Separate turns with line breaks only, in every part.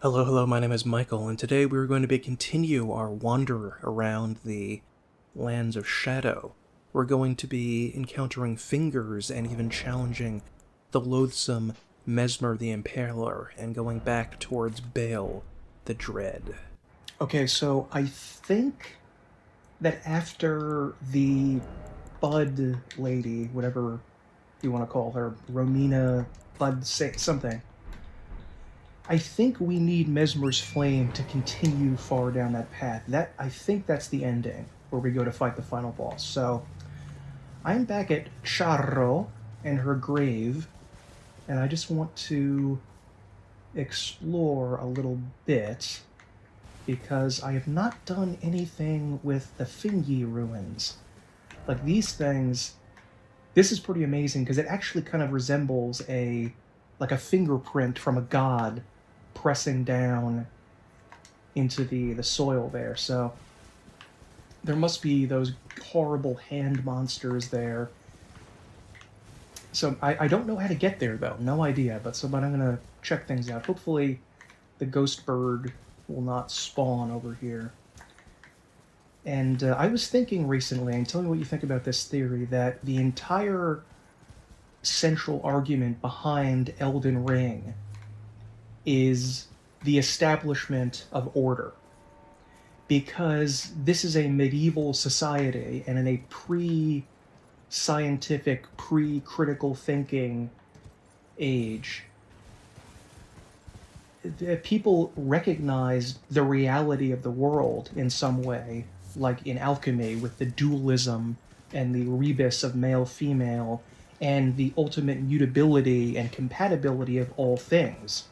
Hello, hello, my name is Michael, and today we're going to continue our wander around the lands of shadow. We're going to be encountering fingers and even challenging the loathsome Messmer the Impaler and going back towards Bayle the Dread.
Okay, so I think that after the Bud lady, whatever you want to call her, Romina Bud say something, I think we need Mesmer's flame to continue far down that path. I think that's the ending where we go to fight the final boss. So I'm back at Charro and her grave, and I just want to explore a little bit because I have not done anything with the Fingi ruins. Like these things, this is pretty amazing because it actually kind of resembles a fingerprint from a god pressing down into the soil there. So there must be those horrible hand monsters there. So I don't know how to get there though, no idea. But I'm gonna check things out. Hopefully, the ghost bird will not spawn over here. And I was thinking recently, and tell me what you think about this theory, that the entire central argument behind Elden Ring is the establishment of order. Because this is a medieval society, and in a pre scientific, pre critical thinking age, people recognized the reality of the world in some way, like in alchemy with the dualism and the rebus of male female and the ultimate mutability and compatibility of all things.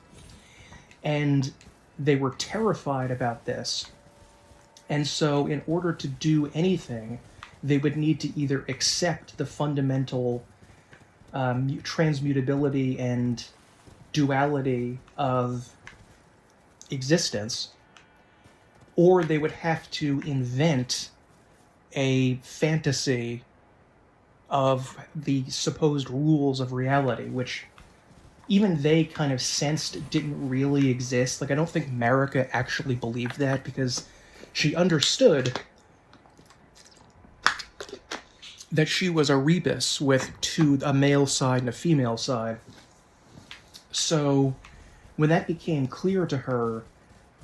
And they were terrified about this. And so, in order to do anything, they would need to either accept the fundamental transmutability and duality of existence, or they would have to invent a fantasy of the supposed rules of reality, which even they kind of sensed didn't really exist. Like, I don't think Marika actually believed that because she understood that she was a rebus with a male side and a female side. So when that became clear to her,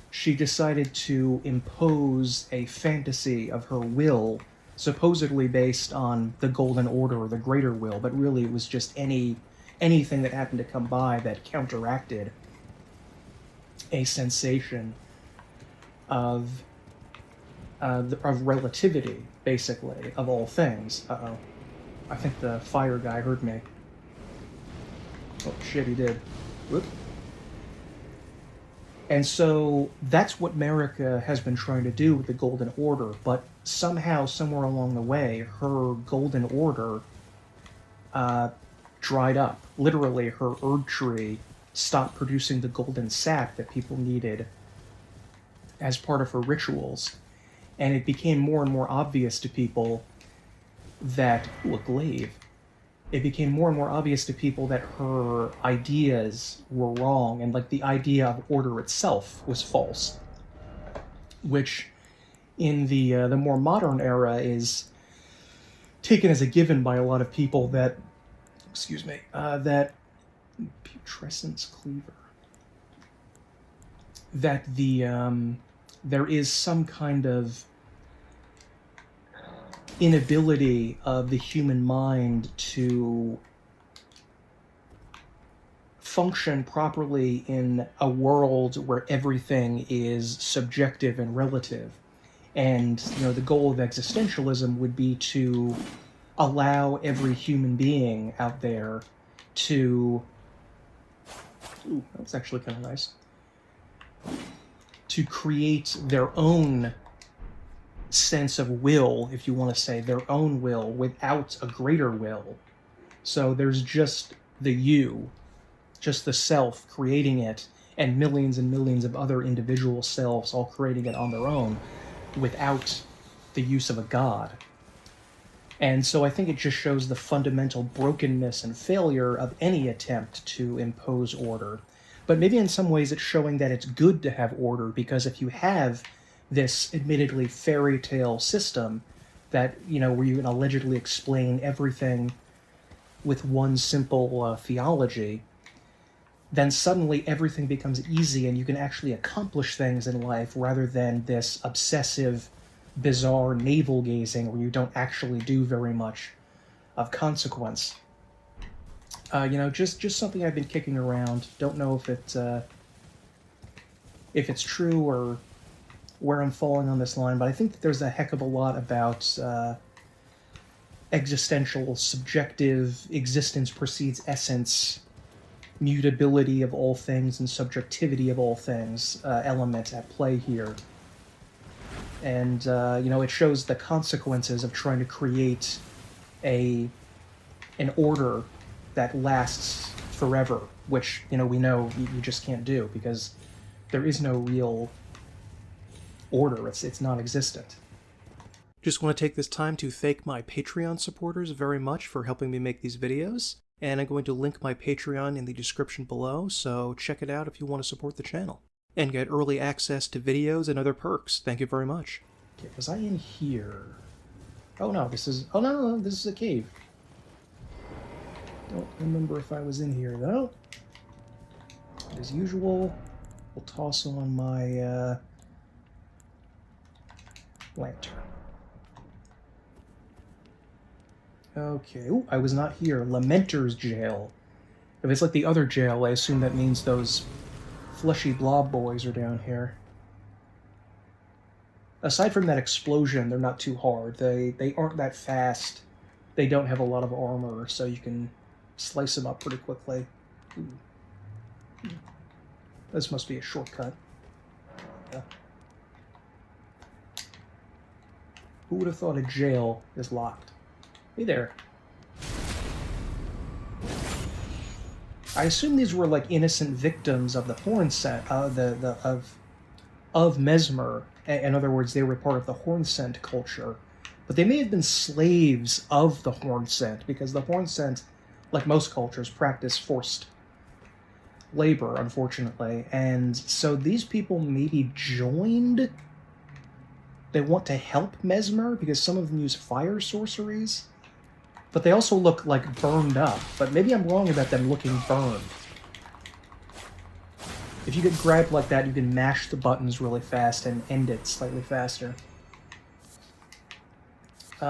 she decided to impose a fantasy of her will, supposedly based on the Golden Order or the Greater Will, but really it was just anything that happened to come by that counteracted a sensation of relativity, basically, of all things. Uh-oh. I think the fire guy heard me. Oh, shit, he did. Whoop. And so that's what Marika has been trying to do with the Golden Order, but somehow, somewhere along the way, her Golden Order dried up. Literally, her Erdtree stopped producing the golden sap that people needed as part of her rituals. And it became more and more obvious to people that, ooh, a glaive. It became more and more obvious to people that her ideas were wrong, and like the idea of order itself was false, which in the more modern era is taken as a given by a lot of people that, excuse me, that putrescence cleaver, that there is some kind of inability of the human mind to function properly in a world where everything is subjective and relative. And, the goal of existentialism would be to allow every human being out there to... Ooh, that's actually kind of nice. To create their own sense of will, if you want to say, their own will without a greater will. So there's just the you, just the self creating it, and millions of other individual selves all creating it on their own without the use of a god. And so I think it just shows the fundamental brokenness and failure of any attempt to impose order. But maybe in some ways it's showing that it's good to have order, because if you have this admittedly fairy tale system that, where you can allegedly explain everything with one simple theology, then suddenly everything becomes easy and you can actually accomplish things in life rather than this obsessive, bizarre navel-gazing where you don't actually do very much of consequence. Just something I've been kicking around. Don't know if it's true or where I'm falling on this line, but I think that there's a heck of a lot about existential, subjective, existence precedes essence, mutability of all things and subjectivity of all things element at play here. And, it shows the consequences of trying to create an order that lasts forever, which, we know you just can't do, because there is no real order. It's non-existent.
Just want to take this time to thank my Patreon supporters very much for helping me make these videos, and I'm going to link my Patreon in the description below, so check it out if you want to support the channel and get early access to videos and other perks. Thank you very much.
Okay, was I in here? Oh no, this is a cave. Don't remember if I was in here though. As usual, we'll toss on my lantern. Okay, ooh, I was not here. Lamenter's jail. If it's like the other jail, I assume that means those fleshy blob boys are down here. Aside from that explosion, they're not too hard. They aren't that fast. They don't have a lot of armor, so you can slice them up pretty quickly. Ooh. This must be a shortcut. Yeah. Who would have thought a jail is locked? Hey there. I assume these were like innocent victims of the horn scent, of Messmer. In other words, they were part of the horn scent culture, but they may have been slaves of the horn scent, because the horn scent, like most cultures, practice forced labor, unfortunately, and so these people maybe joined. They want to help Messmer because some of them use fire sorceries. But they also look, like, burned up. But maybe I'm wrong about them looking burned. If you get grabbed like that, you can mash the buttons really fast and end it slightly faster. So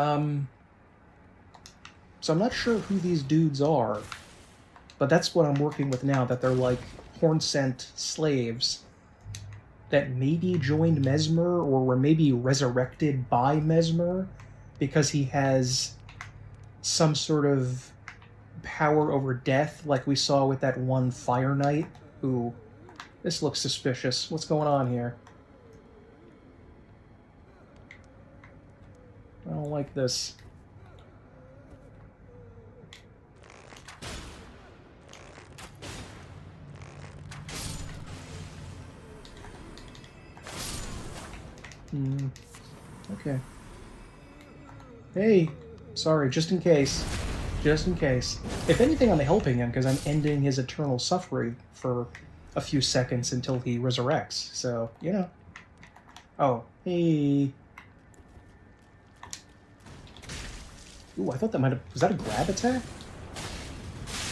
I'm not sure who these dudes are. But that's what I'm working with now, that they're, like, horn-scent slaves that maybe joined Messmer or were maybe resurrected by Messmer because he has some sort of power over death, like we saw with that one Fire Knight. Ooh, this looks suspicious. What's going on here? I don't like this. Okay. Hey, sorry, just in case. Just in case. If anything, I'm helping him because I'm ending his eternal suffering for a few seconds until he resurrects. So, Oh, hey. Ooh, I thought that might have... Was that a grab attack?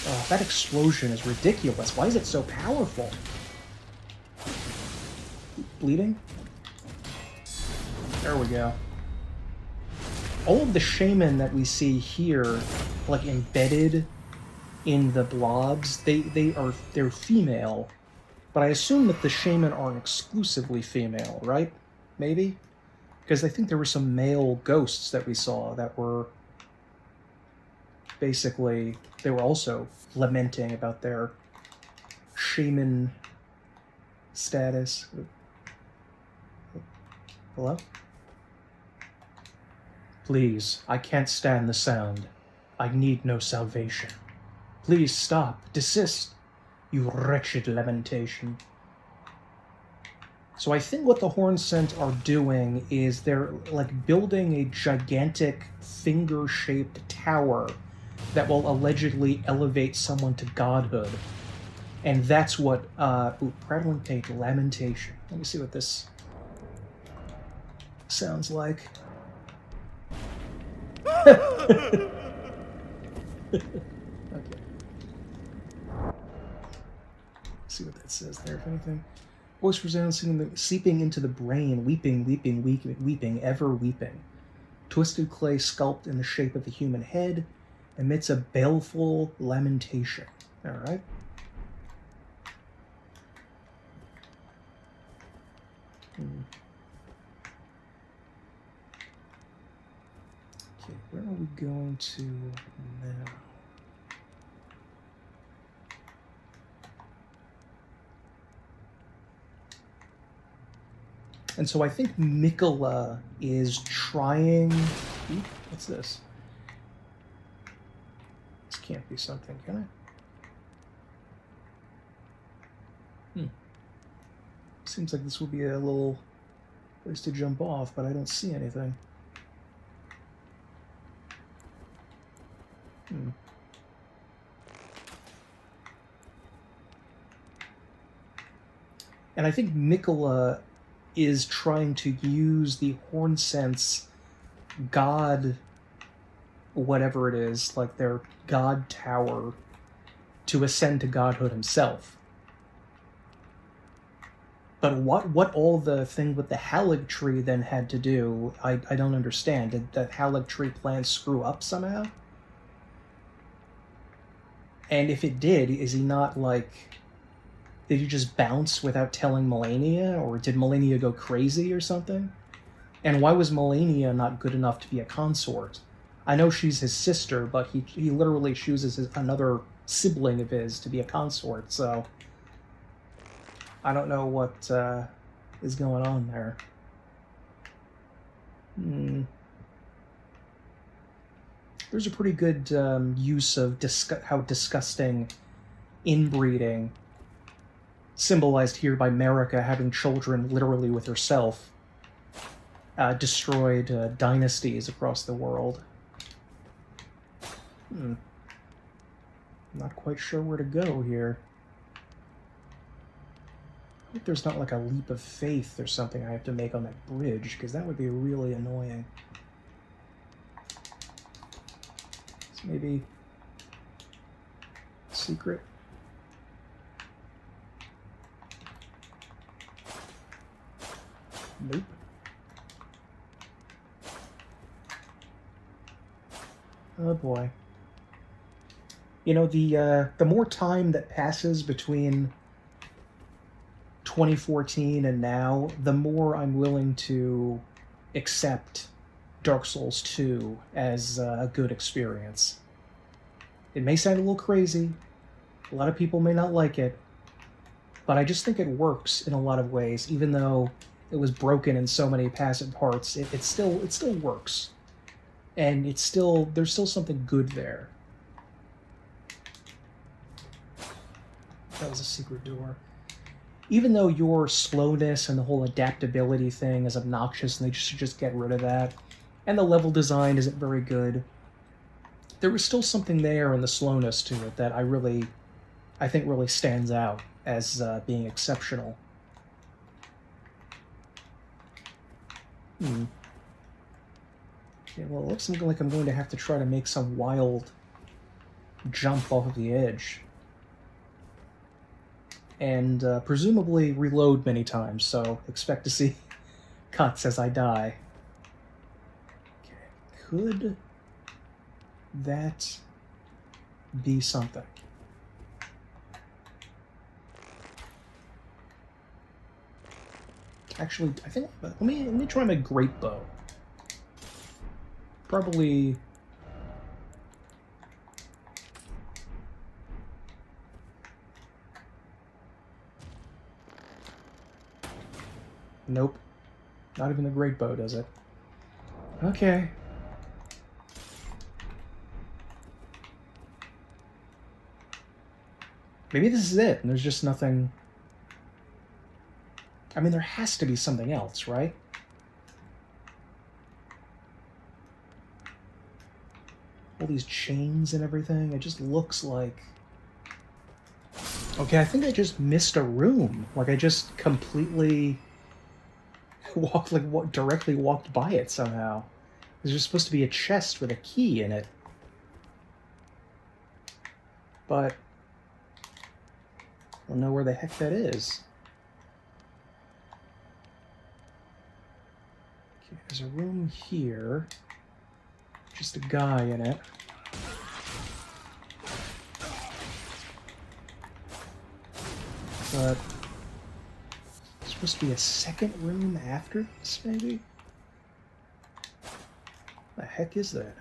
Oh, that explosion is ridiculous. Why is it so powerful? Bleeding? There we go. All of the shaman that we see here, like embedded in the blobs, they're female, but I assume that the shaman aren't exclusively female, right? Maybe? Because I think there were some male ghosts that we saw that were basically, they were also lamenting about their shaman status. Hello? Please, I can't stand the sound. I need no salvation. Please stop, desist, you wretched lamentation. So I think what the Horn Scent are doing is they're like building a gigantic finger-shaped tower that will allegedly elevate someone to godhood. And that's what, prattling pate, lamentation. Let me see what this sounds like. Okay. See what that says there, if anything. Voice resounds, seeping into the brain, weeping, weeping, weeping, weeping, ever weeping. Twisted clay sculpt in the shape of a human head emits a baleful lamentation. All right. Okay, where are we going to now? And so I think Mikola is trying... Ooh, what's this? This can't be something, can it? Seems like this would be a little place to jump off, but I don't see anything. And I think Mikola is trying to use the Hornsense god, whatever it is, like their god tower, to ascend to godhood himself. But what all the thing with the Erdtree then had to do, I don't understand. Did the Erdtree plan screw up somehow? And if it did, is he not like... Did he just bounce without telling Melania? Or did Melania go crazy or something? And why was Melania not good enough to be a consort? I know she's his sister, but he literally chooses another sibling of his to be a consort, so... I don't know what is going on there. There's a pretty good use of how disgusting inbreeding, symbolized here by Marika having children literally with herself, destroyed dynasties across the world. Not quite sure where to go here. I hope there's not like a leap of faith or something I have to make on that bridge, because that would be really annoying. So maybe... secret? Nope. Oh boy. You know, the more time that passes between 2014 and now, the more I'm willing to accept Dark Souls 2 as a good experience. It may sound a little crazy, a lot of people may not like it, but I just think it works in a lot of ways. Even though it was broken in so many passive parts, it still works. And there's still something good there. That was a secret door. Even though your slowness and the whole adaptability thing is obnoxious and they should just get rid of that, and the level design isn't very good, there was still something there in the slowness to it that I think really stands out as being exceptional. Okay, well, it looks like I'm going to have to try to make some wild jump off of the edge. And presumably reload many times, so expect to see cuts as I die. Okay, could that be something? Actually, I think let me try my great bow. Probably. Nope. Not even the great bow does it. Okay. Maybe this is it, and there's just nothing... I mean, there has to be something else, right? All these chains and everything, it just looks like... Okay, I think I just missed a room. Like, I just completely directly walked by it somehow. There's supposed to be a chest with a key in it. But I don't know where the heck that is. Okay, there's a room here. Just a guy in it. But there's supposed to be a second room after this, maybe? The heck is that?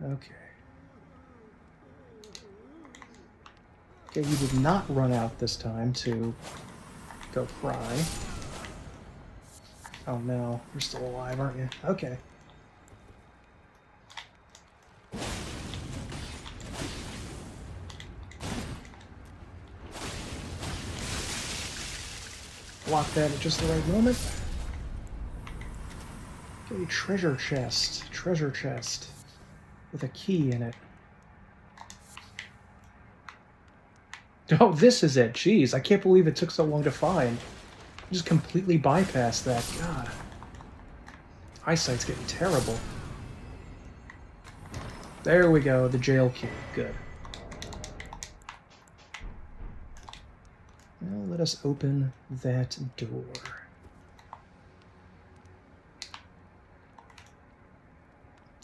Okay. Okay, you did not run out this time to go cry. Oh no, you're still alive, aren't you? Okay. Block that at just the right moment. Okay, treasure chest. Treasure chest. With a key in it. Oh, this is it. Jeez, I can't believe it took so long to find. Just completely bypassed that. God. Eyesight's getting terrible. There we go, the jail key. Good. Now let us open that door.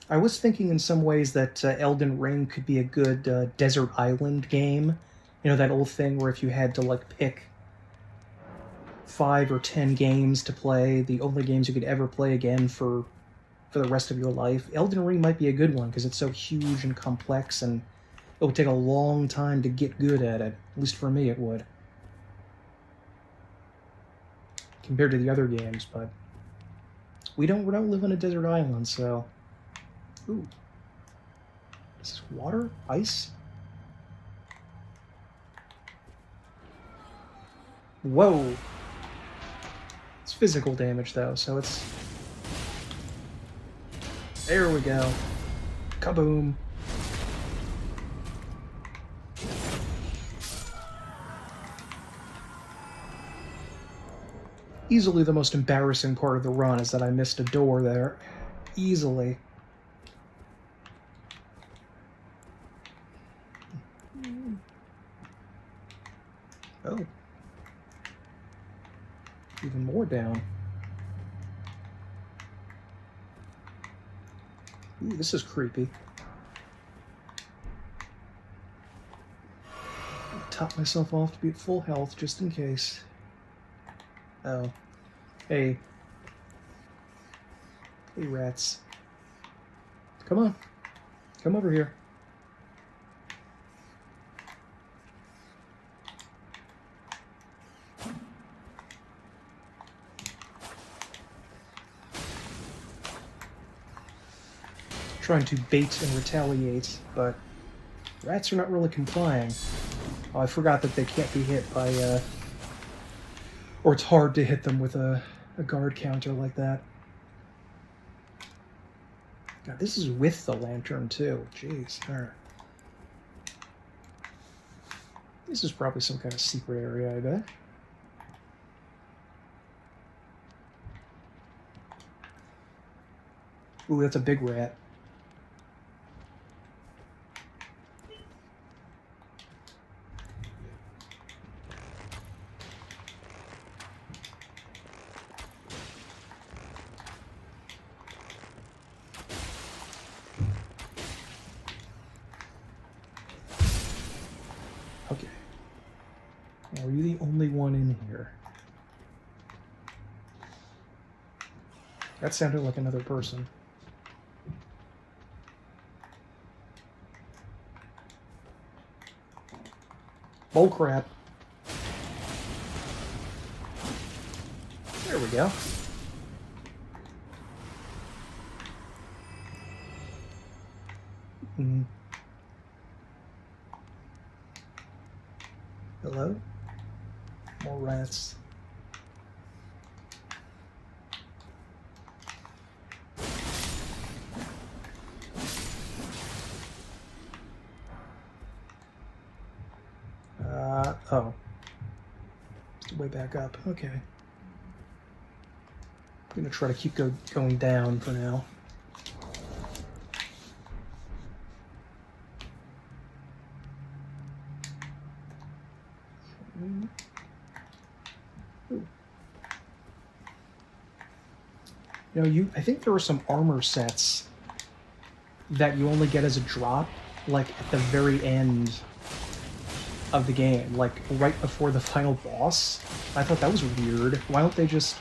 I was thinking in some ways that Elden Ring could be a good desert island game. You know, that old thing where if you had to, like, pick 5 or 10 games to play, the only games you could ever play again for the rest of your life. Elden Ring might be a good one because it's so huge and complex, and it would take a long time to get good at it. At least for me, it would. Compared to the other games, but we don't live on a desert island, so... Ooh. Is this water? Ice? Whoa! It's physical damage, though, so it's... There we go. Kaboom. Easily the most embarrassing part of the run is that I missed a door there. Easily. Oh. Even more down. Ooh, this is creepy. I'll top myself off to be at full health just in case. Oh. Hey. Hey, rats. Come on. Come over here. Trying to bait and retaliate, but rats are not really complying. Oh, I forgot that they can't be hit by, or it's hard to hit them with a guard counter like that. God, this is with the lantern, too. Jeez. Alright. This is probably some kind of secret area, I bet. Ooh, that's a big rat. Okay. Now, are you the only one in here? That sounded like another person. Bullcrap. There we go. Hello? More rats. Oh. It's the way back up. Okay. I'm gonna try to keep going down for now. You know, I think there are some armor sets that you only get as a drop, like at the very end of the game, like right before the final boss. I thought that was weird. Why don't they just...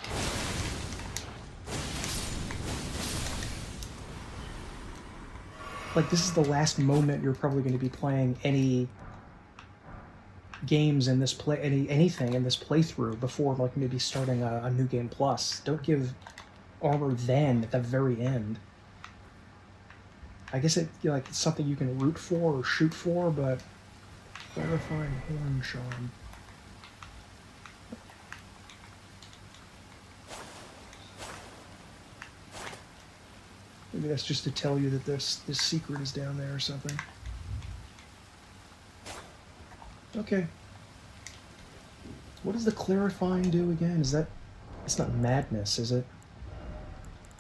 Like, this is the last moment you're probably going to be playing any games in this anything in this playthrough before, like, maybe starting a new game plus. Don't give armor then at the very end. I guess it's something you can root for or shoot for, but clarifying horn charm. Maybe that's just to tell you that this secret is down there or something. Okay. What does the clarifying do again? Is that... It's not madness, is it?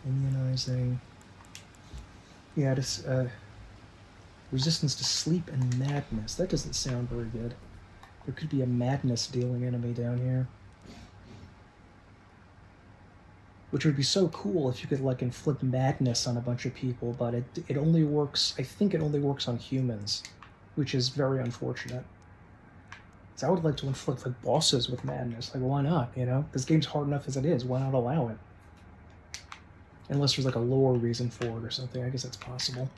Immunizing. Yeah, it's resistance to sleep and madness. That doesn't sound very good. There could be a madness dealing enemy down here. Which would be so cool if you could, like, inflict madness on a bunch of people, but it only works... I think it only works on humans, which is very unfortunate. So I would like to inflict, like, bosses with madness. Like, why not, you know? This game's hard enough as it is. Why not allow it? Unless there's, like, a lore reason for it or something. I guess that's possible.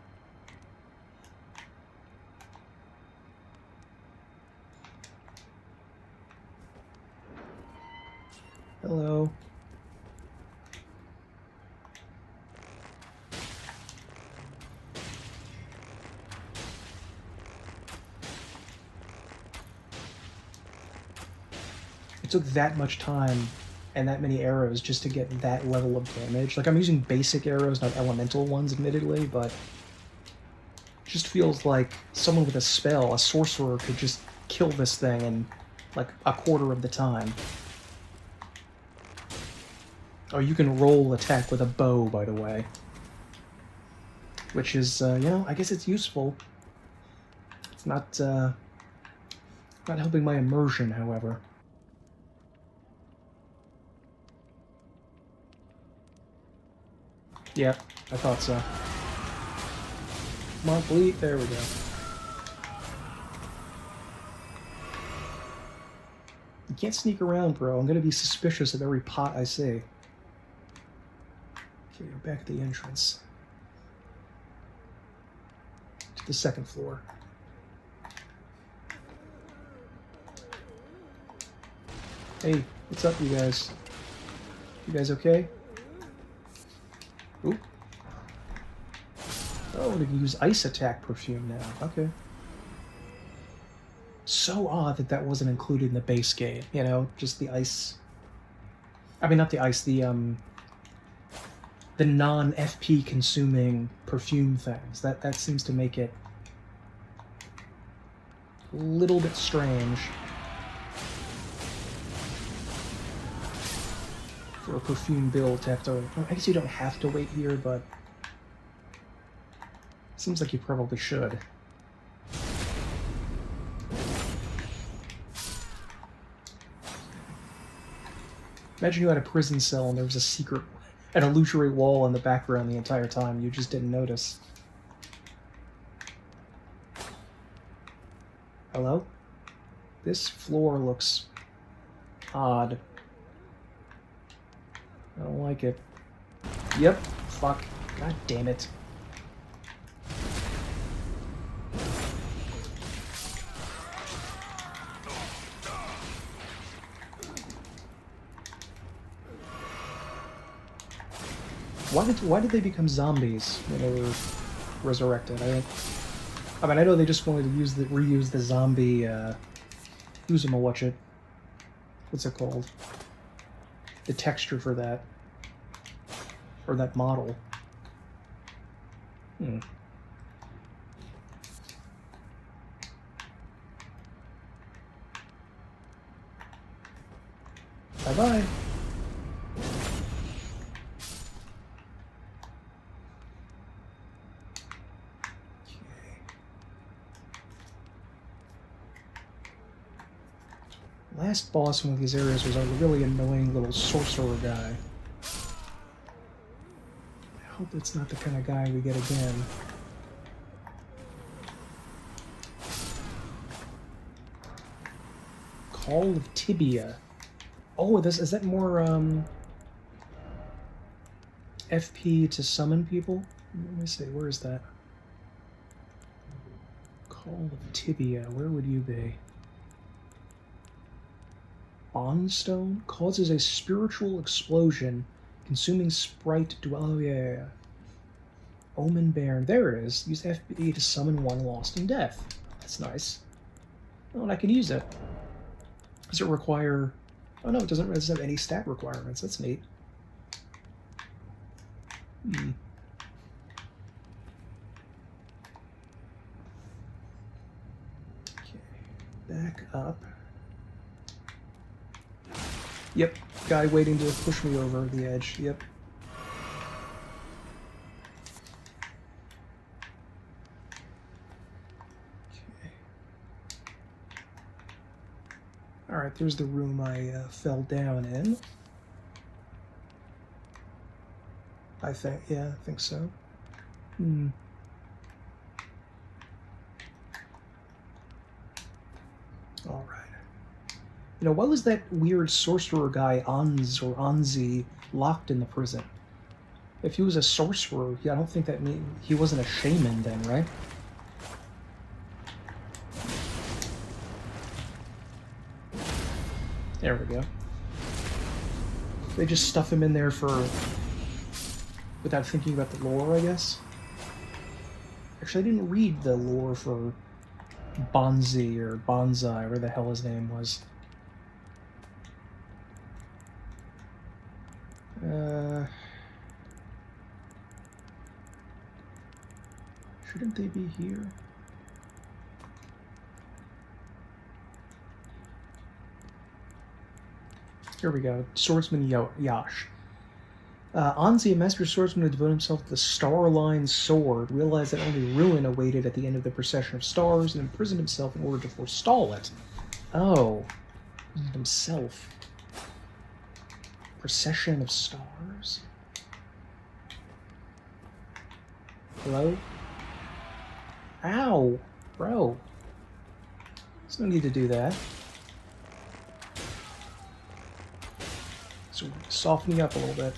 Hello. It took that much time and that many arrows just to get that level of damage. Like, I'm using basic arrows, not elemental ones, admittedly, but it just feels like someone with a spell, a sorcerer, could just kill this thing in, like, a quarter of the time. Oh, you can roll attack with a bow, by the way. Which is, you know, I guess it's useful. It's not helping my immersion, however. Yeah, I thought so. Come on, bleed. There we go. You can't sneak around, bro. I'm gonna be suspicious of every pot I see. Okay, we're back at the entrance. To the second floor. Hey, what's up, you guys? You guys okay? Oop. Oh, they can use ice attack perfume now. Okay. So odd that that wasn't included in the base game, you know? Just the ice... I mean, not the ice, the non-FP consuming perfume things. That seems to make it a little bit strange for a perfume build to have to... I guess you don't have to wait here, but seems like you probably should. Imagine you had a prison cell and there was a secret, an illusory wall in the background the entire time. You just didn't notice. Hello? This floor looks odd. I don't like it. Yep. Fuck. God damn it. Why did they become zombies when they were resurrected? I mean, I know they just wanted to reuse the zombie, what's it called? The texture for that. Or that model. Bye-bye. Last boss in one of these areas was a really annoying little sorcerer guy. I hope it's not the kind of guy we get again. Call of Tibia. Oh, is that more FP to summon people? Let me see, where is that? Call of Tibia, where would you be? Bondstone causes a spiritual explosion, consuming sprite oh yeah. Omen Bairn, there it is. Use FP to summon one lost in death. That's nice. Oh, and I can use it. Does it require... Oh no, it doesn't have any stat requirements. That's neat. Hmm. Okay, back up. Yep, guy waiting to push me over the edge. Yep. Okay. Alright, there's the room I fell down in. I think, yeah, I think so. Hmm. Alright. You know, why was that weird sorcerer guy, Anz or Anzi, locked in the prison? If he was a sorcerer, I don't think that means he wasn't a shaman then, right? There we go. They just stuff him in there without thinking about the lore, I guess. Actually, I didn't read the lore for Bonzi or Bonsai, whatever the hell his name was. Shouldn't they be here? Here we go. Swordsman Yash. Anzi, a master swordsman who devoted himself to the Starline sword, realized that only ruin awaited at the end of the procession of stars and imprisoned himself in order to forestall it. Oh. Himself. Procession of stars? Hello? Ow! Bro. There's no need to do that. So softening up a little bit.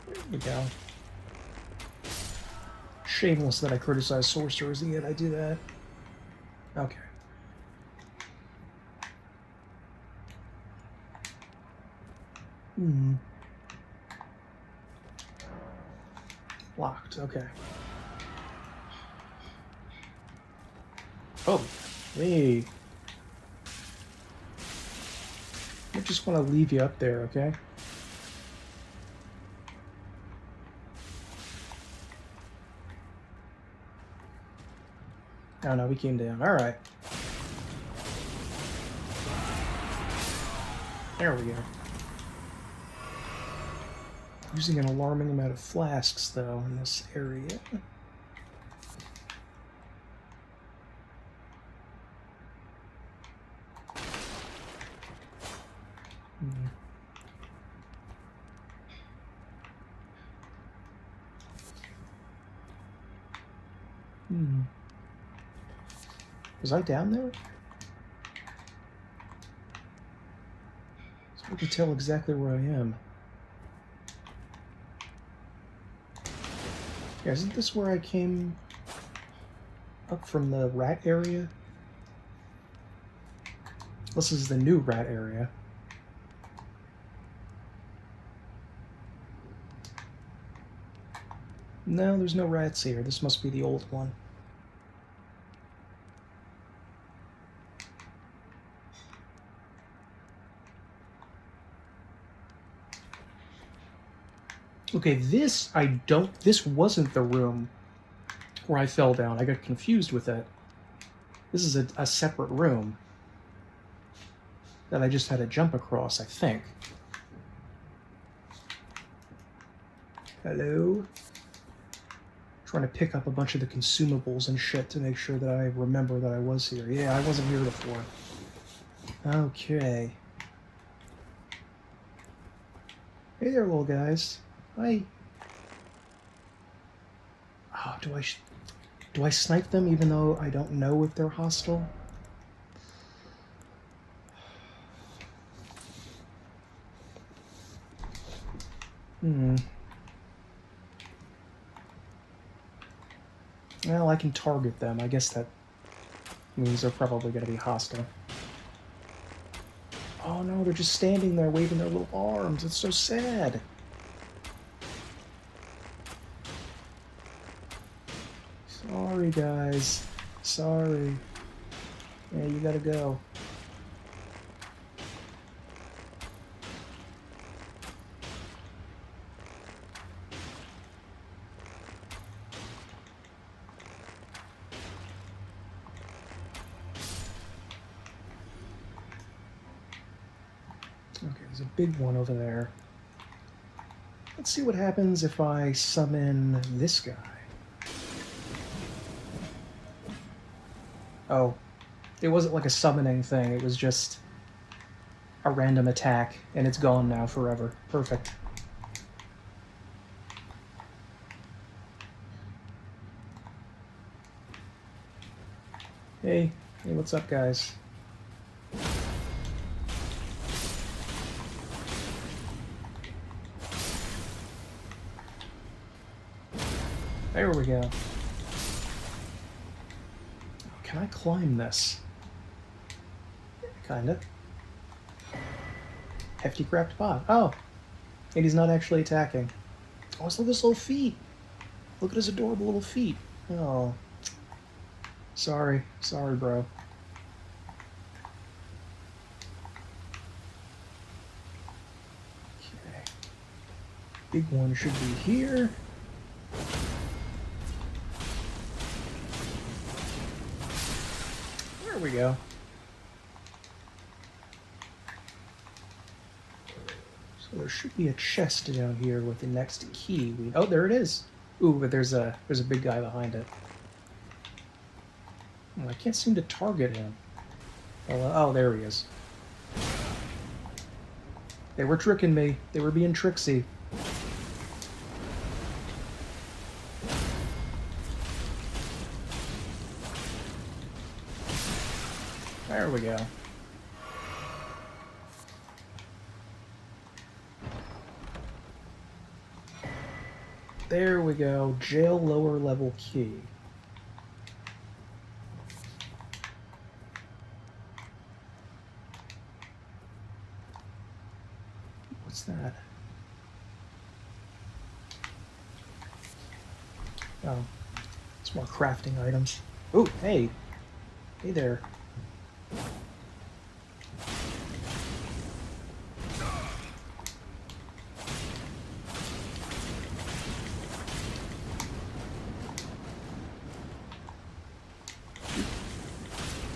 There we go. Shameless that I criticize sorcerers, and yet I do that. Okay. Hmm. Locked, okay. Oh, hey. I just want to leave you up there, okay? Oh no, we came down. Alright. There we go. Using an alarming amount of flasks, though, in this area. Was I down there? So I can tell exactly where I am. Yeah, isn't this where I came up from the rat area? This is the new rat area. No, there's no rats here. This must be the old one. Okay, this wasn't the room where I fell down. I got confused with it. This is a separate room that I just had to jump across, I think. Hello? Trying to pick up a bunch of the consumables and shit to make sure that I remember that I was here. Yeah, I wasn't here before. Okay. Hey there, little guys. Hi. Oh, do I snipe them even though I don't know if they're hostile? Well, I can target them. I guess that means they're probably going to be hostile. Oh no, they're just standing there waving their little arms. It's so sad. Sorry, guys. Sorry. Yeah, you gotta go. Okay, there's a big one over there. Let's see what happens if I summon this guy. Oh, it wasn't like a summoning thing, it was just a random attack, and it's gone now forever. Perfect. Hey, what's up, guys? There we go. Can I climb this? Kinda. Hefty cracked pot. Oh! And he's not actually attacking. Oh, look at his little feet! Look at his adorable little feet. Oh. Sorry. Sorry, bro. Okay. Big one should be here. There we go. So there should be a chest down here with the next key. Oh, there it is. Ooh, but there's a big guy behind it. Oh, I can't seem to target him. Oh, there he is. They were tricking me. They were being tricksy. There we go. There we go. Jail lower level key. What's that? Oh, it's more crafting items. Oh, hey. Hey there.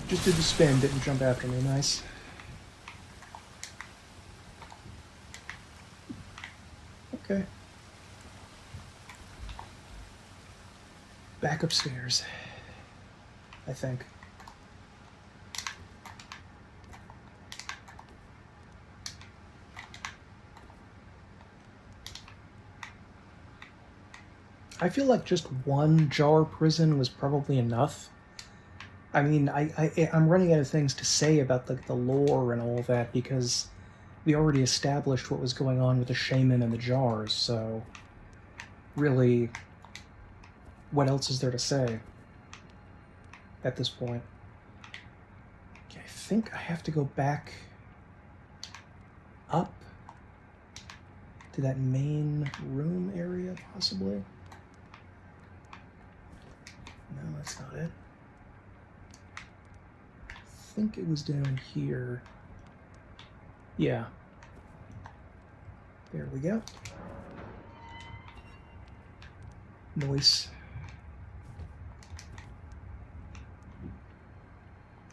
Just did the spin, didn't jump after me. Nice. Okay. Back upstairs, I think. I feel like just one jar prison was probably enough. I mean, I'm running out of things to say about the lore and all that because we already established what was going on with the shaman and the jars, so really, what else is there to say at this point? Okay, I think I have to go back up to that main room area, possibly. No, that's not it. I think it was down here. Yeah. There we go. Noise.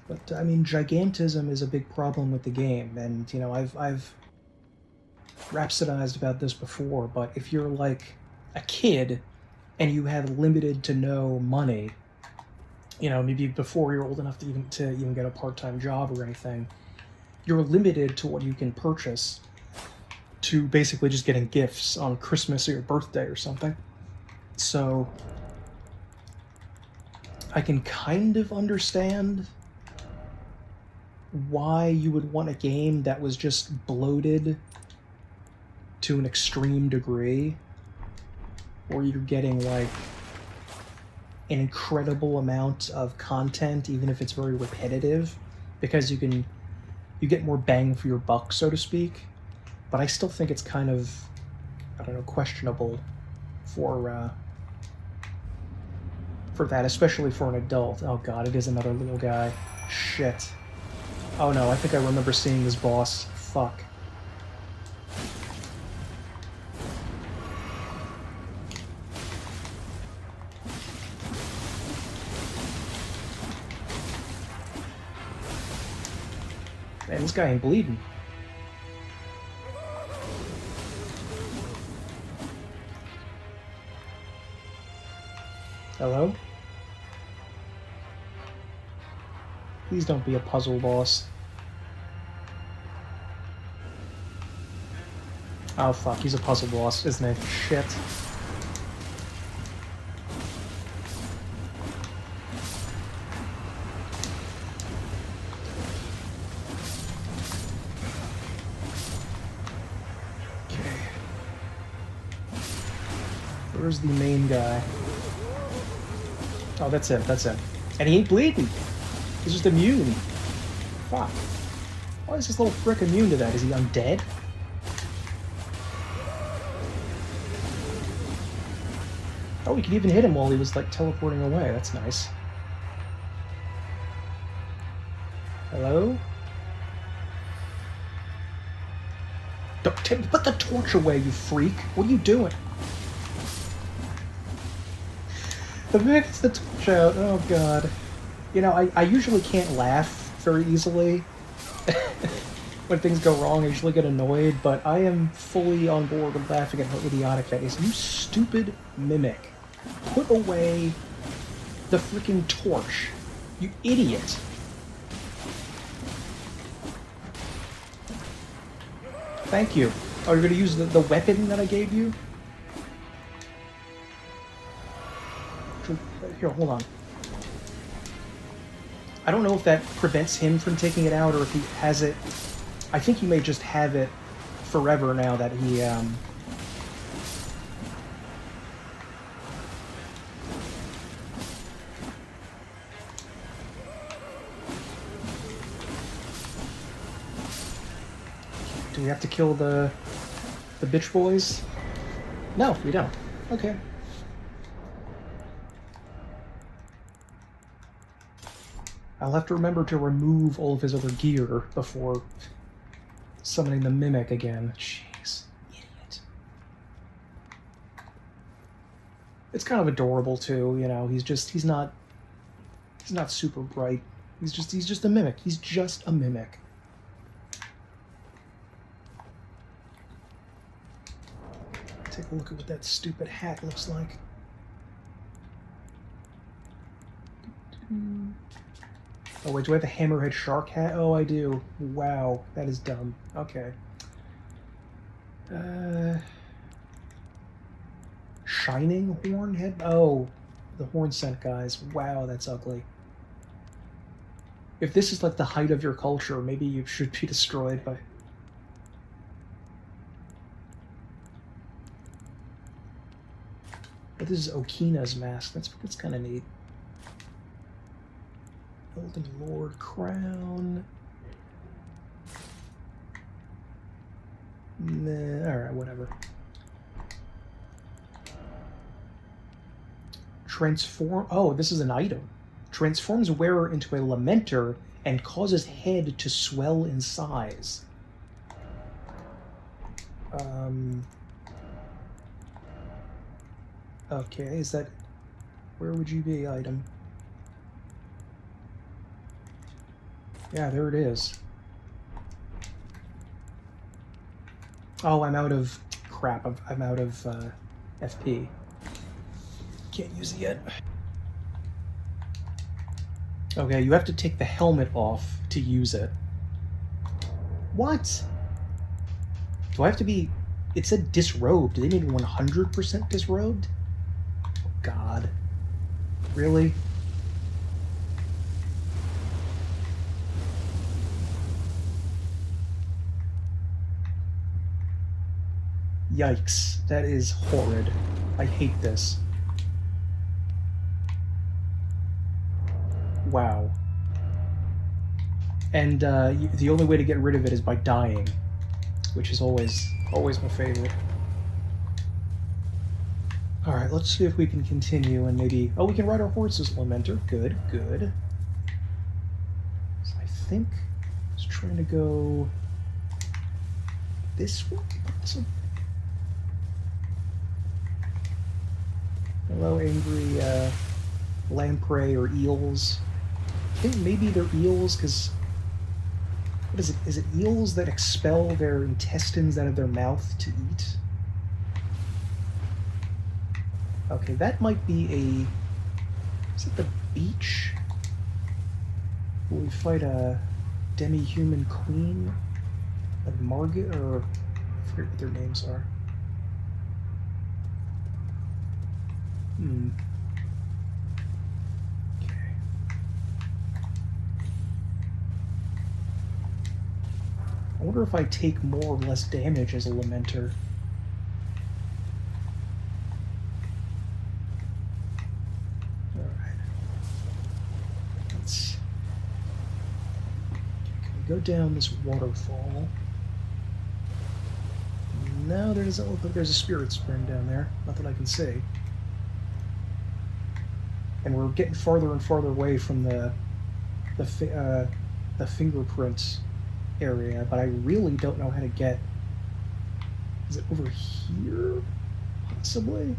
But, I mean, gigantism is a big problem with the game, and, you know, I've rhapsodized about this before, but if you're, like, a kid and you have limited to no money, you know, maybe before you're old enough to even get a part-time job or anything, you're limited to what you can purchase to basically just getting gifts on Christmas or your birthday or something. So I can kind of understand why you would want a game that was just bloated to an extreme degree, where you're getting like an incredible amount of content, even if it's very repetitive, because you get more bang for your buck, so to speak. But I still think it's kind of, I don't know, questionable for that, especially for an adult. Oh god, it is another little guy. Shit. Oh no, I think I remember seeing this boss. Fuck. Man, this guy ain't bleeding. Hello? Please don't be a puzzle boss. Oh fuck, he's a puzzle boss, isn't he? Shit. Okay. Where's the main guy? Oh, that's him, that's him. And he ain't bleeding! He's just immune. Fuck. Why is this little prick immune to that? Is he undead? Oh, we could even hit him while he was, like, teleporting away. That's nice. Hello? Don't put the torch away, you freak! What are you doing? The minute gets the torch out. Oh, God. You know, I usually can't laugh very easily. When things go wrong, I usually get annoyed, but I am fully on board with laughing at how idiotic that is. You stupid mimic. Put away the freaking torch. You idiot. Thank you. Oh, you're gonna use the weapon that I gave you? Here, hold on. I don't know if that prevents him from taking it out or if he has it. I think he may just have it forever now that he, Do we have to kill the bitch boys? No, we don't. Okay. I'll have to remember to remove all of his other gear before summoning the mimic again. Jeez, idiot. It's kind of adorable too, you know. He's not super bright. He's just a mimic. He's just a mimic. Take a look at what that stupid hat looks like. Oh wait, do I have a hammerhead shark hat? Oh, I do. Wow, that is dumb. Okay. Shining horn head? Oh, the horn scent guys. Wow, that's ugly. If this is like the height of your culture, maybe you should be destroyed by... But this is Okina's mask. That's kind of neat. Elden Lord crown. Nah, alright, whatever. Transform... Oh, this is an item. Transforms wearer into a Lamenter and causes head to swell in size. Okay, is that... Where would you be, item? Yeah, there it is. Oh, I'm out of... Crap, I'm out of FP. Can't use it yet. Okay, you have to take the helmet off to use it. What? Do I have to be... It said disrobed. Did they mean 100% disrobed? Oh, God. Really? Yikes. That is horrid. I hate this. Wow. And the only way to get rid of it is by dying, which is always my favorite. Alright, let's see if we can continue and maybe... Oh, we can ride our horses, Lamenter. Good, good. So I think I was trying to go this way, possibly. Hello, angry lamprey or eels. I think maybe they're eels, because... What is it? Is it eels that expel their intestines out of their mouth to eat? Okay, that might be a... Is it the beach? Will we fight a demi-human queen? Like Margaret, or... I forget what their names are. Okay. I wonder if I take more or less damage as a Lamenter. Alright. Let's... Can we go down this waterfall? No, there doesn't look like there's a spirit spring down there. Not that I can see. And we're getting farther and farther away from the fingerprints area, but I really don't know how to get... Is it over here? Possibly?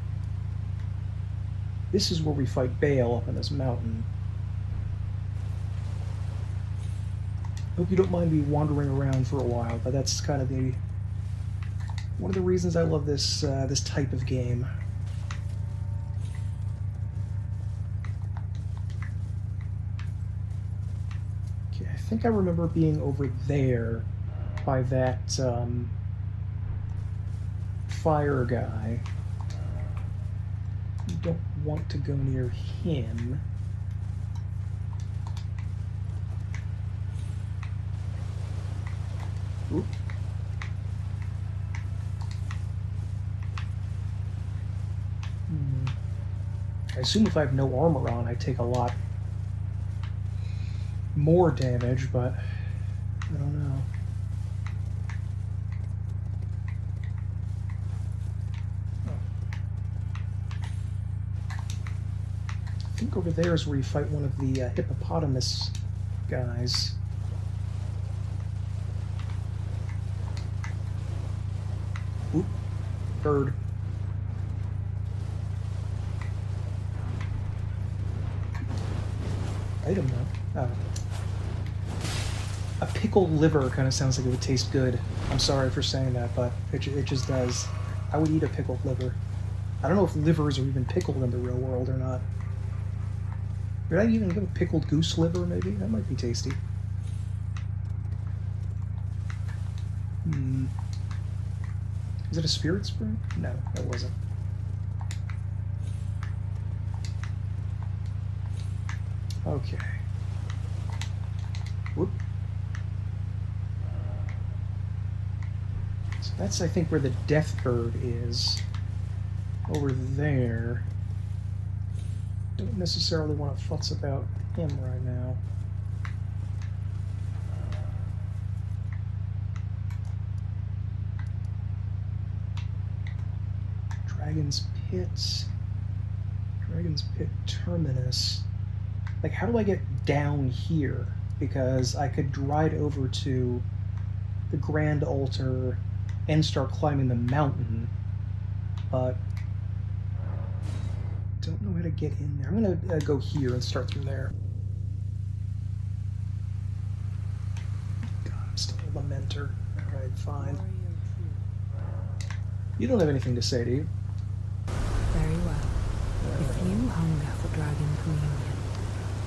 This is where we fight Bayle up on this mountain. Hope you don't mind me wandering around for a while, but that's kind of the... one of the reasons I love this this type of game. I think I remember being over there by that fire guy. You don't want to go near him. Oop. I assume if I have no armor on, I take a lot more damage, but I don't know. I think over there is where you fight one of the hippopotamus guys. Oop, bird. Item though. Oh. A pickled liver kind of sounds like it would taste good. I'm sorry for saying that, but it just does. I would eat a pickled liver. I don't know if livers are even pickled in the real world or not. Did I even give a pickled goose liver, maybe? That might be tasty. Is it a spirit spring? No, that wasn't. Okay. Whoop. So that's, I think, where the death bird is. Over there. Don't necessarily want to futz about him right now. Dragon's Pit. Dragon's Pit Terminus. Like, how do I get down here? Because I could ride over to the Grand Altar and start climbing the mountain, but don't know how to get in there. I'm going to go here and start from there. God, I'm still a Lamenter. Alright, fine. You don't have anything to say, do you?
Very well. If you hunger for dragon communion,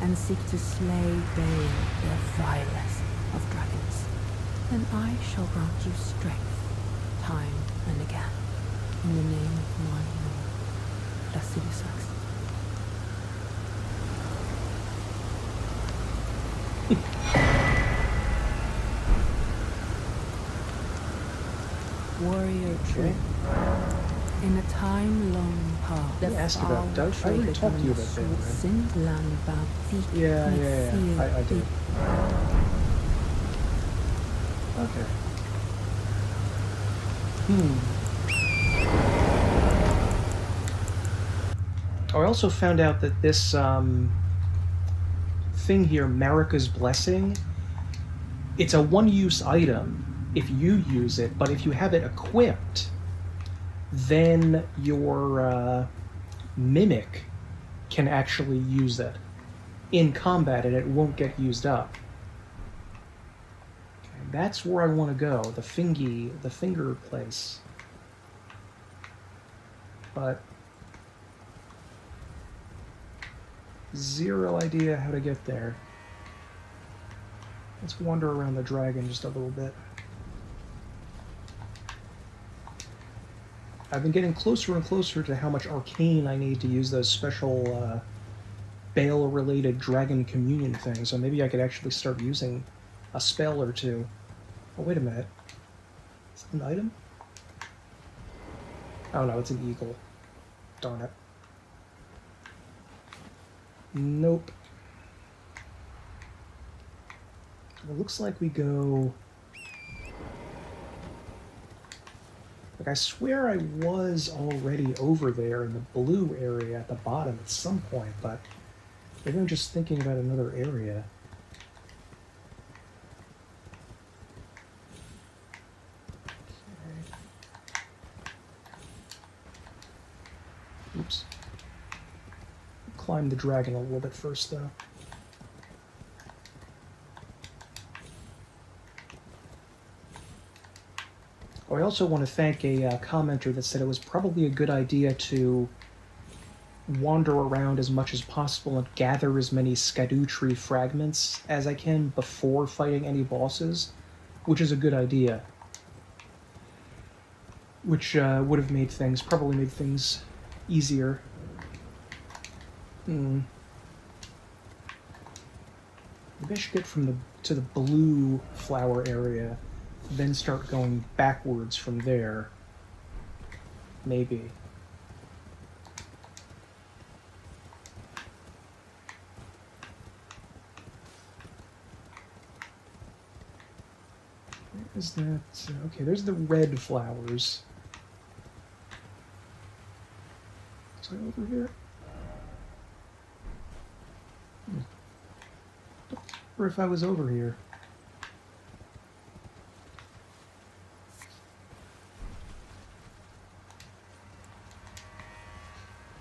and seek to slay Bayle, the vilest of dragons, then I shall grant you strength, time and again, in the name of my lord, Lasilisax. Warrior true. In a time long past,
Let me ask you about Dutch. I already talked to you about that, right?
Sentinels about
Yeah. I did. Okay. Oh, I also found out that this thing here, Marika's Blessing, it's a one-use item if you use it, but if you have it equipped, then your mimic can actually use it in combat and it won't get used up. Okay, that's where I want to go, the finger place. But zero idea how to get there. Let's wander around the dragon just a little bit. I've been getting closer and closer to how much arcane I need to use those special Bayle-related dragon communion things, so maybe I could actually start using a spell or two. Oh, wait a minute. Is that an item? Oh no, it's an eagle. Darn it. Nope. It looks like we go... Like, I swear I was already over there in the blue area at the bottom at some point, but maybe I'm just thinking about another area. Okay. Oops. Climb the dragon a little bit first, though. Oh, I also want to thank a commenter that said it was probably a good idea to wander around as much as possible and gather as many Scadutree fragments as I can before fighting any bosses, which is a good idea. Which would have probably made things easier. Maybe I should get to the blue flower area, then start going backwards from there. Maybe. Where is that? Okay, there's the red flowers. Is that over here? Or if I was over here.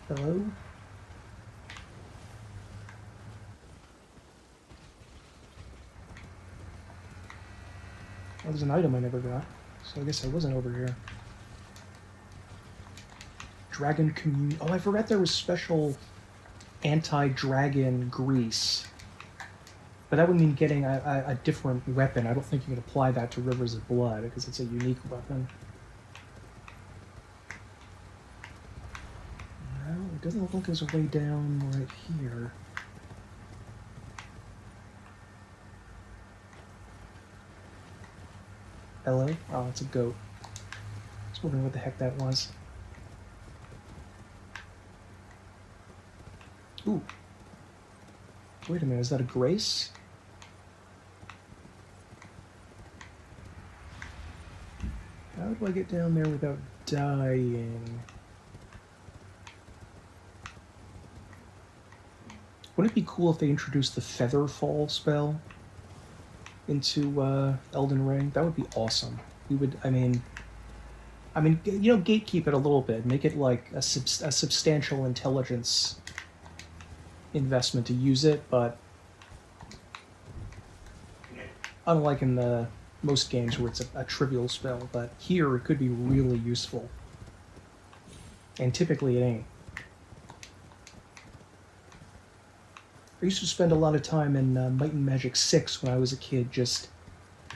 Hello? That was an item I never got, so I guess I wasn't over here. Dragon communion. Oh, I forgot there was special anti-dragon grease. But that would mean getting a different weapon. I don't think you can apply that to Rivers of Blood, because it's a unique weapon. No, it doesn't look like there's a way down right here. Hello? Oh, it's a goat. I was wondering what the heck that was. Ooh. Wait a minute, is that a grace? How do I get down there without dying? Wouldn't it be cool if they introduced the Featherfall spell into Elden Ring? That would be awesome. We would, I mean, I mean, you know, gatekeep it a little bit. Make it like a substantial intelligence investment to use it, but unlike in the most games where it's a trivial spell, but here it could be really useful. And typically it ain't. I used to spend a lot of time in Might and Magic 6 when I was a kid, just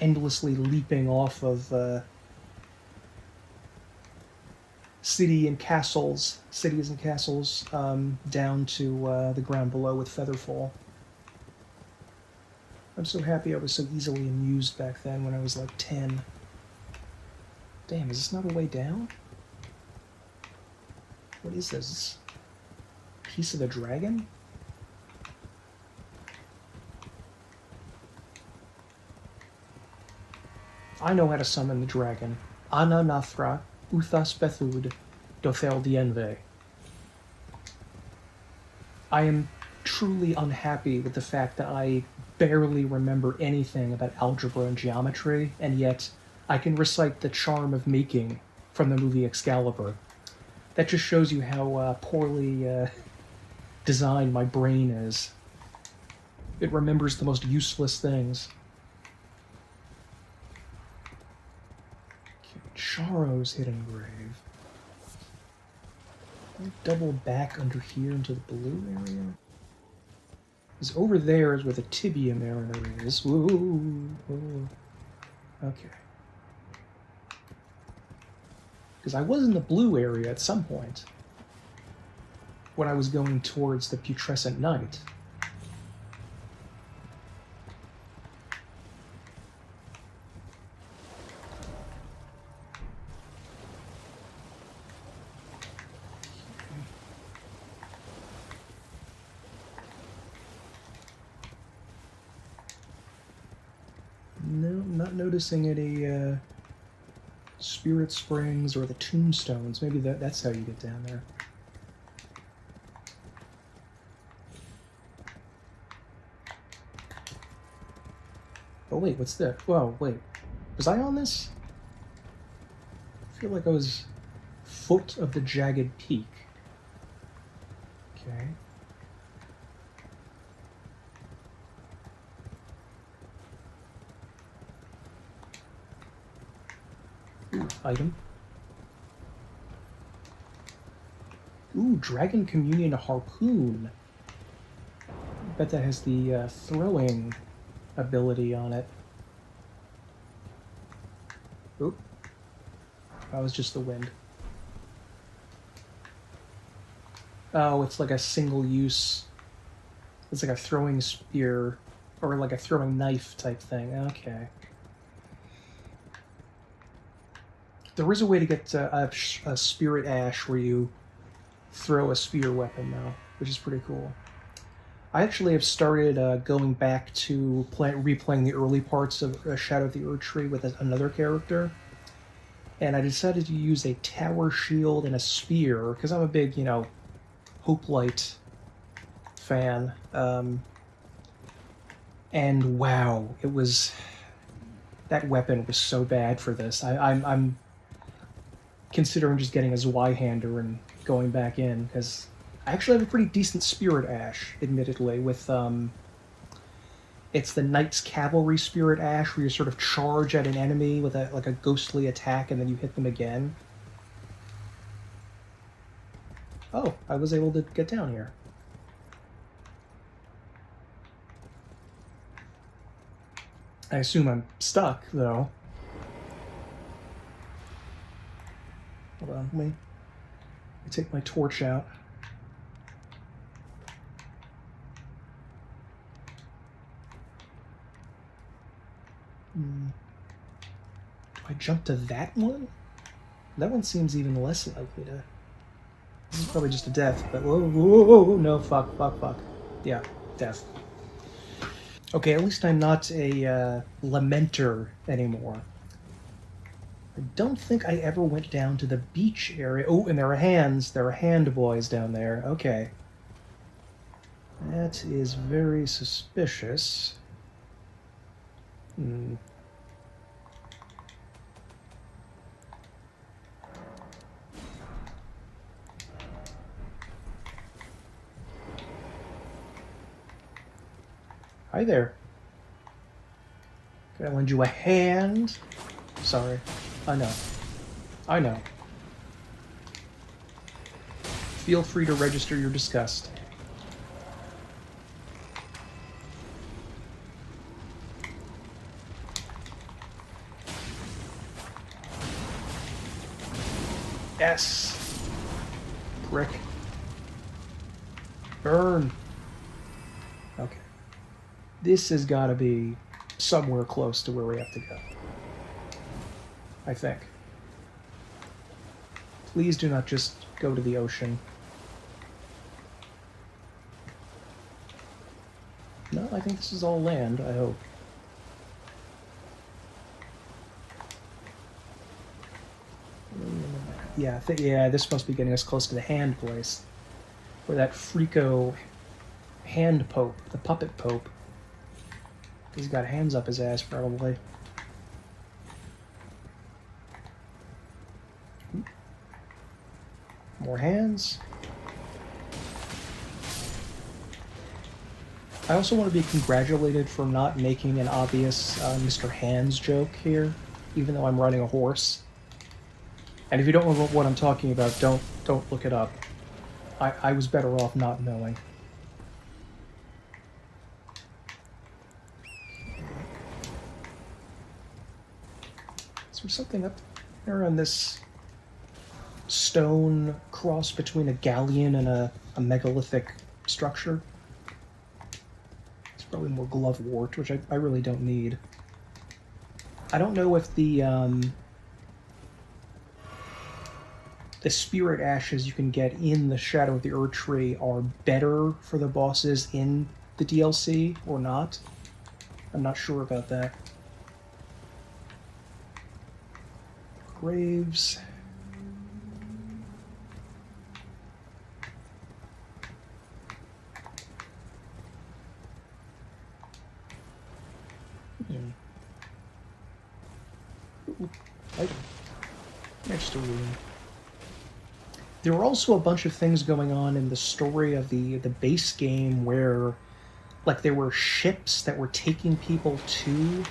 endlessly leaping off of cities and castles, down to the ground below with Featherfall. I'm so happy I was so easily amused back then when I was like 10. Damn, is this not a way down? What is this? Piece of the dragon? I know how to summon the dragon. Ana Nathra, Uthas Bethud, Dothel Dienve. I am truly unhappy with the fact that I barely remember anything about algebra and geometry, and yet I can recite the charm of making from the movie Excalibur. That just shows you how poorly designed my brain is. It remembers the most useless things. Charo's hidden grave. Can I double back under here into the blue area? Because over there is where the Tibia Mariner is. Ooh. Okay. Because I was in the blue area at some point when I was going towards the Putrescent Knight. No, not noticing any spirit springs or the tombstones. Maybe that's how you get down there. Oh wait, what's that? Whoa, wait. Was I on this? I feel like I was foot of the jagged peak. Okay. Ooh, item. Ooh, Dragon Communion Harpoon. I bet that has the throwing ability on it. Oop. That was just the wind. Oh, it's like a single use. It's like a throwing spear, or like a throwing knife type thing. Okay. There is a way to get a Spirit Ash where you throw a spear weapon, though, which is pretty cool. I actually have started going back to replaying the early parts of Shadow of the Erdtree with another character, and I decided to use a tower shield and a spear, because I'm a big, you know, Hoplite fan. And wow, it was... That weapon was so bad for this. I'm considering just getting a Zweihander and going back in, because I actually have a pretty decent Spirit Ash, admittedly, with, it's the Knight's Cavalry Spirit Ash, where you sort of charge at an enemy with a ghostly attack, and then you hit them again. Oh, I was able to get down here. I assume I'm stuck, though. Hold on, let me take my torch out. Do I jump to that one? That one seems even less likely to... This is probably just a death, but whoa, no, fuck. Yeah, death. Okay, at least I'm not a Lamenter anymore. I don't think I ever went down to the beach area. Oh, and there are hands. There are hand boys down there. Okay. That is very suspicious. Hi there. Can I lend you a hand? Sorry. I know. I know. Feel free to register your disgust. Yes! Brick. Burn! Okay. This has got to be somewhere close to where we have to go. I think. Please do not just go to the ocean. No, I think this is all land, I hope. Yeah, yeah, this must be getting us close to the hand place. Where that freako hand pope, the puppet pope. He's got hands up his ass, probably. More hands. I also want to be congratulated for not making an obvious Mr. Hands joke here, even though I'm riding a horse. And if you don't know what I'm talking about, don't look it up. I was better off not knowing. Is there something up there on this stone cross between a galleon and a megalithic structure? It's probably more glove wart, which I really don't need. I don't know if the spirit ashes you can get in the Shadow of the Erdtree are better for the bosses in the DLC or not. I'm not sure about that. Graves. Ooh, extra room. There were also a bunch of things going on in the story of the base game where, like, there were ships that were taking people to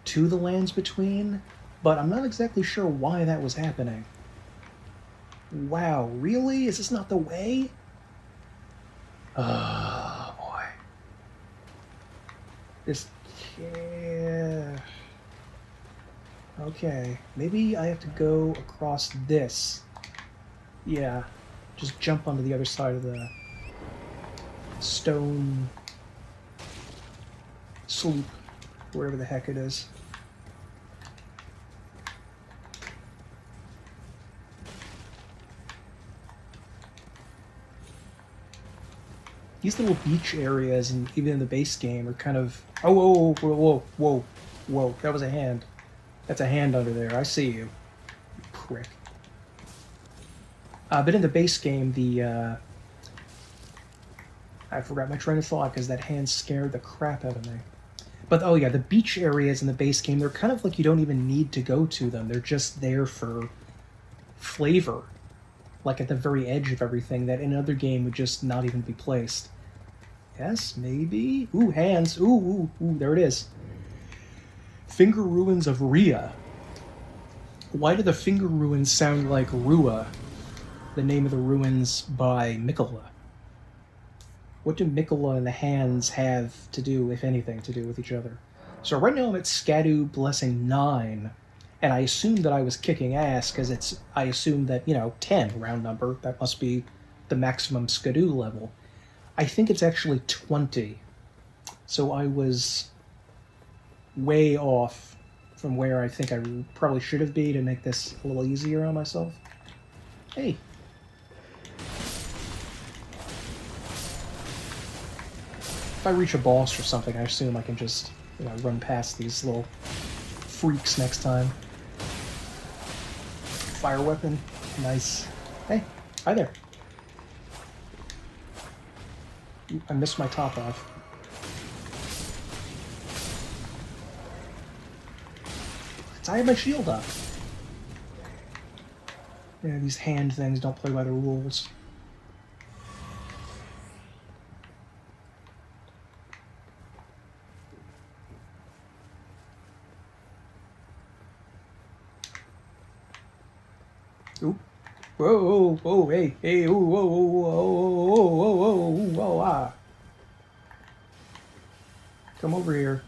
to the lands between, but I'm not exactly sure why that was happening. Wow, really? Is this not the way? Oh boy. This. Yeah. Okay, maybe I have to go across this. Yeah, just jump onto the other side of the stone sloop, wherever the heck it is. These little beach areas, and even in the base game, are kind of... Oh, whoa, whoa, whoa, whoa, whoa, that was a hand. That's a hand under there. I see you. You prick. But in the base game, the... I forgot my train of thought because that hand scared the crap out of me. But, oh yeah, the beach areas in the base game, they're kind of like you don't even need to go to them. They're just there for flavor. Like at the very edge of everything that in another game would just not even be placed. Yes, maybe? Ooh, hands. Ooh, ooh, ooh, there it is. Finger Ruins of Rhea. Why do the Finger Ruins sound like Rua, the name of the ruins by Miquella? What do Miquella and the hands have to do, if anything, to do with each other? So right now I'm at Scadu Blessing 9, and I assumed that I was kicking ass because I assumed that, 10, round number, that must be the maximum Scadu level. I think it's actually 20. So I was way off from where I think I probably should have been to make this a little easier on myself. Hey. If I reach a boss or something, I assume I can just, run past these little freaks next time. Fire weapon. Nice. Hey, hi there. I missed my top off. I have my shield up. Yeah, these hand things don't play by the rules. Whoa, whoa, hey, hey, whoa, whoa, whoa, whoa, whoa, whoa, whoa, ah. Come over here.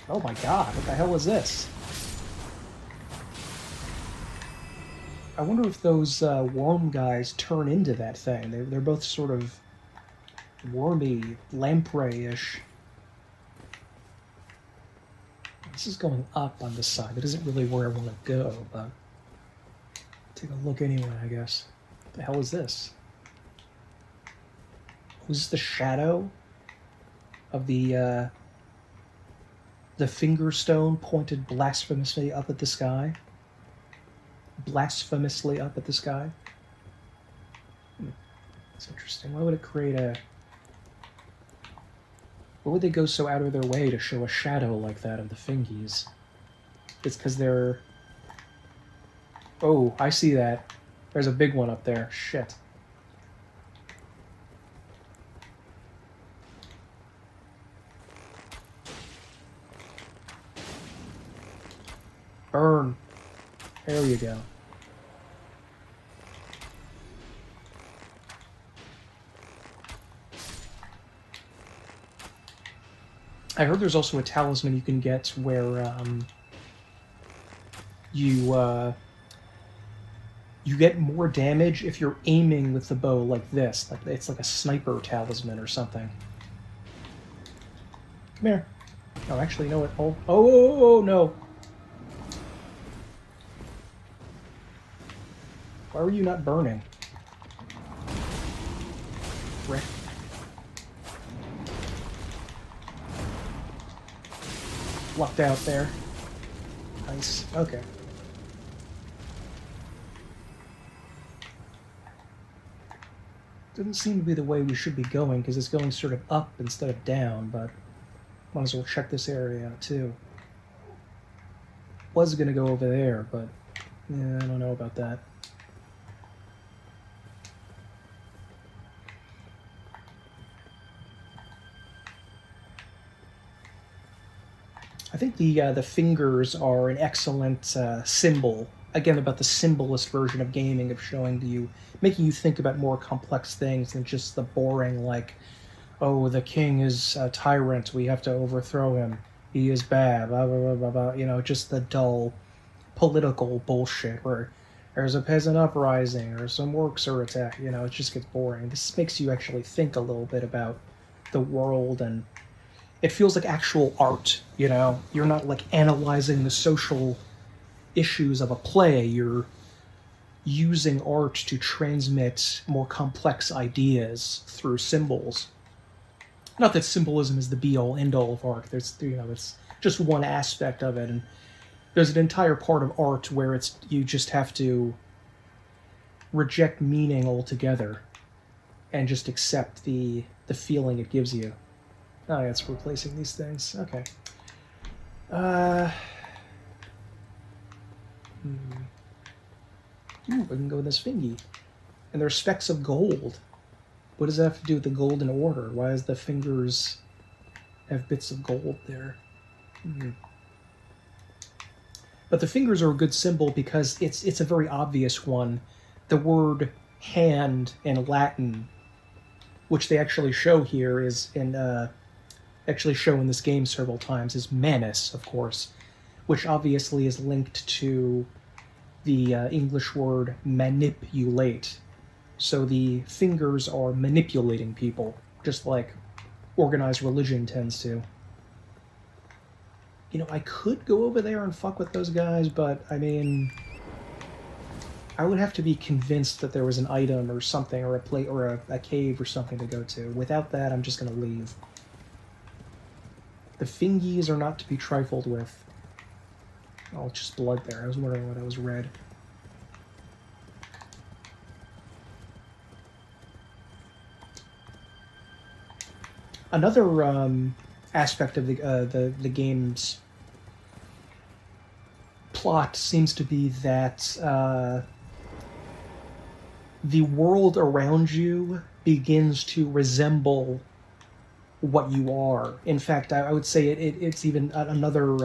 Oh my god, what the hell is this? I wonder if those worm guys turn into that thing. They're both sort of wormy, lamprey-ish. This is going up on this side. That isn't really where I want to go, but take a look anyway, I guess. What the hell is this? Was this the shadow of the finger stone pointed blasphemously up at the sky? Blasphemously up at the sky? That's interesting. Why would it create a... Why would they go so out of their way to show a shadow like that of the fingies? It's because they're... Oh, I see that. There's a big one up there. Shit. Burn. There you go. I heard there's also a talisman you can get where you get more damage if you're aiming with the bow like this. Like it's like a sniper talisman or something. Come here. Oh, actually, you know what? Oh no. Why were you not burning? Frick. Lucked out there. Nice. Okay. Doesn't seem to be the way we should be going, because it's going sort of up instead of down, but might as well check this area out too. Was going to go over there, but yeah, I don't know about that. I think the fingers are an excellent symbol. Again, about the symbolist version of gaming, of showing you, making you think about more complex things than just the boring, like, oh, the king is a tyrant, we have to overthrow him, he is bad, blah, blah, blah, blah, blah. You know, just the dull political bullshit where there's a peasant uprising or some orcs are attacked. You know, it just gets boring. This makes you actually think a little bit about the world, and it feels like actual art, you know? You're not, like, analyzing the social issues of a play. You're using art to transmit more complex ideas through symbols. Not that symbolism is the be-all, end-all of art. There's, you know, it's just one aspect of it, and there's an entire part of art where it's you just have to reject meaning altogether and just accept the feeling it gives you. Oh, yeah, it's replacing these things. Okay. Ooh, we can go with this fingy. And there's specks of gold. What does that have to do with the golden order? Why does the fingers have bits of gold there? But the fingers are a good symbol because it's a very obvious one. The word hand in Latin, which they actually show here, is actually show in this game several times, is manus, of course, which obviously is linked to the English word manipulate. So the fingers are manipulating people, just like organized religion tends to. You know, I could go over there and fuck with those guys, but, I mean, I would have to be convinced that there was an item or something, or a plate, or a cave or something to go to. Without that, I'm just going to leave. The fingies are not to be trifled with. Oh, it's just blood there. I was wondering why that was red. Another aspect of the game's plot seems to be that the world around you begins to resemble what you are. In fact, I would say it's even another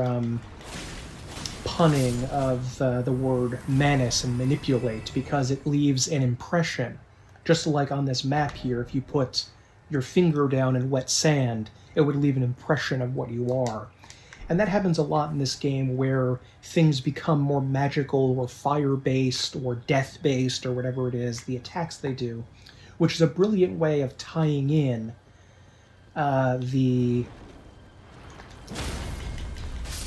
cunning of the word manus and manipulate, because it leaves an impression. Just like on this map here, if you put your finger down in wet sand, it would leave an impression of what you are. And that happens a lot in this game, where things become more magical or fire-based or death-based or whatever it is, the attacks they do, which is a brilliant way of tying in the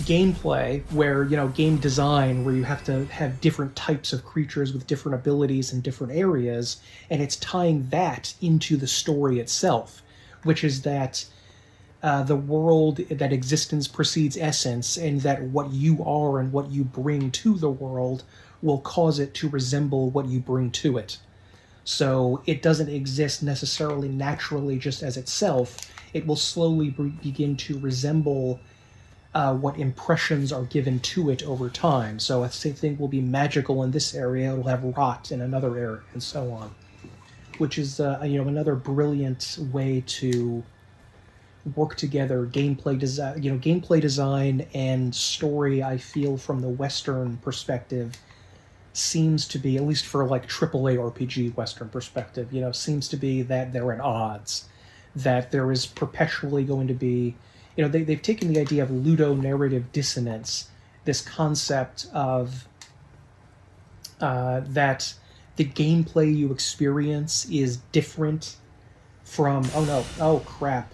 gameplay, where, game design, where you have to have different types of creatures with different abilities in different areas, and it's tying that into the story itself, which is that the world, that existence precedes essence, and that what you are and what you bring to the world will cause it to resemble what you bring to it. So it doesn't exist necessarily naturally just as itself. It will slowly begin to resemble what impressions are given to it over time. So a thing will be magical in this area, it'll have rot in another area, and so on. Which is another brilliant way to work together gameplay design and story. I feel from the Western perspective seems to be, at least for like AAA RPG Western perspective, seems to be that they're at odds, that there is perpetually going to be, they've taken the idea of ludonarrative dissonance, this concept of that the gameplay you experience is different from, oh crap,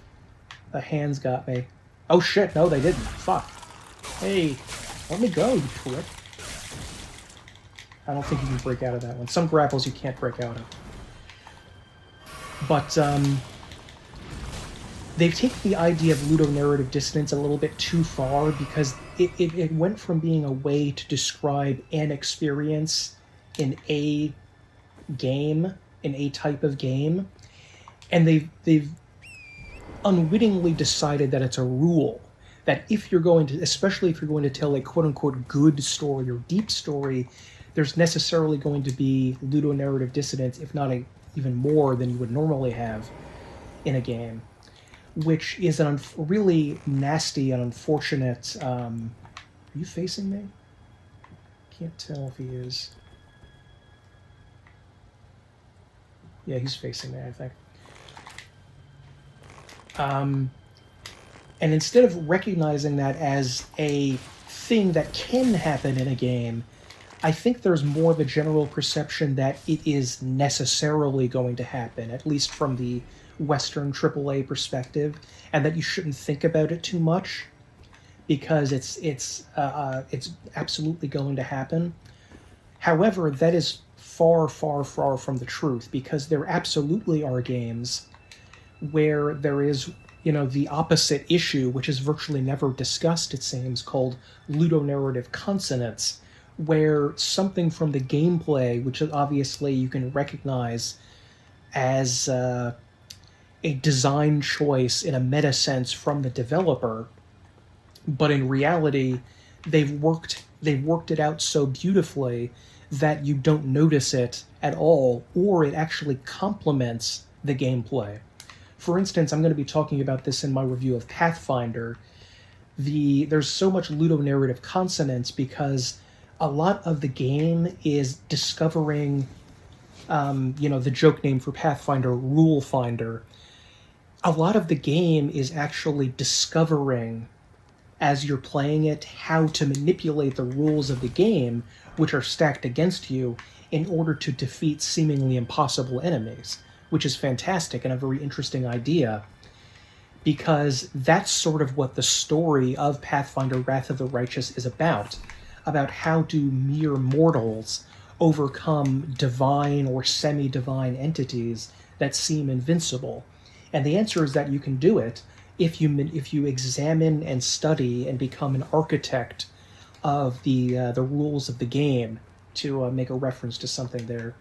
the hands got me. Oh shit, no they didn't, fuck. Hey, let me go, you prick. I don't think you can break out of that one. Some grapples you can't break out of. But, they've taken the idea of ludonarrative dissonance a little bit too far, because it went from being a way to describe an experience in a game, in a type of game, and they've unwittingly decided that it's a rule, that if you're going to, especially if you're going to tell a quote-unquote good story or deep story, there's necessarily going to be ludonarrative dissonance, if not even more than you would normally have in a game, which is a really nasty and unfortunate... Are you facing me? Can't tell if he is. Yeah, he's facing me, I think. And instead of recognizing that as a thing that can happen in a game, I think there's more of a general perception that it is necessarily going to happen, at least from the Western AAA perspective, and that you shouldn't think about it too much, because it's absolutely going to happen. However, that is far, far, far from the truth, because there absolutely are games where there is, the opposite issue, which is virtually never discussed, it seems, called ludonarrative consonance, where something from the gameplay, which obviously you can recognize as a design choice in a meta sense from the developer, but in reality, they've worked it out so beautifully that you don't notice it at all, or it actually complements the gameplay. For instance, I'm going to be talking about this in my review of Pathfinder. There's so much ludonarrative consonance because a lot of the game is discovering, the joke name for Pathfinder, Rule Finder. A lot of the game is actually discovering, as you're playing it, how to manipulate the rules of the game, which are stacked against you, in order to defeat seemingly impossible enemies, which is fantastic and a very interesting idea, because that's sort of what the story of Pathfinder Wrath of the Righteous is about how do mere mortals overcome divine or semi-divine entities that seem invincible. And the answer is that you can do it if you examine and study and become an architect of the rules of the game, to make a reference to something there.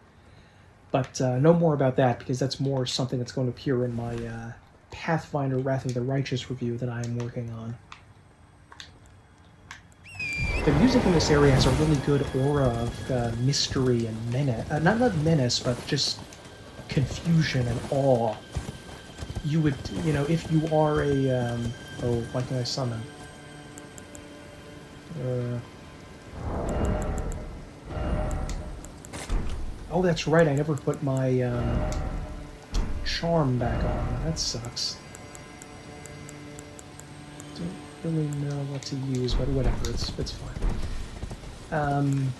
But no more about that, because that's more something that's going to appear in my Pathfinder Wrath of the Righteous review that I am working on. The music in this area has a really good aura of mystery and menace. Not menace, but just confusion and awe. You would, if you are a... what can I summon? Oh, that's right, I never put my charm back on. That sucks. Don't really know what to use, but whatever, it's fine.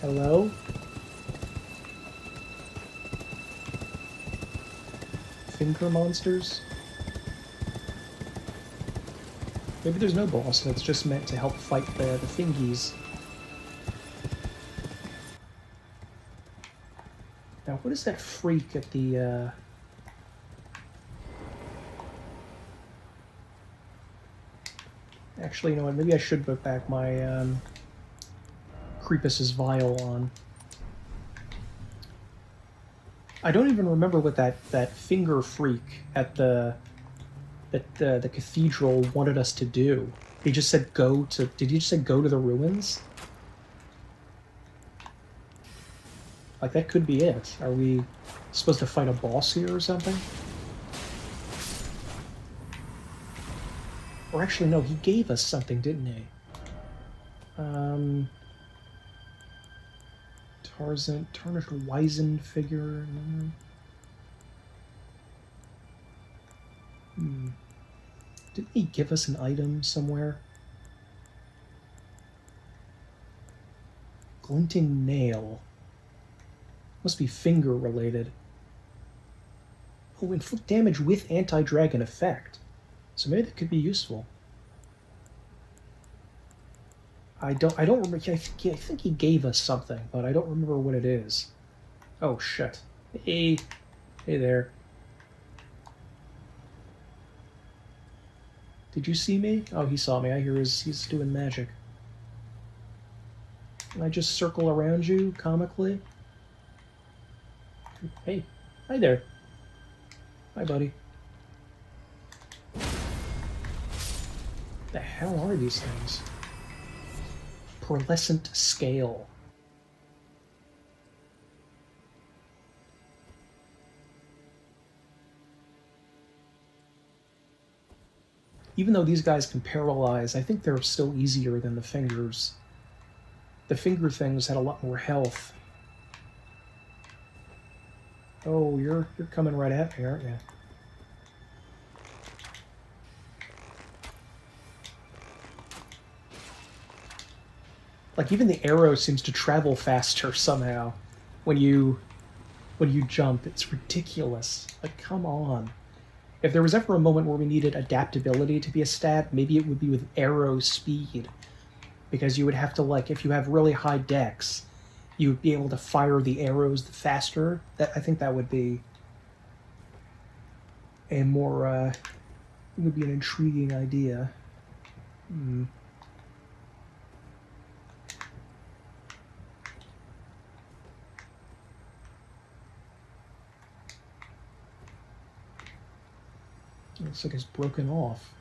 Hello? Finger monsters? Maybe there's no boss, and it's just meant to help fight the fingies. Now, what is that freak at the, Actually, you know what, maybe I should put back my, Creepus's vial on. I don't even remember what that finger freak at the cathedral wanted us to do. He just said go to... Did he just say go to the ruins? Like, that could be it. Are we supposed to fight a boss here or something? Or actually, no, he gave us something, didn't he? Tarzan, tarnished wizened figure. Didn't he give us an item somewhere? Glinting nail. Must be finger related. Oh, inflict damage with anti-dragon effect. So maybe that could be useful. I don't remember. I think he gave us something, but I don't remember what it is. Oh shit! Hey there. Did you see me? Oh, he saw me. I hear he's doing magic. Can I just circle around you comically? Hey, hi there. Hi, buddy. The hell are these things? Pearlescent scale. Even though these guys can paralyze, I think they're still easier than the fingers. The finger things had a lot more health. Oh, you're coming right at me, aren't you? Like, even the arrow seems to travel faster somehow when you jump. It's ridiculous. Like, come on. If there was ever a moment where we needed adaptability to be a stat, maybe it would be with arrow speed. Because you would have to, like, if you have really high dex, you would be able to fire the arrows faster. I think that would be a more, it would be an intriguing idea. Looks like it's broken off.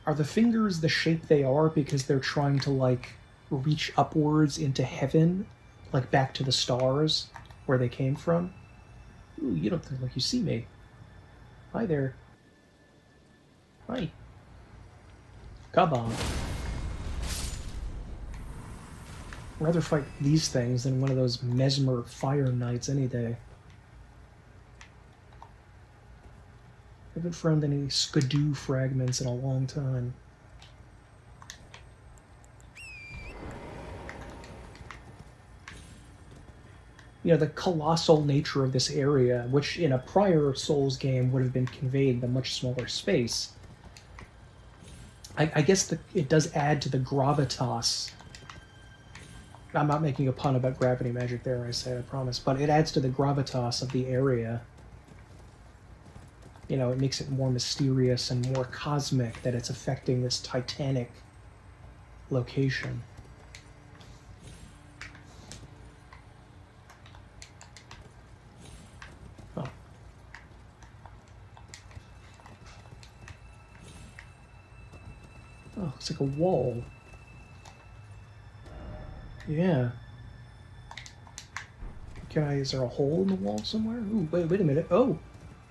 Are the fingers the shape they are because they're trying to, like, reach upwards into heaven? Like, back to the stars where they came from? Ooh, you don't look like you see me. Hi there. Hi. Come on. I'd rather fight these things than one of those Messmer fire knights any day. I haven't found any Scadutree fragments in a long time. You know, the colossal nature of this area, which in a prior Souls game would have been conveyed in a much smaller space. I guess it does add to the gravitas. I'm not making a pun about gravity magic there, I say, I promise, but it adds to the gravitas of the area. You know, it makes it more mysterious and more cosmic that it's affecting this titanic location. Oh. Oh, it's like a wall. Yeah. Is there a hole in the wall somewhere? Ooh, wait a minute. Oh!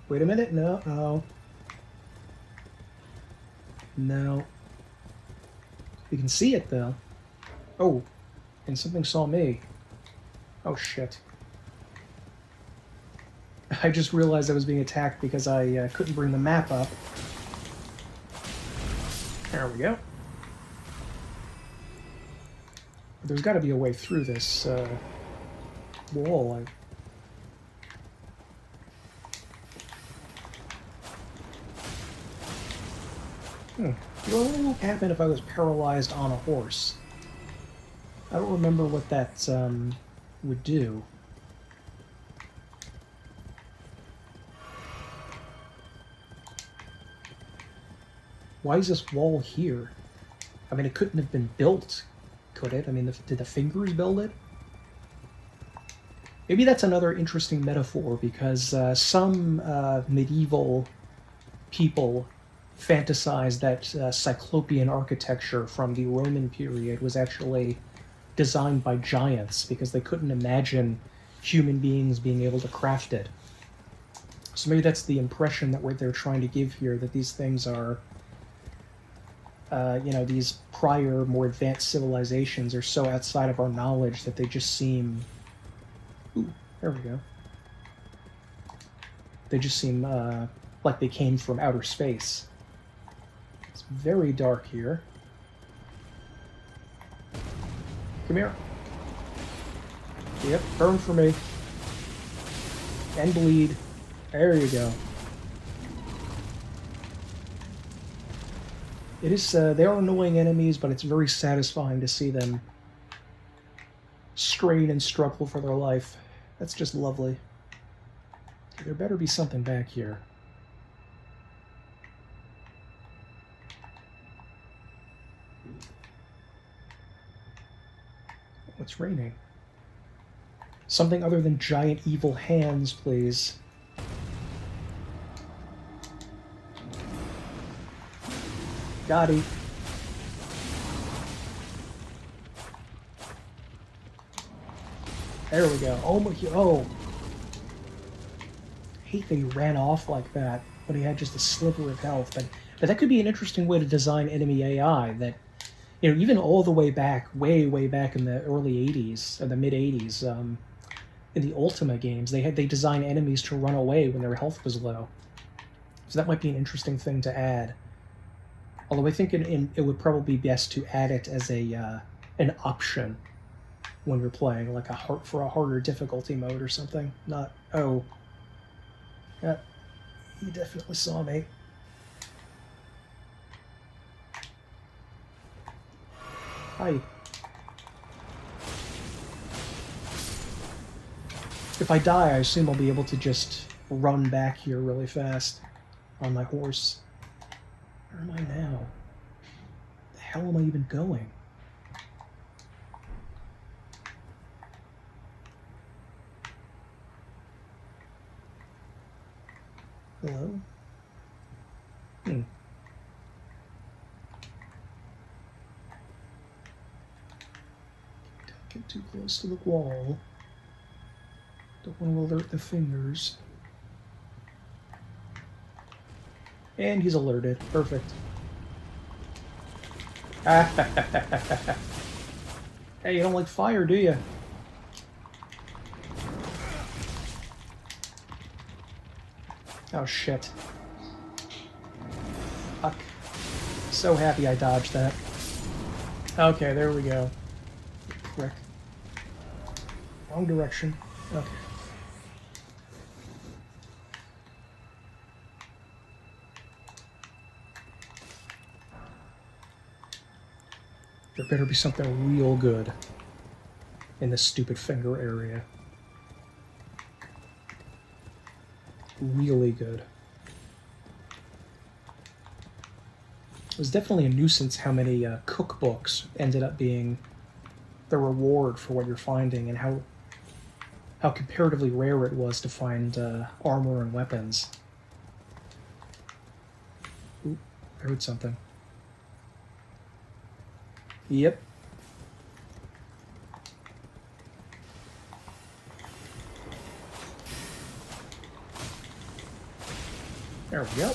Wait a minute. No. We can see it, though. Oh, and something saw me. Oh, shit. I just realized I was being attacked because I couldn't bring the map up. There we go. There's got to be a way through this wall. What would happen if I was paralyzed on a horse? I don't remember what that would do. Why is this wall here? I mean, it couldn't have been built, could it? I mean, did the fingers build it? Maybe that's another interesting metaphor, because some medieval people fantasized that Cyclopean architecture from the Roman period was actually designed by giants, because they couldn't imagine human beings being able to craft it. So maybe that's the impression that they're trying to give here, that these things are, these prior, more advanced civilizations are so outside of our knowledge that they just seem... Ooh, there we go. They just seem like they came from outer space. It's very dark here. Come here. Yep, burn for me. And bleed. There you go. It is, they are annoying enemies, but it's very satisfying to see them strain and struggle for their life. That's just lovely. There better be something back here. It's raining. Something other than giant evil hands, please. Got it. There we go. Oh my, oh. I hate that he ran off like that when he had just a sliver of health. But that could be an interesting way to design enemy AI that, you know, even all the way back, way back in the early 80s, or the mid 80s, in the Ultima games, they designed enemies to run away when their health was low. So that might be an interesting thing to add. Although I think it would probably be best to add it as an option when you're playing, like for a harder difficulty mode or something. Not, oh, yeah, he definitely saw me. Hi. If I die, I assume I'll be able to just run back here really fast on my horse. Where am I now? The hell am I even going? Hello? Don't get too close to the wall. Don't want to alert the fingers. And he's alerted. Perfect. Hey, you don't like fire, do you? Oh, shit. Fuck. So happy I dodged that. Okay, there we go. Prick. Wrong direction. Okay. There better be something real good in this stupid finger area. Really good. It was definitely a nuisance how many cookbooks ended up being the reward for what you're finding, and how comparatively rare it was to find armor and weapons. Ooh, I heard something. Yep. There we go.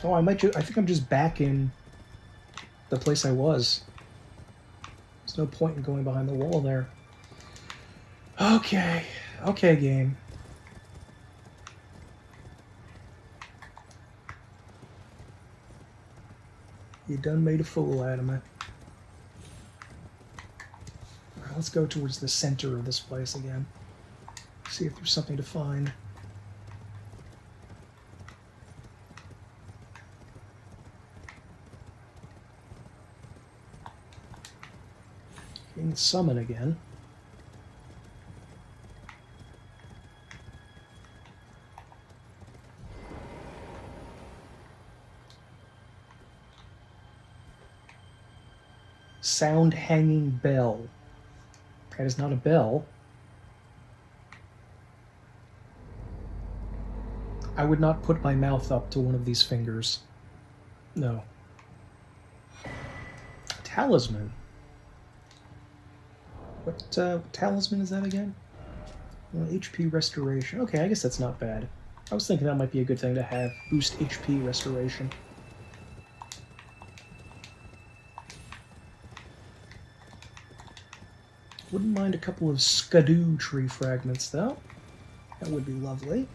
Oh, I think I'm just back in the place I was. There's no point in going behind the wall there. Okay. Okay, game. You done made a fool out of me. Alright, let's go towards the center of this place again. See if there's something to find. Getting summon again. Sound hanging bell. That is not a bell. I would not put my mouth up to one of these fingers. No. Talisman. What talisman is that again? HP restoration. Okay, I guess that's not bad. I was thinking that might be a good thing to have. Boost HP restoration. Wouldn't mind a couple of Scadutree fragments, though. That would be lovely.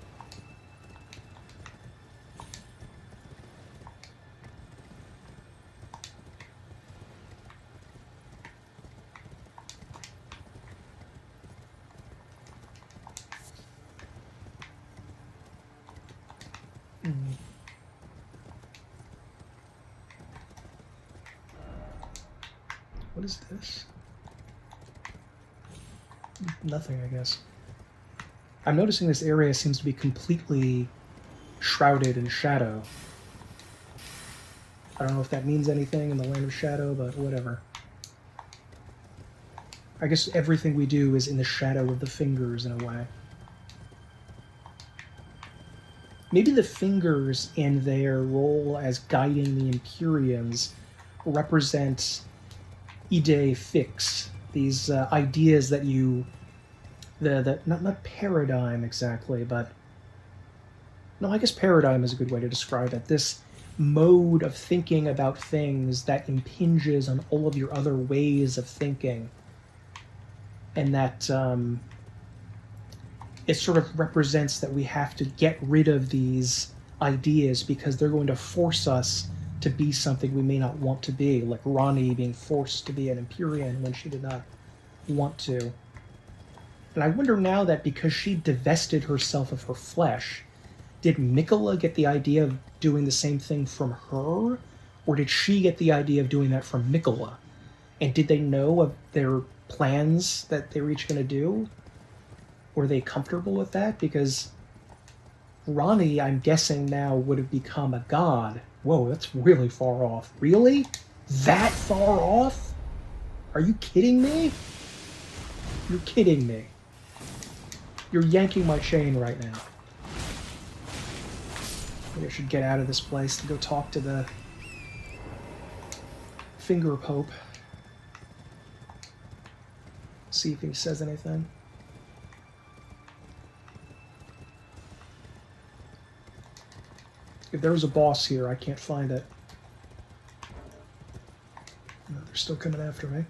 What is this? Nothing, I guess. I'm noticing this area seems to be completely shrouded in shadow. I don't know if that means anything in the Land of Shadow, but whatever. I guess everything we do is in the shadow of the fingers, in a way. Maybe the fingers in their role as guiding the Empyreans represent idee fix, these ideas that you... not paradigm exactly, but... No, I guess paradigm is a good way to describe it. This mode of thinking about things that impinges on all of your other ways of thinking. And that it sort of represents that we have to get rid of these ideas because they're going to force us to be something we may not want to be, like Ronnie being forced to be an Empyrean when she did not want to. And I wonder now that because she divested herself of her flesh, did Mikola get the idea of doing the same thing from her? Or did she get the idea of doing that from Mikola? And did they know of their plans that they were each going to do? Were they comfortable with that? Because Ronnie, I'm guessing now, would have become a god. Whoa, that's really far off. Really? That far off? Are you kidding me? You're kidding me. You're yanking my chain right now. Maybe I should get out of this place and go talk to the Finger Pope. See if he says anything. If there was a boss here, I can't find it. No, they're still coming after me.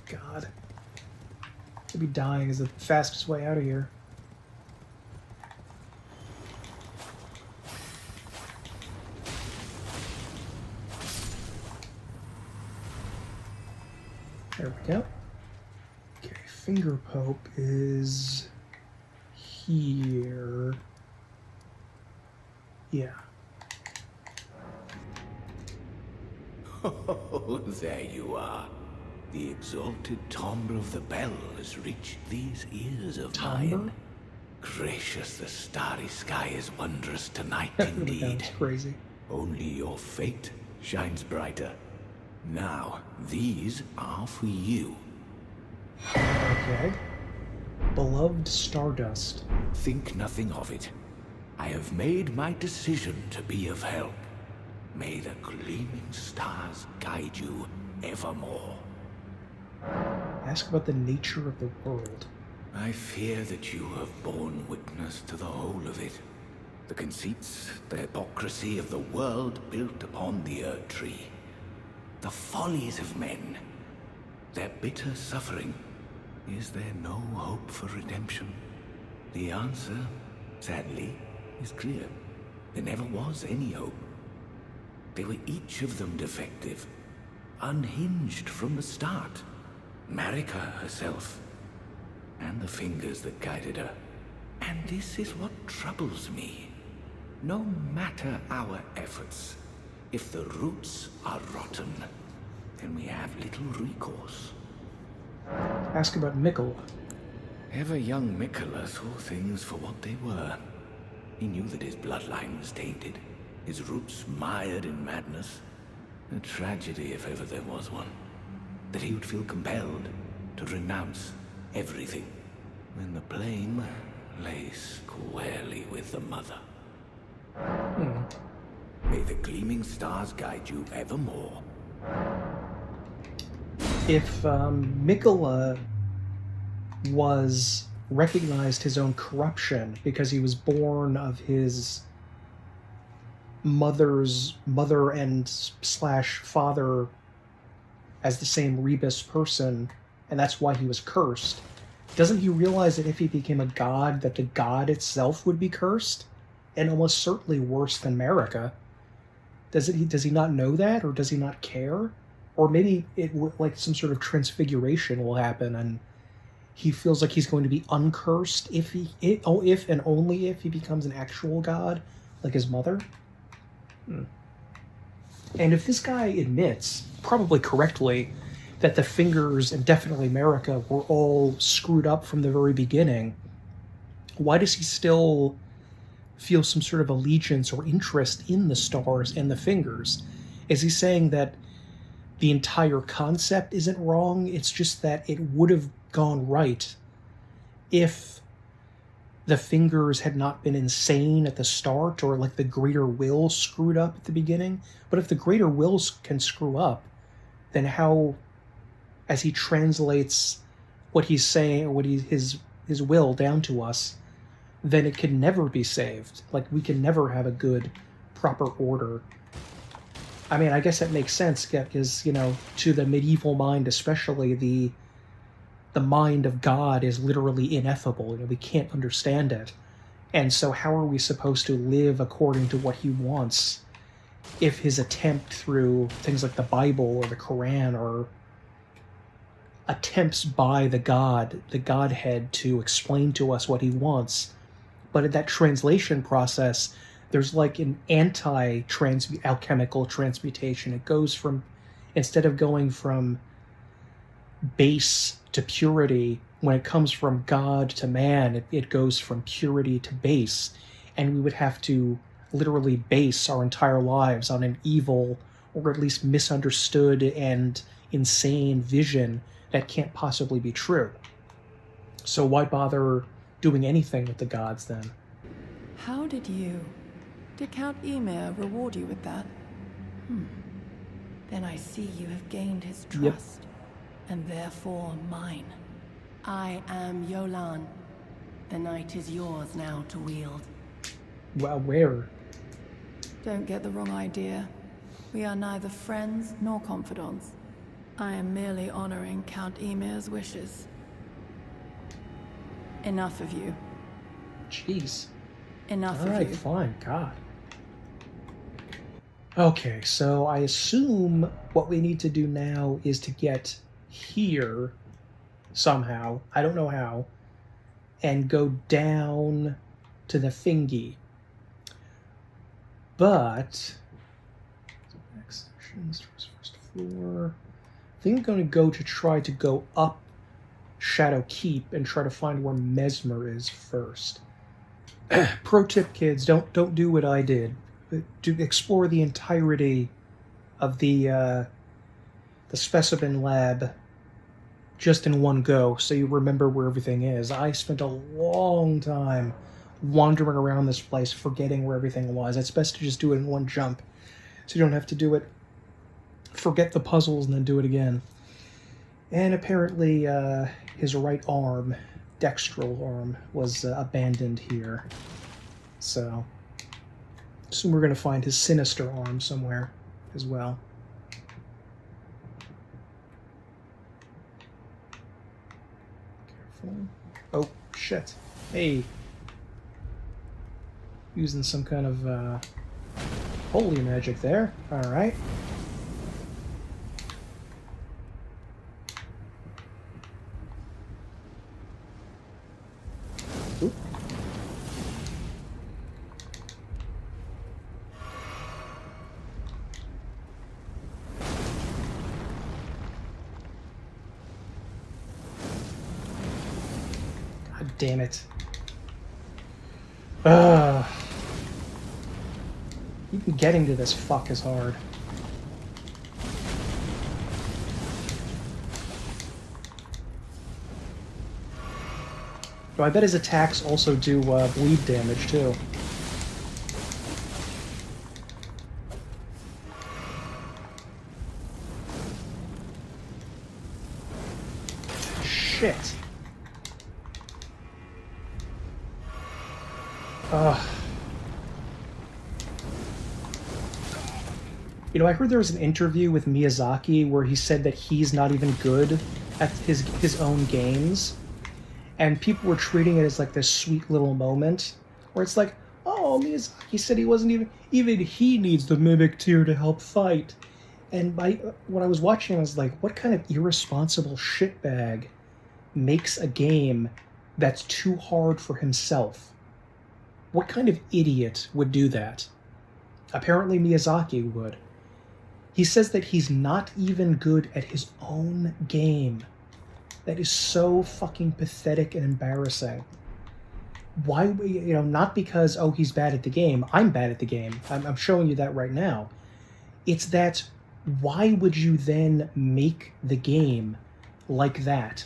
God. Maybe dying is the fastest way out of here. There we go. Okay, Finger Pope is here. Yeah.
Oh, there you are. The exalted timbre of the bell has reached these ears of mine. Gracious, the starry sky is wondrous tonight indeed.
That's crazy.
Only your fate shines brighter. Now, these are for you.
Okay. Beloved Stardust.
Think nothing of it. I have made my decision to be of help. May the gleaming stars guide you evermore.
Ask about the nature of the world.
I fear that you have borne witness to the whole of it. The conceits, the hypocrisy of the world built upon the Erdtree. The follies of men. Their bitter suffering. Is there no hope for redemption? The answer, sadly, is clear. There never was any hope. They were each of them defective. Unhinged from the start. Marika herself. And the fingers that guided her. And this is what troubles me. No matter our efforts, if the roots are rotten, then we have little recourse.
Ask about Mikkel.
Ever young Mikkel saw things for what they were. He knew that his bloodline was tainted, his roots mired in madness. A tragedy if ever there was one. That he would feel compelled to renounce everything when the blame lay squarely with the mother. May the gleaming stars guide you evermore.
If Mikkel recognized his own corruption because he was born of his mother and / father as the same rebus person, and that's why he was cursed, doesn't he realize that if he became a god, that the god itself would be cursed? And almost certainly worse than Marika. Does he not know that, or does he not care? Or maybe like some sort of transfiguration will happen, and he feels like he's going to be uncursed if and only if he becomes an actual god, like his mother. And if this guy admits, probably correctly, that the fingers and definitely Marika were all screwed up from the very beginning, why does he still feel some sort of allegiance or interest in the stars and the fingers? Is he saying that the entire concept isn't wrong? It's just that it would have gone right if the fingers had not been insane at the start, or like the greater will screwed up at the beginning. But if the greater wills can screw up, then how, as he translates what he's saying, or his will down to us, then it can never be saved. Like, we can never have a good, proper order. I mean, I guess that makes sense, because, to the medieval mind especially, the mind of God is literally ineffable. We can't understand it. And so how are we supposed to live according to what he wants if his attempt through things like the Bible or the Quran are attempts by the Godhead to explain to us what he wants? But in that translation process, there's like an alchemical transmutation. It goes from, instead of going from base to purity, when it comes from God to man, it goes from purity to base. And we would have to literally base our entire lives on an evil, or at least misunderstood and insane vision that can't possibly be true. So why bother doing anything with the gods then?
How did Count Emir reward you with that? Then I see you have gained his trust, and therefore mine. I am Yolan. The night is yours now to wield.
Well, where?
Don't get the wrong idea. We are neither friends nor confidants. I am merely honoring Count Emir's wishes. Enough of you.
Jeez.
Enough
All
of
right,
you.
fine, God. Okay, so I assume what we need to do now is to get here somehow, I don't know how, and go down to the thingy. But next sections, first floor. I think I'm going to try to go up Shadow Keep and try to find where Messmer is first. Pro tip, kids, don't do what I did. To explore the entirety of the specimen lab just in one go, so you remember where everything is. I spent a long time wandering around this place, forgetting where everything was. It's best to just do it in one jump, so you don't have to do it, forget the puzzles, and then do it again. And apparently, his right arm, dextral arm, was abandoned here. So Assume we're going to find his sinister arm somewhere as well. Careful. Oh, shit. Hey. Using some kind of holy magic there. Alright. Oop. God damn it. Even getting to this fuck is hard. Oh, I bet his attacks also do bleed damage, too. Shit. Ugh. You know, I heard there was an interview with Miyazaki where he said that he's not even good at his own games, and people were treating it as like this sweet little moment where it's like, oh, Miyazaki said he wasn't even he needs the Mimic Tier to help fight. And when I was watching, I was like, what kind of irresponsible shitbag makes a game that's too hard for himself? What kind of idiot would do that? Apparently Miyazaki would. He says that he's not even good at his own game. That is so fucking pathetic and embarrassing. Why, you know, not because, oh, he's bad at the game. I'm bad at the game. I'm showing you that right now. It's that, why would you then make the game like that?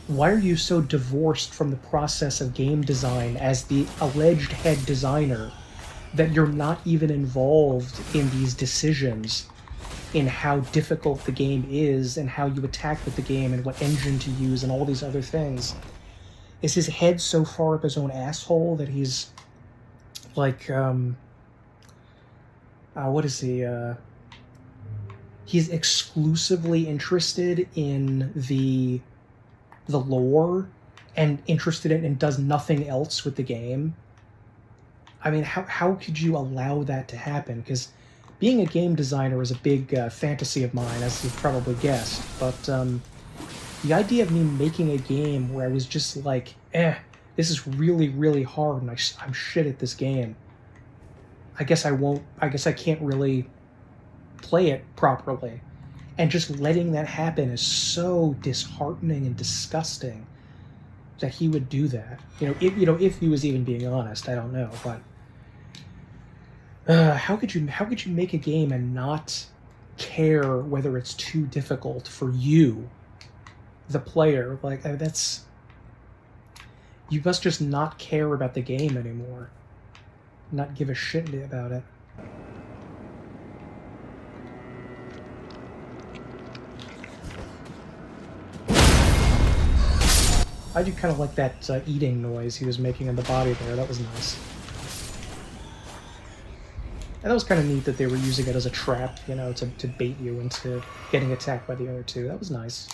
Why are you so divorced from the process of game design as the alleged head designer that you're not even involved in these decisions in how difficult the game is and how you attack with the game and what engine to use and all these other things? Is his head so far up his own asshole that he's like, what is he? He's exclusively interested in the lore and interested in and does nothing else with the game? I mean, how could you allow that to happen? Because being a game designer is a big fantasy of mine, as you've probably guessed. But the idea of me making a game where I was just like, this is really, really hard and I'm shit at this game. I guess I can't really play it properly. And just letting that happen is so disheartening and disgusting that he would do that. If he was even being honest, I don't know. But how could you make a game and not care whether it's too difficult for you, the player? Like, that's, you must just not care about the game anymore, not give a shit about it. I do kind of like that eating noise he was making in the body there. That was nice. And that was kind of neat that they were using it as a trap, to bait you into getting attacked by the other two. That was nice.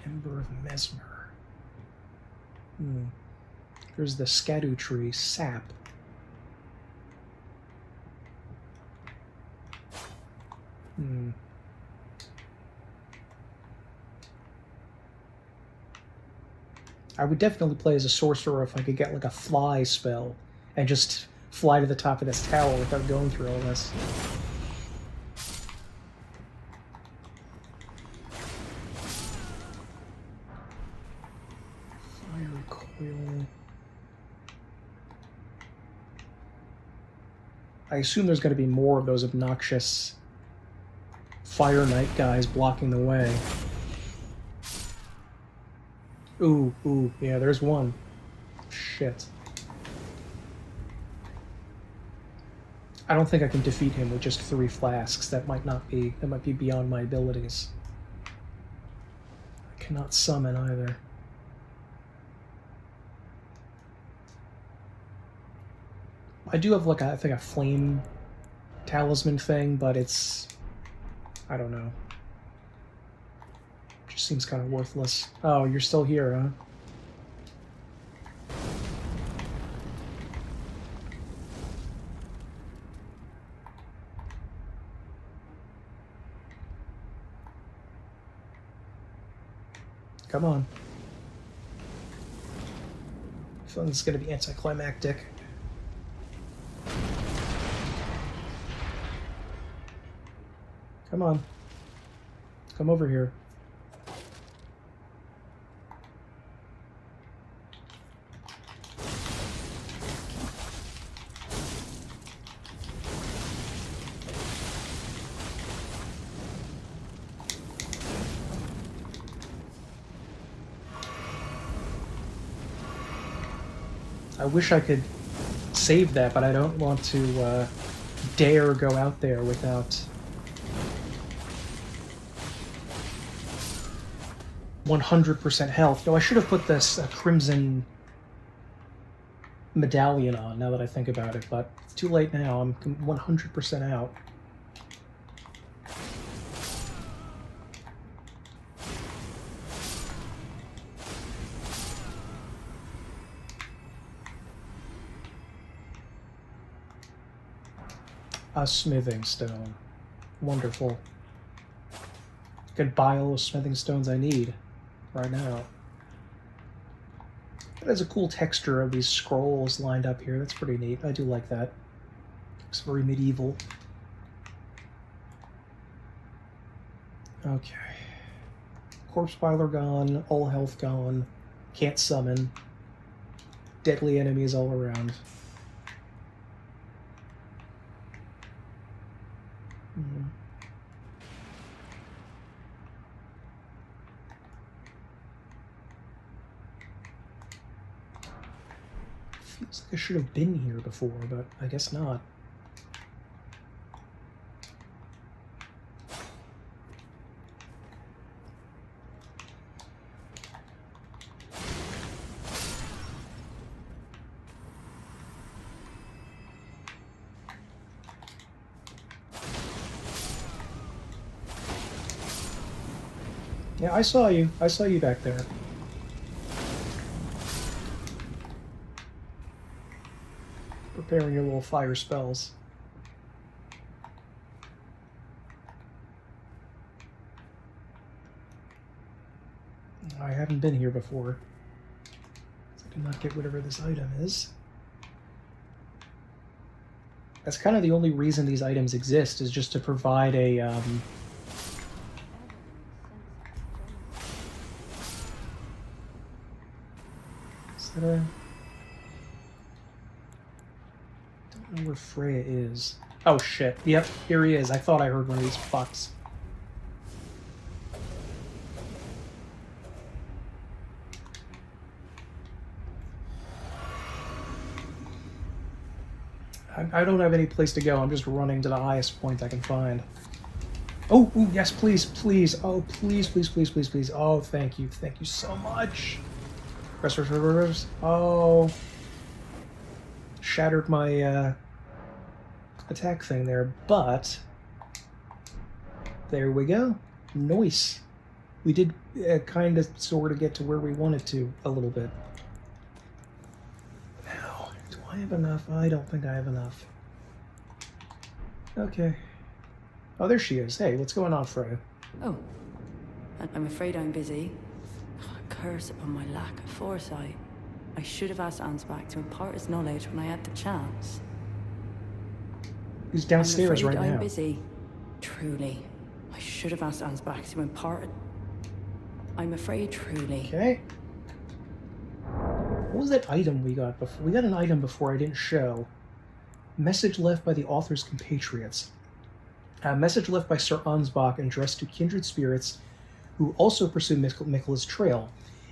Ember of Messmer. There's the Scadutree sap. I would definitely play as a sorcerer if I could get like a fly spell and just fly to the top of this tower without going through all this. Fire coil. I assume there's going to be more of those obnoxious Fire Knight guys blocking the way. Ooh, yeah, there's one. Shit. I don't think I can defeat him with just 3 flasks. That might be beyond my abilities. I cannot summon either. I do have like I think a flame talisman thing, but it's, I don't know. Just seems kind of worthless. Oh, you're still here, huh? Come on. I feel like this is going to be anticlimactic. Come on. Come over here. I wish I could save that, but I don't want to dare go out there without 100% health. No, I should have put this crimson medallion on, now that I think about it, but it's too late now. I'm 100% out. A smithing stone. Wonderful. Good Bayle of smithing stones I need right now. It has a cool texture of these scrolls lined up here. That's pretty neat. I do like that. Looks very medieval. Okay. Corpse piler gone. All health gone. Can't summon. Deadly enemies all around. Feels like I should have been here before, but I guess not. Yeah, I saw you. I saw you back there. Preparing your little fire spells. I haven't been here before. I did not get whatever this item is. That's kind of the only reason these items exist, is just to provide a, is that a... I don't know where Freya is. Oh shit. Yep, here he is. I thought I heard one of these fucks. I don't have any place to go. I'm just running to the highest point I can find. Oh, ooh, yes, please, please. Oh, please, please, please, please, please. Oh, thank you. Thank you so much. Reverse. Oh. Shattered my attack thing there, but there we go. Nice. We did kind of sort of get to where we wanted to a little bit. Now, do I have enough? I don't think I have enough. Okay. Oh, there she is. Hey, what's going on, Freya?
Oh, I'm afraid I'm busy. Curse upon my lack of foresight. I should have asked Ansbach to impart his knowledge when I had the chance.
He's downstairs right now.
I'm busy. Truly. I should have asked Ansbach to impart it. I'm afraid, truly.
Okay. What was that item we got before? We got an item before I didn't show. Message left by the author's compatriots. A message left by Sir Ansbach addressed to kindred spirits who also pursue Miquella's trail.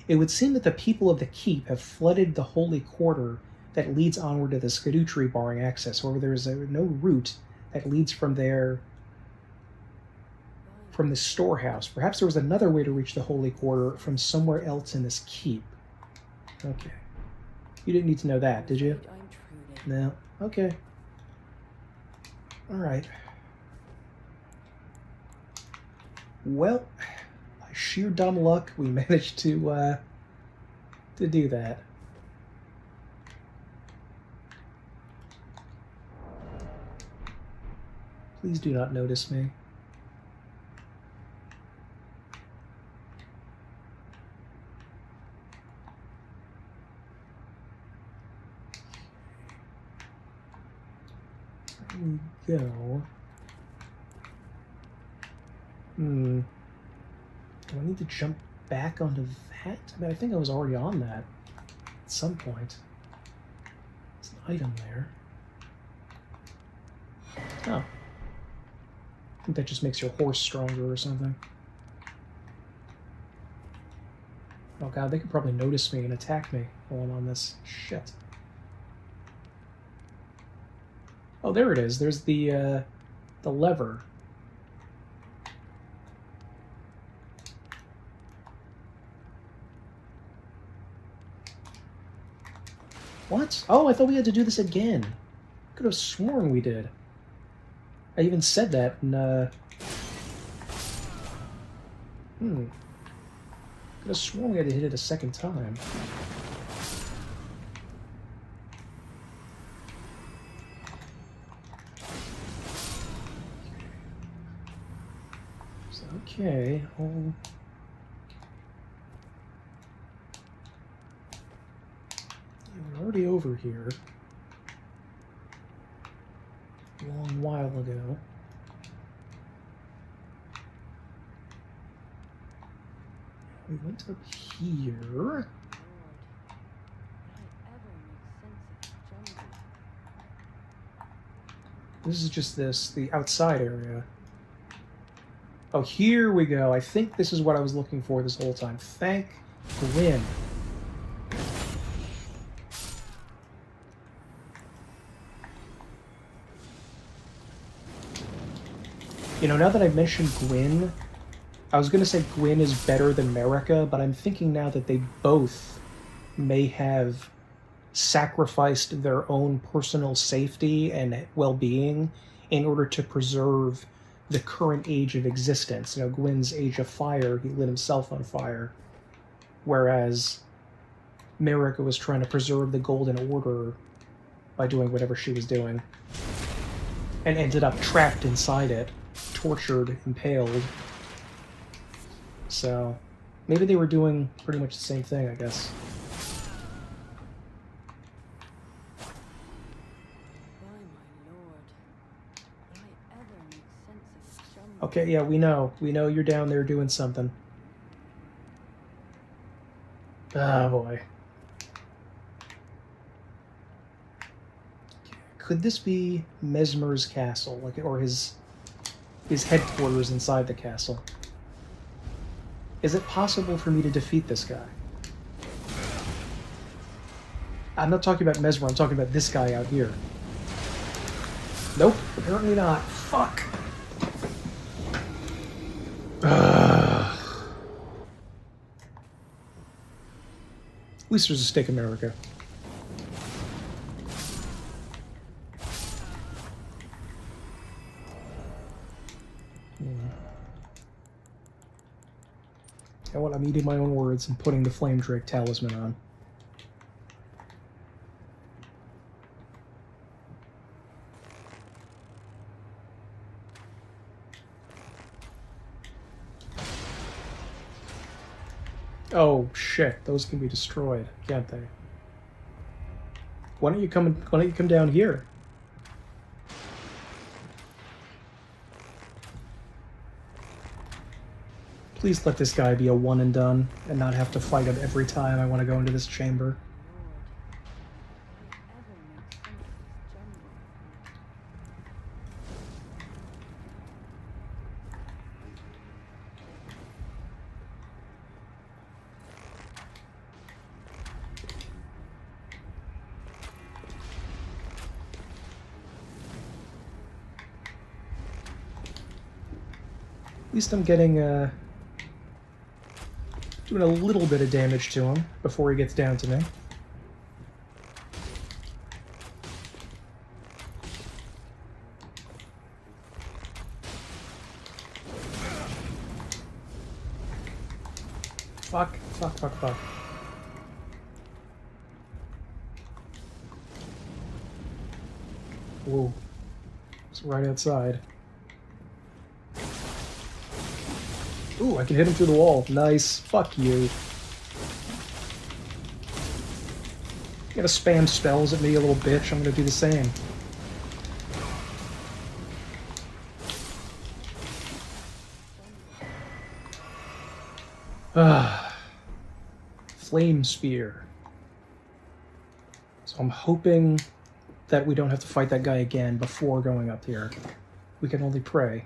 It would seem that the people of the keep have flooded the holy quarter that leads onward to the Scadutree, barring access. However, there is no route that leads from there, from the storehouse. Perhaps there was another way to reach the holy quarter from somewhere else in this keep. Okay. You didn't need to know that, did you? No. Okay. Alright. Well, by sheer dumb luck, we managed to do that. Please do not notice me. There we go. Do I need to jump back onto that? I mean, I think I was already on that at some point. There's an item there. Oh. I think that just makes your horse stronger or something. Oh god, they could probably notice me and attack me while I'm on this. Shit. Oh, there it is. There's the lever. What? Oh, I thought we had to do this again. Could have sworn we did. I even said that in, Could have sworn we had to hit it a second time. So, okay, we're already over here. A long while ago. We went up here. This is just the outside area. Oh, here we go. I think this is what I was looking for this whole time. Thank Gwyn. You know, now that I've mentioned Gwyn, I was going to say Gwyn is better than Marika, but I'm thinking now that they both may have sacrificed their own personal safety and well-being in order to preserve the current age of existence. You know, Gwyn's Age of Fire, he lit himself on fire, whereas Marika was trying to preserve the Golden Order by doing whatever she was doing, and ended up trapped inside it, tortured, impaled. So, maybe they were doing pretty much the same thing, I guess. Okay, yeah, we know. We know you're down there doing something. Ah, boy. Could this be Messmer's castle, like, or his headquarters inside the castle? Is it possible for me to defeat this guy? I'm not talking about Messmer, I'm talking about this guy out here. Nope, apparently not. Fuck! At least there's a stake in America. I'm eating my own words and putting the Flame Drake talisman on. Oh shit, those can be destroyed, can't they? Why don't you come down here? Please let this guy be a one and done, and not have to fight him every time I want to go into this chamber. At least I'm getting, doing a little bit of damage to him before he gets down to me. Fuck. Whoa. It's right outside. Ooh, I can hit him through the wall. Nice. Fuck you. You gotta spam spells at me, you little bitch. I'm gonna do the same. Flame Spear. So I'm hoping that we don't have to fight that guy again before going up here. We can only pray.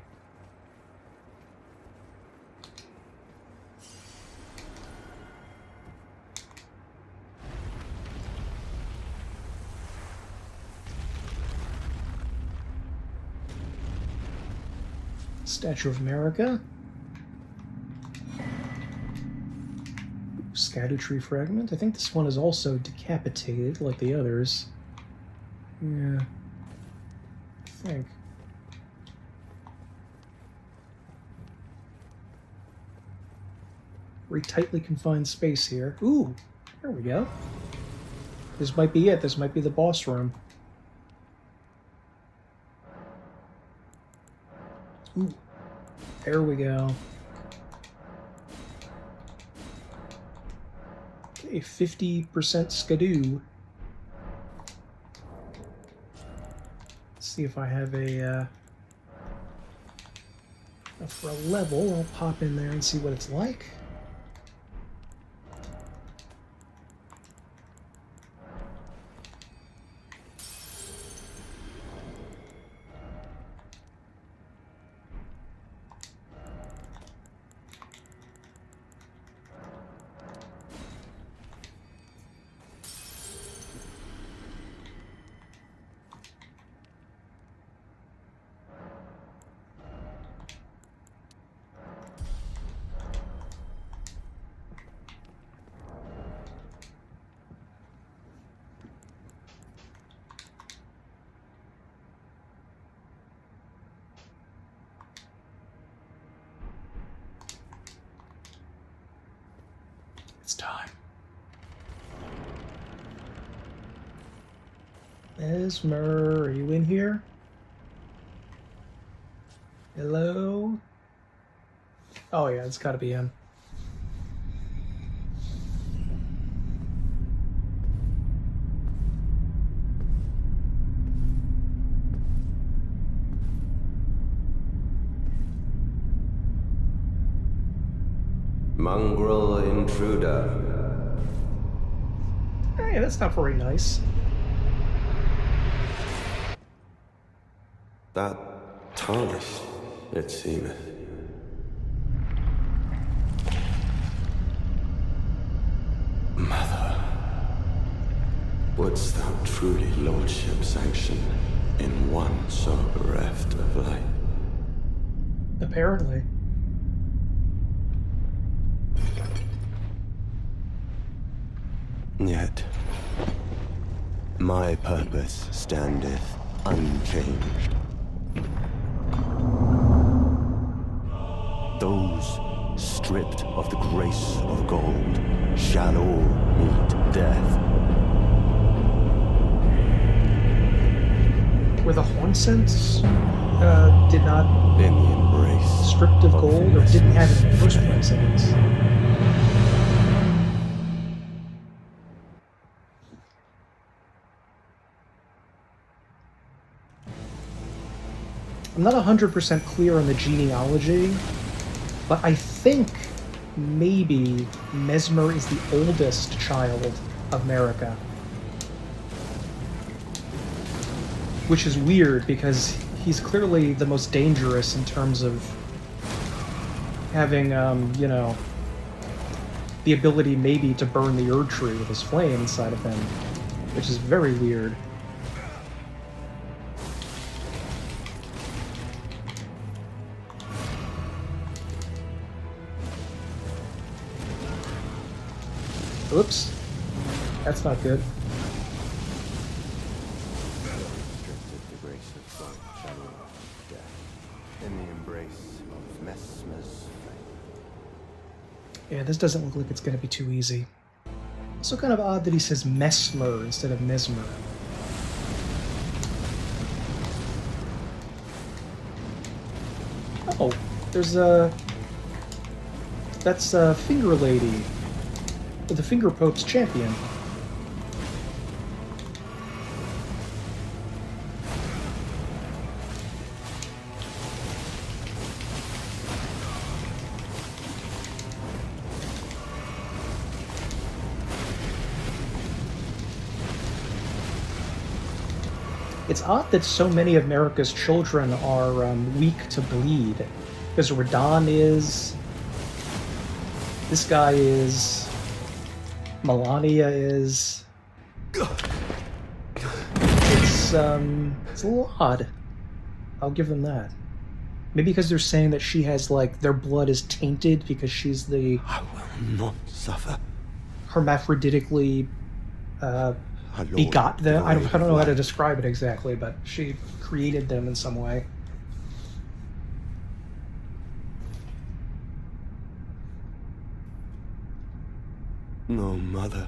Statue of America. Scadutree Fragment. I think this one is also decapitated like the others. Yeah. I think. Very tightly confined space here. Ooh, there we go. This might be it. This might be the boss room. Ooh, there we go. Okay, 50% Skadoo. Let's see if I have a for a level. I'll pop in there and see what it's like. It's time. Messmer, are you in here? Hello? Oh yeah, it's gotta be him.
Mongrel intruder.
Hey, that's not very nice.
That tarnished, it seemeth. Mother, wouldst thou truly lordship sanction in one so bereft of light?
Apparently.
Yet, my purpose standeth unchanged. Those stripped of the grace of gold shall all meet death.
Were the Hornsents did not
In the embrace
stripped of gold, or didn't have it in the first place, I guess. I'm not 100% clear on the genealogy, but I think maybe Messmer is the oldest child of America. Which is weird, because he's clearly the most dangerous in terms of having, you know, the ability maybe to burn the Erdtree with his flame inside of him, which is very weird. Oops. That's not good.
The grace of God shall all death. In the embrace of Messmer's flame.
Yeah, this doesn't look like it's going to be too easy. Also kind of odd that he says Messmer instead of Messmer. Oh, there's a... That's a Finger Lady. The Finger Pope's champion. It's odd that so many of America's children are weak to bleed. Because Radon is... This guy is... Melania is... It's a little odd. I'll give them that. Maybe because they're saying that she has, like, their blood is tainted because she's the...
I will not suffer.
Hermaphroditically... begot them. I don't know how to describe it exactly, but she created them in some way.
No, Mother.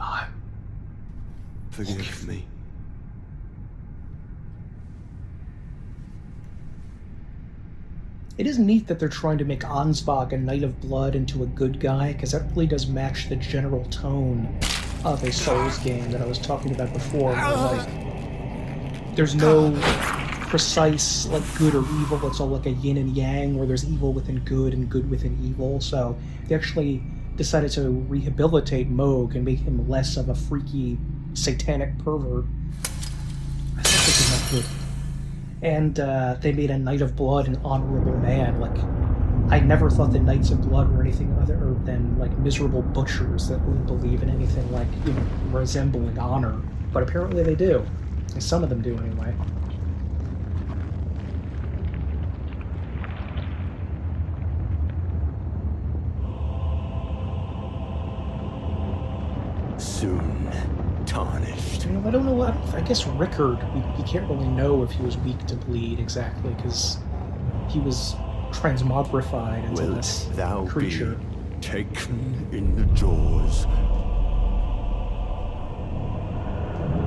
Forgive me.
It is neat that they're trying to make Ansbach, a Knight of Blood, into a good guy, because that really does match the general tone of a Souls game that I was talking about before, where, like, there's no precise, like, good or evil. It's all like a yin and yang, where there's evil within good and good within evil. So they actually decided to rehabilitate Moog and make him less of a freaky, satanic pervert. I thought this was not good. And they made a Knight of Blood an honorable man. Like, I never thought that Knights of Blood were anything other than, like, miserable butchers that wouldn't believe in anything, like, even resembling honor. But apparently they do. And some of them do, anyway.
Soon tarnished.
You know, I don't know what... I guess Rickard, we can't really know if he was weak to bleed exactly, because he was transmogrified into this
thou
creature.
Be taken in the jaws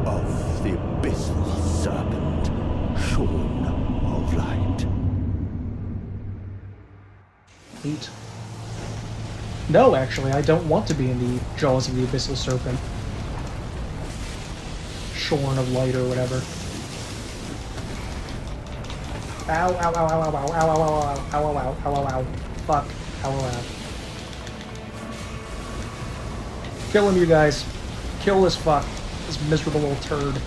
of the abyssal serpent, shorn of light.
Neat. No, actually, I don't want to be in the jaws of the abyssal serpent. Shorn of light or whatever. Ow, ow, ow, ow, ow, ow, ow, ow, ow, ow, ow, ow, ow, ow, ow. Fuck. Ow, ow, ow. Kill him, you guys. Kill this fuck. This miserable little turd.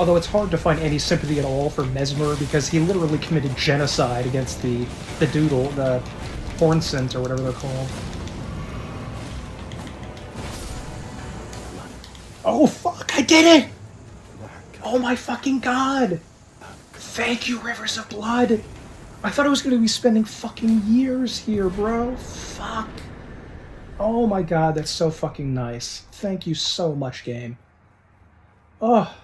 Although it's hard to find any sympathy at all for Messmer because he literally committed genocide against the doodle, the Hornsent or whatever they're called. Oh fuck, I did it! Oh my fucking god! Thank you, Rivers of Blood! I thought I was going to be spending fucking years here, bro. Fuck. Oh my god, that's so fucking nice. Thank you so much, game. Oh.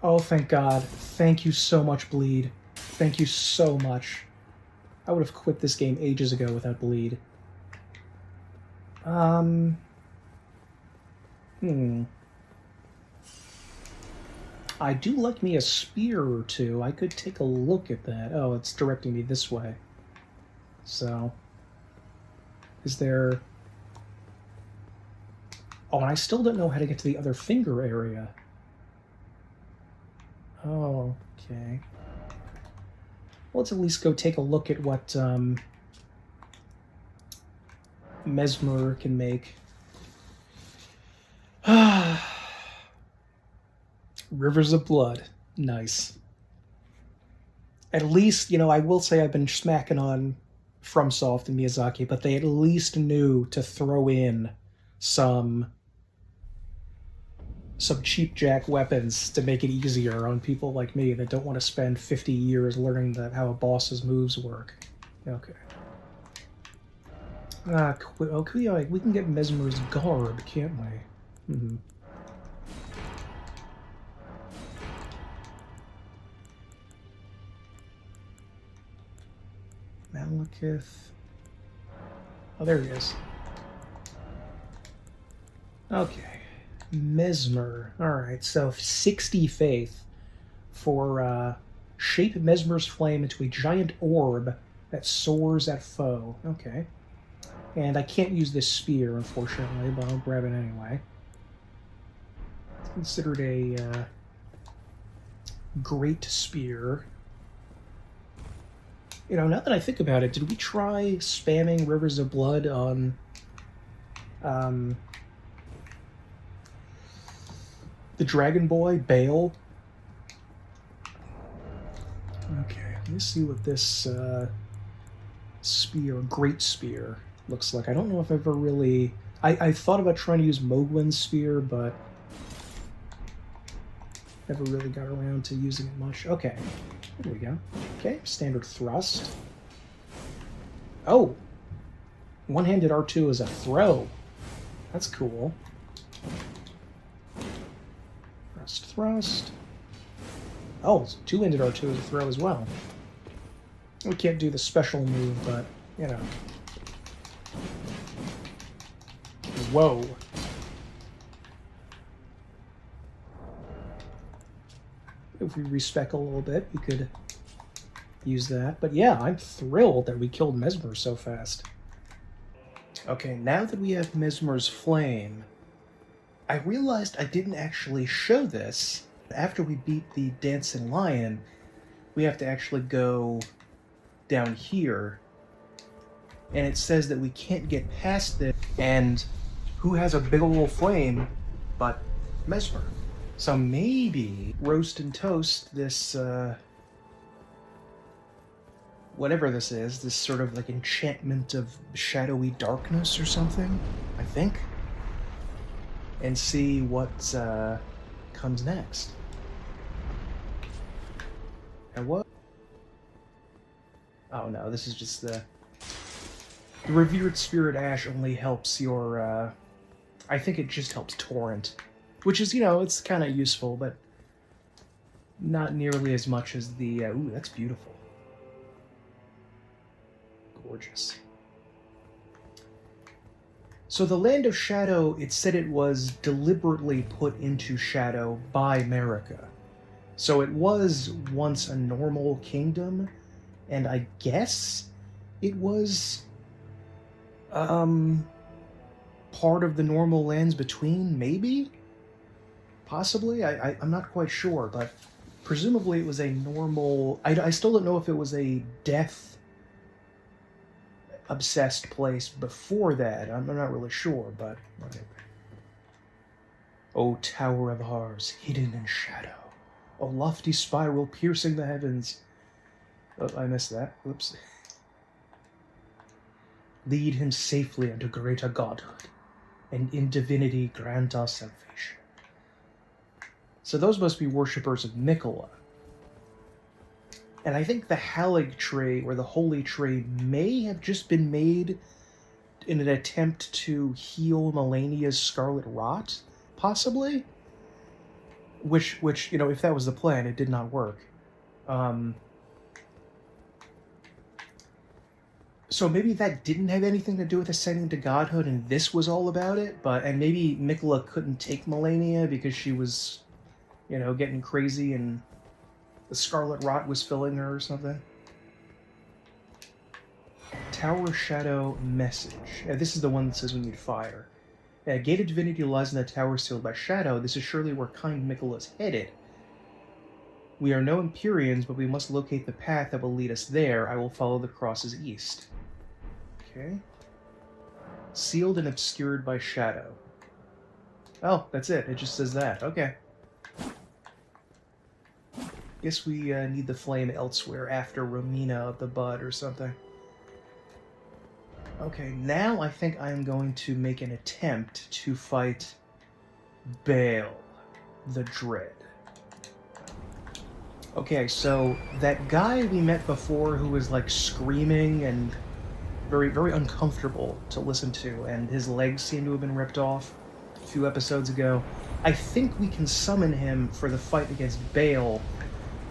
Oh, thank God. Thank you so much, Bleed. Thank you so much. I would have quit this game ages ago without Bleed. I do like me a spear or two. I could take a look at that. Oh, it's directing me this way. So... Is there... Oh, and I still don't know how to get to the other finger area. Oh, okay. Well, let's at least go take a look at what Messmer can make. Rivers of Blood. Nice. At least, you know, I will say I've been smacking on FromSoft and Miyazaki, but they at least knew to throw in some cheap jack weapons to make it easier on people like me that don't want to spend 50 years learning how a boss's moves work. Okay. We can get Messmer's garb, can't we? Mm-hmm. Malekith. Oh, there he is. Okay. Messmer. Alright, so 60 faith for shape Messmer's flame into a giant orb that soars at foe. Okay. And I can't use this spear, unfortunately, but I'll grab it anyway. It's considered a great spear. You know, now that I think about it, did we try spamming Rivers of Blood on the Dragon Boy, Bayle? Okay, let me see what this spear, Great Spear, looks like. I don't know if I've ever really... I thought about trying to use Mogwin's spear, but never really got around to using it much. Okay, there we go. Okay, standard thrust. Oh! One-handed R2 is a throw. That's cool. Thrust. Oh, two-handed R2 is a throw as well. We can't do the special move, but, you know. Whoa. If we respec a little bit, we could use that. But yeah, I'm thrilled that we killed Messmer so fast. Okay, now that we have Messmer's flame, I realized I didn't actually show this. After we beat the Dancing Lion, we have to actually go down here. And it says that we can't get past this. And who has a big ol' flame but Messmer? So maybe roast and toast this, whatever this is, this sort of like enchantment of shadowy darkness or something, I think. And see what comes next. And what? Oh no, this is just the Revered Spirit Ash only helps your, I think it just helps Torrent. Which is, you know, it's kind of useful, but not nearly as much as the, ooh, that's beautiful. Gorgeous. So the Land of Shadow, it said it was deliberately put into shadow by America. So it was once a normal kingdom, and I guess it was part of the normal lands between, maybe? Possibly? I'm not quite sure, but presumably it was a normal... I still don't know if it was a death-obsessed place before that. I'm not really sure, but... whatever. O Tower of Ars, hidden in shadow. O lofty spiral piercing the heavens. Oh, I missed that. Oops. Lead him safely unto greater godhood, and in divinity grant us salvation. So those must be worshippers of Miquella. And I think the Halig tree, or the Holy Tree, may have just been made in an attempt to heal Melania's scarlet rot, possibly? Which, you know, if that was the plan, it did not work. So maybe that didn't have anything to do with ascending to godhood, and this was all about it, and maybe Miquella couldn't take Melania because she was, you know, getting crazy and the scarlet rot was filling her or something. Tower Shadow Message. This is the one that says we need fire. A gate of divinity lies in the tower sealed by shadow. This is surely where kind Miquella's headed. We are no Empyreans, but we must locate the path that will lead us there. I will follow the crosses east. Okay. Sealed and obscured by shadow. Oh, that's it. It just says that. Okay. Guess we need the flame elsewhere after Romina of the Bud or something. Okay, now I think I am going to make an attempt to fight Bayle the Dread. Okay, so that guy we met before who was like screaming and very, very uncomfortable to listen to, and his legs seem to have been ripped off a few episodes ago. I think we can summon him for the fight against Bayle,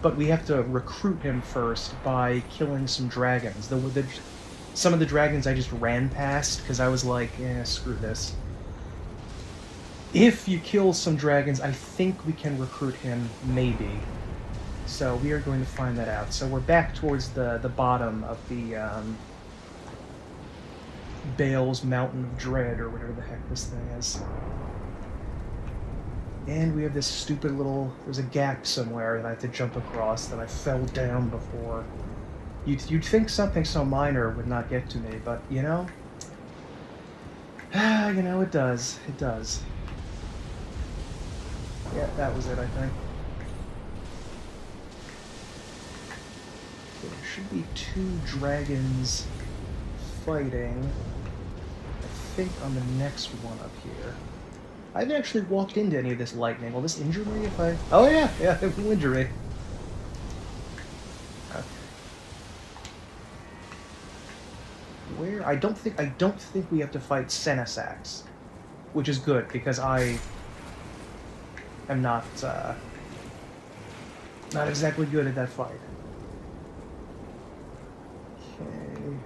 but we have to recruit him first by killing some dragons. Some of the dragons I just ran past because I was like, screw this. If you kill some dragons, I think we can recruit him, maybe. So we are going to find that out. So we're back towards the bottom of the Bayle's Mountain of Dread, or whatever the heck this thing is. And we have this stupid little... There's a gap somewhere that I have to jump across that I fell down before. You'd think something so minor would not get to me, but, you know... you know, it does. It does. Yeah, that was it, I think. Okay, there should be 2 dragons fighting. I think on the next one up here. I haven't actually walked into any of this lightning. Will this injure me if I... Oh yeah, it will injure me. Okay. Where? I don't think we have to fight Senesax, which is good because I am not exactly good at that fight. Okay.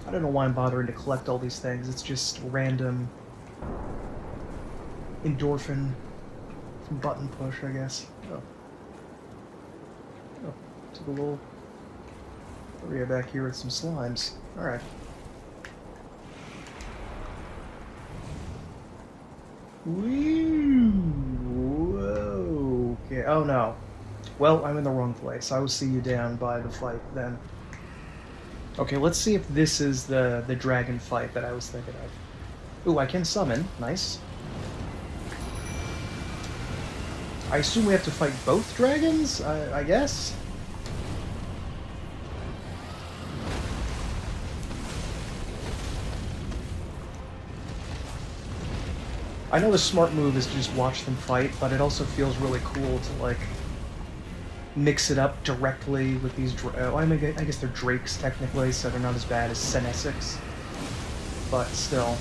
I don't know why I'm bothering to collect all these things. It's just random endorphin from button push, I guess. Oh, took a little area back here with some slimes. Alright. Whoa. Okay, oh no. Well, I'm in the wrong place. I will see you down by the fight then. Okay, let's see if this is the dragon fight that I was thinking of. Ooh, I can summon. Nice. I assume we have to fight both dragons? I guess? I know the smart move is to just watch them fight, but it also feels really cool to, like, mix it up directly with these I guess they're drakes, technically, so they're not as bad as Senesax. But still.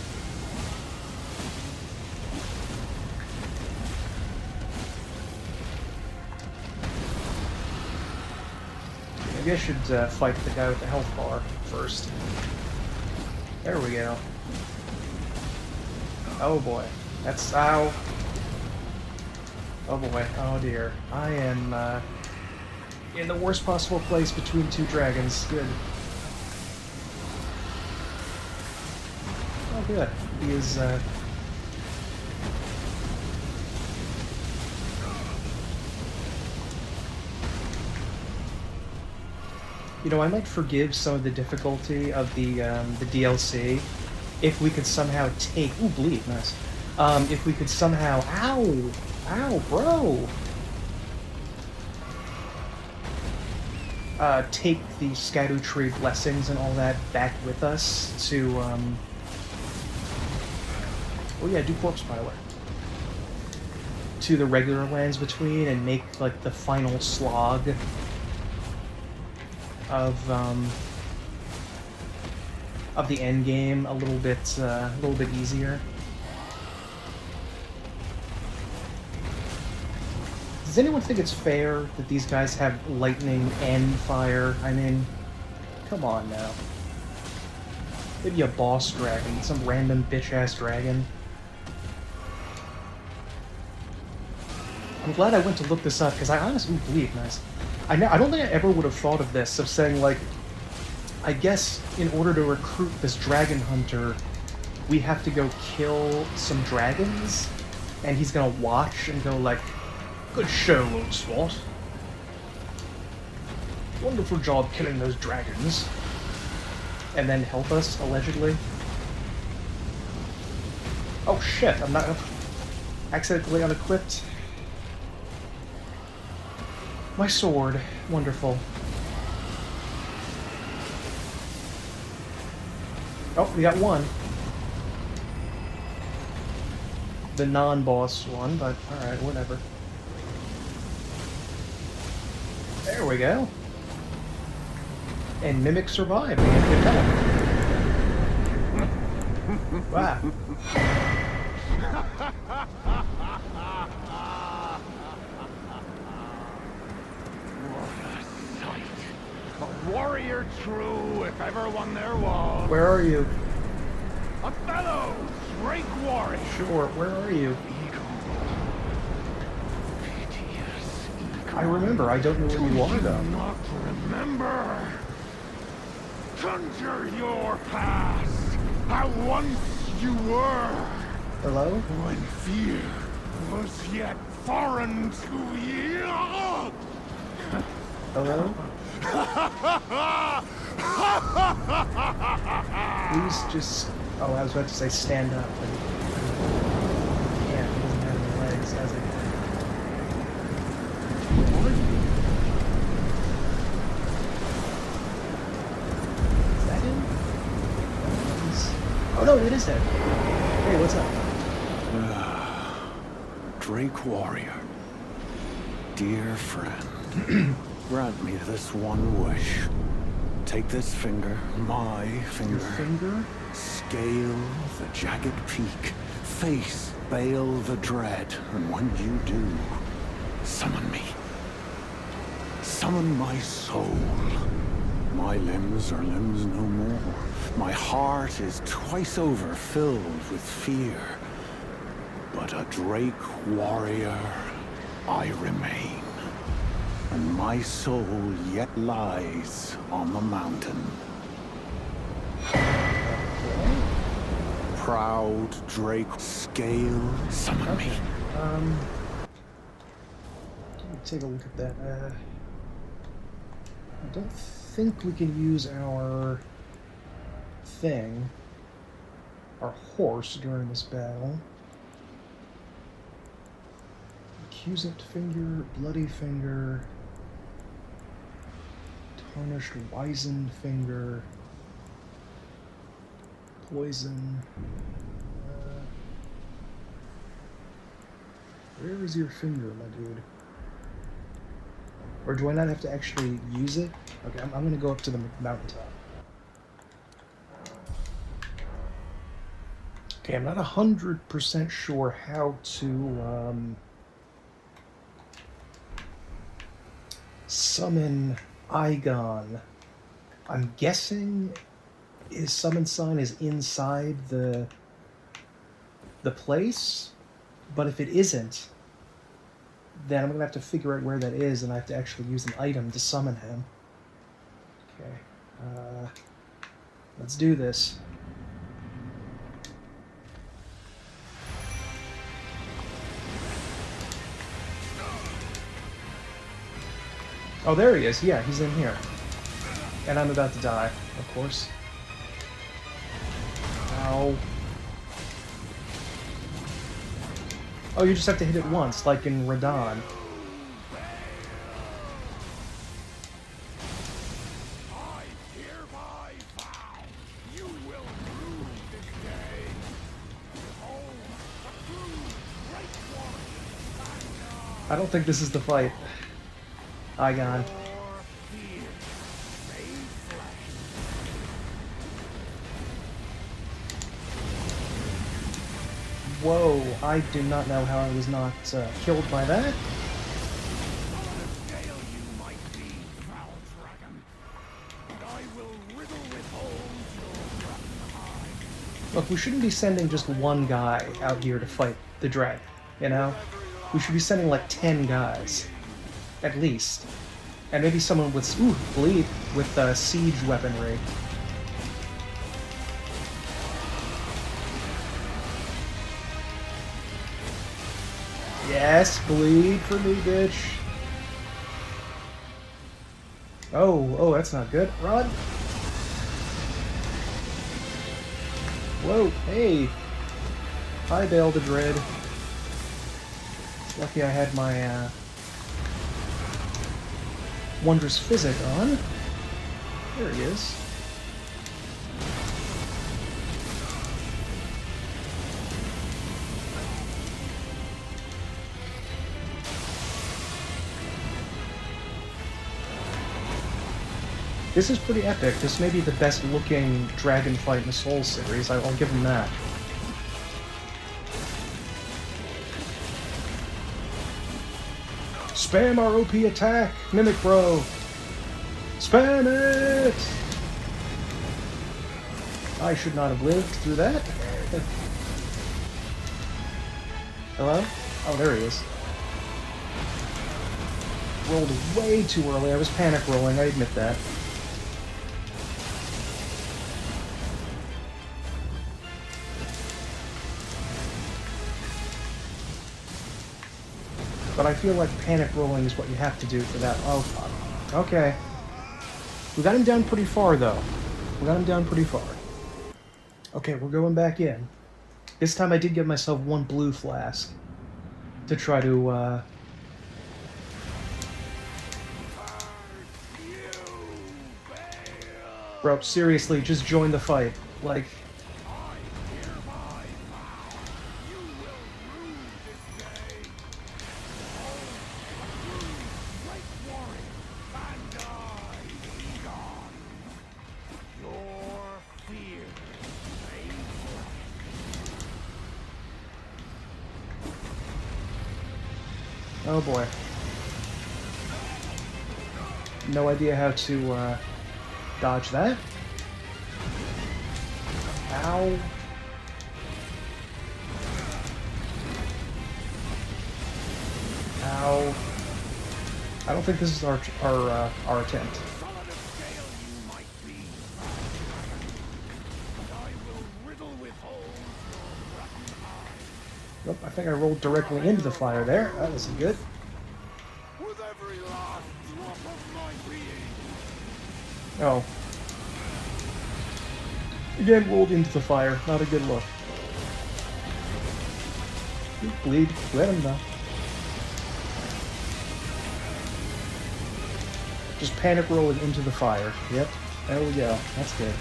Maybe I should fight the guy with the health bar first. There we go. Oh boy. That's... ow. Oh boy. Oh dear. I am in the worst possible place between 2 dragons. Good. Oh good. He is You know, I might forgive some of the difficulty of the DLC if we could somehow take... Ooh, bleed, nice. If we could somehow... Ow! Ow, bro! Take the Scadutree blessings and all that back with us to, Oh yeah, do Corpse Piler. To the regular lands between and make, like, the final slog of the end game a little bit easier. Does anyone think it's fair that these guys have lightning and fire? I mean, come on now. Maybe a boss dragon, some random bitch-ass dragon. I'm glad I went to look this up, because I honestly believe, nice. I don't think I ever would have thought of this, of saying, like, I guess in order to recruit this dragon hunter, we have to go kill some dragons, and he's gonna watch and go like, "Good show, old sport. Wonderful job killing those dragons." And then help us, allegedly. Oh shit, I'm not accidentally unequipped. My sword. Wonderful. Oh, we got one. The non-boss one, but alright, whatever. There we go. And Mimic survived. They had good health. Wow.
A warrior true, if ever one there was.
Where are you?
A fellow Drake warrior.
Sure, where are you? I remember, I don't know where you are though.
Not remember. Conjure your past. How once you were.
Hello?
When fear was yet foreign to ye.
Hello? Please just... Oh, I was about to say stand up, but... Yeah, he doesn't have any legs, has he? Where are you? Is that him? Oh no, it is him. Hey, what's up?
Drake Warrior, dear friend, grant me this one wish. Take this finger, my finger.
Your finger?
Scale the jagged peak, face Bayle the Dread, and when you do, summon me. Summon my soul. My limbs are limbs no more. My heart is twice over filled with fear. But a Drake warrior I remain. And my soul yet lies on the mountain. Proud Drake, scale, summon me.
Let me take a look at that. I don't think we can use our thing, our horse, during this battle. Accusant finger, bloody finger, tarnished wizened finger, poison. Where is your finger, my dude? Or do I not have to actually use it? Okay, I'm going to go up to the mountaintop. Okay, I'm not 100% sure how to summon Igon. I'm guessing his summon sign is inside the place, but if it isn't, then I'm going to have to figure out where that is, and I have to actually use an item to summon him. Okay, let's do this. Oh, there he is. Yeah, he's in here. And I'm about to die, of course. Ow. Oh, you just have to hit it once, like in Radon. I don't think this is the fight. Igon. Whoa, I do not know how I was not killed by that. Look, we shouldn't be sending just one guy out here to fight the dragon, you know? We should be sending like 10 guys. At least. And maybe someone with, bleed, with siege weaponry. Yes, bleed for me, bitch. Oh, that's not good. Run! Whoa, hey! Hi, Bayle the Dread. It's lucky I had my, Wondrous Physic on. There he is. This is pretty epic. This may be the best looking dragon fight in the Souls series. I'll give them that. Spam our OP attack, Mimic Bro! Spam it! I should not have lived through that. Hello? Oh, there he is. Rolled way too early. I was panic rolling, I admit that. But I feel like panic rolling is what you have to do for that. Oh, fuck. Okay. We got him down pretty far, though. We got him down pretty far. Okay, we're going back in. This time I did give myself one blue flask to try to, Bro, seriously, just join the fight. Like... Oh boy. No idea how to, dodge that. Ow. Ow. I don't think this is our attempt. Nope, I think I rolled directly into the fire there. That wasn't good. Oh. Again, rolled into the fire. Not a good look. Bleed. Let him know. Just panic rolling into the fire. Yep. There we go. That's good.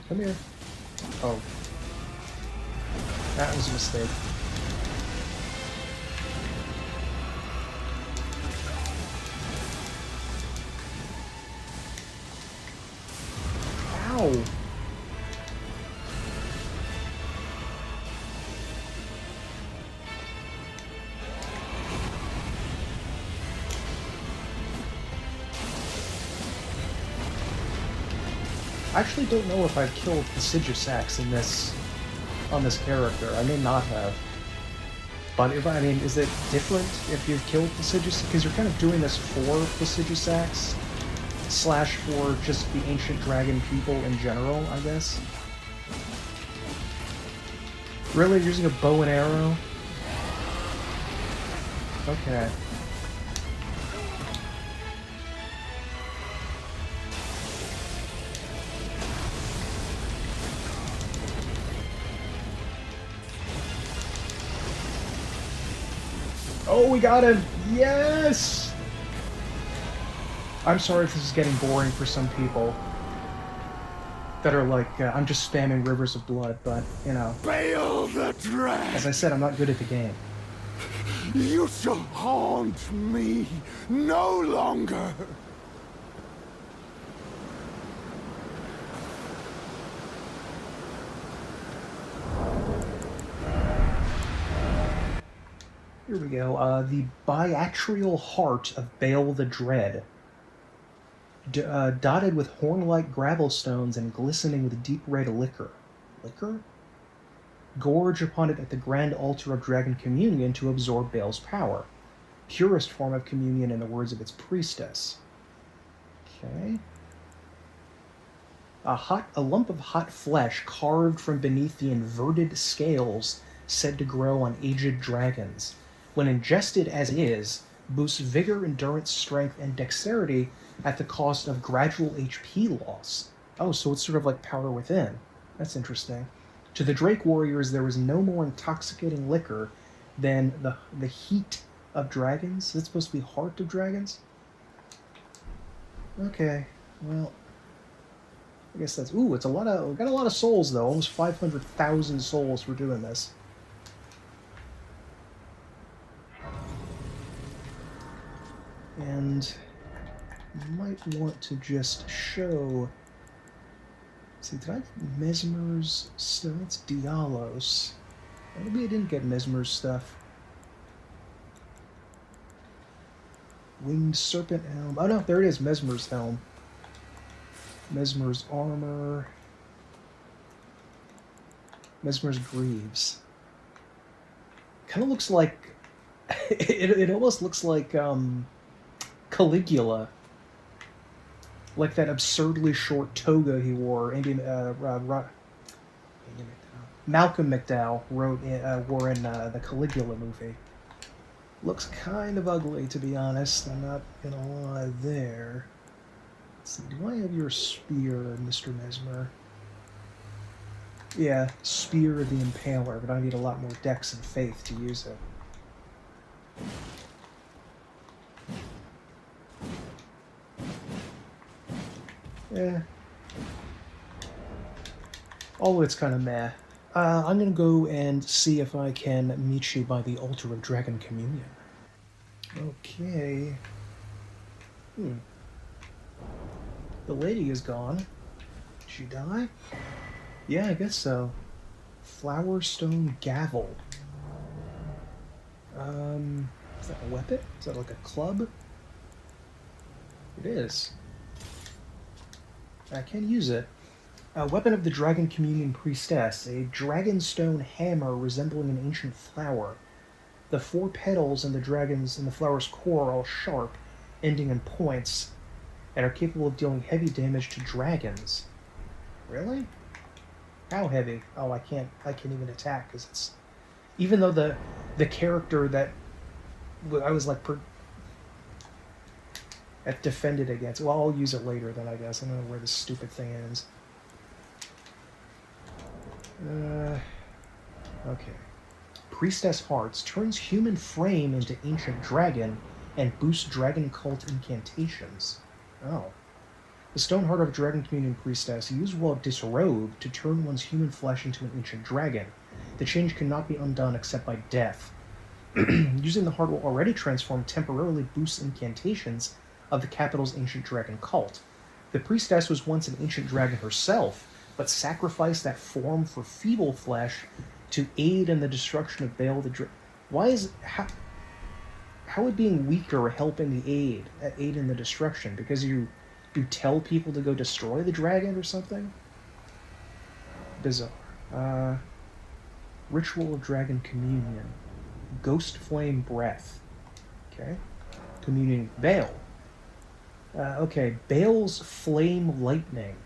Come here. Oh. That was a mistake. Ow! I actually don't know if I've killed the Sigisax in this, on this character. I may not have. But if, I mean, is it different if you've killed the Sigisax? Because you're kind of doing this for the Sigisax, slash for just the ancient dragon people in general, I guess. Really? Using a bow and arrow? Okay. Oh, we got him! Yes! I'm sorry if this is getting boring for some people that are like, I'm just spamming Rivers of Blood, but, you know.
Bayle the Dread!
As I said, I'm not good at the game.
You shall haunt me no longer!
Here we go. The biatrial heart of Bayle the Dread. Dotted with horn-like gravel stones and glistening with deep red liquor. Liquor? Gorge upon it at the grand altar of Dragon Communion to absorb Bayle's power. Purest form of communion in the words of its priestess. Okay. A lump of hot flesh carved from beneath the inverted scales said to grow on aged dragons. When ingested as is, boosts vigor, endurance, strength, and dexterity at the cost of gradual HP loss. Oh, so it's sort of like power within. That's interesting. To the Drake warriors, there was no more intoxicating liquor than the heat of dragons. Is it supposed to be heart of dragons? Okay, well, I guess that's... Ooh, it's a lot of... We got a lot of souls, though. Almost 500,000 souls for doing this. And you might want to just show... See, did I get Messmer's stuff? That's Dialos. Maybe I didn't get Messmer's stuff. Winged Serpent Helm. Oh no, there it is, Messmer's Helm. Messmer's Armor. Messmer's Greaves. Kind of looks like... it almost looks like Caligula. Like that absurdly short toga he wore. Malcolm McDowell wore in the Caligula movie. Looks kind of ugly, to be honest. I'm not gonna lie there. Let's see, do I have your spear, Mr. Messmer? Yeah, Spear the Impaler, but I need a lot more dex and faith to use it. Yeah. All it's kind of meh. I'm gonna go and see if I can meet you by the altar of Dragon Communion. Okay. The lady is gone. Did she die? Yeah, I guess so. Flowerstone Gavel. Is that a weapon? Is that like a club? It is. I can use it. A weapon of the Dragon Communion Priestess, a dragonstone hammer resembling an ancient flower. The 4 petals in the flower's core are all sharp, ending in points, and are capable of dealing heavy damage to dragons. Really? How heavy? Oh, I can't even attack, because it's... Even though the character that I was like... that defended against... Well, I'll use it later then, I guess. I don't know where this stupid thing is. Okay. Priestess Hearts turns human frame into ancient dragon and boosts dragon cult incantations. Oh. The stone heart of Dragon Communion Priestess, used while disrobed to turn one's human flesh into an ancient dragon. The change cannot be undone except by death. Using the heart will already transform temporarily boosts incantations of the capital's ancient dragon cult. The priestess was once an ancient dragon herself, but sacrificed that form for feeble flesh to aid in the destruction of Bayle the Dread. Why is... How would being weaker help in the aid in the destruction? Because you tell people to go destroy the dragon or something? Bizarre. Ritual of Dragon Communion. Ghost Flame Breath. Okay. Communion Bayle. Okay, Bayle's Flame Lightning.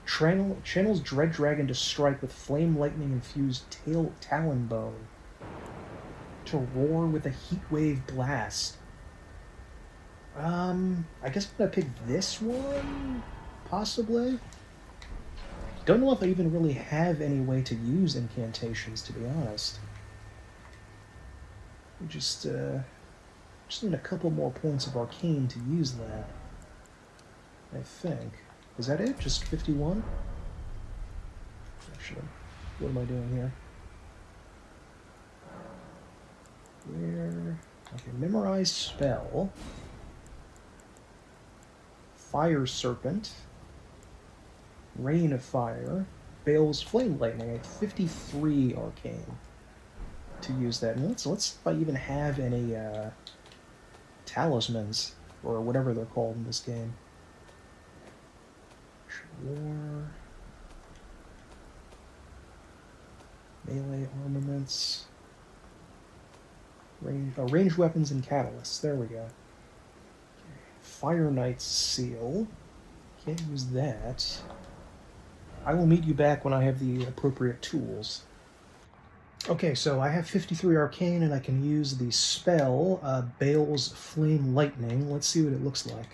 Channels Dread Dragon to strike with Flame Lightning infused Talon Bone. To roar with a Heatwave Blast. I guess I'm gonna pick this one? Possibly? Don't know if I even really have any way to use incantations, to be honest. Just need a couple more points of arcane to use that. I think. Is that it? Just 51? Actually, what am I doing here? Where? Okay, memorize spell. Fire Serpent. Rain of Fire. Bayle's Flame Lightning. I have 53 arcane to use that. And let's see if I even have any talismans, or whatever they're called in this game. War. Melee armaments. Ranged weapons and catalysts. There we go. Okay. Fire Knight's Seal. Can't use that. I will meet you back when I have the appropriate tools. Okay, so I have 53 arcane and I can use the spell, Bayle's Flame Lightning. Let's see what it looks like.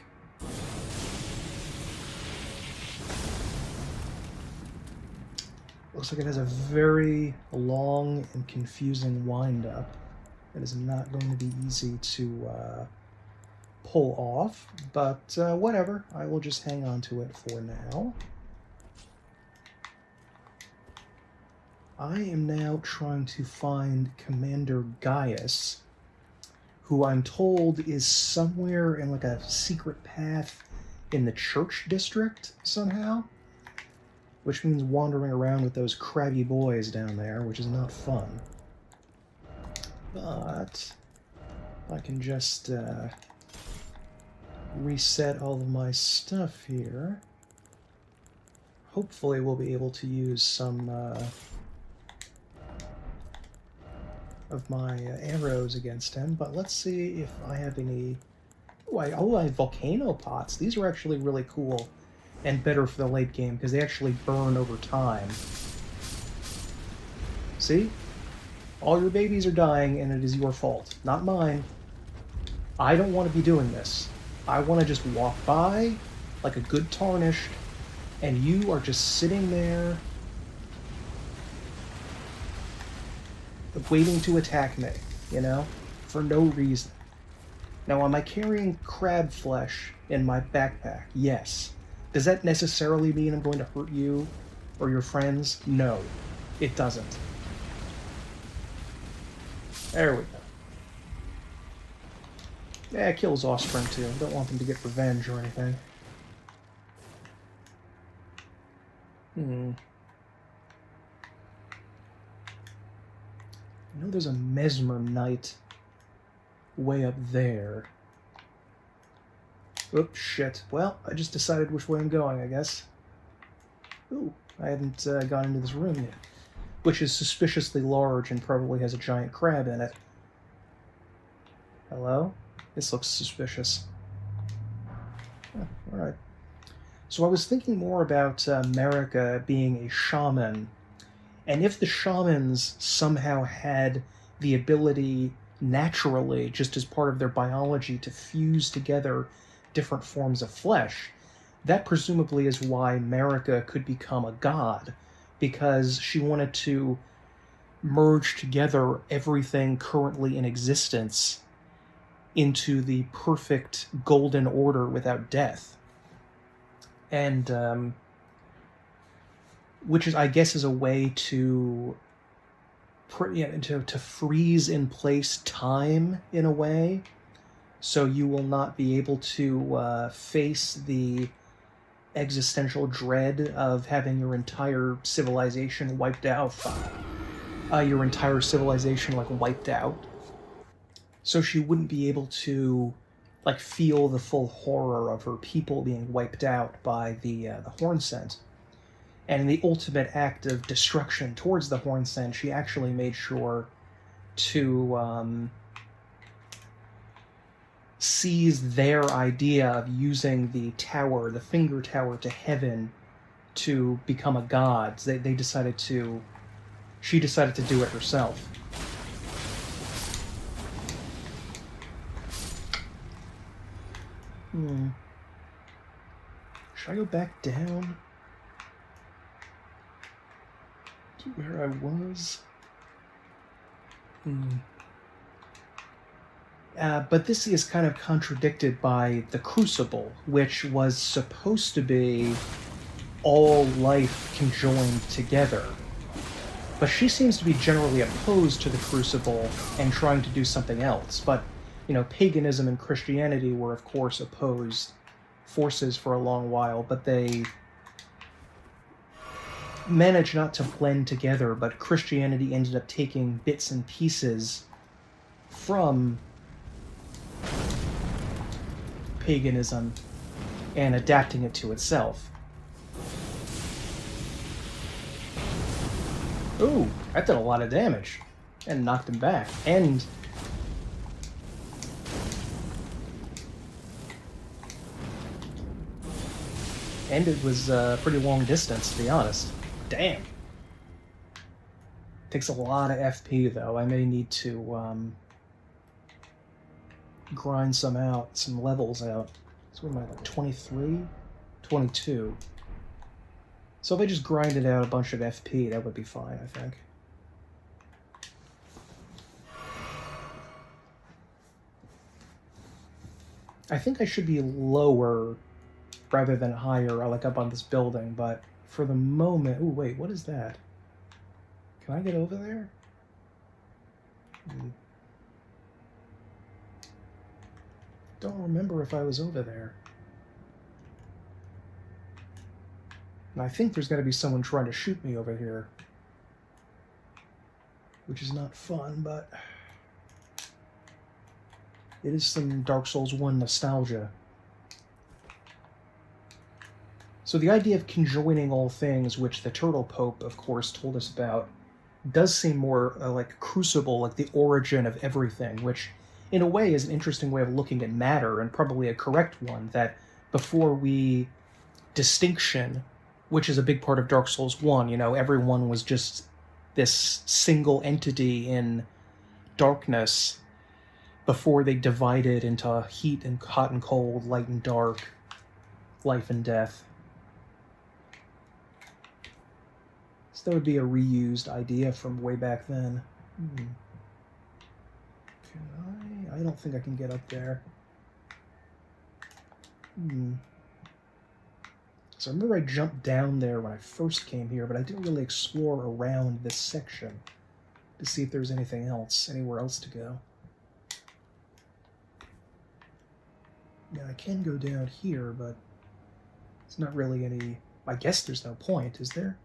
Looks like it has a very long and confusing wind-up. It is not going to be easy to pull off, but whatever. I will just hang on to it for now. I am now trying to find Commander Gaius, who I'm told is somewhere in like a secret path in the church district somehow, which means wandering around with those crabby boys down there, which is not fun. But I can just reset all of my stuff here. Hopefully we'll be able to use some of my arrows against him, but let's see if I have any... Oh, I have volcano pots. These are actually really cool and better for the late game because they actually burn over time. See? All your babies are dying and it is your fault, not mine. I don't want to be doing this. I want to just walk by like a good tarnished, and you are just sitting there waiting to attack me, you know, for no reason. Now, am I carrying crab flesh in my backpack? Yes. Does that necessarily mean I'm going to hurt you or your friends? No, it doesn't. There we go. Yeah, it kills offspring too. Don't want them to get revenge or anything. I know there's a Messmer Knight way up there. Oops, shit. Well, I just decided which way I'm going, I guess. Ooh, I haven't gone into this room yet. Which is suspiciously large and probably has a giant crab in it. Hello? This looks suspicious. Oh, alright. So I was thinking more about America being a shaman, and if the shamans somehow had the ability naturally, just as part of their biology, to fuse together different forms of flesh, that presumably is why America could become a god, because she wanted to merge together everything currently in existence into the perfect golden order without death. And, which is, I guess, is a way to freeze in place time, in a way, so you will not be able to face the existential dread of having your entire civilization wiped out. Your entire civilization, like, wiped out. So she wouldn't be able to, like, feel the full horror of her people being wiped out by the horn scent. And in the ultimate act of destruction towards the horn scent, she actually made sure to seize their idea of using the tower, the finger tower, to heaven to become a god. They decided to... She decided to do it herself. Should I go back down to where I was? But this is kind of contradicted by the Crucible, which was supposed to be all life conjoined together. But she seems to be generally opposed to the Crucible and trying to do something else. But, you know, paganism and Christianity were, of course, opposed forces for a long while, but they managed not to blend together, but Christianity ended up taking bits and pieces from paganism and adapting it to itself. Ooh, that did a lot of damage and knocked him back. And it was a pretty long distance, to be honest. Damn. Takes a lot of FP, though. I may need to grind some levels out. So what am I, like 23? 22. So if I just grinded out a bunch of FP, that would be fine, I think. I think I should be lower rather than higher, like up on this building, but for the moment... Ooh, wait, what is that? Can I get over there? Don't remember if I was over there. And I think there's got to be someone trying to shoot me over here. Which is not fun, but it is some Dark Souls 1 nostalgia. So the idea of conjoining all things, which the Turtle Pope, of course, told us about, does seem more like Crucible, like the origin of everything, which in a way is an interesting way of looking at matter, and probably a correct one, that before we distinction, which is a big part of Dark Souls 1, you know, everyone was just this single entity in darkness before they divided into heat and hot and cold, light and dark, life and death. So that would be a reused idea from way back then. Can I don't think I can get up there. So I remember I jumped down there when I first came here, but I didn't really explore around this section to see if there was anything else, anywhere else to go. Yeah, I can go down here, but it's not really any... I guess there's no point, is there?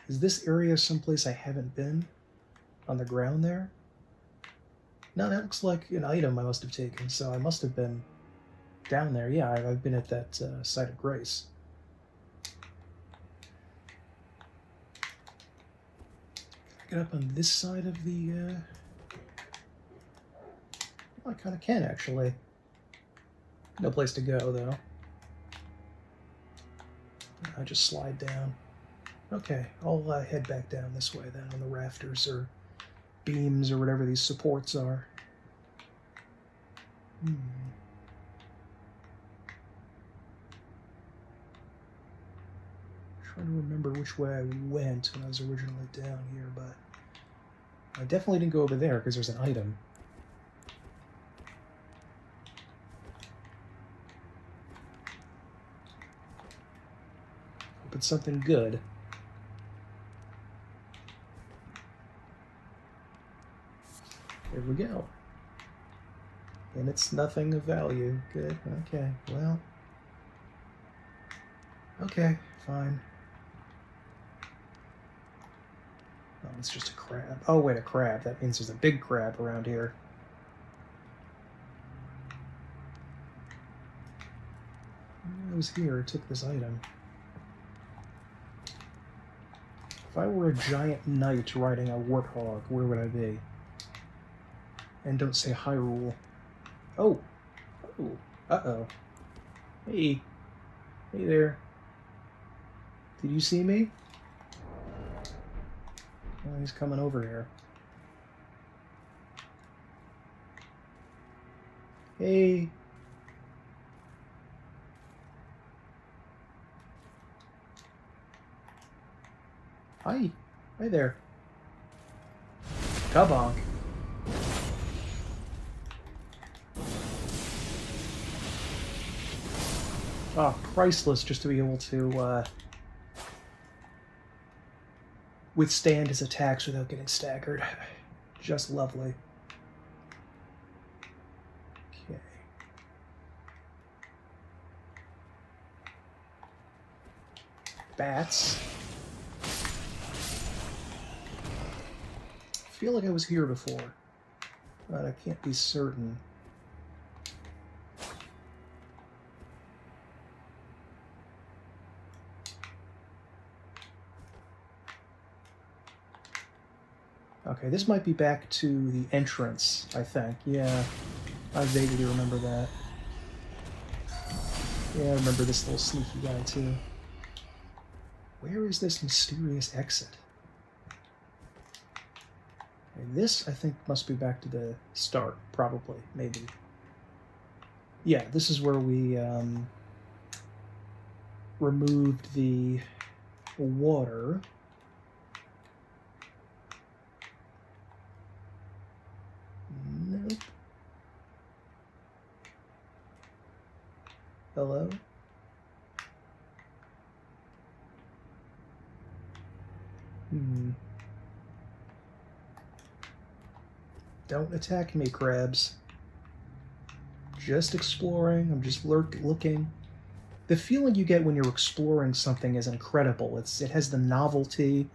Is this area someplace I haven't been? On the ground there? No, that looks like an item I must have taken, so I must have been down there. Yeah, I've been at that site of grace. Can I get up on this side of the... Well, I kind of can, actually. No place to go, though. I just slide down. Okay, I'll head back down this way, then, on the rafters, or beams, or whatever these supports are. Trying to remember which way I went when I was originally down here, but I definitely didn't go over there because there's an item. Hope it's something good. There we go. And it's nothing of value. Good. Okay. Well. Okay. Fine. Oh, it's just a crab. Oh, wait, a crab. That means there's a big crab around here. I was here. I took this item. If I were a giant knight riding a warthog, where would I be? And don't say Hyrule. Oh. Oh. Uh-oh. Hey. Hey there. Did you see me? Oh, he's coming over here. Hey. Hi. Hi there. Kabonk. Oh, priceless just to be able to withstand his attacks without getting staggered. Just lovely. Okay. Bats. I feel like I was here before, but I can't be certain. Okay, this might be back to the entrance, I think. Yeah, I vaguely remember that. Yeah, I remember this little sneaky guy, too. Where is this mysterious exit? Okay, this, I think, must be back to the start, probably, maybe. Yeah, this is where we removed the water. Nope. Hello? Don't attack me, crabs. Just exploring. I'm just looking. The feeling you get when you're exploring something is incredible. It has the novelty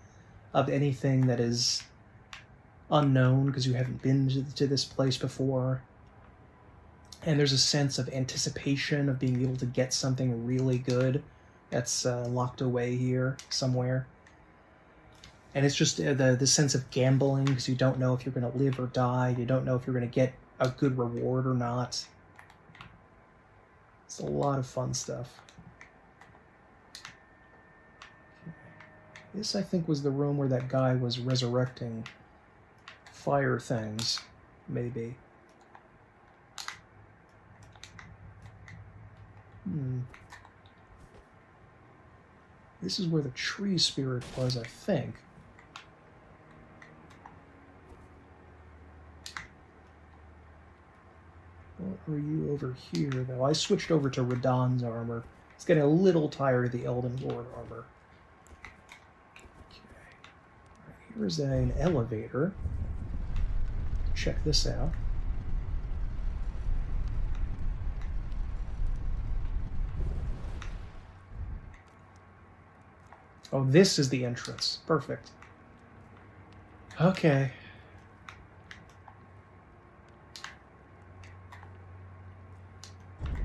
of anything that is unknown because you haven't been to this place before. And there's a sense of anticipation of being able to get something really good that's locked away here somewhere. And it's just the sense of gambling because you don't know if you're going to live or die. You don't know if you're going to get a good reward or not. It's a lot of fun stuff. This, I think, was the room where that guy was resurrecting fire things, maybe. This is where the tree spirit was, I think. What are you over here, though? I switched over to Radahn's armor. It's getting a little tired of the Elden Lord armor. Okay. Right, here's an elevator. Check this out. Oh, this is the entrance. Perfect. Okay.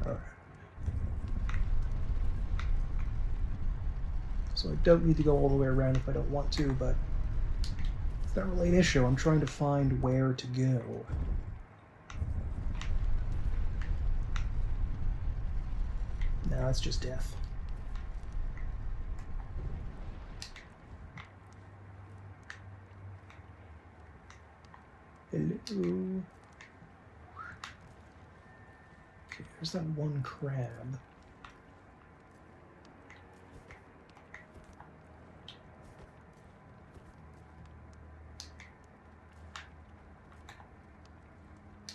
Alright. So I don't need to go all the way around if I don't want to, but it's not really an issue. I'm trying to find where to go. No, it's just death. Hello. Okay, there's that one crab.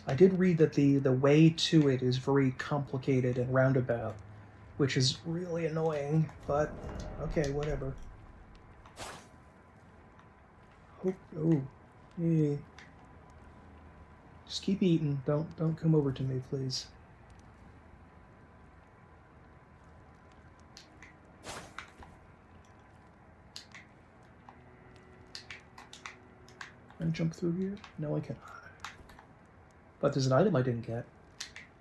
I did read that the way to it is very complicated and roundabout, which is really annoying, but okay, whatever. Oh, yeah. Just keep eating. Don't come over to me, please. Can I jump through here? No, I cannot. But there's an item I didn't get.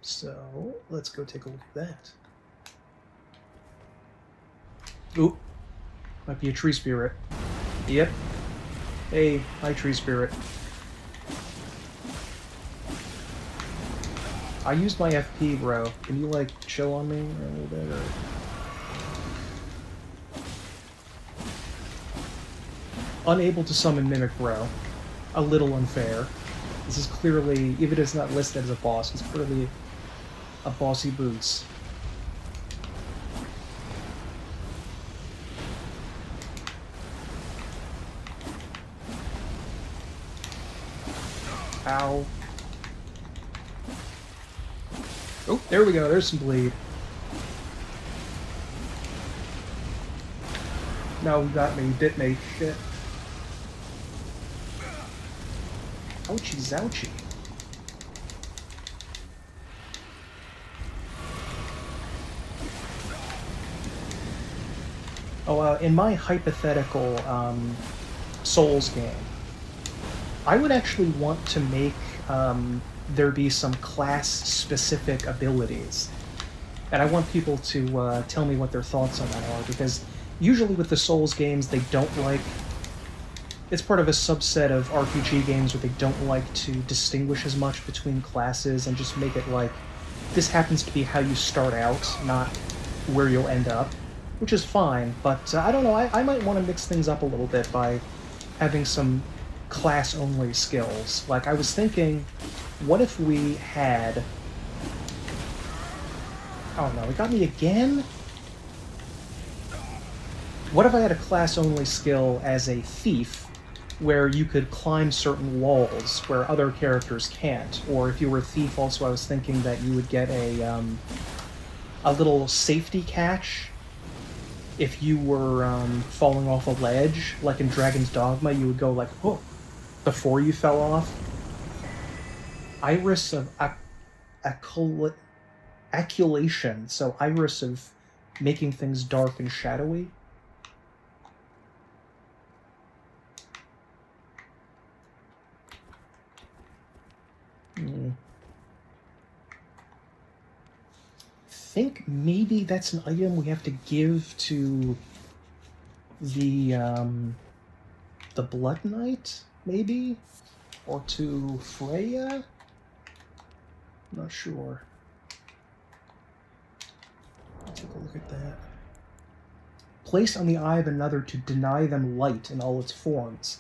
So, let's go take a look at that. Ooh. Might be a tree spirit. Yep. Hey, hi tree spirit. I used my FP, bro. Can you, like, chill on me a little bit, or... Unable to summon Mimic, bro. A little unfair. This is clearly, if it is not listed as a boss, it's clearly a bossy boots. Ow. Oh, there we go. There's some bleed. No, he got me. He bit me. Shit. Ouchie zouchie. Oh, in my hypothetical Souls game, I would actually want to make there be some class-specific abilities. And I want people to tell me what their thoughts on that are, because usually with the Souls games, they don't like... It's part of a subset of RPG games where they don't like to distinguish as much between classes and just make it like, this happens to be how you start out, not where you'll end up, which is fine, but I don't know, I might want to mix things up a little bit by having some class-only skills. Like, I was thinking, what if we had... Oh no, it got me again? What if I had a class-only skill as a thief, where you could climb certain walls where other characters can't? Or if you were a thief, also I was thinking that you would get a little safety catch if you were falling off a ledge, like in Dragon's Dogma, you would go like, oh, before you fell off. Iris of acculation, so iris of making things dark and shadowy. I think maybe that's an item we have to give to the Blood Knight, maybe? Or to Freya? I'm not sure. Let's take a look at that. Place on the eye of another to deny them light in all its forms.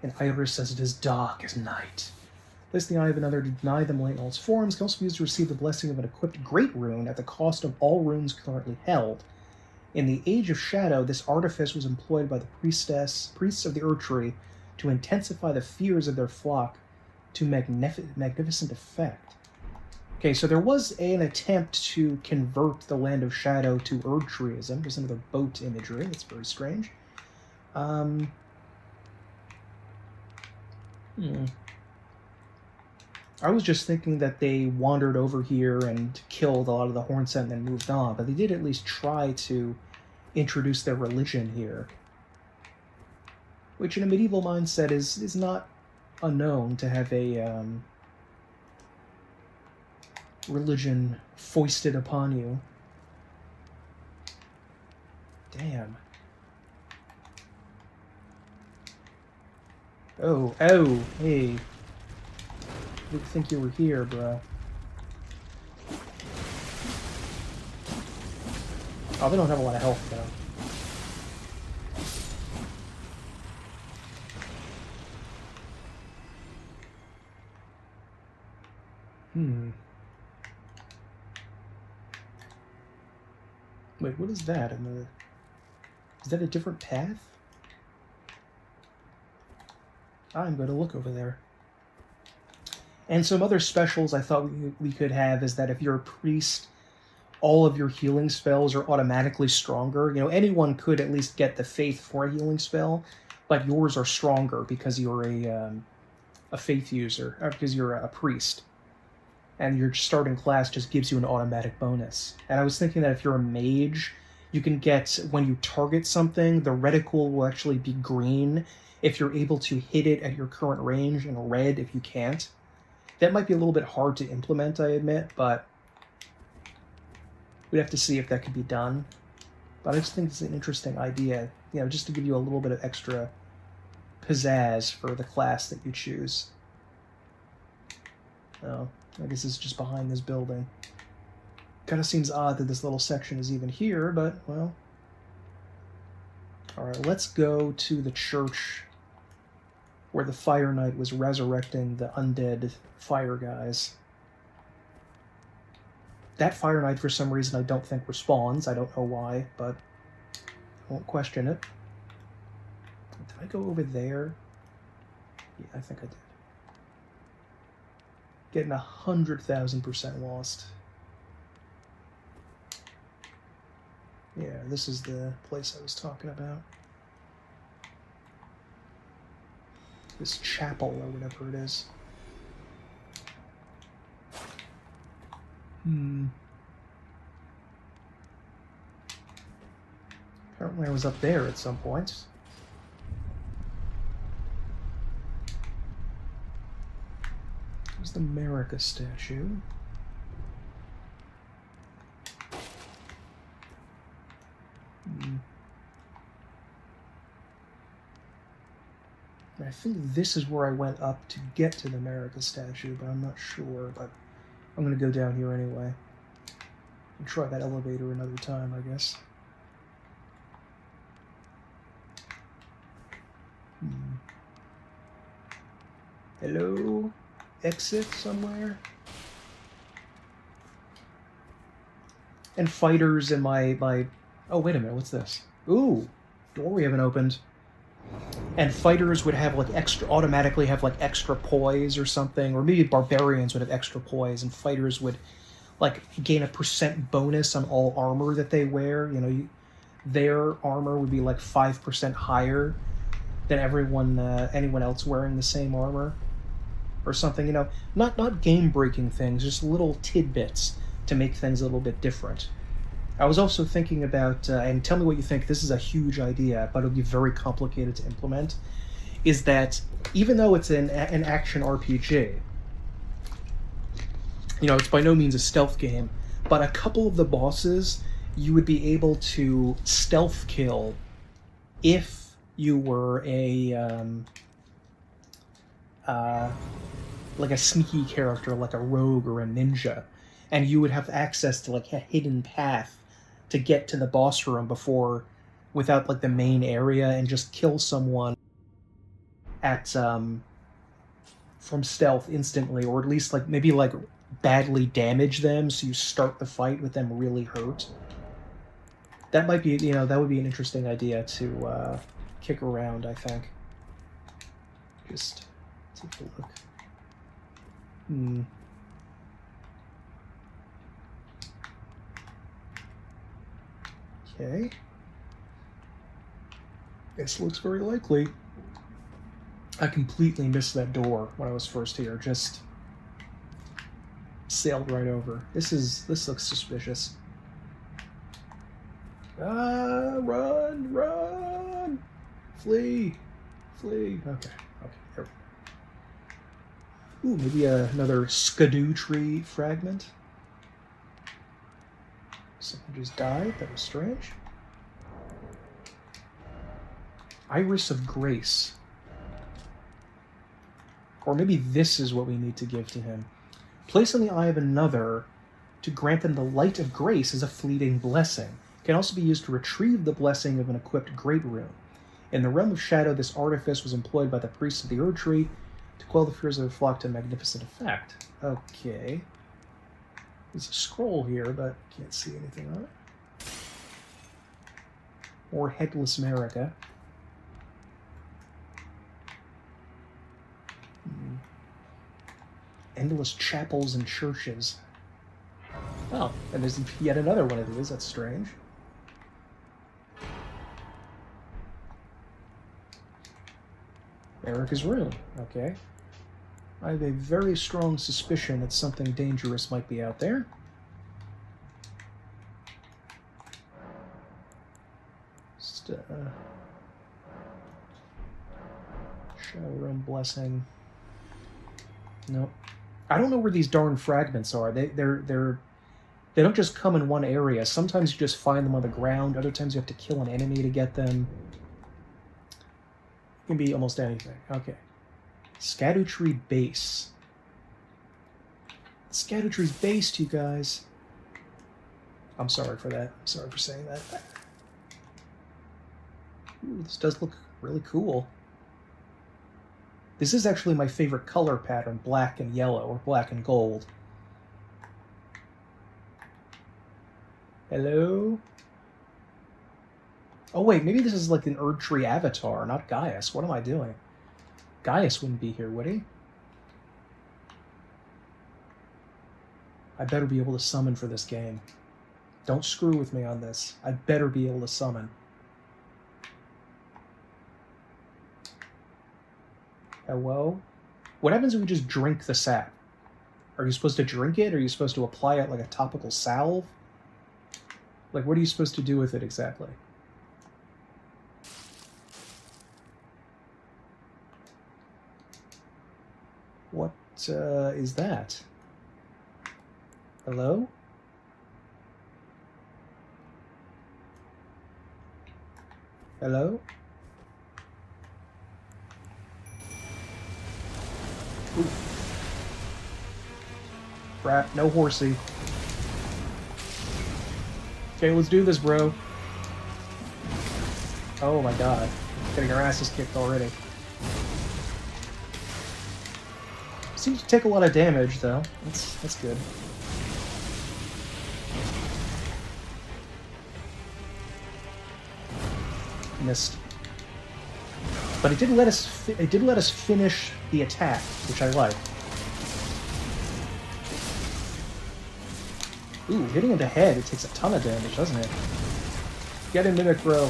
And Iris says it is dark as night. Place the eye of another to deny them light in all its forms. Can also be used to receive the blessing of an equipped great rune at the cost of all runes currently held. In the Age of Shadow, this artifice was employed by the priests of the Erdtree to intensify the fears of their flock to magnificent effect. Okay, so there was an attempt to convert the Land of Shadow to Erdtreeism. There's another boat imagery. That's very strange. I was just thinking that they wandered over here and killed a lot of the Hornset and then moved on, but they did at least try to introduce their religion here. Which in a medieval mindset is not unknown to have a religion foisted upon you. Damn. Oh, hey. I didn't think you were here, bro. Oh, they don't have a lot of health, though. Wait, what is that? Is that a different path? I'm going to look over there. And some other specials I thought we could have is that if you're a priest, all of your healing spells are automatically stronger. You know, anyone could at least get the faith for a healing spell, but yours are stronger because you're a faith user, or because you're a priest. And your starting class just gives you an automatic bonus. And I was thinking that if you're a mage, you can get, when you target something, the reticle will actually be green if you're able to hit it at your current range, and red if you can't. That might be a little bit hard to implement, I admit, but we'd have to see if that could be done. But I just think it's an interesting idea, you know, just to give you a little bit of extra pizzazz for the class that you choose. Oh, I guess it's just behind this building. Kind of seems odd that this little section is even here, but, well. Alright, let's go to the church where the Fire Knight was resurrecting the undead fire guys. That Fire Knight, for some reason, I don't think respawns. I don't know why, but I won't question it. Did I go over there? Yeah, I think I did. Getting 100,000% lost. Yeah, this is the place I was talking about. This chapel, or whatever it is. Apparently I was up there at some point. There's the America statue. I think this is where I went up to get to the America statue, but I'm not sure. But I'm going to go down here anyway. And try that elevator another time, I guess. Hello? Exit somewhere? And fighters in my... Oh, wait a minute, what's this? Ooh, door we haven't opened. And fighters would have automatically have extra poise or something, or maybe barbarians would have extra poise, and fighters would gain a % bonus on all armor that they wear. You know, their armor would be like 5% higher than anyone else wearing the same armor, or something. You know, not game-breaking things, just little tidbits to make things a little bit different. I was also thinking about, and tell me what you think, this is a huge idea, but it'll be very complicated to implement, is that even though it's an action RPG, you know, it's by no means a stealth game, but a couple of the bosses you would be able to stealth kill if you were like a sneaky character, like a rogue or a ninja, and you would have access to like a hidden path to get to the boss room without like the main area, and just kill someone at from stealth instantly, or at least like maybe like badly damage them, so you start the fight with them really hurt. That might be, you know, that would be an interesting idea to kick around, I think. Just take a look. Okay. This looks very likely. I completely missed that door when I was first here. Just sailed right over. This looks suspicious. Run! Flee! Okay, here we go. Ooh, maybe another Scadutree fragment. Someone just died. That was strange. Iris of Grace. Or maybe this is what we need to give to him. Place on the eye of another to grant them the light of grace as a fleeting blessing. It can also be used to retrieve the blessing of an equipped great rune. In the realm of shadow, this artifice was employed by the priests of the Erdtree to quell the fears of the flock to magnificent effect. Okay. There's a scroll here, but can't see anything on it. Or Headless America. Endless chapels and churches. Oh, and there's yet another one of these. That's strange. Erica's Rune. Okay. I have a very strong suspicion that something dangerous might be out there. Just, Shadow Realm Blessing. Nope. I don't know where these darn fragments are. They don't just come in one area. Sometimes you just find them on the ground. Other times you have to kill an enemy to get them. It can be almost anything. Okay. Scadutree Base. Scadutree's based, you guys. I'm sorry for that. I'm sorry for saying that. Ooh, this does look really cool. This is actually my favorite color pattern, black and yellow, or black and gold. Hello? Oh wait, maybe this is like an Erdtree Avatar, not Gaius. What am I doing? Gaius wouldn't be here, would he? I better be able to summon for this game. Don't screw with me on this. I better be able to summon. Hello? What happens if we just drink the sap? Are you supposed to drink it? Or are you supposed to apply it like a topical salve? Like, what are you supposed to do with it exactly? What is that? Hello? Hello? Ooh. Crap, no horsey. Okay, let's do this, bro. Oh my god. Getting our asses kicked already. Seems to take a lot of damage, though. That's good. Missed. But it did let us finish the attack, which I like. Ooh, hitting in the head, it takes a ton of damage, doesn't it? Get in, Mimic Bro.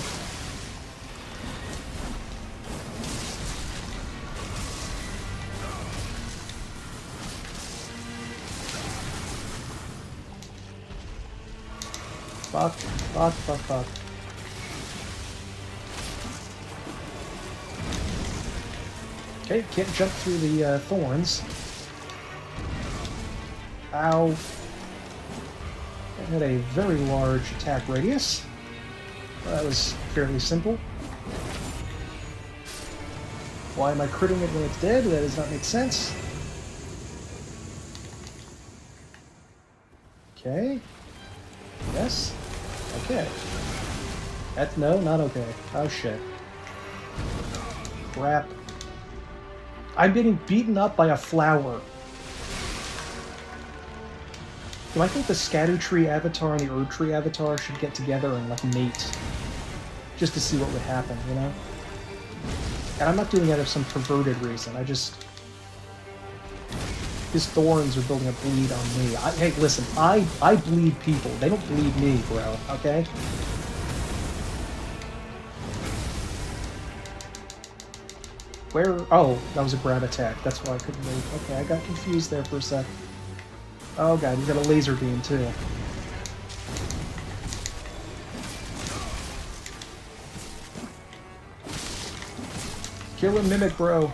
Fuck, fuck, fuck, fuck. Okay, can't jump through the thorns. Ow. That had a very large attack radius. That was fairly simple. Why am I critting it when it's dead? That does not make sense. Okay. Yes. Okay. That's no, not okay. Oh shit. Crap. I'm getting beaten up by a flower. Do I think the Scadutree Avatar and the Erdtree Avatar should get together and, like, mate? Just to see what would happen, you know? And I'm not doing that for some perverted reason. I just... His thorns are building a bleed on me. Hey, listen, I bleed people. They don't bleed me, bro, okay? Where... Oh, that was a grab attack. That's why I couldn't move. Okay, I got confused there for a sec. Oh god, he's got a laser beam, too. Kill him, Mimic Bro.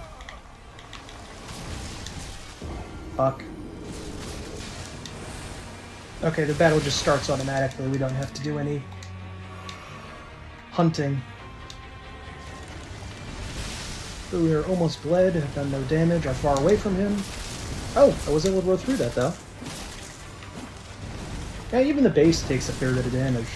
Fuck. Okay, the battle just starts automatically. We don't have to do any hunting. So we are almost bled, have done no damage, are far away from him. Oh, I was able to roll through that, though. Yeah, even the base takes a fair bit of damage.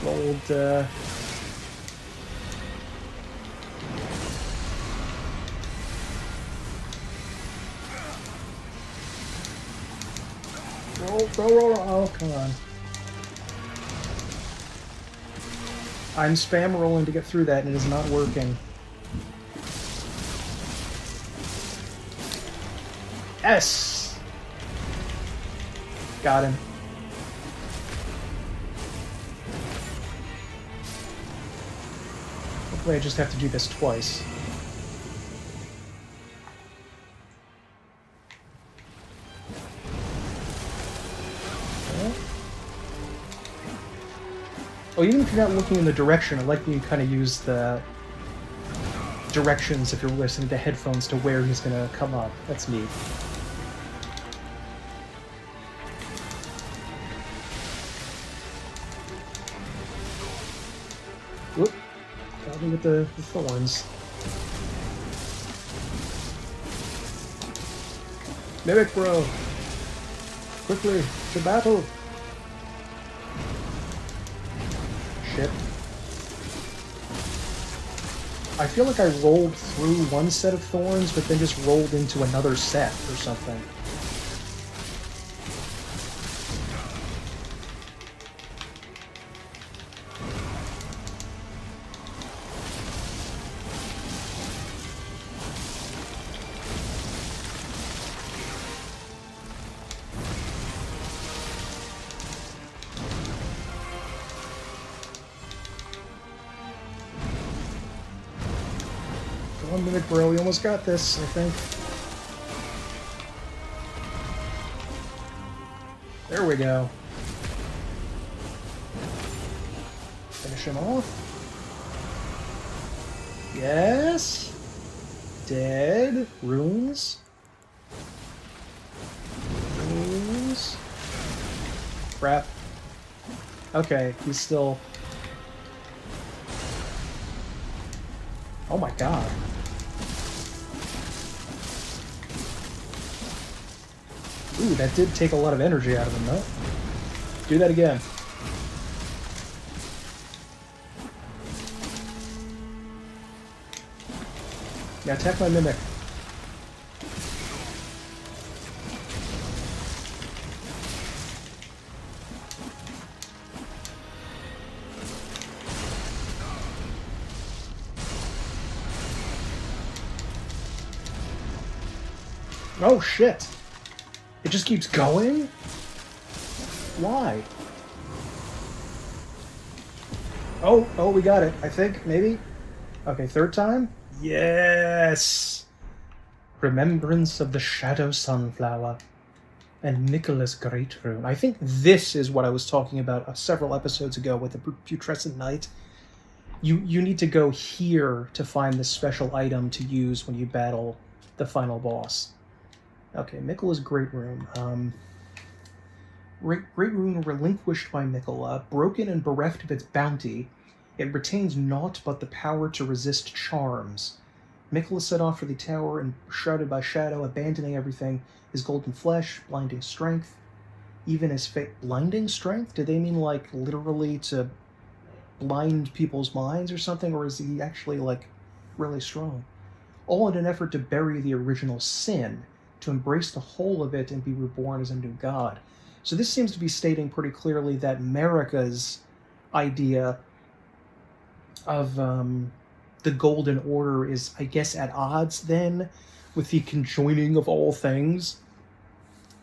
Rolled, roll. Oh, come on. I'm spam rolling to get through that, and it is not working. Yes! Got him. Hopefully I just have to do this twice. Okay. Oh, even if you're not looking in the direction, I like that you kind of use the directions if you're listening to headphones to where he's going to come up. That's neat. Whoop. Got me with the thorns. Mimic Bro! Quickly, to battle! Shit. I feel like I rolled through one set of thorns, but then just rolled into another set or something. One minute, bro. We almost got this, I think. There we go. Finish him off. Yes. Dead. Runes. Runes. Crap. Okay, he's still... Oh my god. Ooh, that did take a lot of energy out of him, though. Do that again. Yeah, attack my Mimic. Oh, shit. It just keeps going? Why? Oh, we got it. I think, maybe? Okay, third time? Yes! Remembrance of the Shadow Sunflower and Nicholas Great Rune. I think this is what I was talking about several episodes ago with the Putrescent Knight. You need to go here to find this special item to use when you battle the final boss. Okay, Miquella's Great Rune. Great Rune relinquished by Miquella, broken and bereft of its bounty, it retains naught but the power to resist charms. Miquella set off for the tower and shrouded by shadow, abandoning everything, his golden flesh, blinding strength, even his fate. Blinding strength? Did they mean, like, literally to blind people's minds or something, or is he actually, like, really strong? All in an effort to bury the original sin, to embrace the whole of it and be reborn as a new god. So this seems to be stating pretty clearly that Marika's idea of the Golden Order is, I guess, at odds then with the conjoining of all things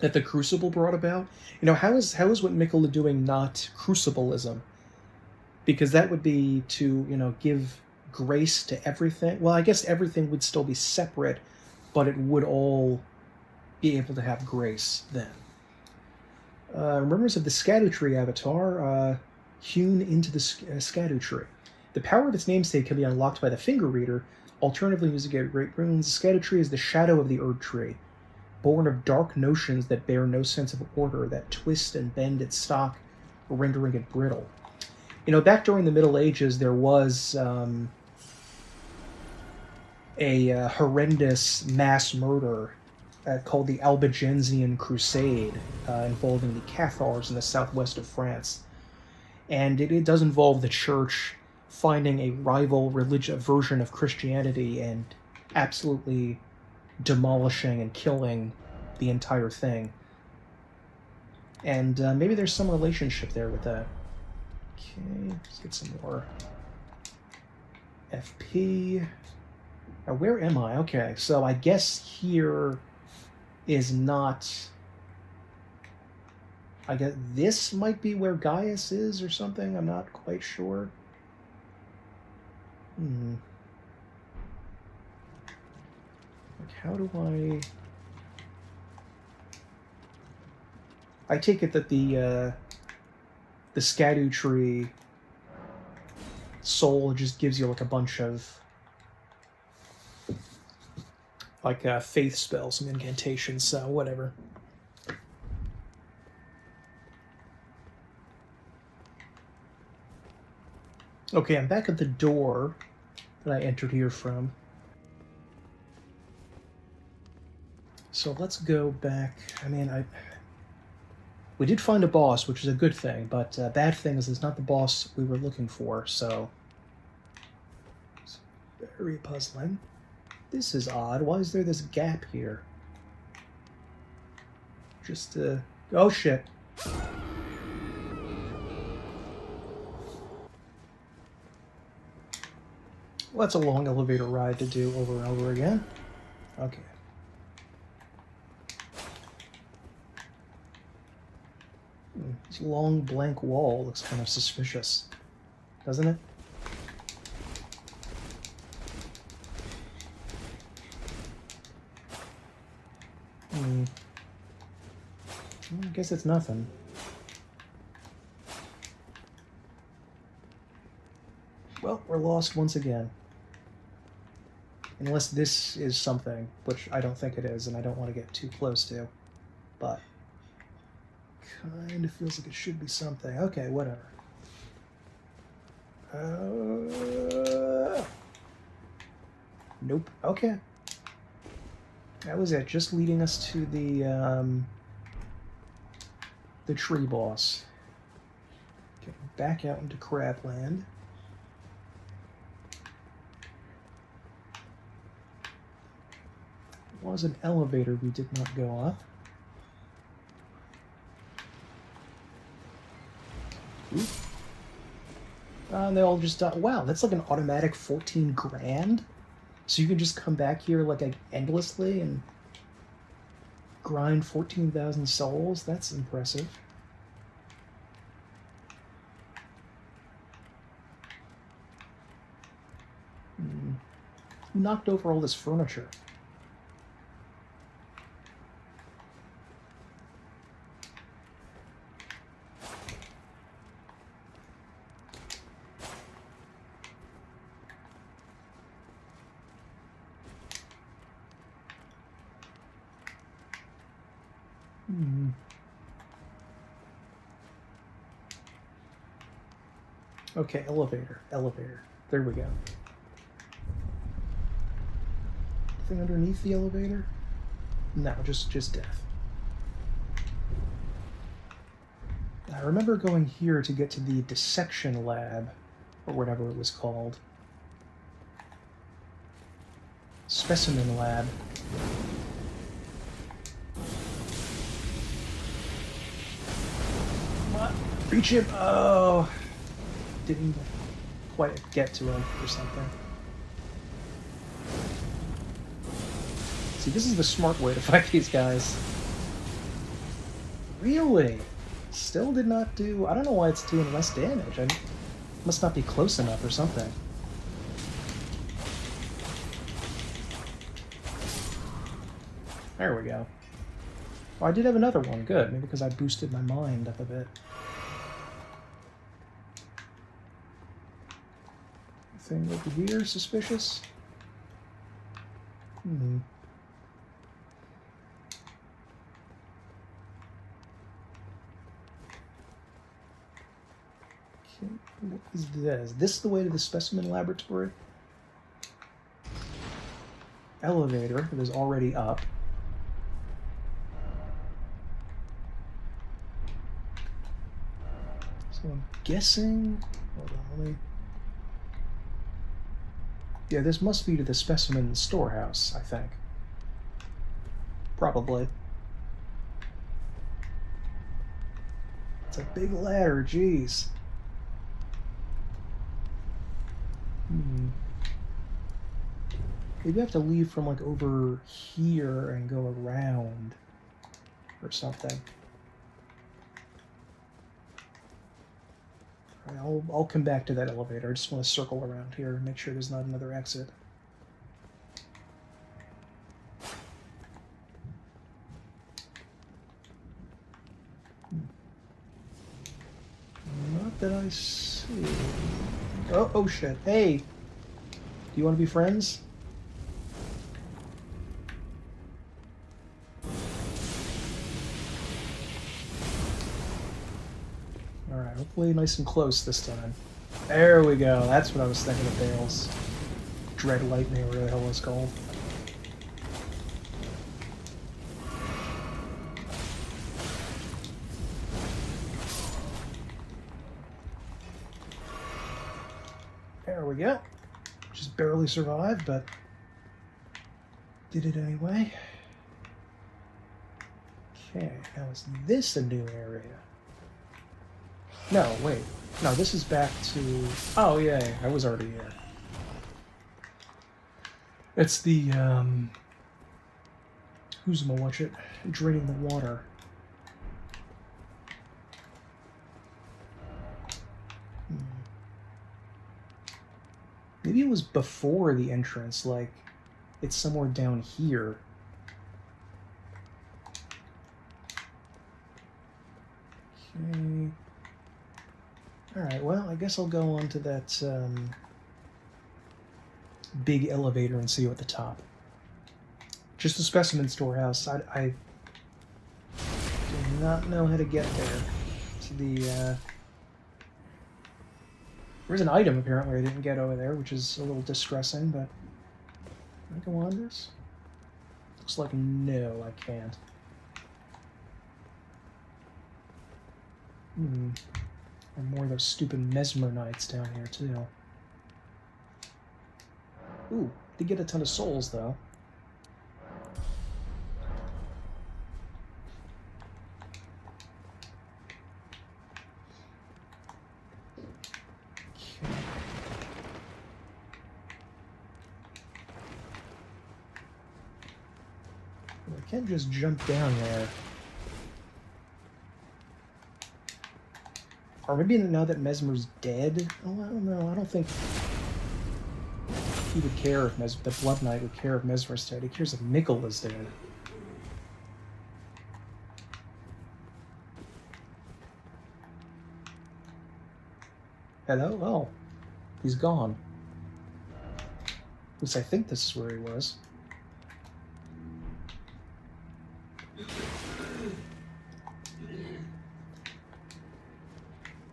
that the Crucible brought about. You know, how is what Miquella doing not Crucibleism? Because that would be to, you know, give grace to everything. Well, I guess everything would still be separate, but it would all be able to have grace then. Remembrance of the Scadutree Avatar, hewn into the Scadutree. The power of its namesake can be unlocked by the Finger Reader, alternatively using Great Runes. The Scadutree is the shadow of the Erdtree, born of dark notions that bear no sense of order, that twist and bend its stock, rendering it brittle. You know, back during the Middle Ages, there was a horrendous mass murder called the Albigensian Crusade, involving the Cathars in the southwest of France. And it does involve the church finding a rival religious version of Christianity and absolutely demolishing and killing the entire thing. And maybe there's some relationship there with that. Okay, let's get some more FP. Now, where am I? Okay, so I guess here is not... I guess this might be where Gaius is or something. I'm not quite sure. Like, how do I take it that the Scadutree soul just gives you like a bunch of like faith spells, some incantations, so whatever. Okay, I'm back at the door that I entered here from. So let's go back. I mean, we did find a boss, which is a good thing, but bad thing is it's not the boss we were looking for, so it's very puzzling. This is odd. Why is there this gap here? Just, oh shit. Well, that's a long elevator ride to do over and over again. Okay. This long blank wall looks kind of suspicious, doesn't it? Well, I guess it's nothing. Well, we're lost once again. Unless this is something, which I don't think it is, and I don't want to get too close to. But kind of feels like it should be something. Okay, whatever. Nope. Okay. That was it. Just leading us to the tree boss. Okay, back out into Crabland. Was an elevator we did not go up. And they all just wow, that's like an automatic 14 grand. So you can just come back here like endlessly and Grind 14,000 souls. That's impressive. Who knocked over all this furniture? Okay, elevator. There we go. Anything underneath the elevator? No, just death. I remember going here to get to the dissection lab, or whatever it was called. Specimen lab. What? Reach him! Oh! Didn't quite get to him or something. See, this is the smart way to fight these guys. Really? Still did not do... I don't know why it's doing less damage. I must not be close enough or something. There we go. Oh, I did have another one. Good. Maybe because I boosted my mind up a bit. Anything over here suspicious? Okay, what is this? Is this the way to the specimen laboratory? Elevator that is already up. So I'm guessing... Hold on, let me... Yeah, this must be to the specimen storehouse, I think. Probably. It's a big ladder, jeez. Maybe I have to leave from, like, over here and go around or something. I'll come back to that elevator. I just want to circle around here and make sure there's not another exit. Not that I see. Oh shit. Hey! Do you want to be friends? Alright, hopefully nice and close this time. There we go. That's what I was thinking of Bayle's Dread Lightning, or whatever the hell it's called. There we go. Just barely survived, but did it anyway. Okay, now is this a new area? No, wait. No, this is back to... Oh, yeah, I was already here. It's the, who's-ma-watch-it? Draining the water. Maybe it was before the entrance, like, it's somewhere down here. Okay... Alright, well, I guess I'll go on to that big elevator and see you at the top. Just the specimen storehouse. I do not know how to get there. To the, There's an item, apparently, I didn't get over there, which is a little distressing, but... Can I go on this? Looks like no, I can't. And more of those stupid Messmer knights down here, too. Ooh, did get a ton of souls, though. Okay. can't just jump down there. Or maybe now that Messmer's dead? Oh, I don't know. I don't think he would care if the Blood Knight would care if Messmer's dead. He cares if Nickel is dead. Hello? Oh. He's gone. At least I think this is where he was.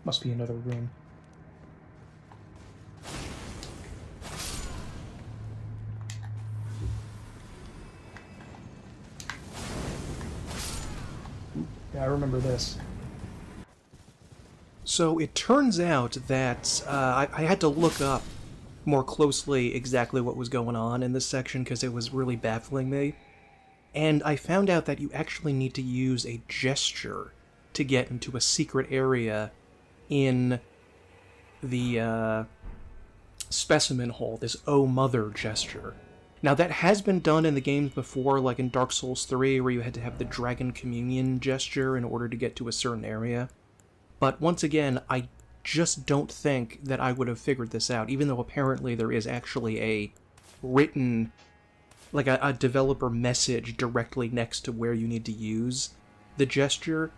Must be another room. Yeah, I remember this.
So it turns out that I had to look up more closely exactly what was going on in this section because it was really baffling me. And I found out that you actually need to use a gesture to get into a secret area in the Specimen hole, this Oh Mother gesture. Now that has been done in the games before, like in Dark Souls 3, where you had to have the Dragon Communion gesture in order to get to a certain area. But once again, I just don't think that I would have figured this out, even though apparently there is actually a written, like a developer message directly next to where you need to use the gesture.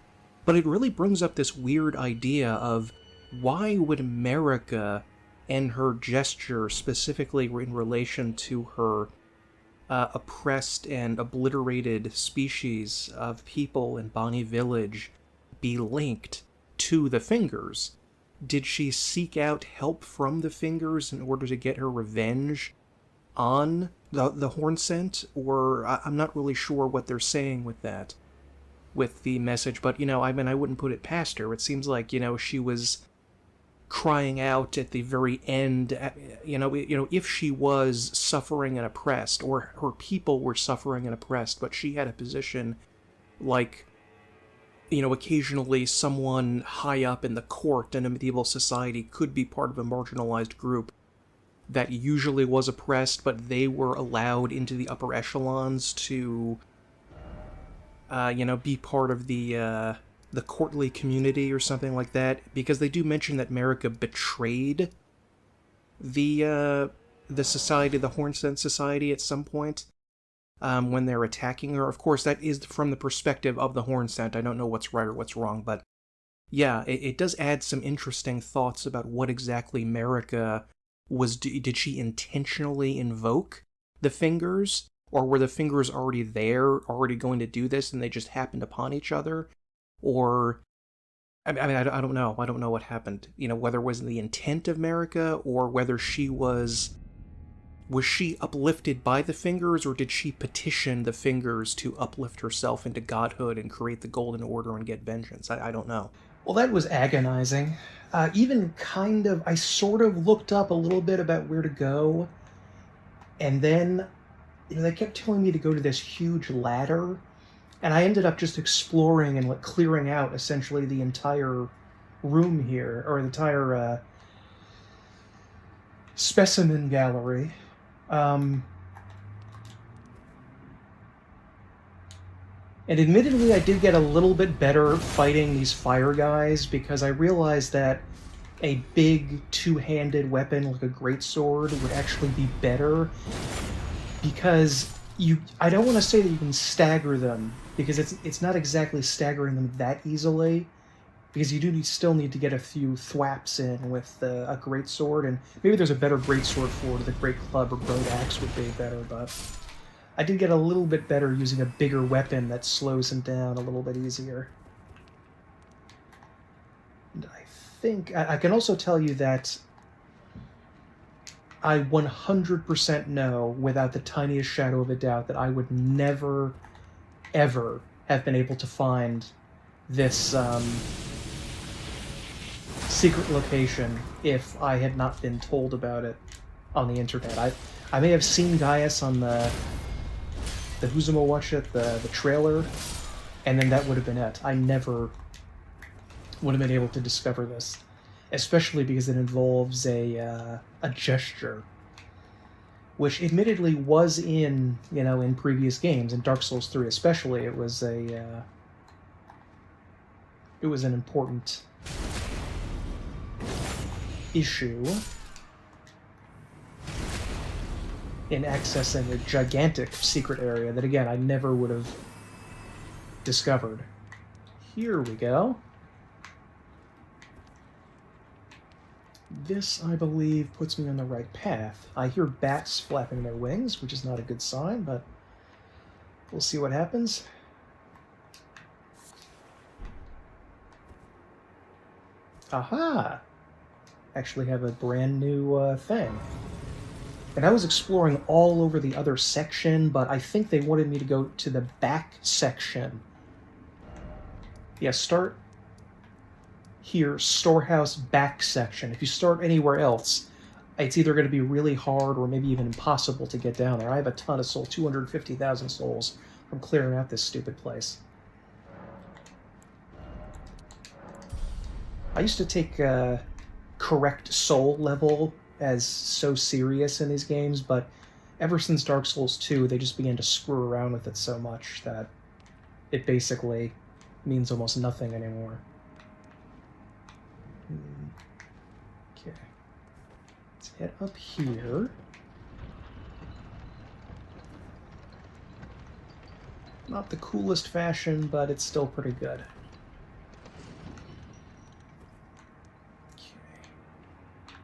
But it really brings up this weird idea of why would America and her gesture, specifically in relation to her oppressed and obliterated species of people in Bonnie Village, be linked to the fingers? Did she seek out help from the fingers in order to get her revenge on the horn scent? Or I'm not really sure what they're saying with that, with the message. But, I mean, I wouldn't put it past her. It seems like, she was crying out at the very end, if she was suffering and oppressed, or her people were suffering and oppressed, but she had a position like, occasionally someone high up in the court in a medieval society could be part of a marginalized group that usually was oppressed, but they were allowed into the upper echelons to, be part of the courtly community or something like that, because they do mention that Marika betrayed the society, the Hornscent Society, at some point. When they're attacking her. Of course, that is from the perspective of the Hornscent. I don't know what's right or what's wrong, but yeah, it does add some interesting thoughts about what exactly Marika was. Did she intentionally invoke the fingers, or were the fingers already there, already going to do this, and they just happened upon each other? Or, I mean, I don't know. I don't know what happened. Whether it was the intent of Marika, or whether she was she uplifted by the fingers, or did she petition the fingers to uplift herself into godhood and create the Golden Order and get vengeance? I don't know.
Well, that was agonizing. I sort of looked up a little bit about where to go, and then, they kept telling me to go to this huge ladder, and I ended up just exploring and clearing out essentially the entire room here, or the entire specimen gallery. And admittedly, I did get a little bit better fighting these fire guys, because I realized that a big two-handed weapon like a greatsword would actually be better, because I don't want to say that you can stagger them, because it's not exactly staggering them that easily, because you still need to get a few thwaps in with a greatsword, and maybe there's a better greatsword for it. The great club or broad axe would be better, but I did get a little bit better using a bigger weapon that slows him down a little bit easier. And I think I can also tell you that I 100% know, without the tiniest shadow of a doubt, that I would never, ever have been able to find this secret location if I had not been told about it on the internet. I may have seen Gaius on the Who's'emo Watch It, the trailer, and then that would have been it. I never would have been able to discover this, especially because it involves a gesture. which admittedly was in, in previous games, in Dark Souls 3 especially. It was an important issue in accessing a gigantic secret area that, again, I never would have discovered. Here we go. This, I believe, puts me on the right path. I hear bats flapping their wings, which is not a good sign, but we'll see what happens. Aha! Actually have a brand new thing. And I was exploring all over the other section, but I think they wanted me to go to the back section. Yeah, start here, storehouse back section. If you start anywhere else, it's either going to be really hard or maybe even impossible to get down there. I have a ton of souls, 250,000 souls from clearing out this stupid place. I used to take correct soul level as so serious in these games, but ever since Dark Souls 2, they just began to screw around with it so much that it basically means almost nothing anymore. Okay. Let's head up here. Not the coolest fashion, but it's still pretty good.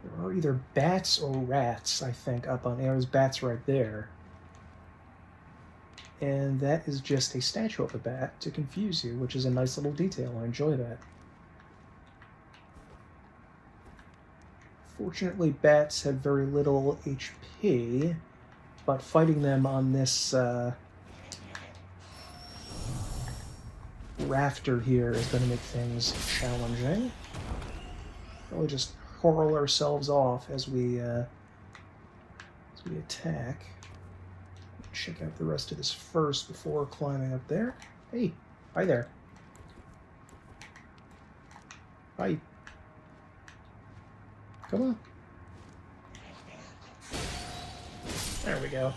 There are either bats or rats, I think, up on there's bats right there. And that is just a statue of a bat to confuse you, which is a nice little detail. I enjoy that. Fortunately, bats have very little HP, but fighting them on this rafter here is going to make things challenging. We'll just hurl ourselves off as we attack. Check out the rest of this first before climbing up there. Hey, hi there. Hi. Come on. There we go.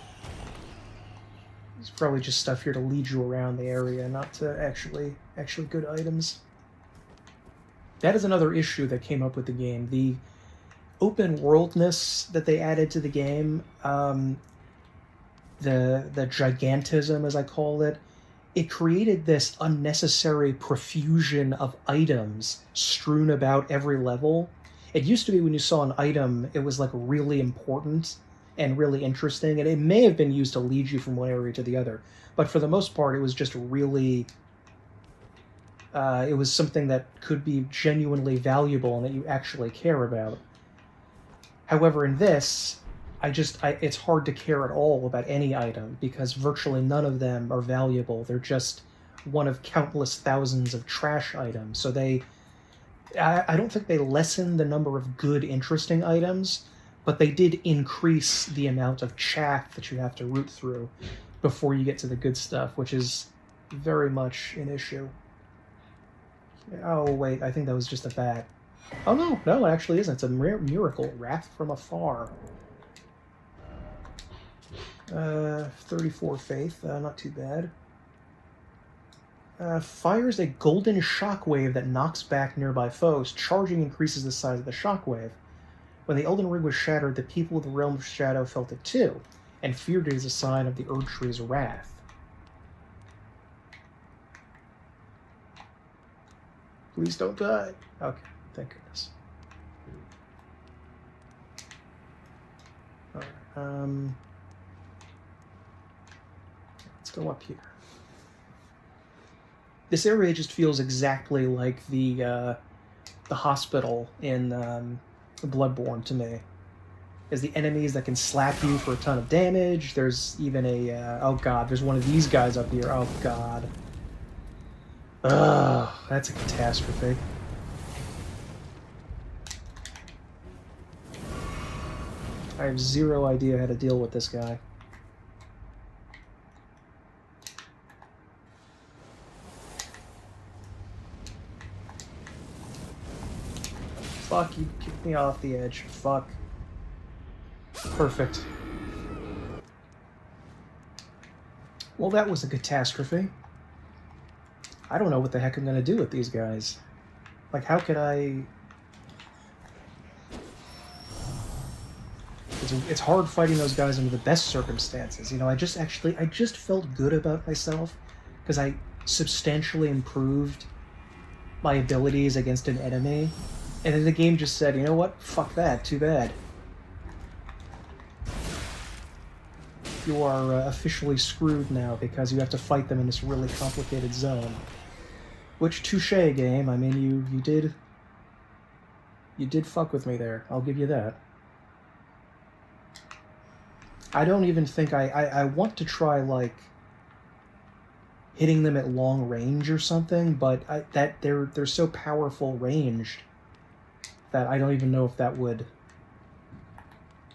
There's probably just stuff here to lead you around the area, not to actually good items. That is another issue that came up with the game. The open worldness that they added to the game, the gigantism, as I call it, it created this unnecessary profusion of items strewn about every level. It used to be when you saw an item, it was like really important and really interesting, and it may have been used to lead you from one area to the other. But for the most part, it was just really... it was something that could be genuinely valuable and that you actually care about. However, in this, it's hard to care at all about any item because virtually none of them are valuable. They're just one of countless thousands of trash items. So I don't think they lessened the number of good, interesting items, but they did increase the amount of chaff that you have to root through before you get to the good stuff, which is very much an issue. Oh, wait, I think that was just a bat. Oh, no, it actually isn't. It's a miracle. Wrath from afar. 34 faith, not too bad. Fires a golden shockwave that knocks back nearby foes. Charging increases the size of the shockwave. When the Elden Ring was shattered, the people of the Realm of Shadow felt it too, and feared it as a sign of the Erdtree's wrath. Please don't die. Okay, thank goodness. Alright, let's go up here. This area just feels exactly like the hospital in Bloodborne to me. There's the enemies that can slap you for a ton of damage. There's even a... oh god, there's one of these guys up here. Oh god. Ugh, that's a catastrophe. I have zero idea how to deal with this guy. Fuck, you kicked me off the edge. Fuck. Perfect. Well, that was a catastrophe. I don't know what the heck I'm going to do with these guys. Like, how could I... It's hard fighting those guys under the best circumstances. You know, I just felt good about myself because I substantially improved my abilities against an enemy. And then the game just said, you know what? Fuck that. Too bad. You are officially screwed now because you have to fight them in this really complicated zone. Which, touché, game. I mean, you did fuck with me there. I'll give you that. I don't even think I want to try, like, hitting them at long range or something, but they're so powerful ranged that I don't even know if that would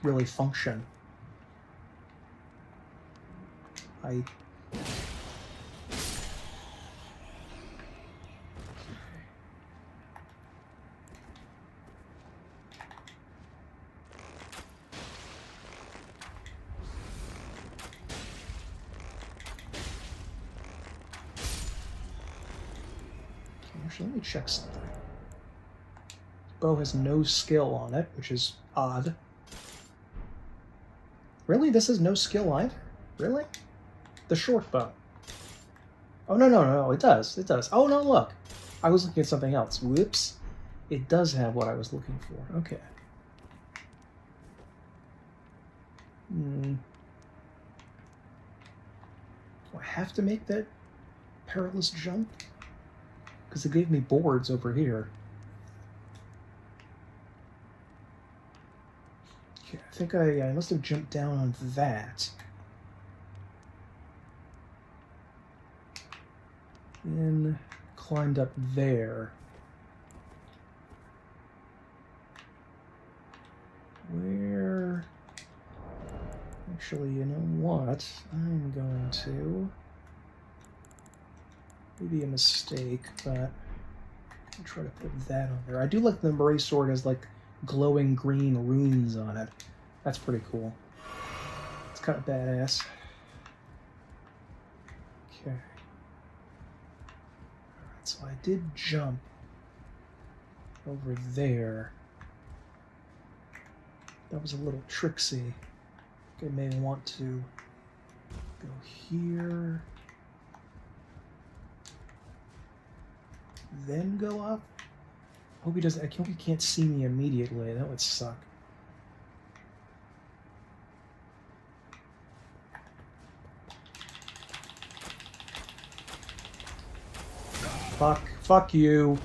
really function. Actually, let me check something. Bow has no skill on it, which is odd. Really? This has no skill either? Really? The short bow. Oh, no, it does. It does. Oh, no, look. I was looking at something else. Whoops. It does have what I was looking for. Okay. Do I have to make that perilous jump? Because it gave me boards over here. Okay, I think I must have jumped down on that. Then climbed up there. Where... Actually, you know what? I'm going to... Maybe a mistake, but I'll try to put that on there. I do like the Murray sword has like glowing green runes on it. That's pretty cool. It's kind of badass. Okay. Alright, so I did jump over there. That was a little tricksy. I may want to go here. Then go up? Hope he doesn't. I hope he can't see me immediately. That would suck. Fuck you.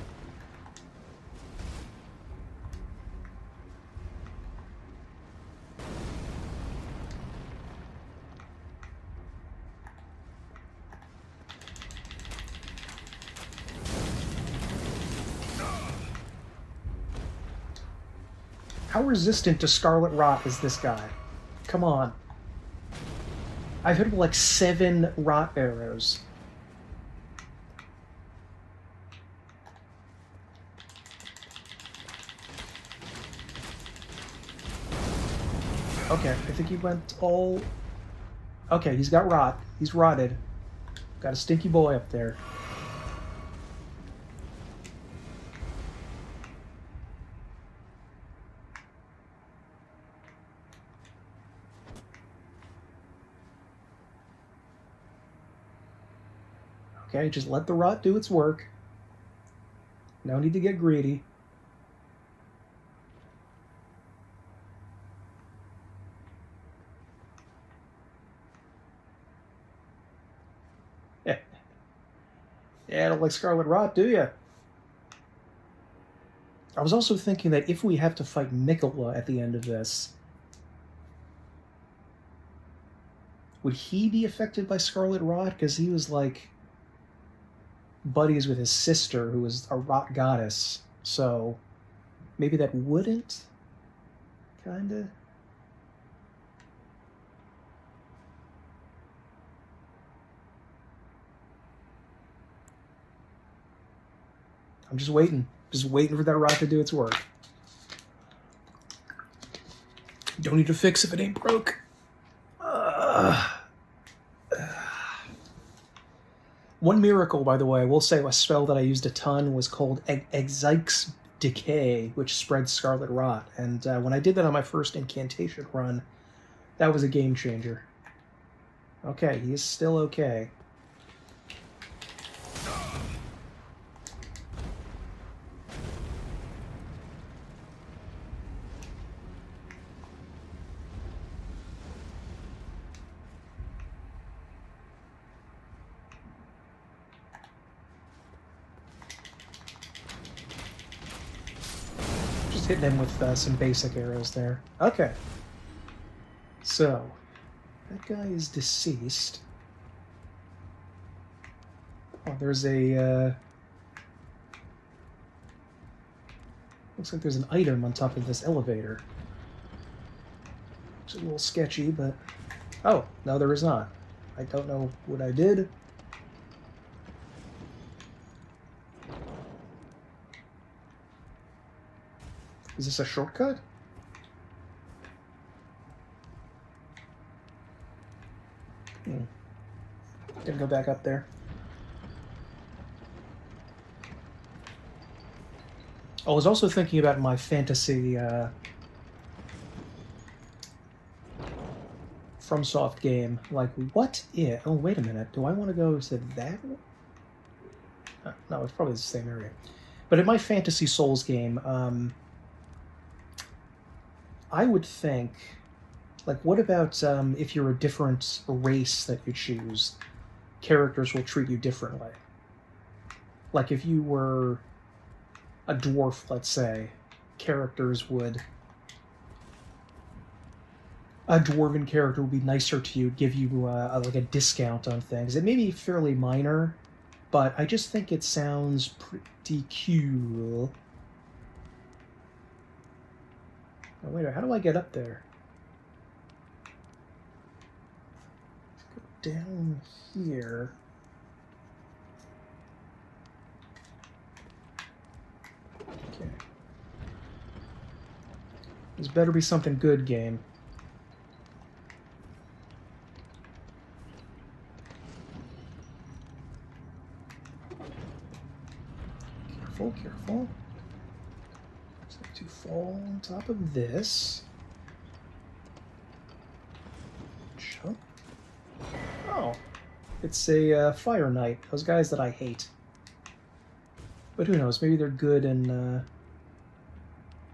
How resistant to Scarlet Rot is this guy? Come on. I've hit him like 7 rot arrows. Okay, I think he went all... Okay, he's got rot. He's rotted. Got a stinky boy up there. Okay, just let the rot do its work. No need to get greedy. Yeah, I don't like Scarlet Rot, do ya? I was also thinking that if we have to fight Mikola at the end of this, would he be affected by Scarlet Rot? Because he was like buddies with his sister, who was a rot goddess. So maybe that wouldn't? Kinda? I'm just waiting. Just waiting for that rot to do its work. Don't need to fix if it ain't broke. One miracle, by the way, I will say a spell that I used a ton was called Exike's Decay, which spreads Scarlet Rot. And when I did that on my first incantation run, that was a game changer. Okay, he is still okay. Hitting him with some basic arrows there. Okay. So, that guy is deceased. Oh, there's a... looks like there's an item on top of this elevator. It's a little sketchy, but... Oh, no, there is not. I don't know what I did. Is this a shortcut? Gonna go back up there. I was also thinking about my fantasy FromSoft game. Like, what if... Oh, wait a minute. Do I want to go to that one? No, it's probably the same area. But in my Fantasy Souls game... I would think, like, what about if you're a different race that you choose, characters will treat you differently? Like, if you were a dwarf, let's say, characters would... A dwarven character would be nicer to you, give you, like, a discount on things. It may be fairly minor, but I just think it sounds pretty cool. Oh, wait, how do I get up there? Let's go down here. Okay. This better be something good, game. Careful, careful. To fall on top of this. Jump. Oh, it's a Fire Knight. Those guys that I hate. But who knows? Maybe they're good in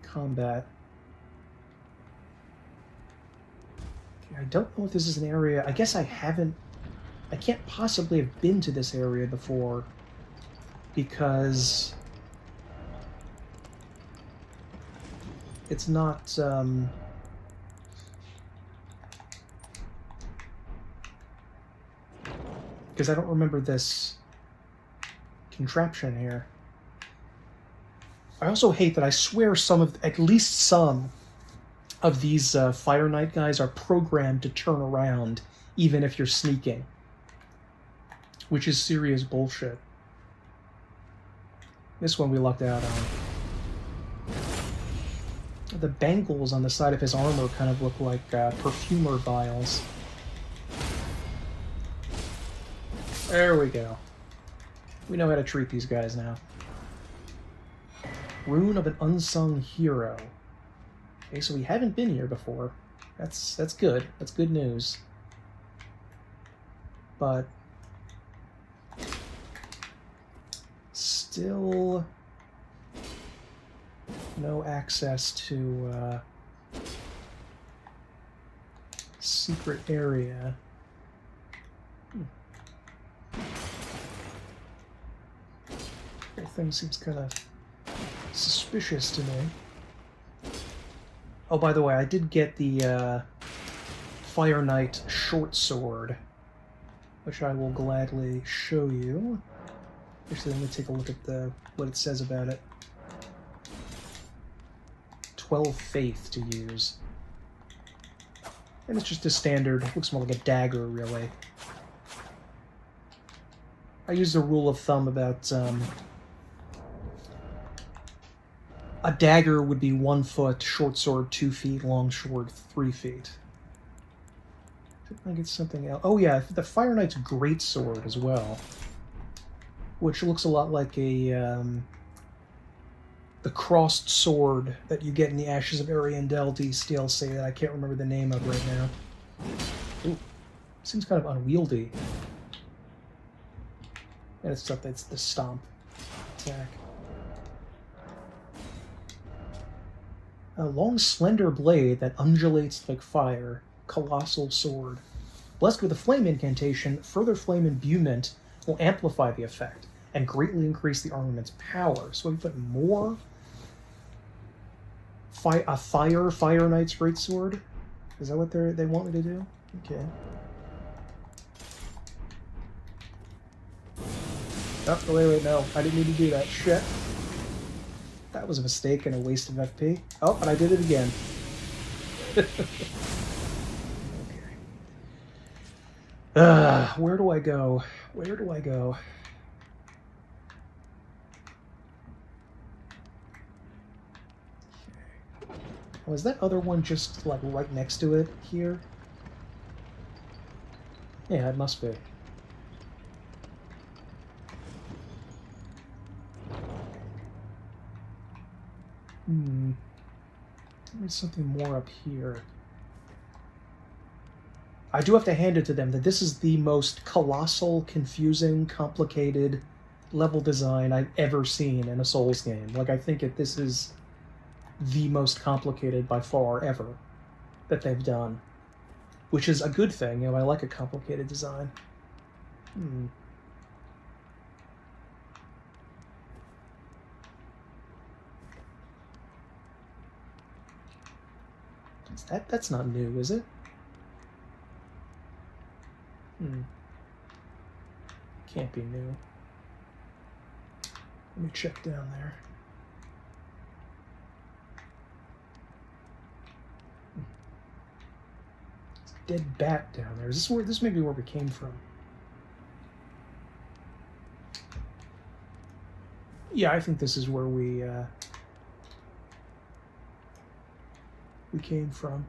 combat. Okay, I don't know if this is an area. I guess I haven't. I can't possibly have been to this area before because. It's not, because I don't remember this contraption here. I also hate that I swear at least some of these Fire Knight guys are programmed to turn around even if you're sneaking. Which is serious bullshit. This one we lucked out on. The bangles on the side of his armor kind of look like perfumer vials. There we go. We know how to treat these guys now. Rune of an Unsung Hero. Okay, so we haven't been here before. That's good. That's good news. But... still... no access to secret area. Everything seems kind of suspicious to me. Oh, by the way, I did get the Fire Knight short sword, which I will gladly show you. Actually, let me take a look at what it says about it. 12 faith to use. And it's just a standard, looks more like a dagger, really. I use the rule of thumb about, a dagger would be 1 foot, short sword 2 feet, long sword 3 feet. I get something else. Oh yeah, the Fire Knight's great sword as well. which looks a lot like a the crossed sword that you get in the Ashes of Ariandel DLC that I can't remember the name of right now. Ooh, seems kind of unwieldy. And it's stuff that's the stomp attack. A long, slender blade that undulates like fire. Colossal sword. Blessed with a flame incantation, further flame imbuement will amplify the effect and greatly increase the armament's power. So we put more. A Fire Knight's Greatsword? Is that what they want me to do? Okay. Oh, wait, no. I didn't need to do that. Shit. That was a mistake and a waste of FP. Oh, and I did it again. Okay. Where do I go? Where do I go? Okay. Oh, is that other one just, like, right next to it here? Yeah, it must be. There's something more up here. I do have to hand it to them that this is the most colossal, confusing, complicated level design I've ever seen in a Souls game. Like, I think this is the most complicated by far ever that they've done. Which is a good thing, you know, I like a complicated design. That's not new, is it? Can't be new. Let me check down there. It's a dead bat down there. Is this may be where we came from? Yeah, I think this is where we came from.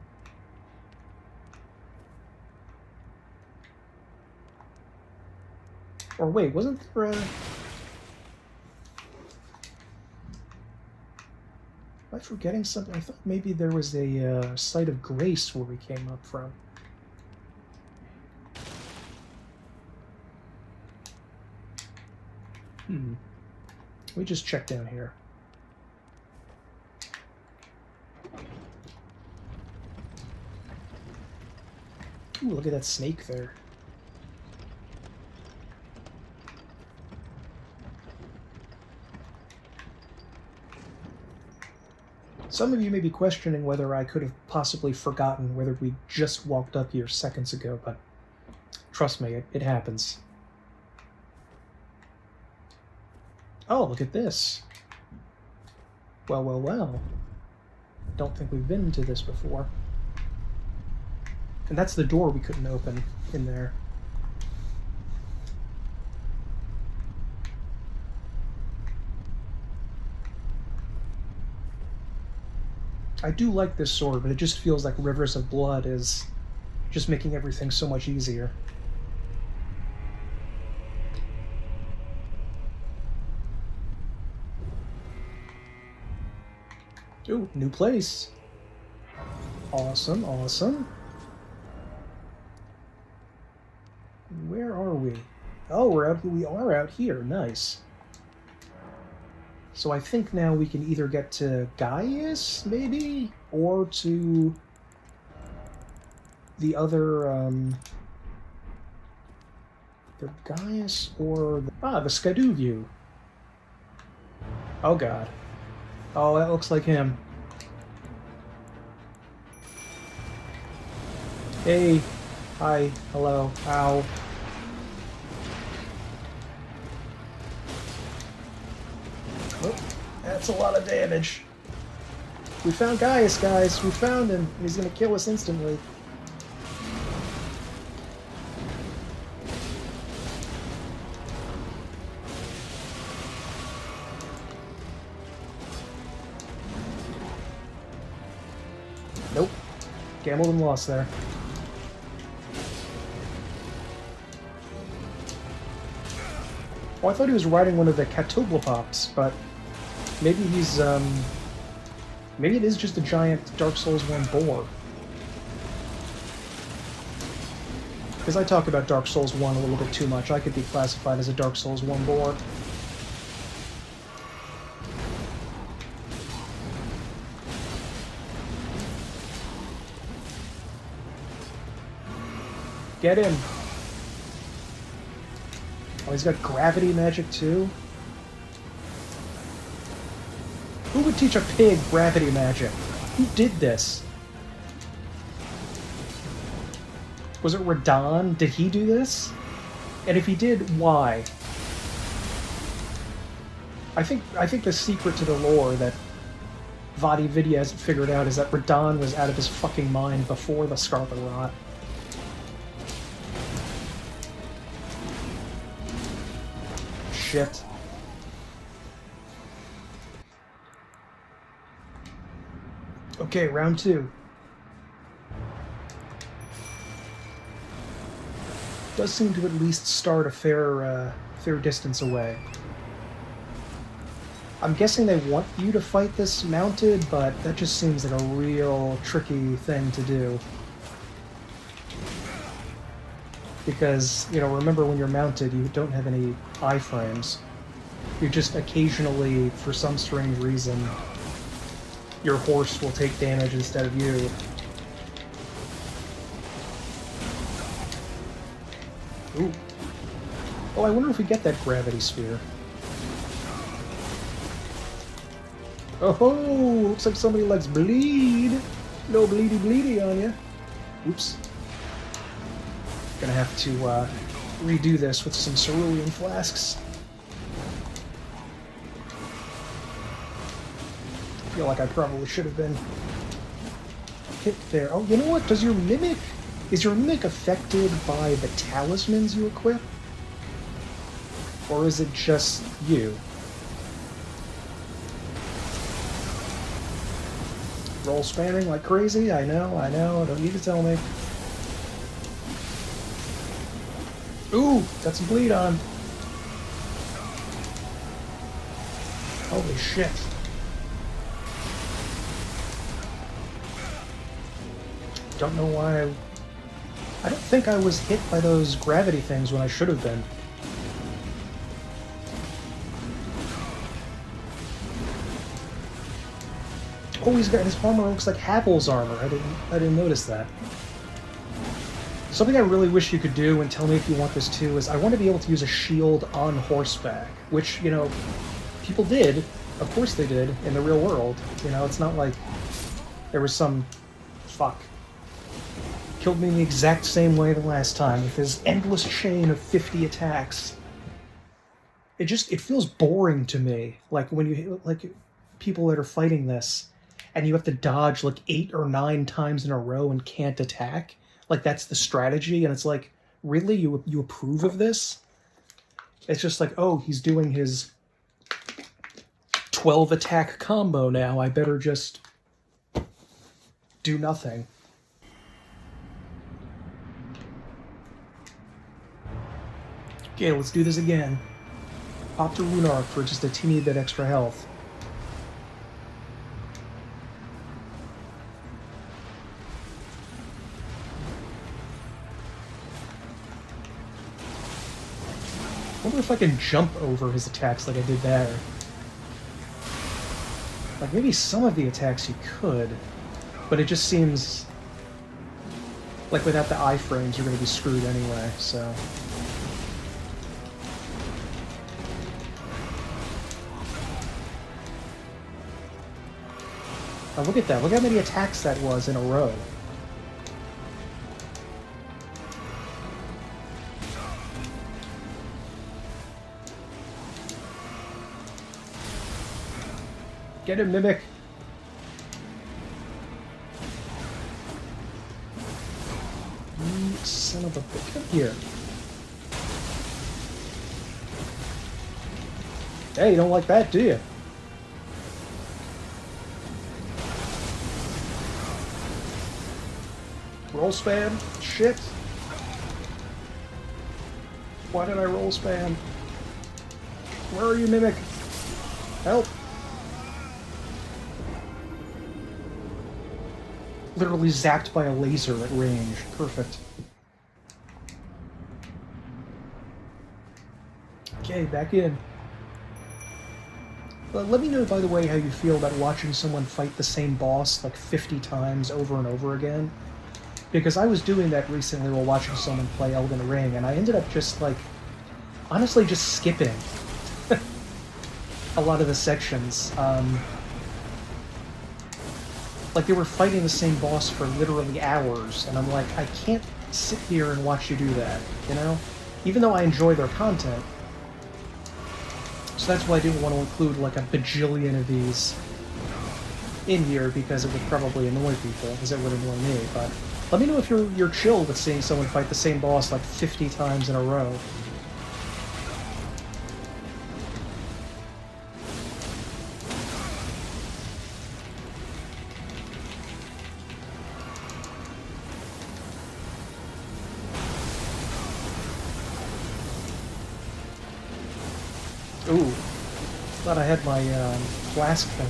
Or wait, wasn't there am I forgetting something? I thought maybe there was a site of grace where we came up from. Let me just check down here. Ooh, look at that snake there. Some of you may be questioning whether I could have possibly forgotten whether we just walked up here seconds ago, but trust me, it happens. Oh, look at this. Well, well, well. Don't think we've been to this before. And that's the door we couldn't open in there. I do like this sword, but it just feels like Rivers of Blood is just making everything so much easier. Ooh, new place. Awesome, awesome. Where are we? Oh, we are out here. Nice. So I think now we can either get to Gaius, maybe, or to the other, the Gaius or the Scadu view. Oh god. Oh, that looks like him. Hey. Hi. Hello. Ow. Oh, that's a lot of damage. We found Gaius, guys. We found him. He's gonna kill us instantly. Nope. Gambled and lost there. Oh, I thought he was riding one of the Catoblopops, but maybe he's, maybe it is just a giant Dark Souls 1 boar. Because I talk about Dark Souls 1 a little bit too much. I could be classified as a Dark Souls 1 boar. Get him! Oh, he's got gravity magic too? Who would teach a pig gravity magic? Who did this? Was it Radon? Did he do this? And if he did, why? I think the secret to the lore that Vadi Vidya hasn't figured out is that Radon was out of his fucking mind before the Scarlet Rot. Shit. Okay, round 2. Does seem to at least start a fair distance away. I'm guessing they want you to fight this mounted, but that just seems like a real tricky thing to do. Because, you know, remember when you're mounted, you don't have any iframes. You just occasionally, for some strange reason, your horse will take damage instead of you. Ooh. Oh, I wonder if we get that gravity sphere. Oh, looks like somebody likes bleed. No bleedy bleedy on you. Oops. Gonna have to redo this with some cerulean flasks. I feel like I probably should have been hit there. Oh, you know what? Is your mimic affected by the talismans you equip? Or is it just you? Roll spamming like crazy? I know, don't need to tell me. Ooh, got some bleed on. Holy shit. Don't know why I don't think I was hit by those gravity things when I should have been. Oh, he's got his armor looks like Havel's armor. I didn't notice that. Something I really wish you could do, and tell me if you want this too, is I want to be able to use a shield on horseback, which, you know, people did. Of course they did in the real world. You know, it's not like there was some fuck. Killed me in the exact same way the last time with his endless chain of 50 attacks. It feels boring to me. Like when you people that are fighting this, and you have to dodge like 8 or 9 times in a row and can't attack. Like that's the strategy, and it's like, really, you approve of this? It's just like, oh, he's doing his 12 attack combo now. I better just do nothing. Okay, let's do this again. Pop to Runark for just a teeny bit extra health. I wonder if I can jump over his attacks like I did there. Like, maybe some of the attacks you could, but it just seems like without the iframes you're going to be screwed anyway, so... Oh, look at that. Look how many attacks that was in a row. Get him, Mimic! You son of a bitch. Come here. Hey, you don't like that, do you? Roll spam? Shit. Why did I roll spam? Where are you, Mimic? Help! Literally zapped by a laser at range. Perfect. Okay, back in. Let me know, by the way, how you feel about watching someone fight the same boss like 50 times over and over again. Because I was doing that recently while watching someone play Elden Ring, and I ended up just, like, honestly just skipping a lot of the sections. Like, they were fighting the same boss for literally hours, and I'm like, I can't sit here and watch you do that, you know? Even though I enjoy their content. So that's why I didn't want to include, like, a bajillion of these in here, because it would probably annoy people, as it would annoy me, but let me know if you're chill with seeing someone fight the same boss, like, 50 times in a row. Ooh, thought I had my flask thing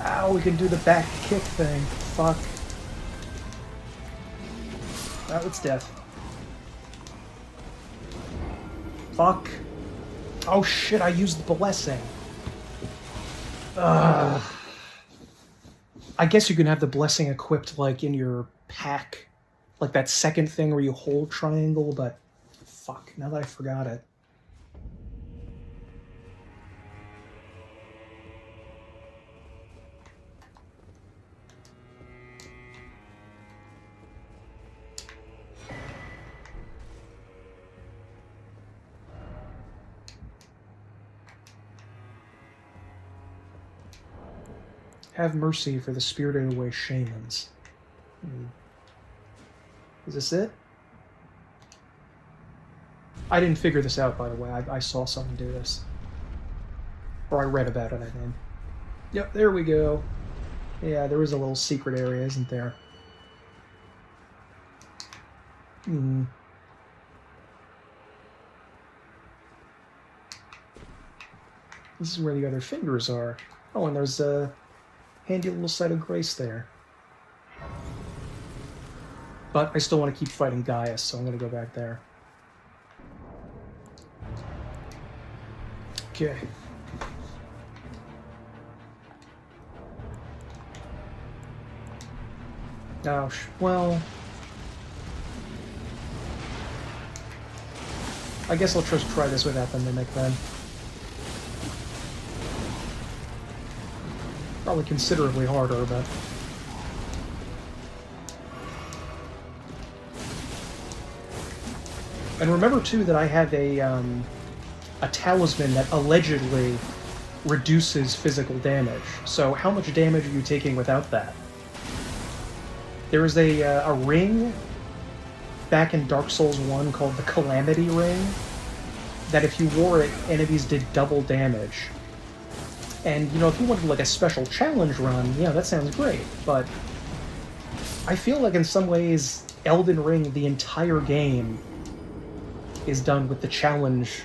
on. Ow, we can do the back kick thing. Fuck. Well, it's death. Fuck. Oh shit, I used the blessing. I guess you can have the blessing equipped, like, in your pack. Like that second thing where you hold triangle, but... Fuck, now that I forgot it. Have mercy for the spirited away shamans. Is this it? I didn't figure this out, by the way. I saw someone do this. Or I read about it, I mean. Yep, there we go. Yeah, there is a little secret area, isn't there? This is where the other fingers are. Oh, and there's a handy little site of grace there. But I still want to keep fighting Gaius, so I'm going to go back there. Okay. Ouch. Well... I guess I'll just try this without the Mimic then. Probably considerably harder, but... And remember, too, that I have a talisman that allegedly reduces physical damage. So how much damage are you taking without that? There is a ring back in Dark Souls 1 called the Calamity Ring, that if you wore it, enemies did double damage. And, you know, if you wanted like a special challenge run, yeah, that sounds great, but I feel like in some ways, Elden Ring, the entire game, is done with the challenge,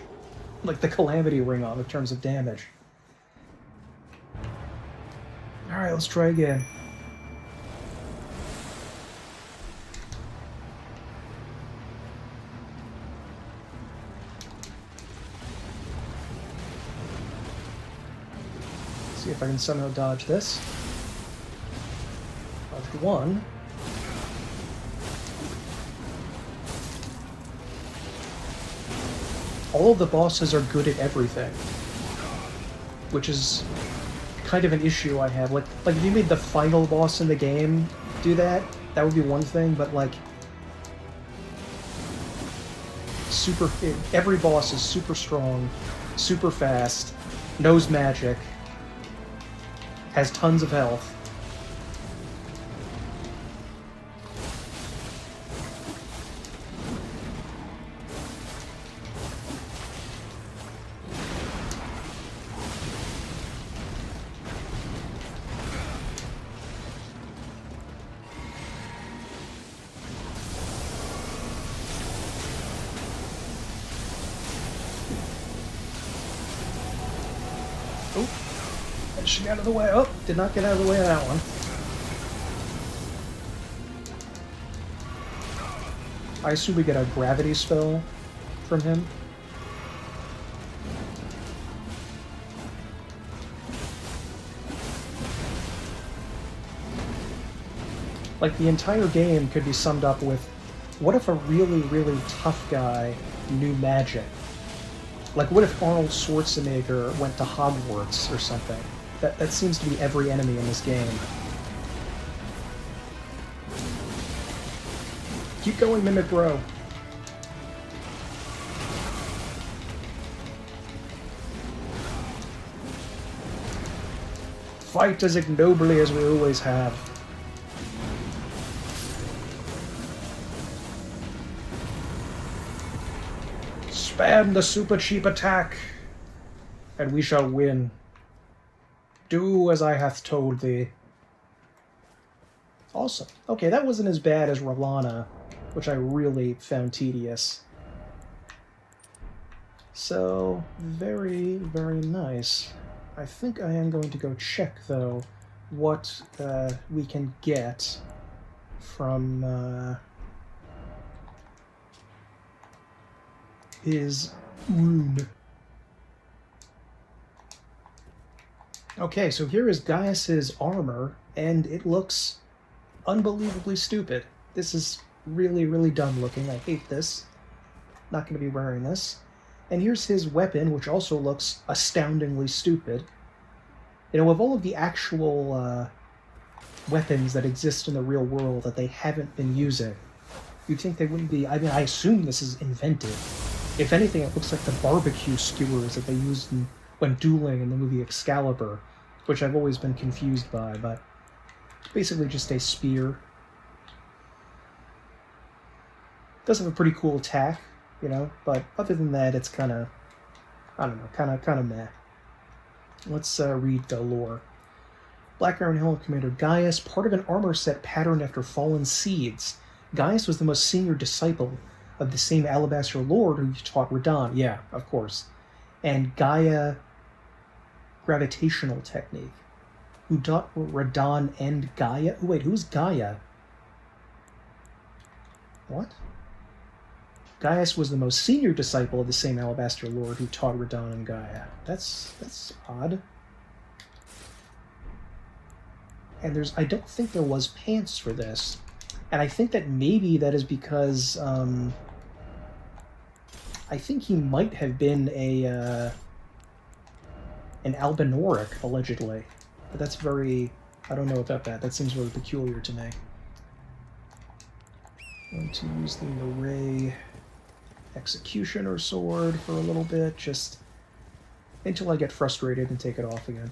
like the Calamity Ring on in terms of damage. Alright, let's try again. See if I can somehow dodge this. Dodged one. All of the bosses are good at everything, which is kind of an issue I have. Like if you made the final boss in the game do that, that would be one thing, but like every boss is super strong, super fast, knows magic, has tons of health. Oh, and she got out of the way. Oh, did not get out of the way of that one. I assume we get a gravity spell from him. Like, the entire game could be summed up with, what if a really, really tough guy knew magic? Like, what if Arnold Schwarzenegger went to Hogwarts or something? That seems to be every enemy in this game. Keep going, Mimic Bro. Fight as ignobly as we always have. Spam the super cheap attack, and we shall win. Do as I hath told thee. Awesome. Okay, that wasn't as bad as Rolana, which I really found tedious. So, very, very nice. I think I am going to go check, though, what we can get from his rune. Okay, so here is Gaius's armor, and it looks unbelievably stupid. This is really, really dumb looking. I hate this. Not going to be wearing this. And here's his weapon, which also looks astoundingly stupid. You know, of all of the actual weapons that exist in the real world that they haven't been using, you'd think they wouldn't be... I mean, I assume this is invented. If anything, it looks like the barbecue skewers that they used when dueling in the movie Excalibur, which I've always been confused by, but it's basically just a spear. Does have a pretty cool attack, you know, but other than that, it's kind of, I don't know, kind of meh. Let's read the lore. Black Iron Helm Commander Gaius, part of an armor set patterned after fallen seeds. Gaius was the most senior disciple of the same Alabaster Lord who taught Radahn, yeah, of course, and Gaia gravitational technique, who taught Radahn and Gaia. Oh, wait, who's Gaia? What? Gaius was the most senior disciple of the same Alabaster Lord who taught Radahn and Gaia. That's odd. And I don't think there was pants for this. And I think that maybe that is because, I think he might have been an Albinoric, allegedly. But that's very... I don't know about that. That seems very peculiar to me. I'm going to use the Array Executioner Sword for a little bit, just until I get frustrated and take it off again.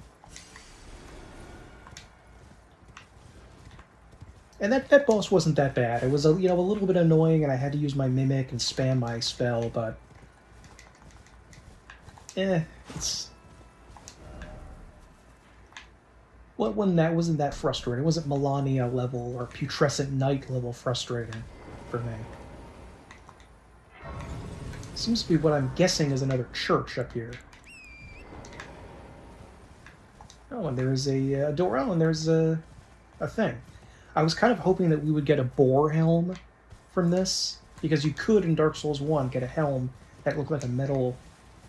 And that boss wasn't that bad. It was a little bit annoying, and I had to use my Mimic and spam my spell, but it's wasn't that frustrating. It wasn't Melania level or Putrescent Knight level frustrating for me. Seems to be what I'm guessing is another church up here. Oh, and there's a door. Oh, and there's a thing. I was kind of hoping that we would get a boar helm from this, because you could, in Dark Souls 1, get a helm that looked like a metal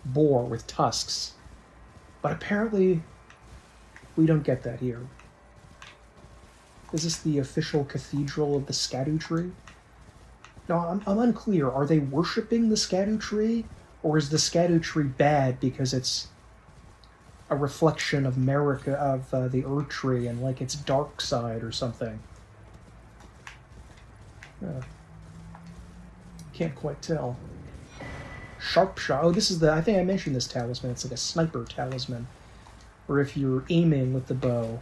boar with tusks. But apparently, we don't get that here. Is this the official cathedral of the Scadutree? No, I'm unclear. Are they worshipping the Scadutree? Or is the Scadutree bad because it's a reflection of the Erdtree and like its dark side or something? Can't quite tell. Sharp shot. Oh, this is I think I mentioned this talisman. It's like a sniper talisman. Or if you're aiming with the bow,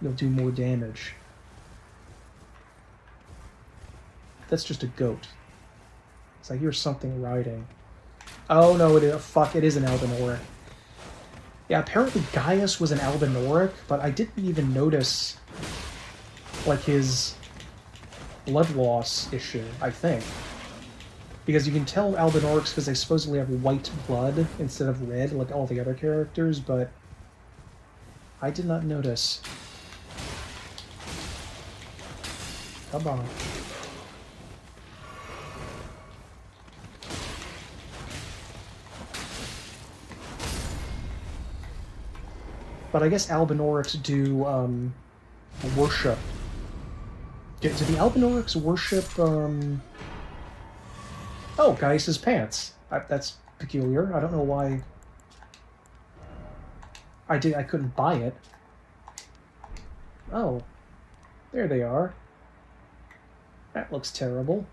you'll do more damage. That's just a goat. So I hear something riding. Oh no, it is an Albinoric. Yeah, apparently Gaius was an Albinoric, but I didn't even notice like his blood loss issue, I think. Because you can tell Albinorics because they supposedly have white blood instead of red, like all the other characters, but I did not notice. Come on. But I guess Albinorics do worship. Do the Albinorics worship? Oh, Gaius's pants. That's peculiar. I don't know why. I couldn't buy it. Oh, there they are. That looks terrible.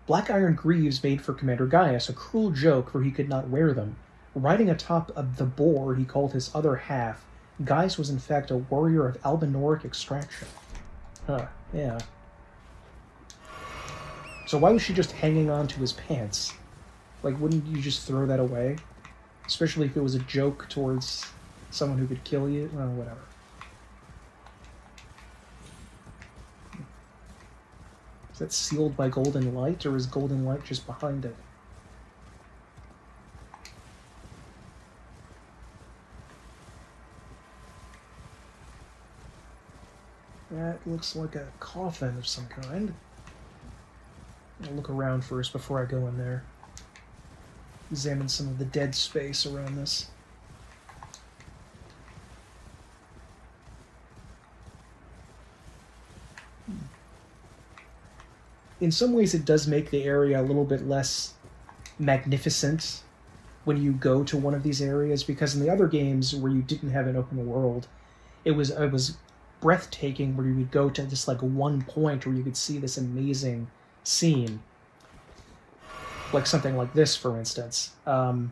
Black iron greaves made for Commander Gaius, a cruel joke for he could not wear them. Riding atop of the boar he called his other half, Gaius was in fact a warrior of Albinoric extraction. Huh, yeah. So why was she just hanging on to his pants? Like, wouldn't you just throw that away? Especially if it was a joke towards someone who could kill you? Well, whatever. Is that sealed by golden light, or is golden light just behind it? That looks like a coffin of some kind. I'll look around first before I go in there. Examine some of the dead space around this. In some ways it does make the area a little bit less magnificent when you go to one of these areas, because in the other games where you didn't have an open world, it was breathtaking, where you would go to just like one point where you could see this amazing scene. Like something like this, for instance. However,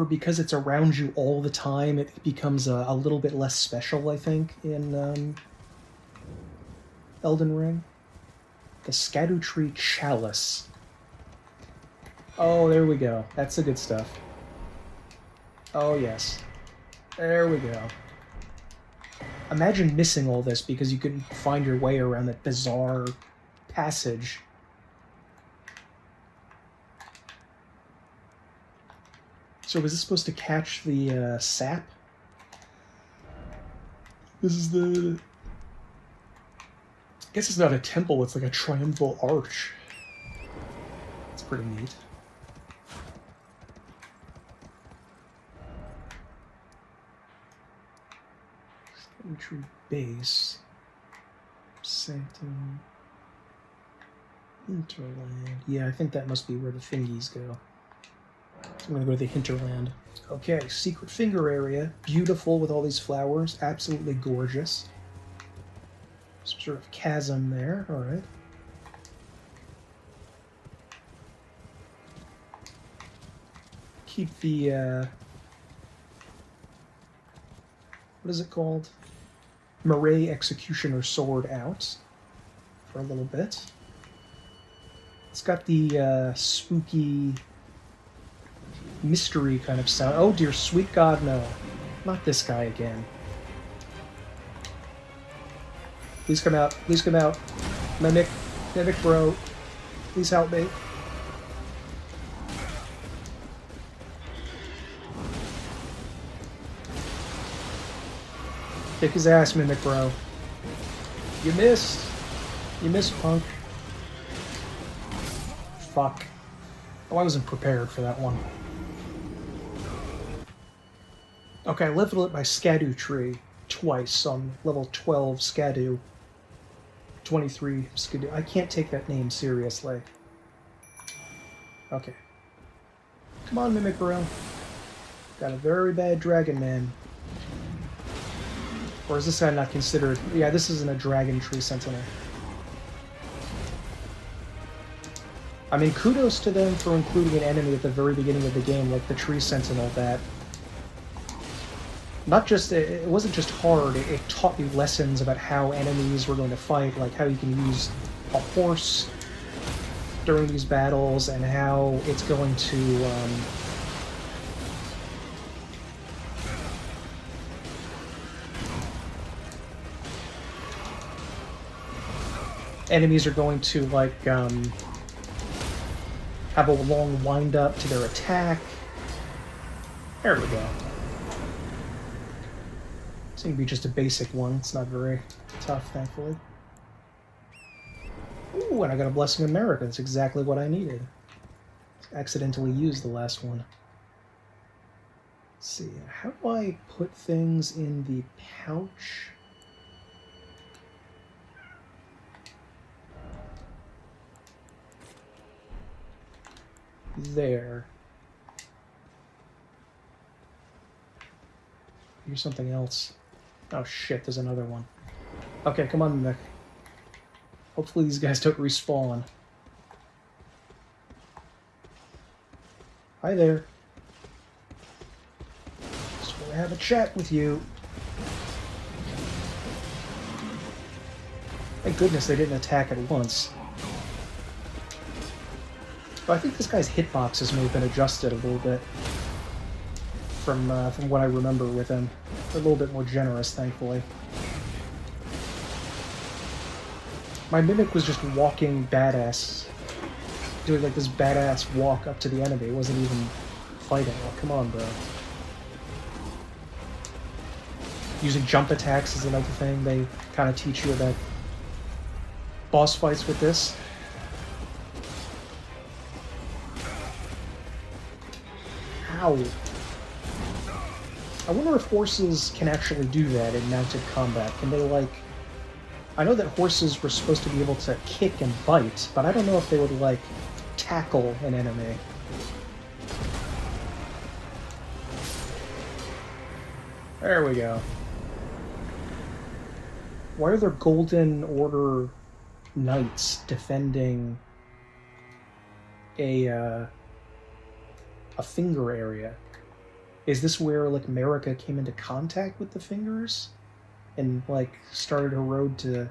because it's around you all the time, it becomes a little bit less special, I think, in Elden Ring. The Scadutree Chalice. Oh, there we go. That's the good stuff. Oh, yes. There we go. Imagine missing all this because you couldn't find your way around that bizarre passage. So was this supposed to catch the sap? This is the... I guess it's not a temple, it's like a triumphal arch. It's pretty neat. Erdtree base. Sanctum. Hinterland. Yeah, I think that must be where the thingies go. So I'm going to go to the Hinterland. Okay, secret finger area. Beautiful with all these flowers. Absolutely gorgeous. Some sort of chasm there. Alright. Keep the, what is it called? Marae Executioner sword out for a little bit. It's got the spooky mystery kind of sound. Oh dear sweet God, no. Not this guy again. Please come out. Please come out. Mimic bro. Please help me. Kick his ass, Mimic bro. You missed. You missed, punk. Fuck. Oh, I wasn't prepared for that one. Okay, I leveled it by Scadutree twice on level 12 Scadu. 23 Scadu. I can't take that name seriously. Okay. Come on, Mimic bro. Got a very bad dragon man. Or is this guy not considered? Yeah, this isn't a dragon tree sentinel. I mean, kudos to them for including an enemy at the very beginning of the game, like the tree sentinel, that not just, it wasn't just hard, it taught you lessons about how enemies were going to fight, like how you can use a horse during these battles, and how it's going to, enemies are going to, like, how have a long wind-up to their attack. There we go. It's going to be just a basic one. It's not very tough, thankfully. Ooh, and I got a Blessing of America. That's exactly what I needed. Accidentally used the last one. Let's see, how do I put things in the pouch? There. Here's something else. Oh shit, there's another one. Okay, come on, Nick. Hopefully these guys don't respawn. Hi there. Just want to have a chat with you. Thank goodness they didn't attack at once. But I think this guy's hitboxes may have been adjusted a little bit from what I remember with him. They're a little bit more generous, thankfully. My Mimic was just walking badass, doing like this badass walk up to the enemy. It wasn't even fighting. Oh, come on, bro. Using jump attacks is another thing they kind of teach you about boss fights with this. Ow. I wonder if horses can actually do that in mounted combat. Can they, like... I know that horses were supposed to be able to kick and bite, but I don't know if they would, like, tackle an enemy. There we go. Why are there Golden Order knights defending a finger area? Is this where, like, America came into contact with the fingers? And, like, started a road to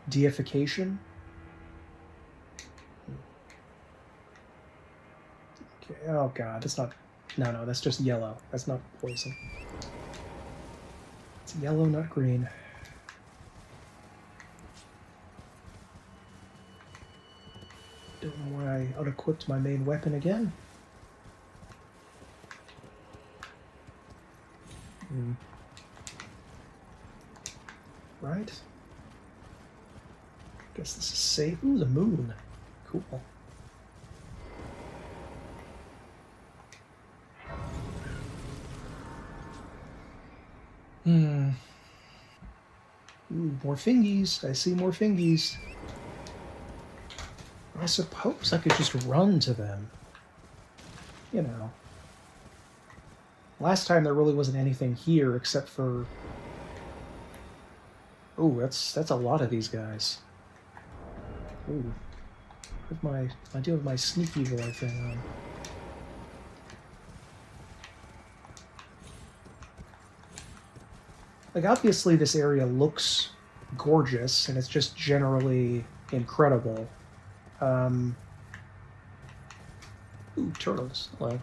deification? Okay. Oh god, that's not... No, that's just yellow. That's not poison. It's yellow, not green. Don't know why I unequipped my main weapon again. Right? Guess this is safe. Ooh, the moon. Cool. Ooh, more fingies. I see more fingies. I suppose I could just run to them. You know. Last time there really wasn't anything here except for... Ooh, that's a lot of these guys. Ooh. I do have my sneaky boy thing on. Like, obviously this area looks gorgeous, and it's just generally incredible. Ooh, turtles. Hello.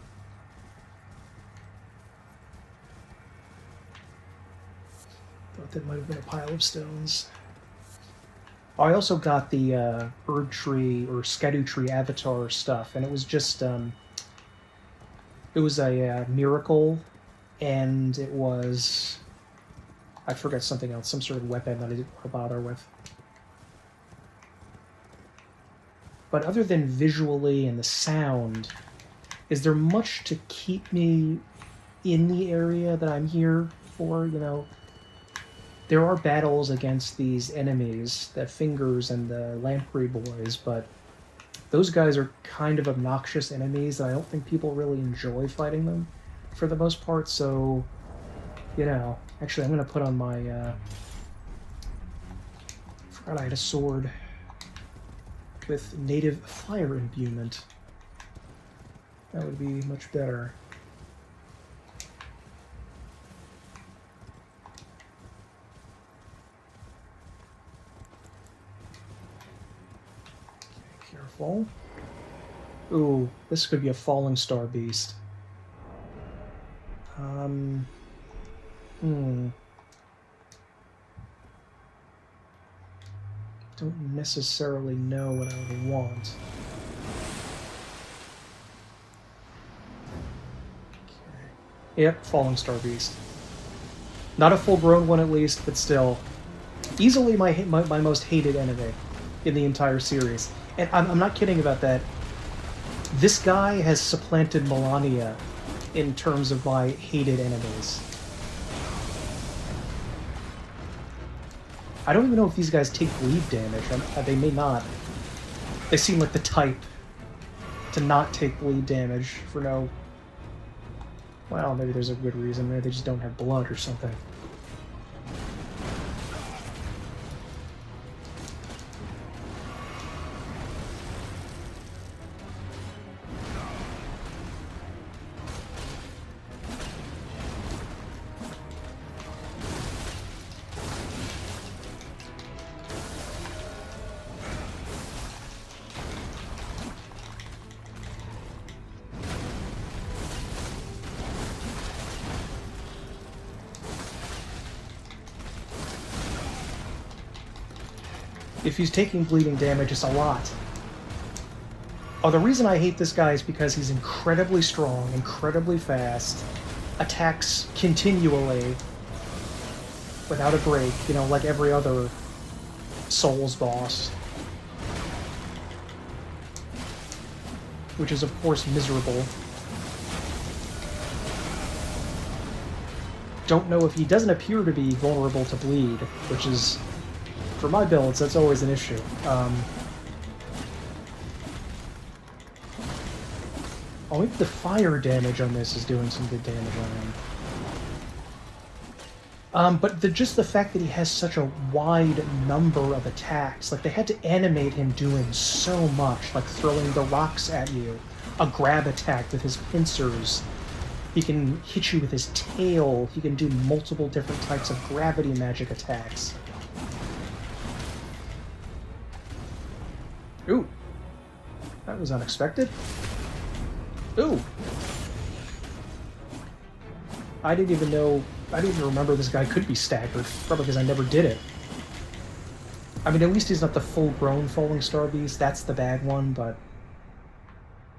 Thought that might have been a pile of stones. Oh, I also got the Erdtree or Scadutree Avatar stuff, and it was just it was a miracle, and it was, I forgot something else, some sort of weapon that I didn't want to bother with. But other than visually and the sound, is there much to keep me in the area that I'm here for, you know? There are battles against these enemies, the Fingers and the Lamprey boys, but those guys are kind of obnoxious enemies, and I don't think people really enjoy fighting them for the most part, so, you know. Actually, I'm going to put on my, forgot I had a sword with native fire imbuement. That would be much better. Careful. Ooh, this could be a Fallingstar Beast. Don't necessarily know what I would want. Yep, Fallingstar Beast. Not a full-grown one, at least, but still. Easily my most hated enemy in the entire series. And I'm not kidding about that. This guy has supplanted Melania in terms of my hated enemies. I don't even know if these guys take bleed damage. They may not. They seem like the type to not take bleed damage for no... Well, maybe there's a good reason. Maybe they just don't have blood or something. If he's taking bleeding damage, it's a lot. Oh, the reason I hate this guy is because he's incredibly strong, incredibly fast, attacks continually, without a break, you know, like every other Souls boss. Which is, of course, miserable. Don't know if he doesn't appear to be vulnerable to bleed, which is... For my builds, that's always an issue. Oh, maybe the fire damage on this is doing some good damage on him. But just the fact that he has such a wide number of attacks, like they had to animate him doing so much, like throwing the rocks at you, a grab attack with his pincers. He can hit you with his tail. He can do multiple different types of gravity magic attacks. Ooh. That was unexpected. Ooh. I didn't even remember this guy could be staggered. Probably because I never did it. I mean, at least he's not the full-grown Fallingstar Beast. That's the bad one, but...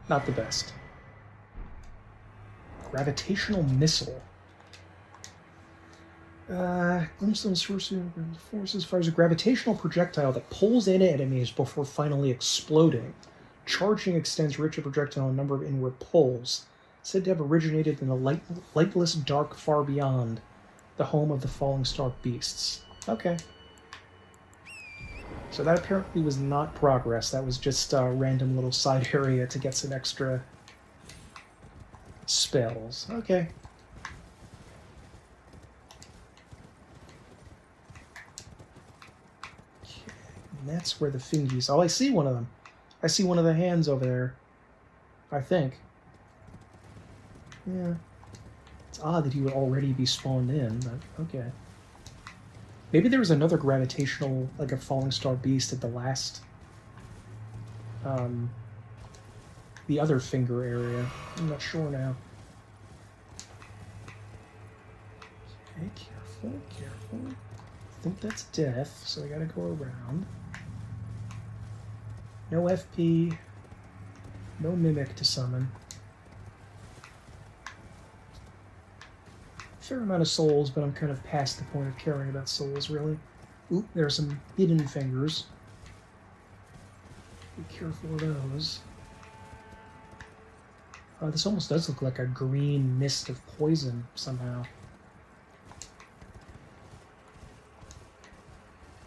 not the best. Gravitational Missile. Glintstone forces fires a gravitational projectile that pulls in enemies before finally exploding. Charging extends reach of projectile a number of inward pulls. Said to have originated in the lightless dark far beyond, the home of the Fallingstar Beasts. Okay. So that apparently was not progress. That was just a random little side area to get some extra spells. Okay. And that's where the fingies... Oh, I see one of them. I see one of the hands over there. I think. Yeah. It's odd that he would already be spawned in, but okay. Maybe there was another gravitational, like a Fallingstar Beast at the last... the other finger area. I'm not sure now. Okay, careful, careful. I think that's death, so I gotta go around. No FP. No Mimic to summon. Fair amount of souls, but I'm kind of past the point of caring about souls, really. Oop, there are some hidden fingers. Be careful of those. This almost does look like a green mist of poison, somehow.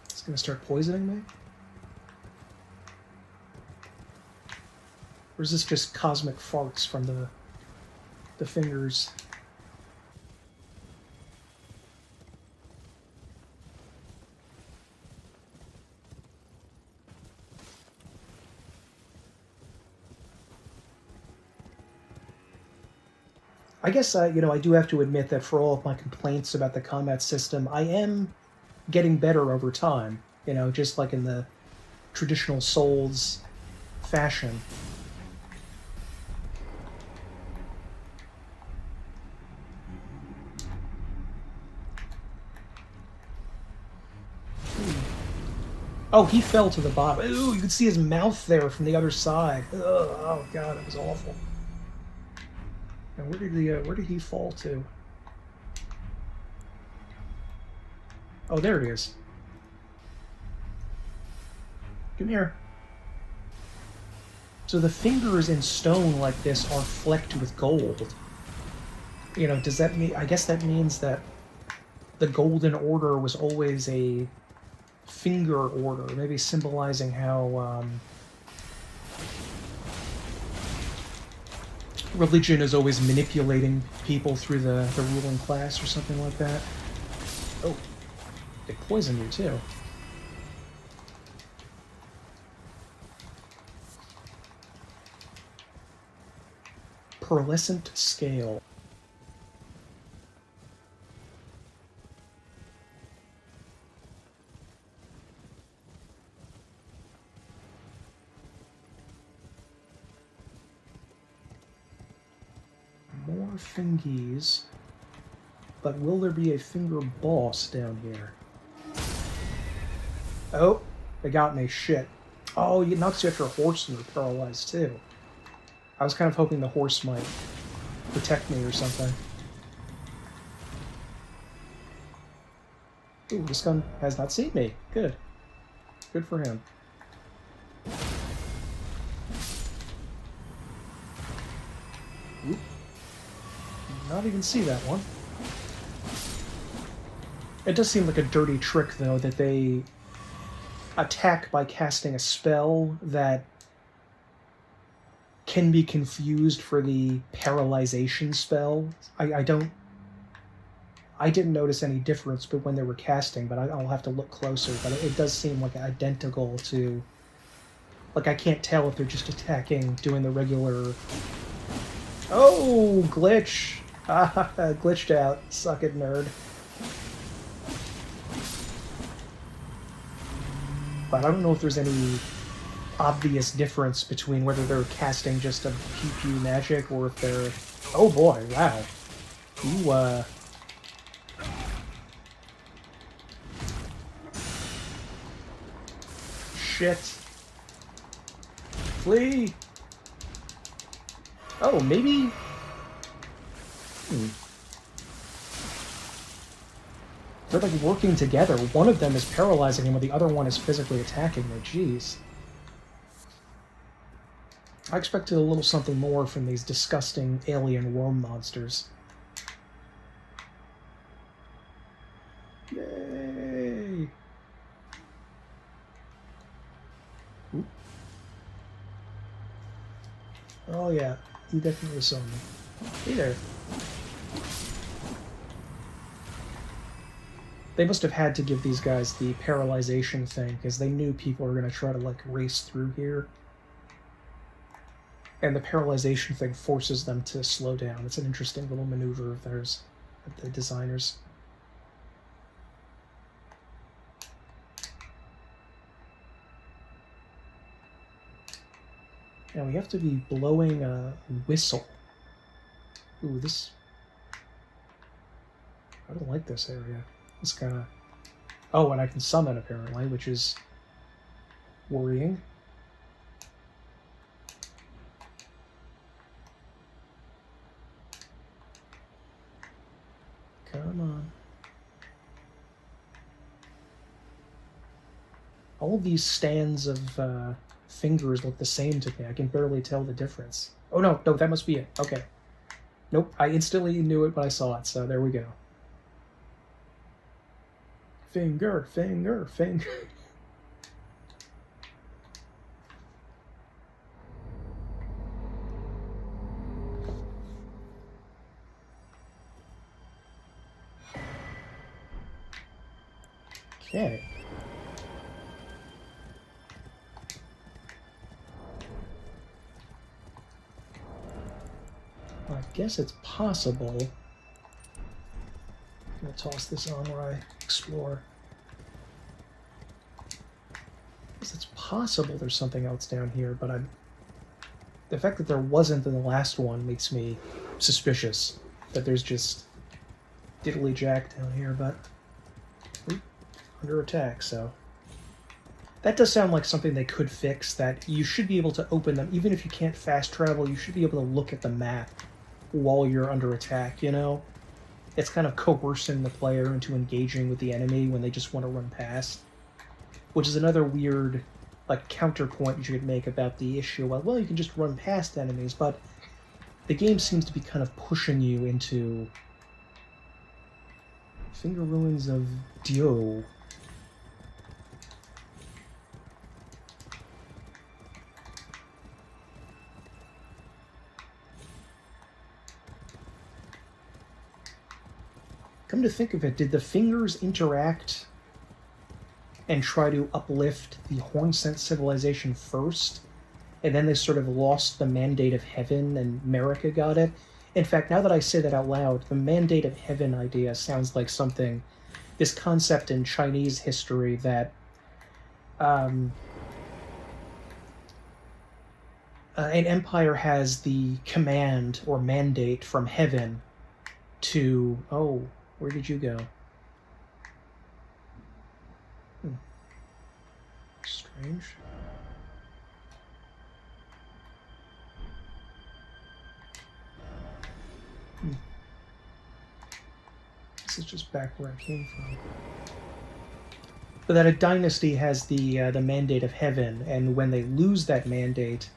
It's gonna start poisoning me? Or is this just cosmic farts from the fingers? I guess, I do have to admit that for all of my complaints about the combat system, I am getting better over time. Just like in the traditional Souls fashion. Oh, he fell to the bottom. Ooh, you could see his mouth there from the other side. Ugh, oh god, that was awful. Now where did he fall to? Oh, there he is. Come here. So the fingers in stone like this are flecked with gold. You know, does that mean... I guess that means that the Golden Order was always a finger order, maybe symbolizing how religion is always manipulating people through the ruling class or something like that. Oh, they poison you too. Pearlescent scale. More fingies. But will there be a finger boss down here? Oh, they got me. Shit. Oh, it knocks you after a horse and you're paralyzed too. I was kind of hoping the horse might protect me or something. Ooh, this gun has not seen me. Good. Good for him. Oop. Did not even see that one. It does seem like a dirty trick, though, that they attack by casting a spell that can be confused for the paralyzation spell. I didn't notice any difference but when they were casting, but I'll have to look closer. But it does seem like identical to... Like, I can't tell if they're just attacking, doing the regular... Oh, glitch! Ah, glitched out. Suck it, nerd. But I don't know if there's any obvious difference between whether they're casting just a pew-pew magic or if they're... Oh boy, wow. Ooh, Shit. Flee! Oh, maybe... They're like working together. One of them is paralyzing him while the other one is physically attacking him. Jeez. I expected a little something more from these disgusting alien worm monsters. Yay! Oop. Oh yeah, you definitely saw me. Hey there. They must have had to give these guys the paralyzation thing, because they knew people were going to try to, like, race through here. And the paralyzation thing forces them to slow down. It's an interesting little maneuver of theirs, of the designers. Now we have to be blowing a whistle. Ooh, this... I don't like this area. It's kind of... Oh, and I can summon, apparently, which is worrying. Come on. All of these stands of fingers look the same to me. I can barely tell the difference. Oh, no, that must be it. Okay. Nope, I instantly knew it when I saw it, so there we go. Finger, finger, finger. Okay. I guess it's possible. I'm gonna toss this on where I explore. I guess it's possible there's something else down here, but the fact that there wasn't in the last one makes me suspicious that there's just diddly jack down here, but under attack, so that does sound like something they could fix, that you should be able to open them even if you can't fast travel. You should be able to look at the map while you're under attack, you know? It's kind of coercing the player into engaging with the enemy when they just want to run past. Which is another weird, like, counterpoint you could make about the issue. Well, you can just run past enemies, but the game seems to be kind of pushing you into Finger Ruins of Dio. Come to think of it, did the fingers interact and try to uplift the Hornsent civilization first, and then they sort of lost the Mandate of Heaven and America got it? In fact, now that I say that out loud, the Mandate of Heaven idea sounds like something, this concept in Chinese history that an empire has the command or mandate from heaven to... Oh, where did you go? Strange. This is just back where I came from. But that a dynasty has the mandate of heaven, and when they lose that mandate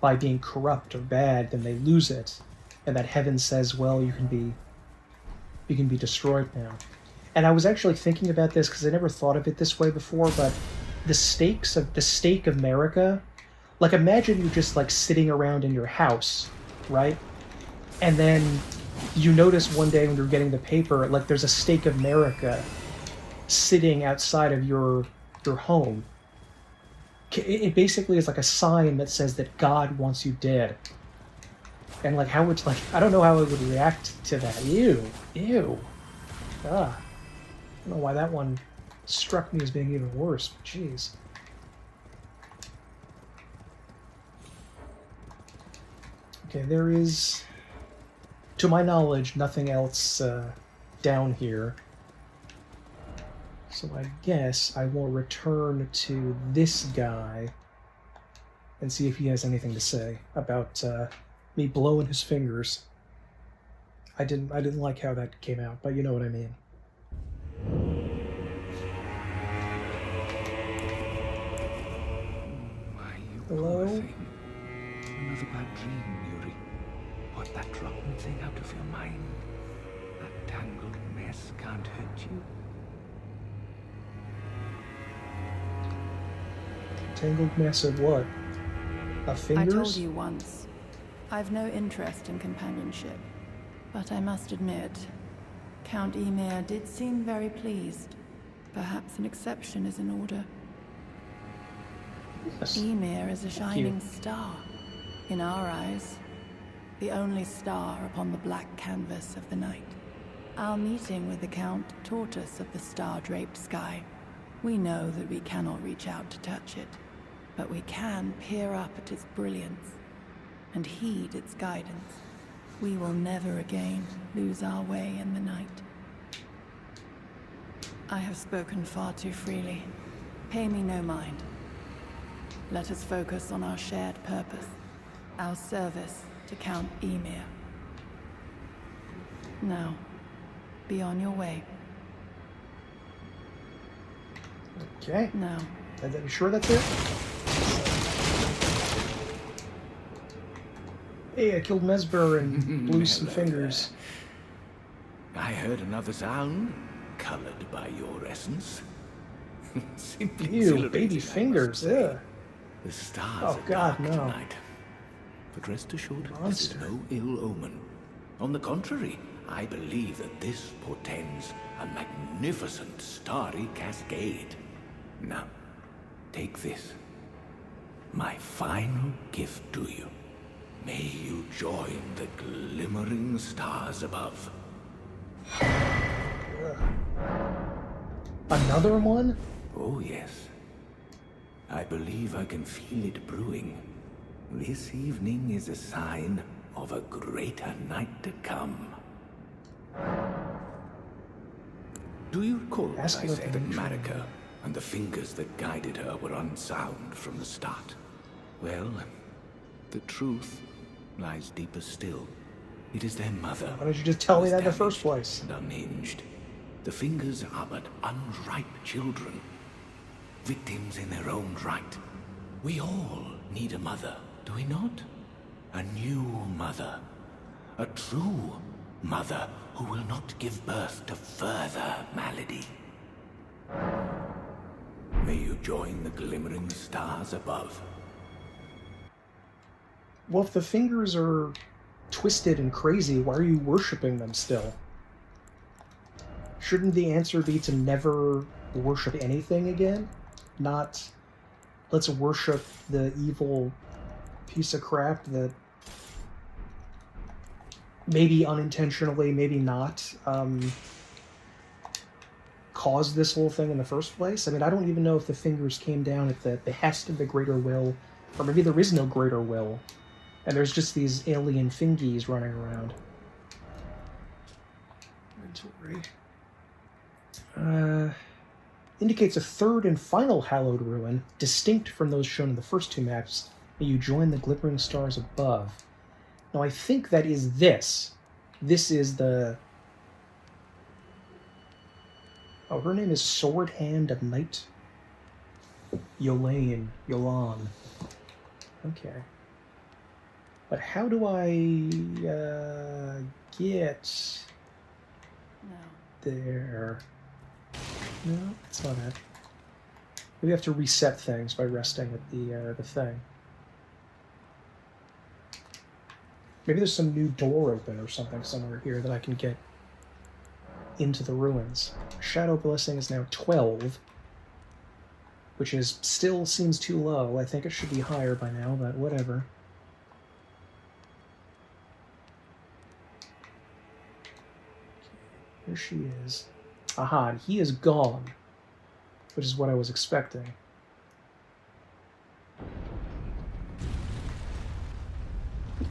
by being corrupt or bad, then they lose it, and that heaven says, well, you can be destroyed now. And I was actually thinking about this because I never thought of it this way before, but the stake of America, like imagine you just like sitting around in your house, right? And then you notice one day when you're getting the paper, like there's a stake of America sitting outside of your home. It basically is like a sign that says that God wants you dead. And like how would, like, I don't know how I would react to that. Ew. I don't know why that one struck me as being even worse. Jeez. Okay, there is, to my knowledge, nothing else down here. So I guess I will return to this guy and see if he has anything to say about me blowing his fingers. I didn't like how that came out, but you know what I mean. Hello?
Another bad dream, Yuri. Put that rotten thing out of your mind. That tangled mess can't hurt you.
Tangled mess of what? Of fingers?
I told you once, I've no interest in companionship. But I must admit, Count Ymir did seem very pleased. Perhaps an exception is in order.
Yes.
Ymir is a shining star, in our eyes. The only star upon the black canvas of the night. Our meeting with the Count taught us of the star-draped sky. We know that we cannot reach out to touch it, but we can peer up at its brilliance and heed its guidance. We will never again lose our way in the night. I have spoken far too freely. Pay me no mind. Let us focus on our shared purpose, our service to Count Ymir. Now, be on your way.
Okay.
Now.
Are you sure that's it? Hey, I killed Messmer and blew some fingers.
I heard another sound, colored by your essence. Simply
Ew,
exhilarating,
baby
I must
fingers,
say.
yeah.
The stars
Oh,
are
God,
dark
no.
tonight. But rest assured, this is
Monster.
no ill omen. On the contrary, I believe that this portends a magnificent starry cascade. Now, take this. My final gift to you. May you join the glimmering stars above.
Another one?
Oh, yes. I believe I can feel it brewing. This evening is a sign of a greater night to come. Do you recall when I
Ask about
said
the
that
intro.
Marika and the fingers that guided her were unsound from the start? Well, the truth lies deeper still. It is their mother.
Why didn't you just tell me that in the
damaged
first place?
And unhinged. The fingers are but unripe children. Victims in their own right. We all need a mother, do we not? A new mother. A true mother who will not give birth to further malady. May you join the glimmering stars above.
Well, if the fingers are twisted and crazy, why are you worshipping them still? Shouldn't the answer be to never worship anything again? Not, let's worship the evil piece of crap that maybe unintentionally, maybe not, caused this whole thing in the first place? I mean, I don't even know if the fingers came down at the behest of the greater will, or maybe there is no greater will, and there's just these alien fingies running around. Inventory. Indicates a third and final hallowed ruin, distinct from those shown in the first two maps. May you join the glimmering stars above. Now, I think that is this. This is the... Oh, her name is Sword Hand of Night. Yolan. Okay. But how do I get there? No, that's not it. We have to reset things by resting at the thing. Maybe there's some new door open or something somewhere here that I can get into the ruins. Shadow Blessing is now 12, which is still seems too low. I think it should be higher by now, but whatever. Here she is. Aha, and he is gone, which is what I was expecting.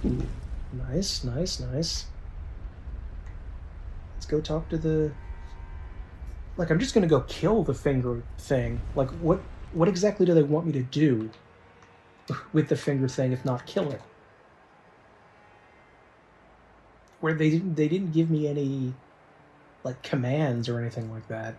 Ooh, nice. Let's go talk to the... Like, I'm just gonna go kill the finger thing. Like, what exactly do they want me to do with the finger thing if not kill it? Where they didn't give me any, like, commands or anything like that.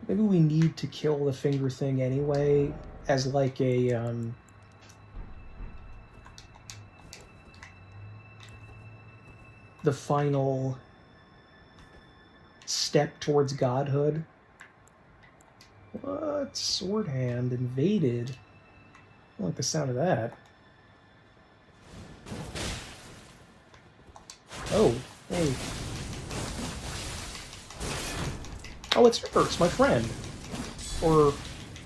Maybe we need to kill the finger thing anyway, as like a, the final step towards godhood. What? Sword Hand invaded. I don't like the sound of that. Oh, hey. Oh, it's her. It's my friend. Or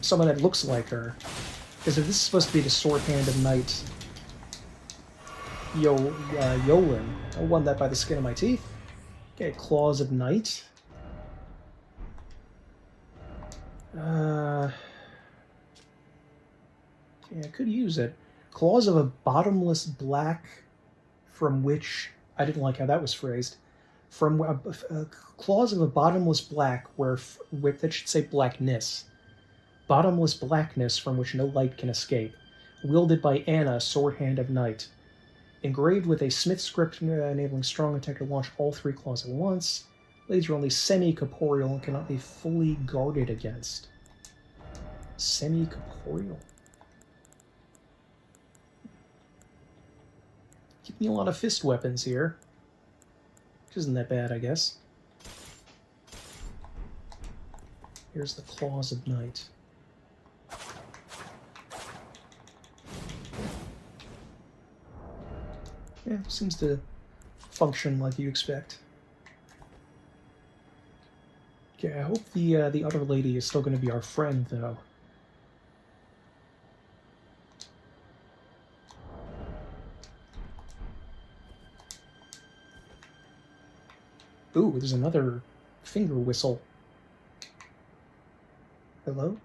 someone that looks like her. Because if this is supposed to be the Sword Hand of Night Yolan, I won that by the skin of my teeth. Okay, Claws of Night. Yeah, I could use it. Claws of a bottomless black, from which... I didn't like how that was phrased. From claws of a bottomless black, that should say blackness. Bottomless blackness from which no light can escape. Wielded by Anna, Sword Hand of Night. Engraved with a Smith script enabling strong attack to launch all three claws at once. Blades are only semi-corporeal and cannot be fully guarded against. Semi-corporeal. Give me a lot of fist weapons here. Which isn't that bad, I guess. Here's the Claws of Night. Yeah, seems to function like you expect. Okay, I hope the other lady is still going to be our friend, though. Ooh, there's another finger whistle. Hello?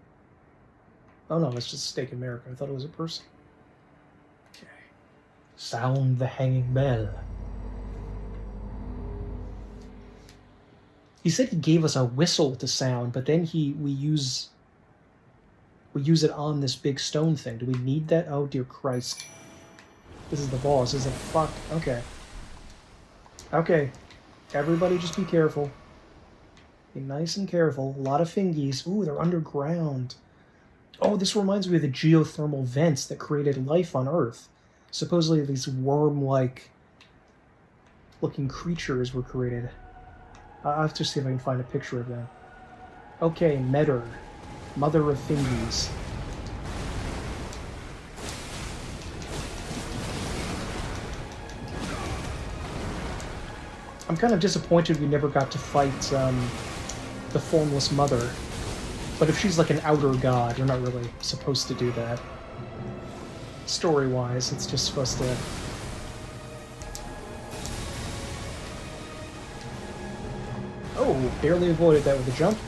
Oh no, it's just a stake in America. I thought it was a person. Okay. Sound the hanging bell. He said he gave us a whistle to sound, but then we use we use it on this big stone thing. Do we need that? Oh, dear Christ. This is the boss. This is a fuck. Okay. Okay. Everybody just be careful. Be nice and careful. A lot of fingies. Ooh, they're underground. Oh, this reminds me of the geothermal vents that created life on Earth. Supposedly these worm-like looking creatures were created. I'll have to see if I can find a picture of them. Okay, Metyr, mother of fingies. I'm kind of disappointed we never got to fight the Formless Mother. But if she's like an outer god, you're not really supposed to do that. Story-wise, it's just supposed to... Oh, barely avoided that with a jump.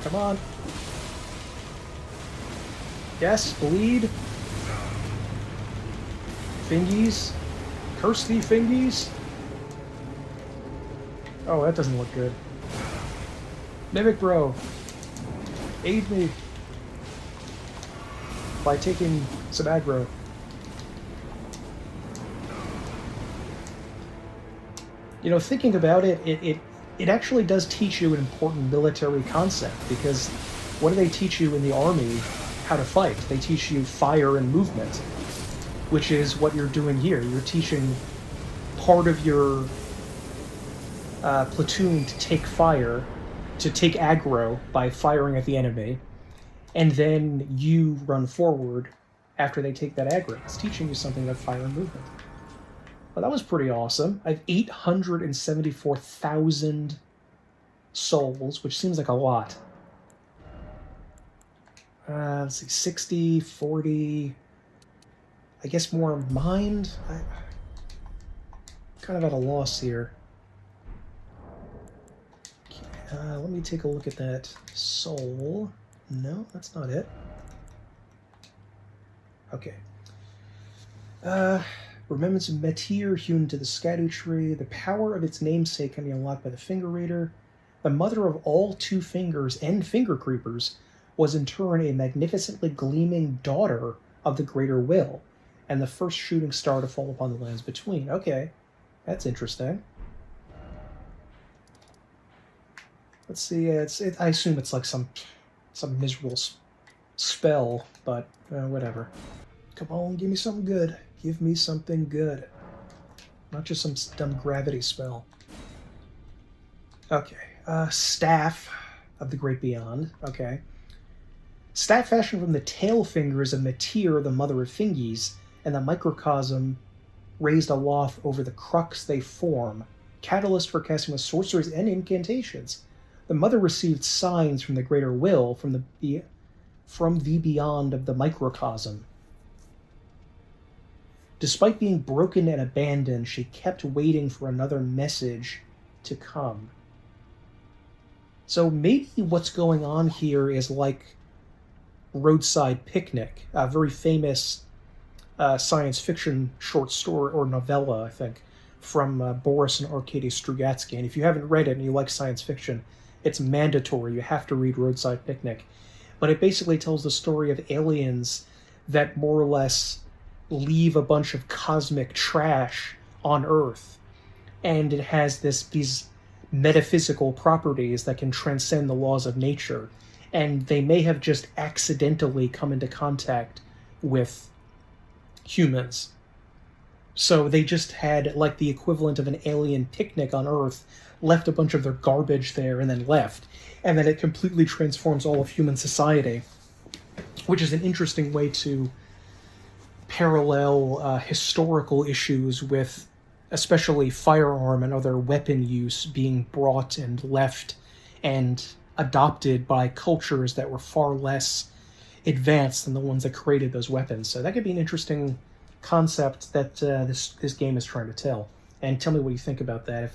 Come on. Yes, bleed. Fingies. Curse thee, fingies. Oh, that doesn't look good. Mimic Bro, aid me by taking some aggro. You know, thinking about it, it actually does teach you an important military concept, because what do they teach you in the army how to fight? They teach you fire and movement, which is what you're doing here. You're teaching part of your platoon to take fire, to take aggro by firing at the enemy, and then you run forward after they take that aggro. It's teaching you something about fire and movement. Well, that was pretty awesome. I have 874,000 souls, which seems like a lot. Let's see, 60, 40... I guess more mind? I'm kind of at a loss here. Let me take a look at that soul. No, that's not it. Okay. Remembrance of Metyr hewn to the Scadutree. The power of its namesake can be unlocked by the Finger Reader. The mother of all two fingers and finger creepers was in turn a magnificently gleaming daughter of the Greater Will, and the first shooting star to fall upon the lands between. Okay, that's interesting. Let's see, I assume it's like some miserable spell, but whatever. Come on, give me something good. Give me something good. Not just some dumb gravity spell. Okay, Staff of the Great Beyond. Okay. Staff fashioned from the tail fingers of Metyr, the mother of fingies, and the microcosm raised aloft over the crux they form. Catalyst for casting with sorceries and incantations. The mother received signs from the Greater Will, from the beyond of the microcosm. Despite being broken and abandoned, she kept waiting for another message to come. So maybe what's going on here is like Roadside Picnic, a very famous science fiction short story, or novella, I think, from Boris and Arkady Strugatsky. And if you haven't read it and you like science fiction, it's mandatory. You have to read Roadside Picnic. But it basically tells the story of aliens that more or less leave a bunch of cosmic trash on Earth. And it has these metaphysical properties that can transcend the laws of nature. And they may have just accidentally come into contact with humans. So they just had like the equivalent of an alien picnic on Earth, left a bunch of their garbage there and then left. And then it completely transforms all of human society, which is an interesting way to parallel historical issues with especially firearm and other weapon use being brought and left and adopted by cultures that were far less advanced than the ones that created those weapons. So that could be an interesting concept that this game is trying to tell. And tell me what you think about that.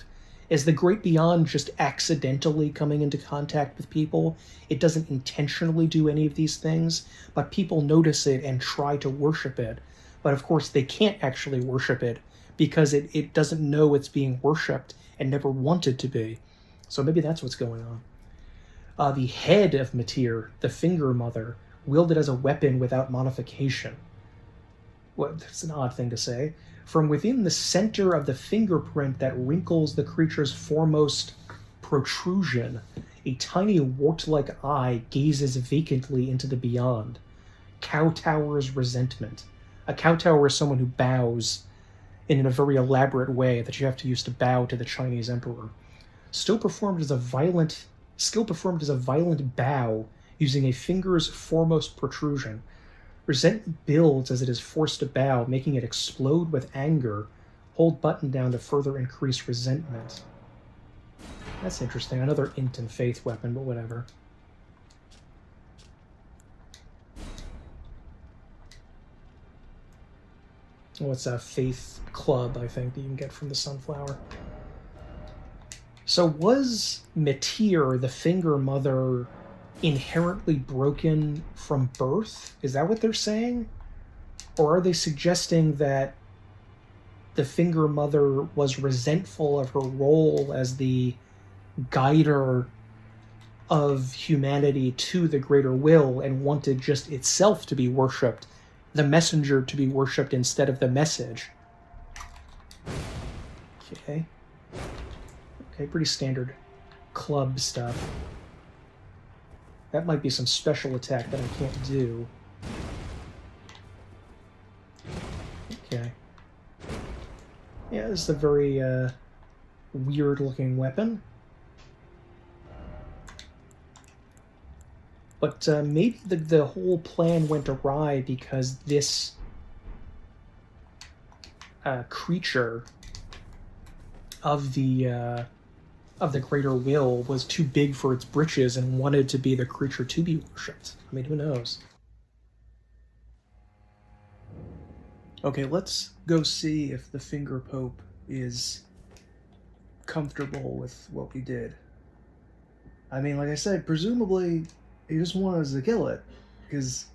Is the Great Beyond just accidentally coming into contact with people? It doesn't intentionally do any of these things, but people notice it and try to worship it. But of course they can't actually worship it because it doesn't know it's being worshipped and never wanted to be. So maybe that's what's going on. The head of Metyr, the Finger Mother, wielded as a weapon without modification. Well, that's an odd thing to say. From within the center of the fingerprint that wrinkles the creature's foremost protrusion, a tiny wart-like eye gazes vacantly into the beyond. Kowtower's resentment. A kowtower is someone who bows in a very elaborate way that you have to use to bow to the Chinese emperor. Skill performed as a violent bow using a finger's foremost protrusion. Resentment builds as it is forced to bow, making it explode with anger. Hold button down to further increase resentment. That's interesting. Another int and faith weapon, but whatever. Oh, it's a faith club, I think, that you can get from the Sunflower. So was Metyr, the Finger Mother, inherently broken from birth? Is that what they're saying? Or are they suggesting that the Finger Mother was resentful of her role as the guider of humanity to the greater will and wanted just itself to be worshipped, the messenger to be worshipped instead of the message? Okay. Okay, pretty standard club stuff. That might be some special attack that I can't do. Okay. Yeah, this is a very weird-looking weapon. But maybe the whole plan went awry because this creature of the greater will was too big for its britches and wanted to be the creature to be worshipped. I mean, who knows? Okay, let's go see if the Finger Pope is comfortable with what we did. I mean, like I said, presumably he just wanted us to kill it, because,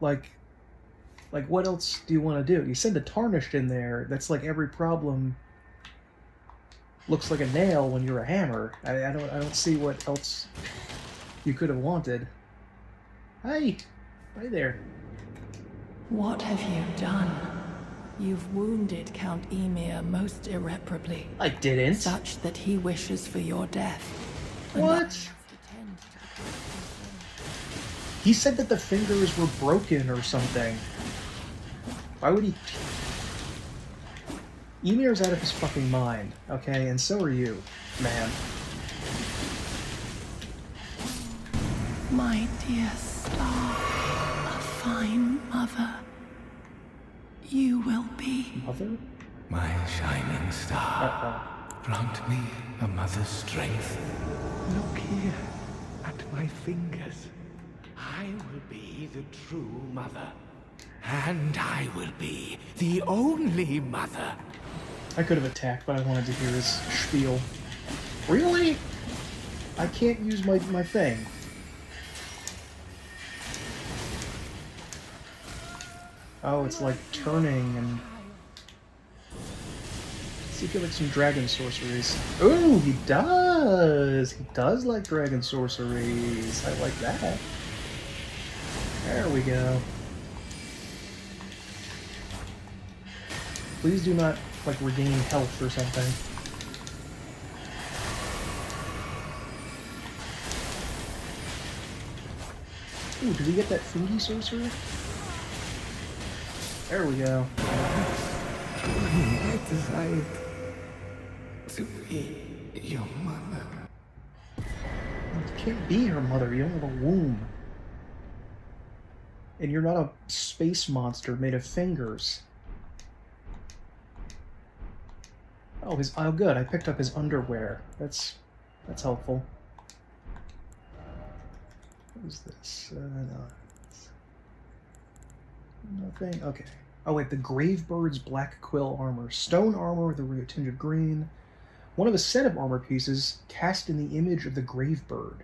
like, what else do you want to do? You send a Tarnished in there, that's like every problem looks like a nail when you're a hammer. I don't see what else you could have wanted. Hey, right there.
What have you done? You've wounded Count Emir most irreparably.
I didn't.
Such that he wishes for your death.
What? He said that the fingers were broken or something. Why would he... Emir's out of his fucking mind, okay? And so are you, man.
My dear star, a fine mother, you will be.
Mother?
My shining star, grant me a mother's strength. Look here at my fingers. I will be the true mother. And I will be the only mother.
I could have attacked, but I wanted to hear his spiel. Really? I can't use my thing. Oh, it's like turning and... Let's see if you like some dragon sorceries. Ooh, he does! He does like dragon sorceries. I like that. There we go. Please do not, like, regain health or something. Ooh, did we get that Fingy sorcerer? There we go.
I decide to be your mother.
You can't be her mother, you don't have a womb. And you're not a space monster made of fingers. Oh, good, I picked up his underwear. That's helpful. What is this? No. Nothing? Okay. Oh wait, the Gravebird's black quill armor. Stone armor with a tinge of green. One of a set of armor pieces cast in the image of the Gravebird.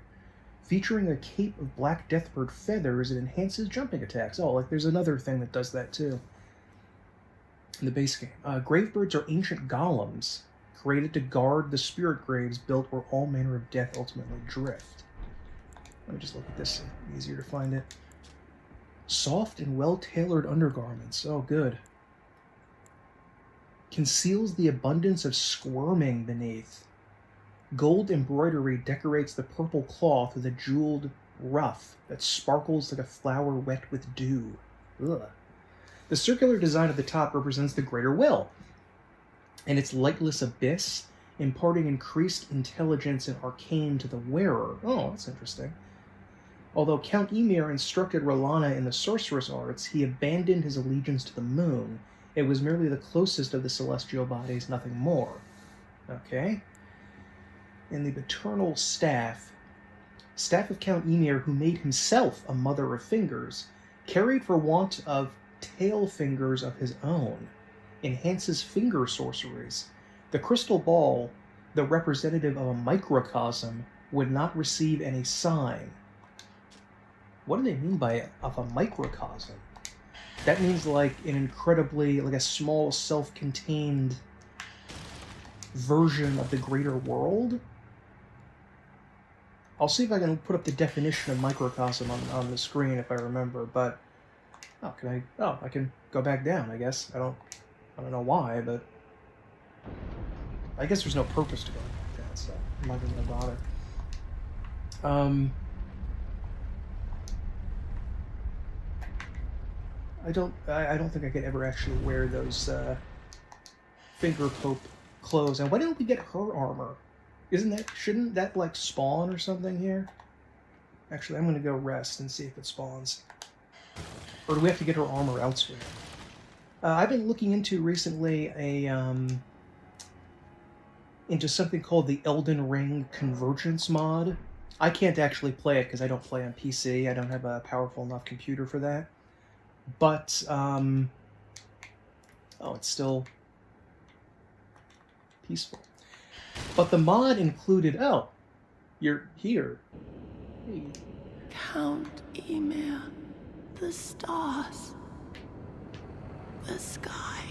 Featuring a cape of black deathbird feathers, it enhances jumping attacks. Oh, like there's another thing that does that too. In the base game. Gravebirds are ancient golems, created to guard the spirit graves built where all manner of death ultimately drift. Let me just look at this. Easier to find it. Soft and well-tailored undergarments. Oh, good. Conceals the abundance of squirming beneath. Gold embroidery decorates the purple cloth with a jeweled ruff that sparkles like a flower wet with dew. Ugh. The circular design at the top represents the greater will, and its lightless abyss, imparting increased intelligence and arcane to the wearer. Oh, that's interesting. Although Count Ymir instructed Rolana in the sorceress arts, he abandoned his allegiance to the moon. It was merely the closest of the celestial bodies, nothing more. Okay. In the paternal staff of Count Ymir, who made himself a mother of fingers, carried for want of tail fingers of his own, enhances finger sorceries. The crystal ball, the representative of a microcosm, would not receive any sign. What do they mean by of a microcosm? That means like an incredibly, like a small self-contained version of the greater world? I'll see if I can put up the definition of microcosm on the screen if I remember, but I can go back down, I guess. I don't know why, but I guess there's no purpose to going back down, so I'm not even gonna bother. I don't think I could ever actually wear those finger pope clothes. And why didn't we get her armor? Shouldn't that like spawn or something here? Actually, I'm gonna go rest and see if it spawns. Or do we have to get her armor elsewhere? I've been looking into recently into something called the Elden Ring Convergence mod. I can't actually play it because I don't play on PC. I don't have a powerful enough computer for that. But, oh, it's still peaceful. But the mod included, oh, you're here. Hey.
Count Ymir, the stars, the sky.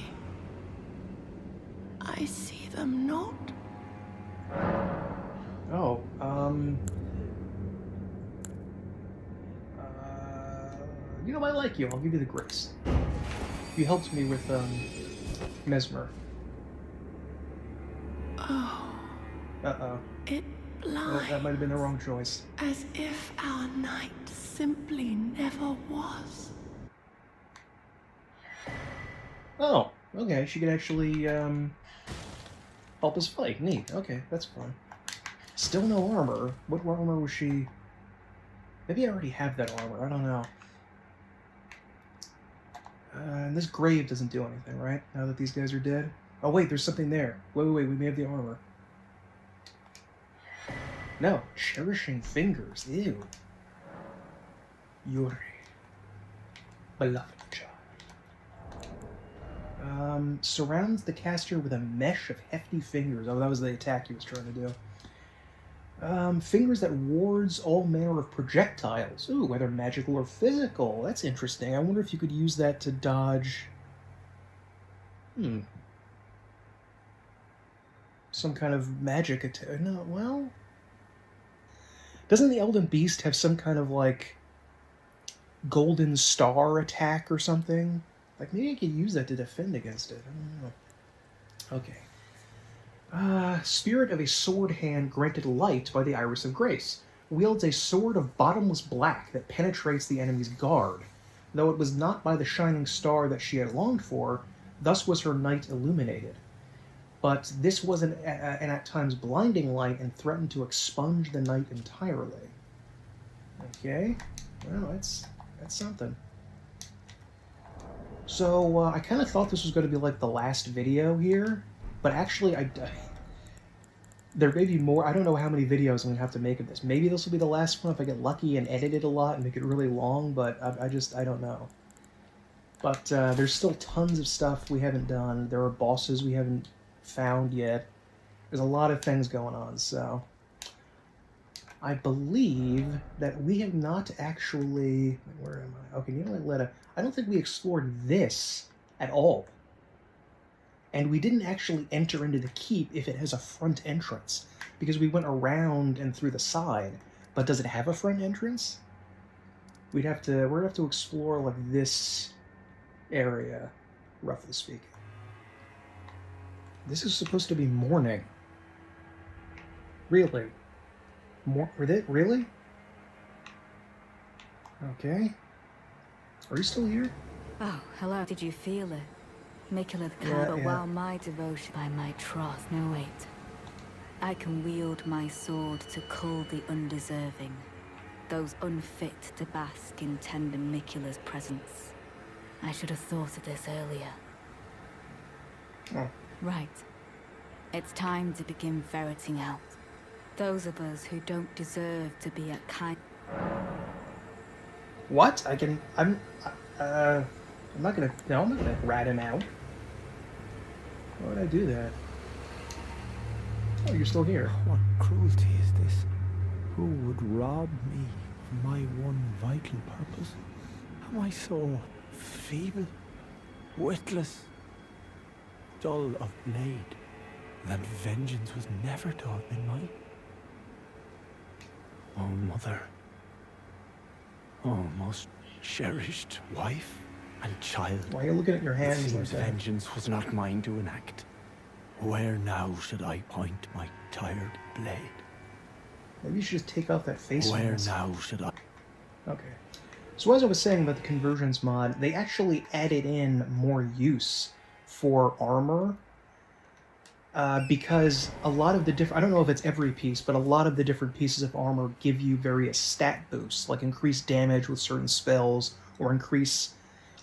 I see them not.
Oh, you know, I like you. I'll give you the grace. You helped me with, Messmer.
Oh.
Uh-oh.
It blinds.
Oh, that might have been the wrong choice.
As if our night simply never was.
Oh, okay. She could actually, help us fight. Neat. Okay, that's fun. Still no armor. What armor was she... Maybe I already have that armor. I don't know. And this grave doesn't do anything, right? Now that these guys are dead? Oh, wait, there's something there. Wait, we may have the armor. No, cherishing fingers. Ew. Yuri. Beloved child. Surrounds the caster with a mesh of hefty fingers. Oh, that was the attack he was trying to do. Fingers that wards all manner of projectiles. Ooh, whether magical or physical. That's interesting. I wonder if you could use that to dodge... some kind of magic attack. No, well... Doesn't the Elden Beast have some kind of, like, golden star attack or something? Like, maybe I could use that to defend against it. I don't know. Okay. Spirit of a sword hand granted light by the Iris of Grace. Wields a sword of bottomless black that penetrates the enemy's guard. Though it was not by the shining star that she had longed for, thus was her night illuminated. But this was an at times blinding light and threatened to expunge the night entirely. Okay, well, that's something. So, I kind of thought this was going to be like the last video here, but actually, there may be more. I don't know how many videos I'm going to have to make of this. Maybe this will be the last one if I get lucky and edit it a lot and make it really long, but I don't know. But there's still tons of stuff we haven't done. There are bosses we haven't found yet. There's a lot of things going on, so... I believe that we have not actually... Where am I? Okay, you know what, I don't think we explored this at all. And we didn't actually enter into the keep if it has a front entrance, because we went around and through the side. But does it have a front entrance? We're gonna have to explore like this area, roughly speaking. This is supposed to be morning. Really? Really? Okay. Are you still here?
Oh, hello. Did you feel it? Metyr the candle, while my devotion by my troth. No, wait. I can wield my sword to cull the undeserving. Those unfit to bask in tender Micula's presence. I should have thought of this earlier.
Oh.
Right. It's time to begin ferreting out those of us who don't deserve to be at kind.
What? I'm not gonna rat him out. Why would I do that? Oh, you're still here.
What cruelty is this? Who would rob me of my one vital purpose? Am I so feeble, witless, dull of blade, that vengeance was never taught me mine? Oh, mother. Oh, most cherished wife and child.
Why are you looking at your hands?
It seems
like that?
vengeance was not mine to enact. Where now should I point my tired blade?
Maybe you should just take off that face
Where
mask.
now should I?
Okay. So as I was saying about the conversions mod, they actually added in more use for armor. Because a lot of the different, I don't know if it's every piece, but a lot of the different pieces of armor give you various stat boosts, like increased damage with certain spells, or increase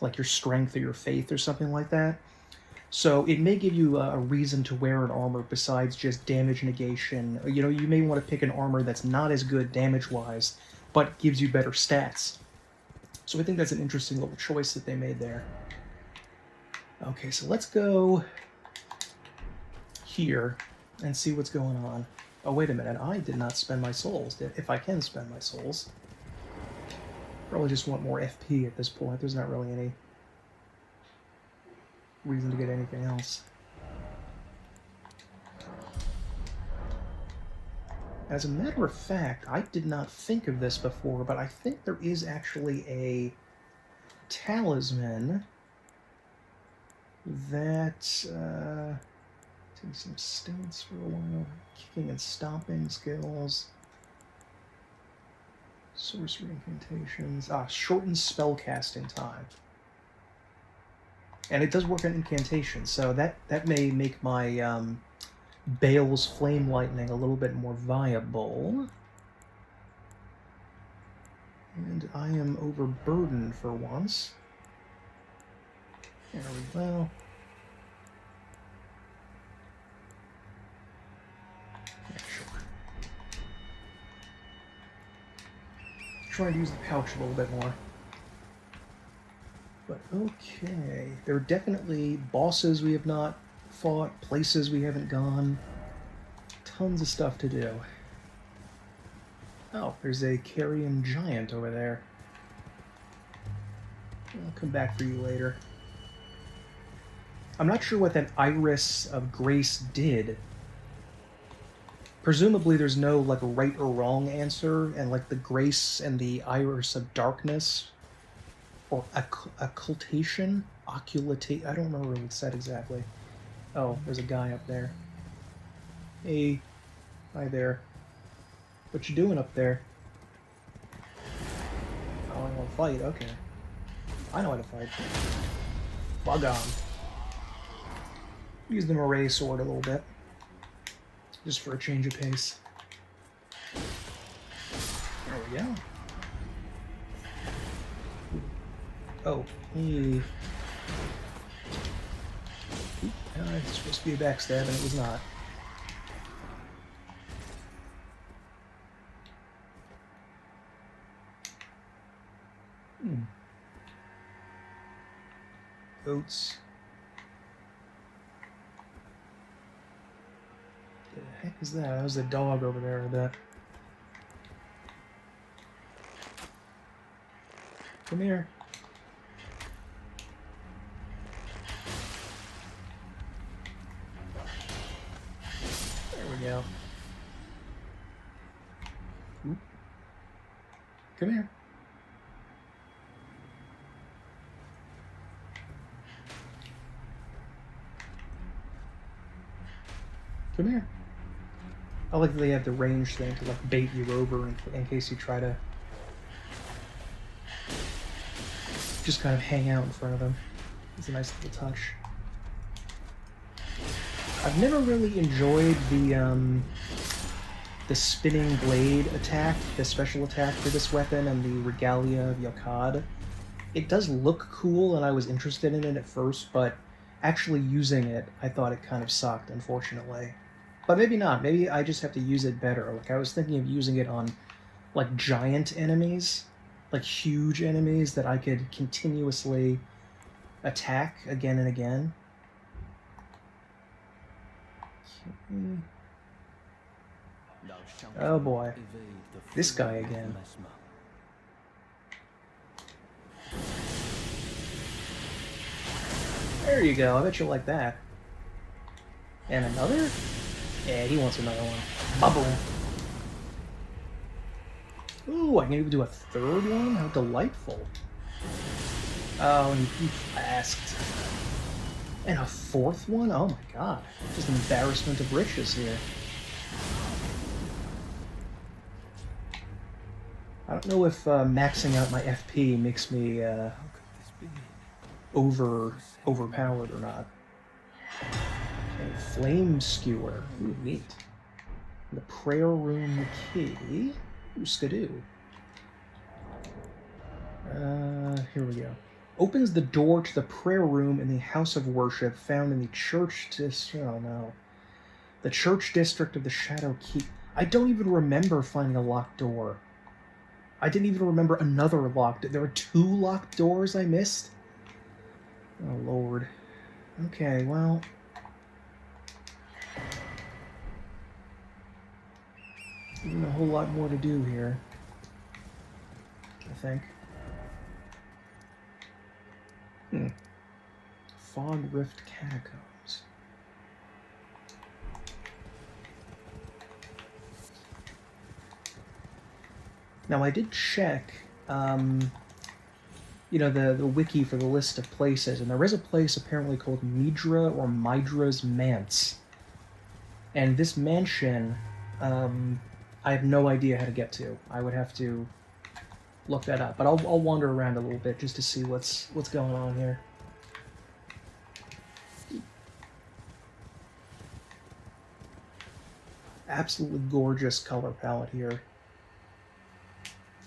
like your strength or your faith or something like that. So it may give you a reason to wear an armor besides just damage negation. You know, you may want to pick an armor that's not as good damage-wise, but gives you better stats. So I think that's an interesting little choice that they made there. Okay, so let's go here and see what's going on. Oh, wait a minute. I did not spend my souls, if I can spend my souls. Probably just want more FP at this point. There's not really any reason to get anything else. As a matter of fact, I did not think of this before, but I think there is actually a talisman that taking some stance for a while, kicking and stomping skills, sorcery incantations, shortens spellcasting time. And it does work on incantations, so that may make my Bayle's Flame Lightning a little bit more viable. And I am overburdened for once. There we go. Yeah, sure. Trying to use the pouch a little bit more. But okay, there are definitely bosses we have not fought, places we haven't gone, tons of stuff to do. Oh, there's a carrion giant over there. I'll come back for you later. I'm not sure what that Iris of Grace did. Presumably there's no like right or wrong answer, and like the Grace and the Iris of Darkness, or occultation, oculate. I don't remember what it said exactly. Oh, there's a guy up there. Hey, hi there. What you doing up there? Oh, I want to fight. Okay, I know how to fight. Bug on. Use the Moray sword a little bit, just for a change of pace. There we go. Oh, hey. It's supposed to be a backstab, and it was not. Goats. The heck is that? That was a dog over there, I bet. Come here. There we go. Oop. Come here. Come here. I like that they have the range thing to like bait you over in case you try to just kind of hang out in front of them. It's a nice little touch. I've never really enjoyed the spinning blade attack, the special attack for this weapon, and the Regalia of Yakad. It does look cool, and I was interested in it at first, but actually using it, I thought it kind of sucked, unfortunately. But maybe not. Maybe I just have to use it better. Like, I was thinking of using it on, like, giant enemies, like huge enemies that I could continuously attack again and again. Okay. Oh boy. This guy again. There you go. I bet you like that. And another? Yeah, he wants another one. Bubble. Ooh, I can even do a third one? How delightful. Oh, and he flasked. And a fourth one? Oh my god. Just an embarrassment of riches here. I don't know if maxing out my FP makes me overpowered or not. Okay, Flame Skewer. Ooh, neat. The Prayer Room Key. Ooh, Skadoo. Here we go. Opens the door to the prayer room in the house of worship found in the church oh no. The church district of the Shadow Keep. I don't even remember finding a locked door. I didn't even remember another locked door. There were 2 locked doors I missed? Oh, Lord. Okay, well... Even a whole lot more to do here, I think. Fog Rift Catacombs. Now I did check, you know, the wiki for the list of places, and there is a place apparently called Midra or Mydra's Manse. And this mansion, I have no idea how to get to. I would have to look that up, but I'll wander around a little bit just to see what's going on here. Absolutely gorgeous color palette here.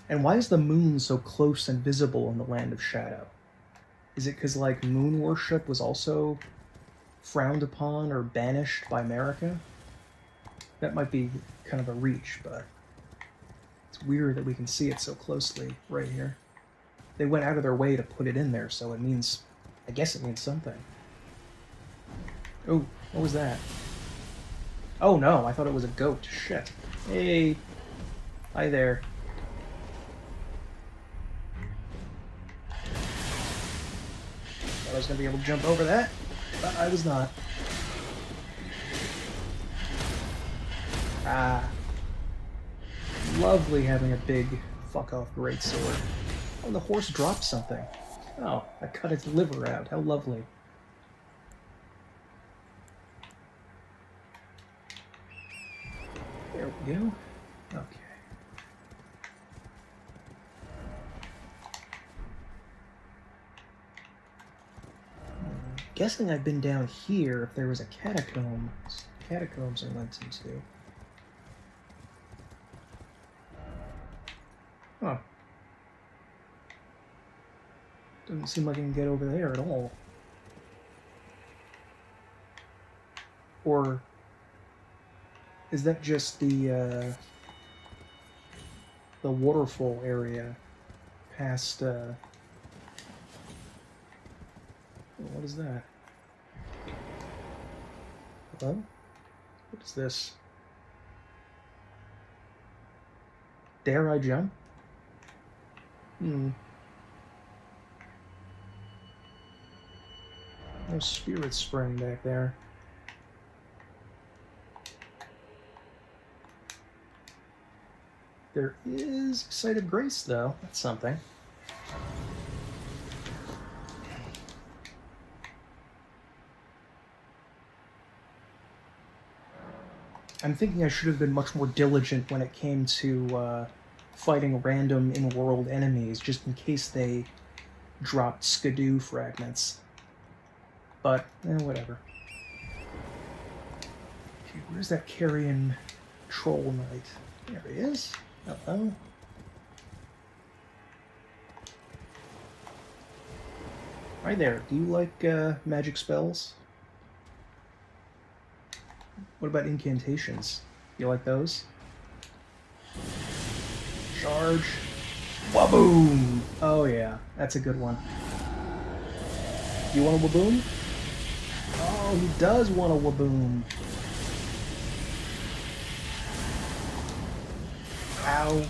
And why is the moon so close and visible in the Land of Shadow? Is it because, like, moon worship was also frowned upon or banished by America? That might be kind of a reach, but it's weird that we can see it so closely right here. They went out of their way to put it in there, so it means... I guess it means something. Oh, what was that? Oh no, I thought it was a goat. Shit. Hey. Hi there. Thought I was going to be able to jump over that, but I was not. Ah. Lovely having a big fuck-off greatsword. Oh, the horse dropped something. Oh, I cut its liver out. How lovely. There we go. Okay. Guessing I've been down here if there was a catacombs I went into. Huh. Doesn't seem like I can get over there at all. Or is that just the waterfall area past, what is that? Hello? What is this? Dare I jump? No spirit spring back there. There is Site of Grace, though. That's something. I'm thinking I should have been much more diligent when it came to fighting random in-world enemies, just in case they dropped Skadoo fragments. But, whatever. Okay, where's that carrion troll knight? There he is. Uh-oh. Hi there. Do you like magic spells? What about incantations? You like those? Charge. Waboom! Oh yeah, that's a good one. You want a waboom? Oh, he does want a waboom. Ow.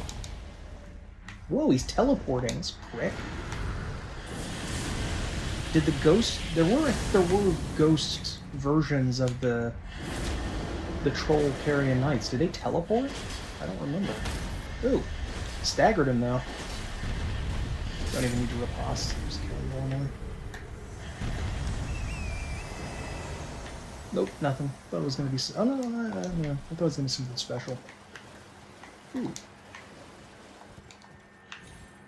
Whoa, he's teleporting, this prick. Did the ghost... There were ghost versions of the troll carrion knights. Did they teleport? I don't remember. Ooh. Staggered him, though. Don't even need to riposte. Just kill him normally. Nope, nothing. Thought it was going to be... Oh, no. I thought it was going to be something special. Ooh.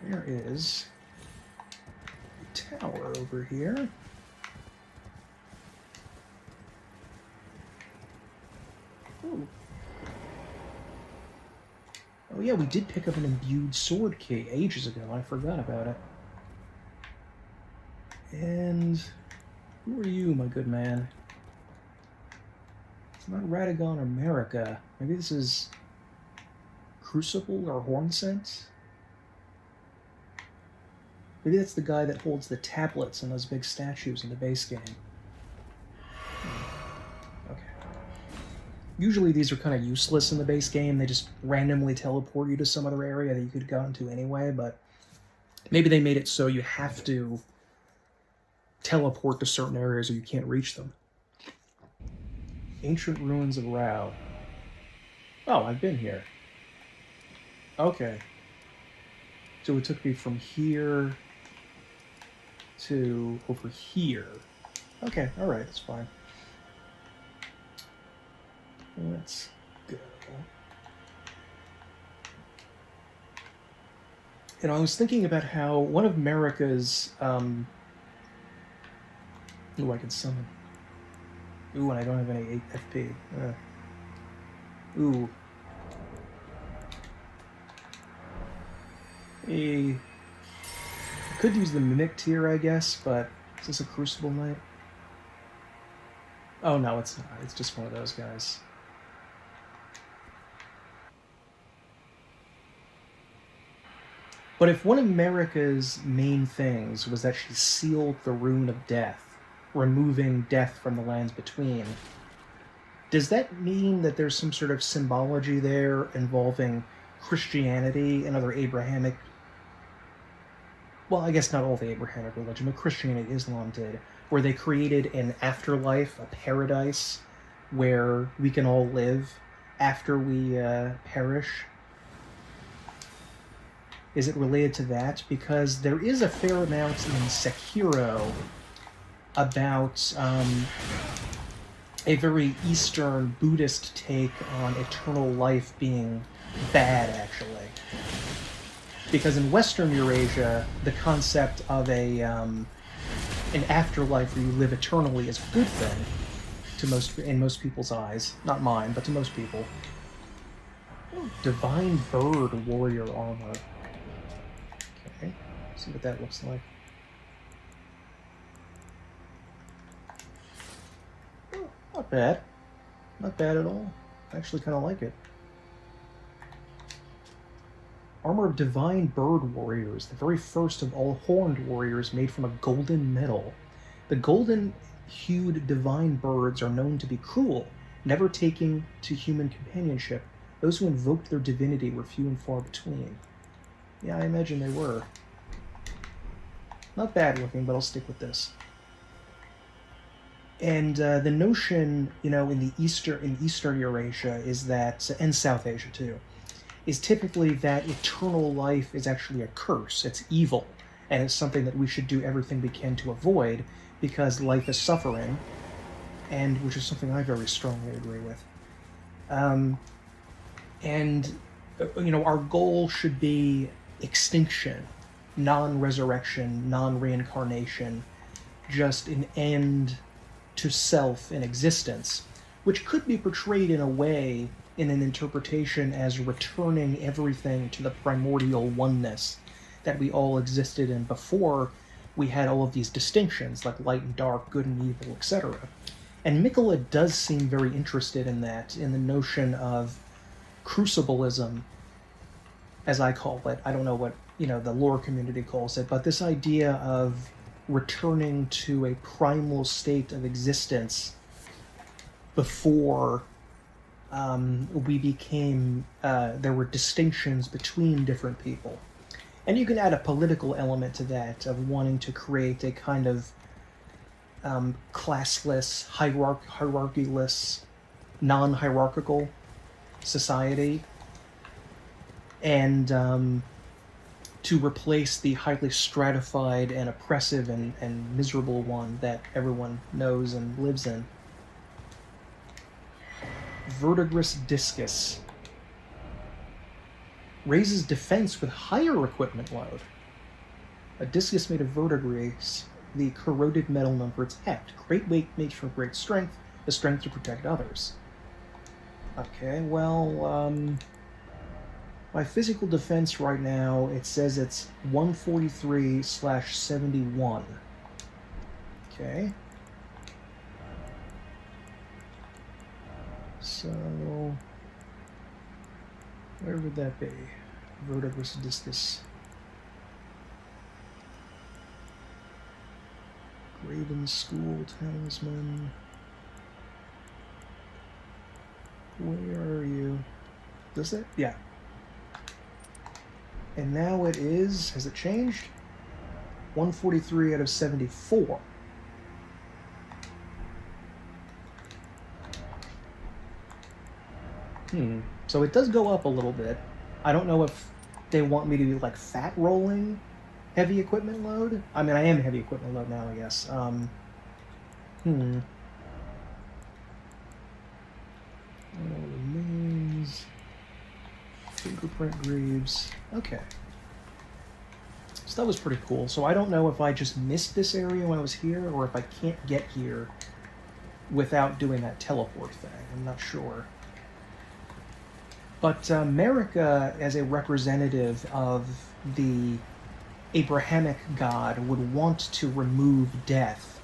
There is a tower over here. Ooh. Oh yeah, we did pick up an imbued sword key ages ago. I forgot about it. And who are you, my good man? It's not Radagon or Marika. Maybe this is Crucible or Hornsent? Maybe that's the guy that holds the tablets and those big statues in the base game. Okay. Usually these are kind of useless in the base game. They just randomly teleport you to some other area that you could have gotten to anyway, but maybe they made it so you have to teleport to certain areas or you can't reach them. Ancient Ruins of Rao. Oh, I've been here. Okay. So it took me from here to over here. Okay, alright, that's fine. Let's go. And I was thinking about how one of Marika's, ooh, I can summon. Ooh, and I don't have any FP. Ooh. I could use the Metyr, I guess, but is this a Crucible Knight? Oh, no, it's not. It's just one of those guys. But if one of Marika's main things was that she sealed the Rune of Death, removing death from the lands between, does that mean that there's some sort of symbology there involving Christianity and other Abrahamic... Well, I guess not all the Abrahamic religion, but Christianity, Islam did, where they created an afterlife, a paradise, where we can all live after we perish? Is it related to that? Because there is a fair amount in Sekiro about a very Eastern Buddhist take on eternal life being bad, actually. Because in Western Eurasia, the concept of an afterlife where you live eternally is a good thing in most people's eyes. Not mine, but to most people. Oh, Divine Bird Warrior Armor. Okay, see what that looks like. Oh, not bad. Not bad at all. I actually kind of like it. Armor of Divine Bird Warriors, the very first of all horned warriors made from a golden metal. The golden-hued divine birds are known to be cruel, never taking to human companionship. Those who invoked their divinity were few and far between. Yeah, I imagine they were. Not bad looking, but I'll stick with this. And the notion, in Eastern Eurasia is that, and South Asia too, is typically that eternal life is actually a curse. It's evil, and it's something that we should do everything we can to avoid, because life is suffering, and which is something I very strongly agree with. Our goal should be extinction, non-resurrection, non-reincarnation, just an end to self and existence, which could be portrayed in a way, in an interpretation, as returning everything to the primordial oneness that we all existed in before we had all of these distinctions, like light and dark, good and evil, etc. And Miquella does seem very interested in that, in the notion of crucibleism, as I call it. I don't know what, the lore community calls it, but this idea of returning to a primal state of existence before we became, there were distinctions between different people. And you can add a political element to that, of wanting to create a kind of classless, hierarchy-less, non-hierarchical society, and to replace the highly stratified and oppressive and miserable one that everyone knows and lives in. Verdigris Discus. Raises defense with higher equipment load. A discus made of verdigris, the corroded metal known for its heft. Great weight makes for great strength, the strength to protect others. Okay, well, my physical defense right now, it says it's 143/71. Okay. So, where would that be? Verdigris Discus. Graven School Talisman. Where are you? This it? Yeah. And now it is, has it changed? 143/74. So it does go up a little bit. I don't know if they want me to be like fat rolling heavy equipment load. I mean, I am heavy equipment load now, I guess. Remains. Fingerprint Greaves. Okay. So that was pretty cool. So I don't know if I just missed this area when I was here, or if I can't get here without doing that teleport thing. I'm not sure. But Marika, as a representative of the Abrahamic God, would want to remove death.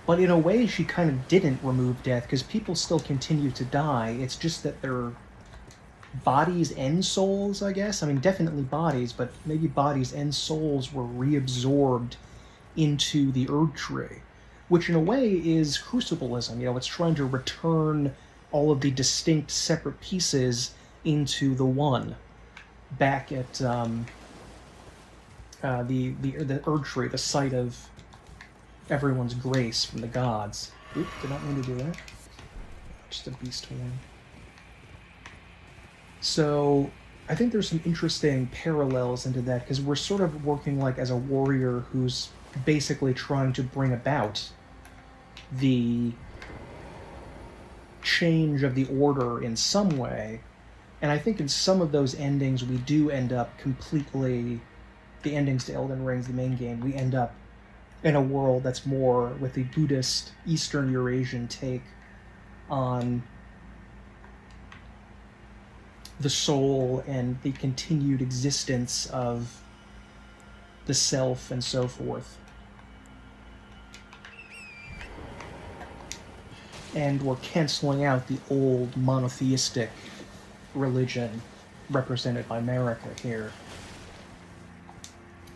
But in a way, she kind of didn't remove death, because people still continue to die. It's just that their bodies and souls, I guess. I mean, definitely bodies, but maybe bodies and souls were reabsorbed into the Erdtree, which in a way is crucibleism. It's trying to return all of the distinct separate pieces into the one, back at the Erdtree, the site of everyone's grace from the gods. Oop, did not mean to do that. Just a beast horn. So I think there's some interesting parallels into that, because we're sort of working like as a warrior who's basically trying to bring about the change of the order in some way. And I think in some of those endings we do end up completely, the endings to Elden Ring, the main game, we end up in a world that's more with the Buddhist Eastern Eurasian take on the soul and the continued existence of the self and so forth. And we're canceling out the old monotheistic religion represented by Marika here.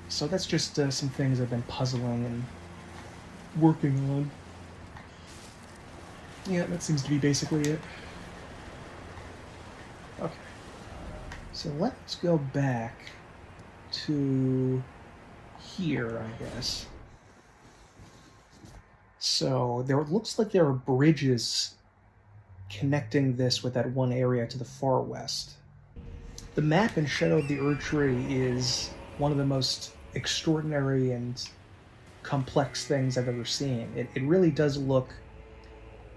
So that's just some things I've been puzzling and working on. Yeah, that seems to be basically it. Okay. So let's go back to here, I guess. So there looks like there are bridges connecting this with that one area to the far west. The map in Shadow of the Erdtree is one of the most extraordinary and complex things I've ever seen. It really does look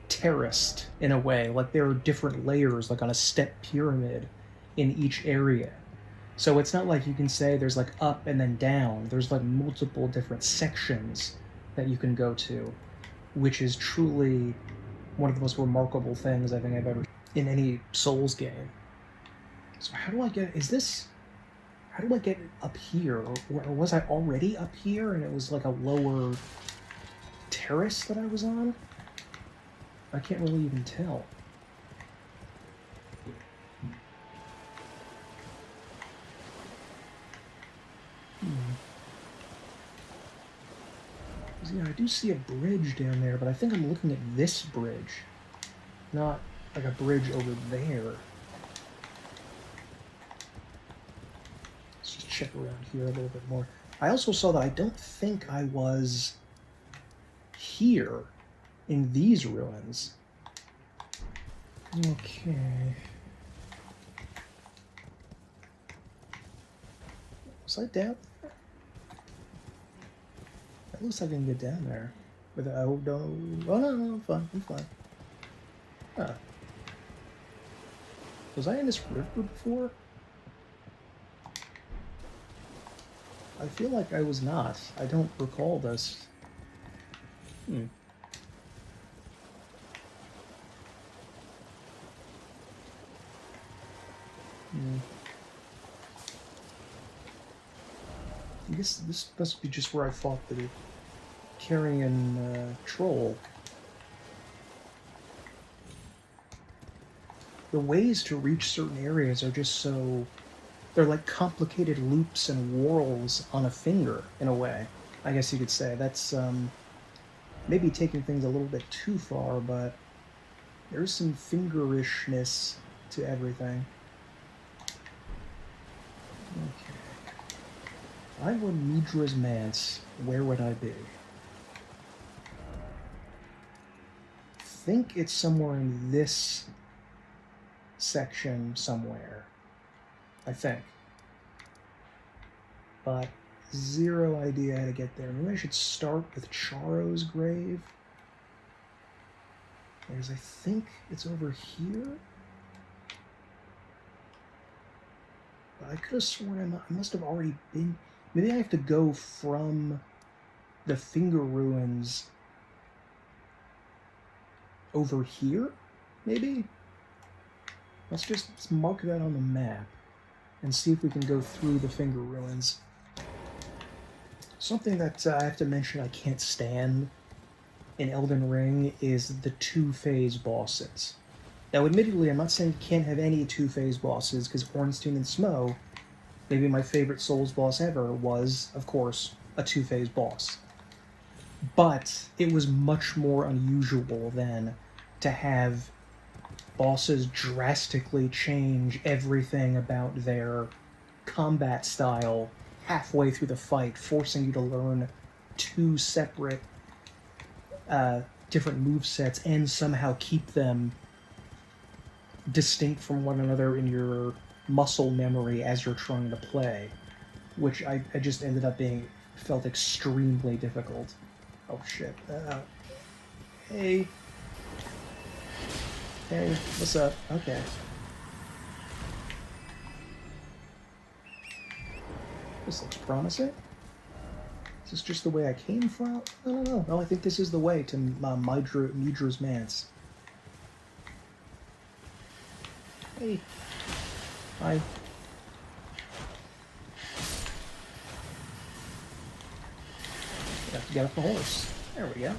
terraced in a way, like there are different layers, like on a step pyramid in each area. So it's not like you can say there's like up and then down. There's like multiple different sections that you can go to, which is truly one of the most remarkable things I think I've ever in any Souls game. So how do I get up here? Or was I already up here and it was like a lower terrace that I was on? I can't really even tell. Yeah, I do see a bridge down there, but I think I'm looking at this bridge, not like a bridge over there. Let's just check around here a little bit more. I also saw that I don't think I was here in these ruins. Okay. Was I down there? It looks like I can get down there. Oh no, I'm fine, I'm fine. Huh. Was I in this river before? I feel like I was not. I don't recall this. I guess this must be just where I fought the carrion troll. The ways to reach certain areas are just so... They're like complicated loops and whorls on a finger, in a way. I guess you could say. That's maybe taking things a little bit too far, but there's some fingerishness to everything. Okay. If I were Mydra's Manse, where would I be? I think it's somewhere in this section somewhere. I think. But zero idea how to get there. Maybe I should start with Charo's grave. Because I think it's over here. But I could have sworn I must have already been... Maybe I have to go from the Finger Ruins over here, maybe? Let's mark that on the map and see if we can go through the Finger Ruins. Something that I have to mention I can't stand in Elden Ring is the two-phase bosses. Now, admittedly, I'm not saying you can't have any two-phase bosses, because Ornstein and Smo, maybe my favorite Souls boss ever, was, of course, a two-phase boss. But it was much more unusual then to have bosses drastically change everything about their combat style halfway through the fight, forcing you to learn two separate different movesets and somehow keep them distinct from one another in your muscle memory as you're trying to play, which I just ended up felt extremely difficult. Oh shit. Hey, what's up? Okay. This looks promising. Is this just the way I came from? No. I think this is the way to Mydra's Manse. Hey. Hi. Have to get off the horse. There we go.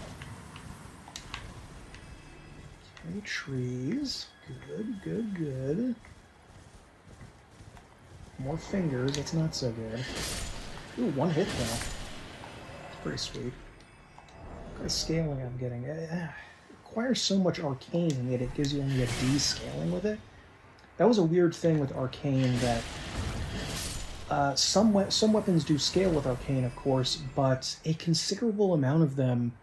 Okay, trees. Good. More fingers, that's not so good. Ooh, one hit though. It's pretty sweet. Look at the scaling I'm getting. It requires so much arcane that it gives you only a D scaling with it. That was a weird thing with arcane that some weapons do scale with arcane, of course, but a considerable amount of them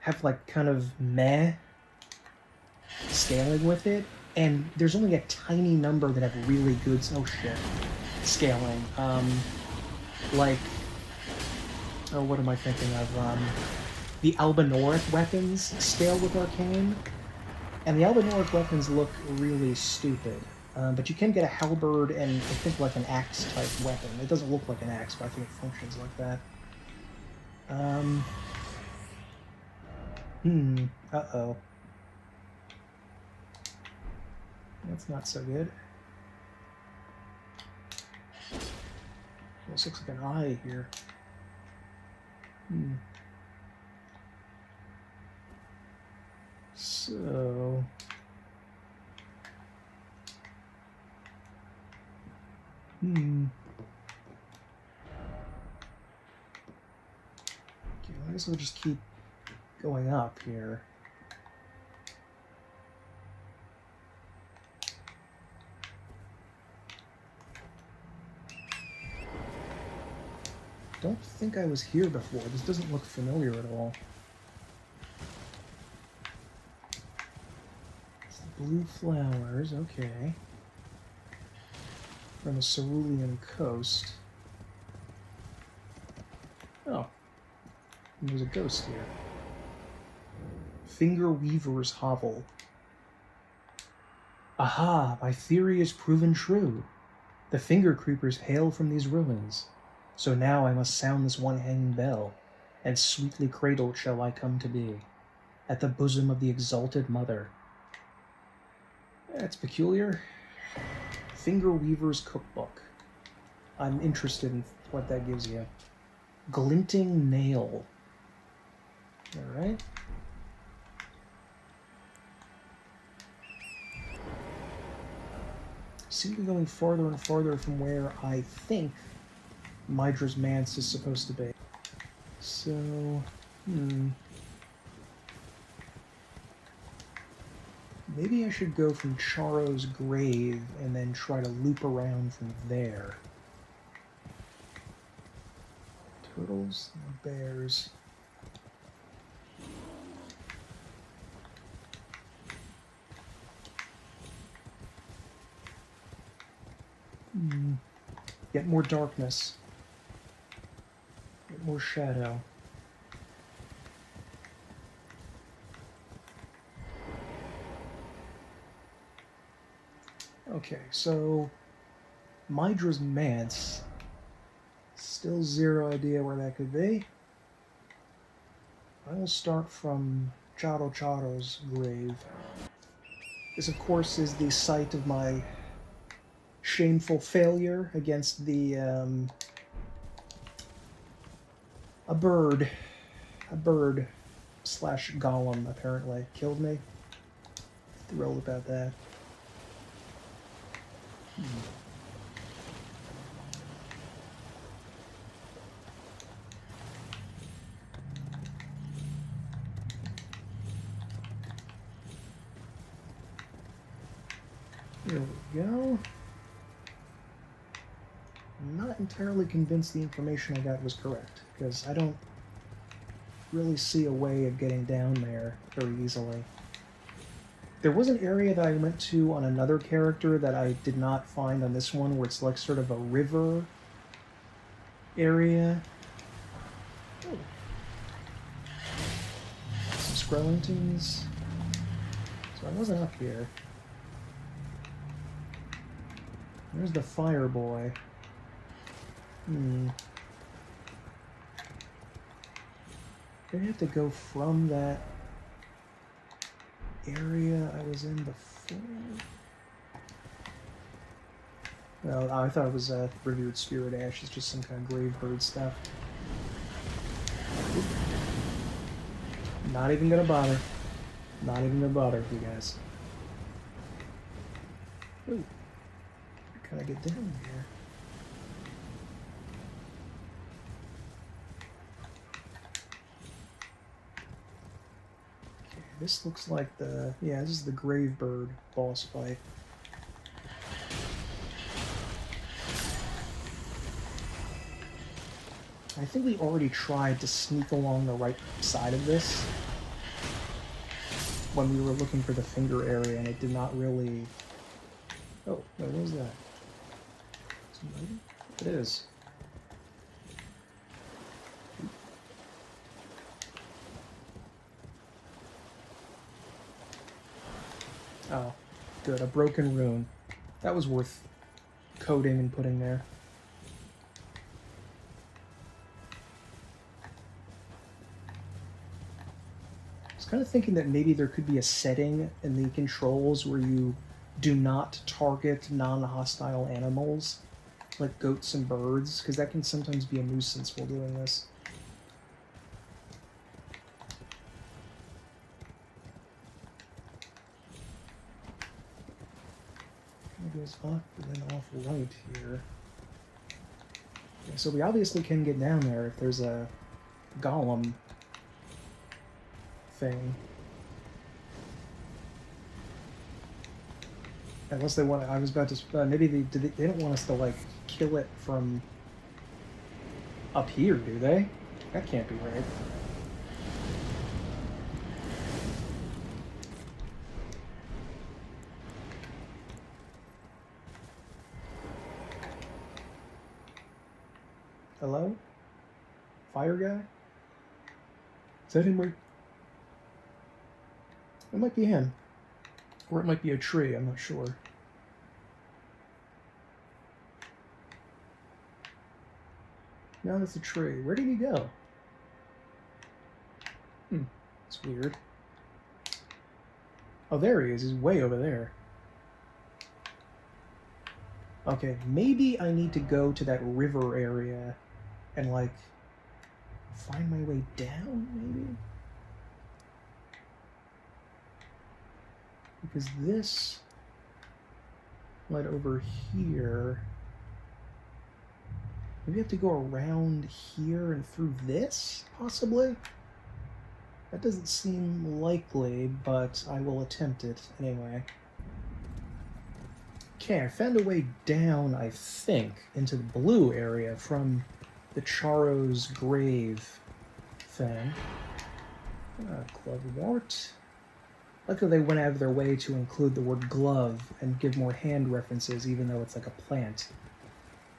have like kind of meh scaling with it, and there's only a tiny number that have really good scaling. Like, oh, what am I thinking of? The Albinoric weapons scale with Arcane, and the Albinoric weapons look really stupid. But you can get a halberd and I think like an axe type weapon. It doesn't look like an axe, but I think it functions like that. Uh-oh. That's not so good. This looks like an eye here. So... Okay, I guess we'll just keep going up here. Don't think I was here before. This doesn't look familiar at all. It's the blue flowers, okay. From the Cerulean coast. Oh. And there's a ghost here. Finger Weaver's Hovel. Aha! My theory is proven true. The Finger Creepers hail from these ruins. So now I must sound this one hanging bell, and sweetly cradled shall I come to be, at the bosom of the exalted mother. That's peculiar. Finger Weaver's Cookbook. I'm interested in what that gives you. Glinting Nail. Alright. Seem to be going farther and farther from where I think Mydra's Manse is supposed to be. So, maybe I should go from Charo's grave and then try to loop around from there. Turtles and bears. Get more darkness. Get more shadow. Okay, so Mydra's Manse. Still zero idea where that could be. I will start from Charo's grave. This, of course, is the site of my shameful failure against the, a bird slash golem, apparently. Killed me. Thrilled about that. Here we go. I'm not entirely convinced the information I got was correct, because I don't really see a way of getting down there very easily. There was an area that I went to on another character that I did not find on this one, where it's like sort of a river area. Oh. Some Skeletons. So I wasn't up here. There's the fire boy. I have to go from that area I was in before. Well, I thought it was revered spirit ash. It's just some kind of grave bird stuff. Oop. Not even gonna bother. Not even gonna bother with you guys. Ooh. Can I get down here? Okay, this looks like the... yeah, this is the grave bird boss fight. I think we already tried to sneak along the right side of this. when we were looking for the finger area, and it did not really... Oh, wait, what was that? Somebody? It is. Oh, good. A broken rune. That was worth coding and putting there. I was kind of thinking that maybe there could be a setting in the controls where you do not target non-hostile animals, like goats and birds, because that can sometimes be a nuisance while doing this. It goes up and then off right here. Okay, so we obviously can get down there if there's a golem thing. Unless they want to, I was about to, maybe they don't want us to, like, kill it from up here, do they? That can't be right. Hello? Fire guy? Is that him? It might be him. Or it might be a tree, I'm not sure. No, that's a tree. Where did he go? It's weird. Oh, there he is. He's way over there. Okay, maybe I need to go to that river area and, like, find my way down, maybe? Because this led over here. Maybe I have to go around here and through this, possibly? That doesn't seem likely, but I will attempt it anyway. Okay, I found a way down, I think, into the blue area from the Charo's grave thing. Glovewort. I like how they went out of their way to include the word glove and give more hand references, even though it's like a plant.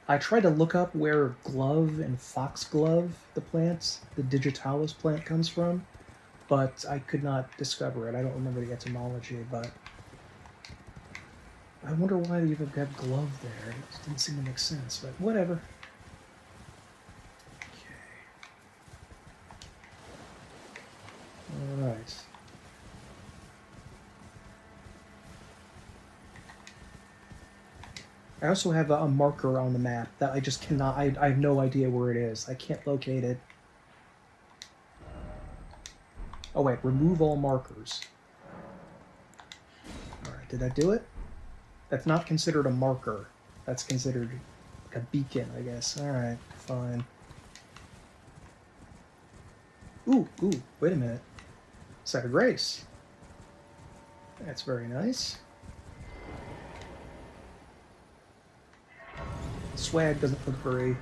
I tried to look up where glove and foxglove, the plants, the digitalis plant, comes from, but I could not discover it. I don't remember the etymology, but I wonder why they even got glove there. It just didn't seem to make sense, but whatever. Okay. Alright. I also have a marker on the map that I just cannot, I have no idea where it is. I can't locate it. Oh wait, remove all markers. Alright, did that do it? That's not considered a marker. That's considered like a beacon, I guess. Alright, fine. Ooh, wait a minute. Site of Grace. That's very nice. Swag doesn't look very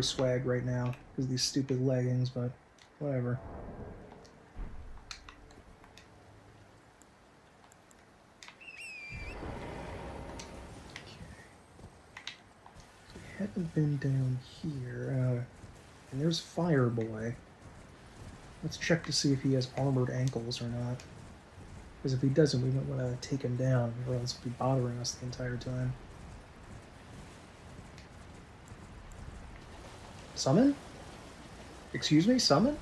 swag right now because of these stupid leggings, but whatever. Okay. So we haven't been down here. And there's Fireboy. Let's check to see if he has armored ankles or not. Because if he doesn't, we might want to take him down, or else he'll be bothering us the entire time. Summon? Excuse me, summon?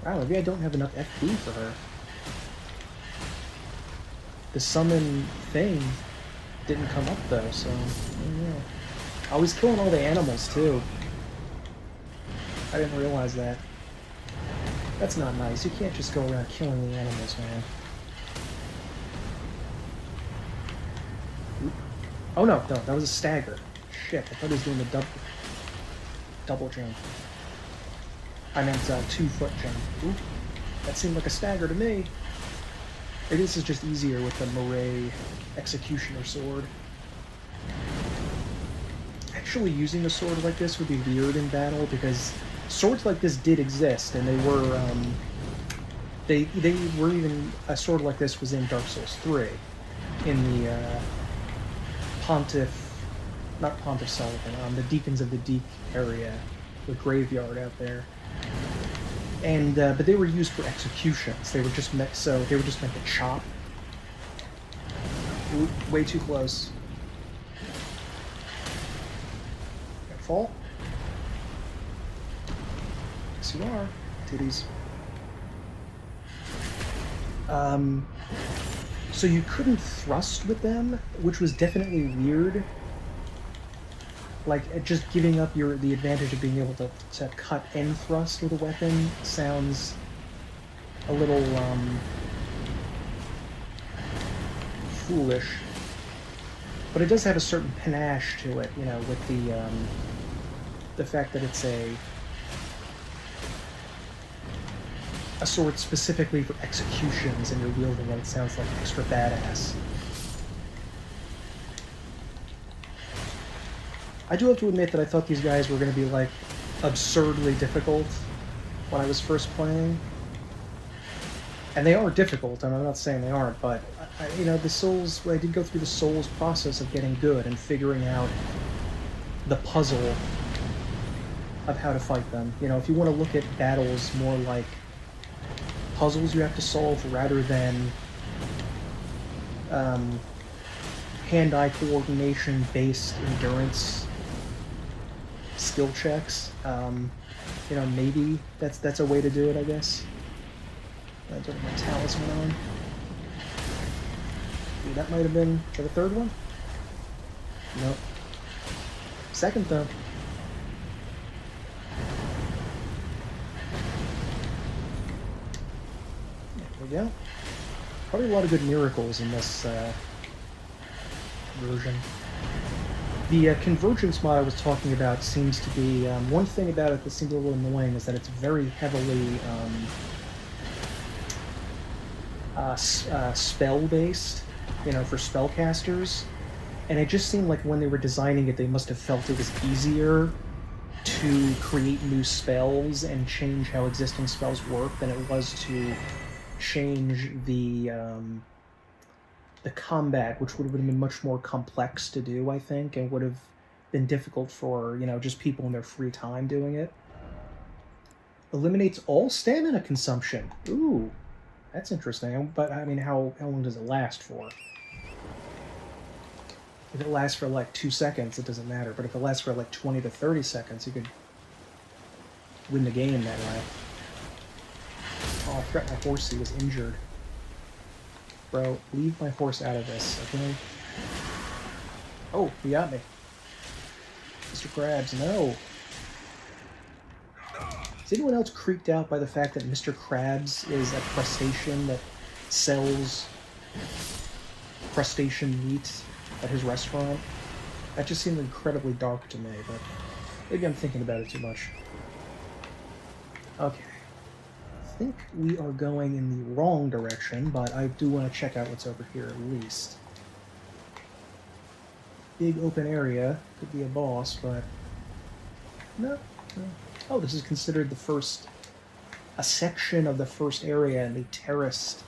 Wow, maybe I don't have enough FP for her. The summon thing didn't come up though, so I don't know. I was killing all the animals too. I didn't realize that. That's not nice. You can't just go around killing the animals, man. Oop. Oh no, that was a stagger. Shit, I thought he was doing the double jump. I meant 2-foot jump. Ooh, that seemed like a stagger to me. Maybe this is just easier with the Moray Executioner sword. Actually using a sword like this would be weird in battle because swords like this did exist and They were even a sword like this was in Dark Souls 3, in the not Pontiff Sullivan, the Deacons of the Deek area, the graveyard out there. And but they were used for executions. They were just meant to chop. Ooh, way too close. Gotta fall. Yes, you are. Titties. So you couldn't thrust with them, which was definitely weird. Like, just giving up the advantage of being able to cut and thrust with a weapon sounds a little, foolish. But it does have a certain panache to it, you know, with the fact that it's a sword specifically for executions and you're wielding it. It sounds like extra badass. I do have to admit that I thought these guys were going to be, like, absurdly difficult when I was first playing. And they are difficult, and I'm not saying they aren't, but, you know, I did go through the Souls process of getting good and figuring out the puzzle of how to fight them. You know, if you want to look at battles more like puzzles you have to solve rather than hand-eye coordination-based endurance skill checks, you know, maybe that's a way to do it, I guess. I don't have my talisman on. Ooh, that might have been the third one? Nope. Second, though. There we go. Probably a lot of good miracles in this version. The convergence mod I was talking about seems to be... one thing about it that seems a little annoying is that it's very heavily spell-based, you know, for spellcasters. And it just seemed like when they were designing it, they must have felt it was easier to create new spells and change how existing spells work than it was to change the combat, which would have been much more complex to do, I think, and would have been difficult for, you know, just people in their free time doing it. Eliminates all stamina consumption. Ooh, that's interesting. But, I mean, how long does it last for? If it lasts for, like, 2 seconds, it doesn't matter. But if it lasts for, like, 20 to 30 seconds, you could win the game that way. Oh, I forgot my horsey was injured. Bro, leave my horse out of this, okay? Oh, he got me. Mr. Krabs, no. Is anyone else creeped out by the fact that Mr. Krabs is a crustacean that sells crustacean meat at his restaurant? That just seemed incredibly dark to me, but maybe I'm thinking about it too much. Okay. I think we are going in the wrong direction, but I do want to check out what's over here at least. Big open area. Could be a boss, but... No. Oh, this is considered the first... a section of the first area in the terraced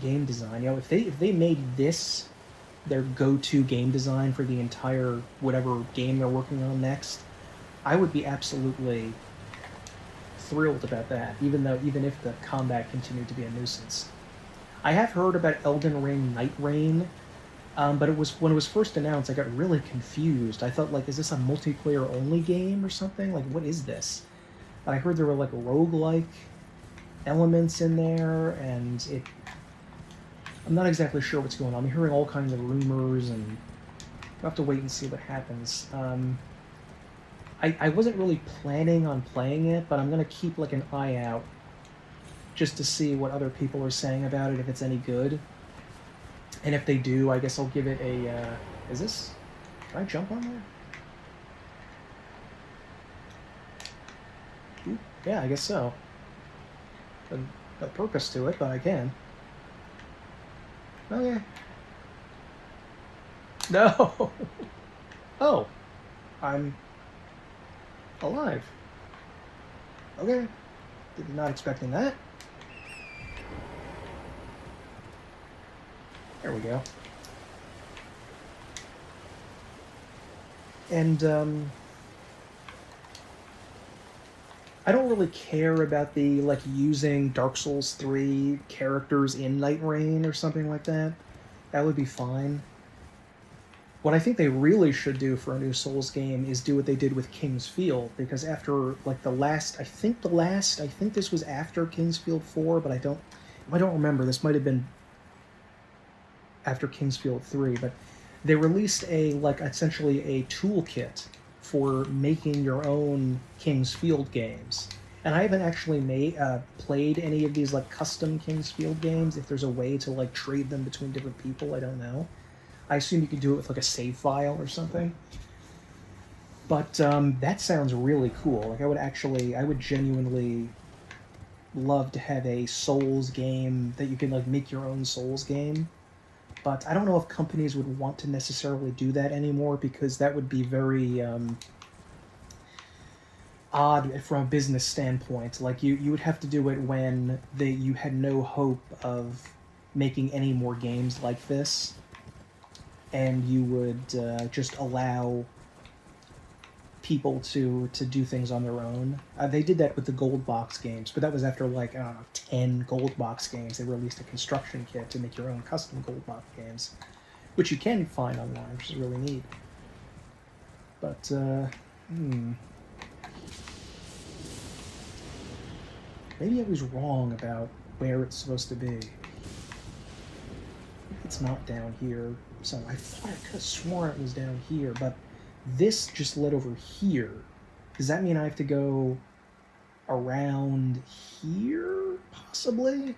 game design. You know, if they made this their go-to game design for the entire whatever game they're working on next, I would be absolutely thrilled about that, even if the combat continued to be a nuisance. I have heard about Elden Ring Night Rain, but when it was first announced, I got really confused. I thought, like, is this a multiplayer only game or something? Like, what is this? But I heard there were, like, roguelike elements in there, and I'm not exactly sure what's going on. I'm hearing all kinds of rumors, and I'll have to wait and see what happens. I wasn't really planning on playing it, but I'm going to keep, like, an eye out just to see what other people are saying about it, if it's any good. And if they do, I guess I'll give it a... is this... Can I jump on there? Ooh, yeah, I guess so. No purpose to it, but I can. Okay. No! Oh. I'm... alive. Okay. Not expecting that. There we go. And, I don't really care about the, like, using Dark Souls 3 characters in Night Rain or something like that. That would be fine. What I think they really should do for a new Souls game is do what they did with King's Field, because after, like, I think this was after King's Field 4, but I don't remember. This might have been after King's Field 3, but they released essentially a toolkit for making your own King's Field games. And I haven't actually played any of these, like, custom King's Field games. If there's a way to, like, trade them between different people, I don't know. I assume you could do it with, like, a save file or something. But that sounds really cool. Like, I would genuinely love to have a Souls game that you can, like, make your own Souls game. But I don't know if companies would want to necessarily do that anymore, because that would be very odd from a business standpoint. Like, you would have to do it when you had no hope of making any more games like this, and you would just allow people to do things on their own. They did that with the Gold Box games, but that was after, like, I don't know, 10 Gold Box games. They released a construction kit to make your own custom Gold Box games, which you can find online, which is really neat. But, maybe I was wrong about where it's supposed to be. It's not down here. So I thought I could have sworn it was down here, but this just led over here. Does that mean I have to go around here, possibly?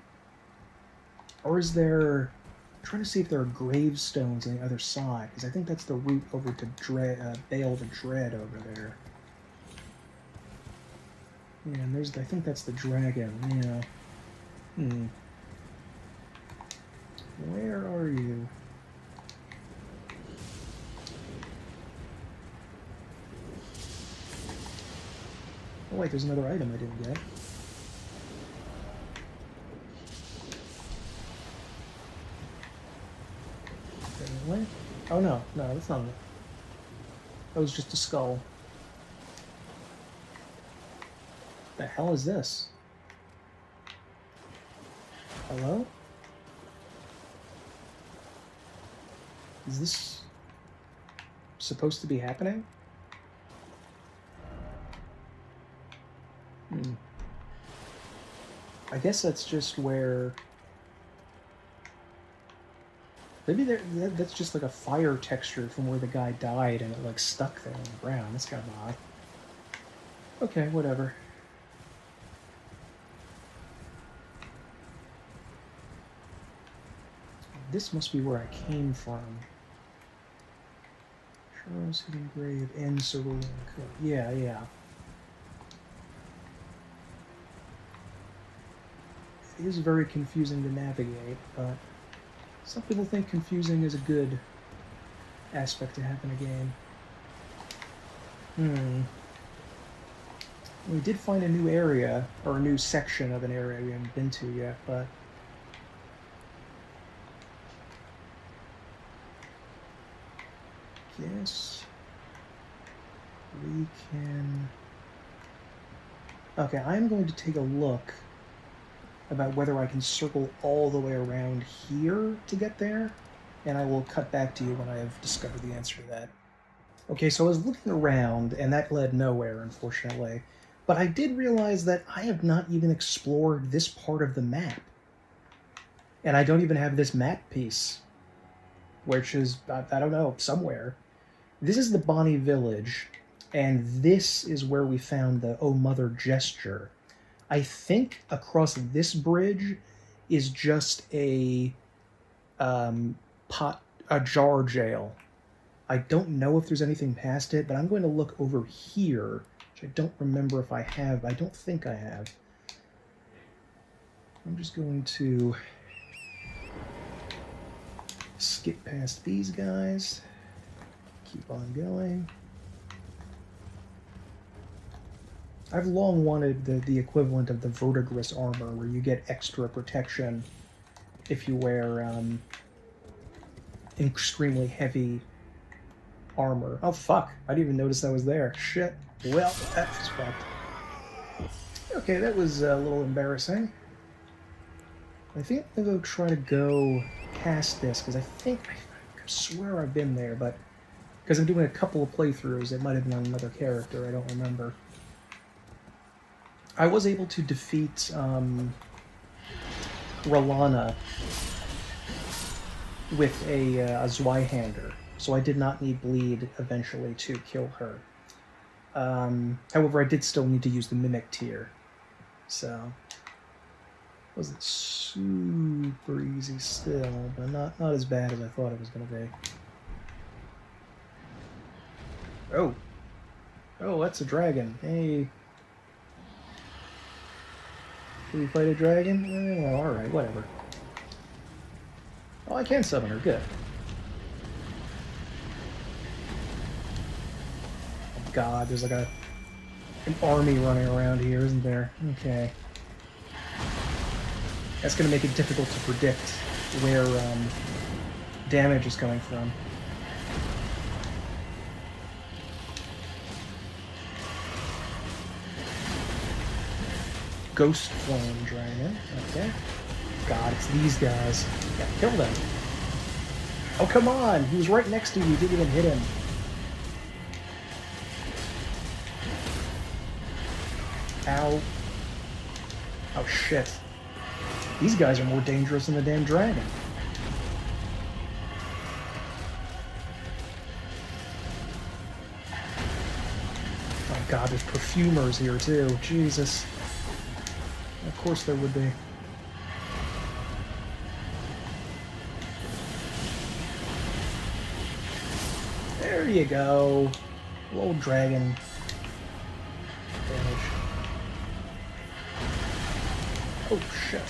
Or is there... I'm trying to see if there are gravestones on the other side, because I think that's the route over to Bayle the Dread over there. Yeah, and I think that's the dragon, yeah. Where are you? Oh wait, there's another item I didn't get. Anyway? Oh no, that's not it. That was just a skull. The hell is this? Hello? Is this supposed to be happening? I guess that's just where... Maybe that's just like a fire texture from where the guy died and it like stuck there on the ground. That's kind of odd. Okay, whatever. This must be where I came from. Charles Hidden Grave and Cerulean Cook. Yeah. It is very confusing to navigate, but some people think confusing is a good aspect to have in a game. We did find a new area, or a new section of an area we haven't been to yet, but... Guess... we can... Okay, I'm going to take a look about whether I can circle all the way around here to get there, and I will cut back to you when I have discovered the answer to that. Okay, so I was looking around, and that led nowhere, unfortunately, but I did realize that I have not even explored this part of the map. And I don't even have this map piece, which is, I don't know, somewhere. This is the Bonnie Village, and this is where we found the Oh Mother gesture. I think across this bridge is just a jar jail. I don't know if there's anything past it, but I'm going to look over here, which I don't remember if I have. I don't think I have. I'm just going to skip past these guys. Keep on going. I've long wanted the equivalent of the verdigris armor, where you get extra protection if you wear extremely heavy armor. Oh fuck, I didn't even notice that was there. Shit. Well, that's fucked. Okay, that was a little embarrassing. I think I'm gonna try to go past this, because I swear I've been there, but because I'm doing a couple of playthroughs, it might have been on another character, I don't remember. I was able to defeat R'Lana with a Zweihander, so I did not need bleed eventually to kill her. However, I did still need to use the Mimic tier, so it wasn't super easy still, but not as bad as I thought it was going to be. Oh, that's a dragon. Hey. Did we fight a dragon? Well, alright, whatever. Oh, I can summon her, good. Oh god, there's like an army running around here, isn't there? Okay. That's gonna make it difficult to predict where damage is coming from. Ghost Flame Dragon. Okay. God, it's these guys. Yeah, kill them. Oh, come on! He was right next to you. You didn't even hit him. Ow. Oh, shit. These guys are more dangerous than the damn dragon. Oh, God, there's perfumers here, too. Jesus. Of course there would be. There you go. Old dragon damage. Oh shit.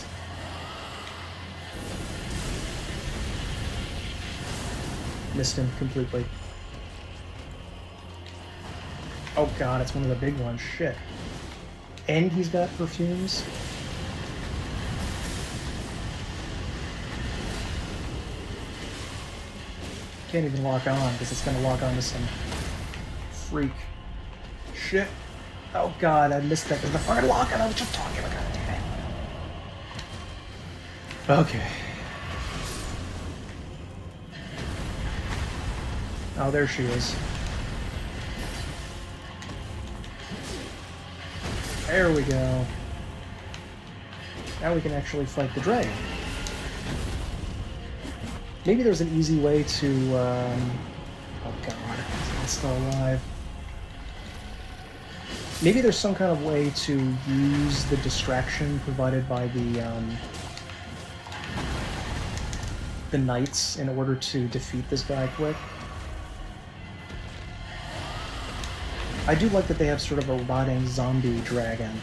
Missed him completely. Oh god, it's one of the big ones. Shit. And he's got perfumes. Can't even lock on because it's going to lock on to some freak shit. Oh god, I missed that because the fucking lock on. I was just talking about it. Damn it. Okay. Oh, there she is. There we go. Now we can actually fight the dragon. Maybe there's an easy way to, oh god, it's still alive. Maybe there's some kind of way to use the distraction provided by the knights in order to defeat this guy quick. I do like that they have sort of a rotting zombie dragon.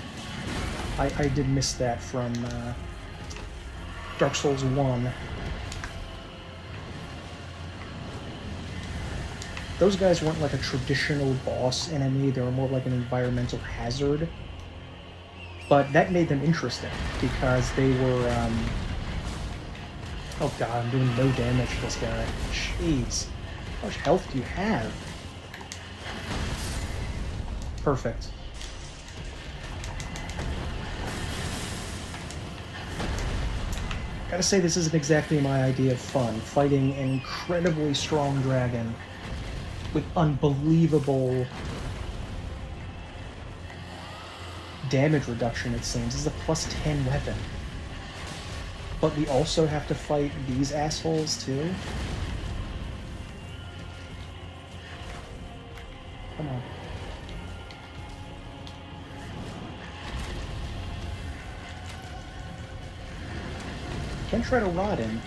I did miss that from Dark Souls 1. Those guys weren't like a traditional boss enemy, they were more like an environmental hazard. But that made them interesting, because they were, oh god, I'm doing no damage to this guy. Jeez. How much health do you have? Perfect. Gotta say, this isn't exactly my idea of fun, fighting an incredibly strong dragon with unbelievable damage reduction, it seems. This is a plus 10 weapon. But we also have to fight these assholes, too? Come on. Can try to rot him.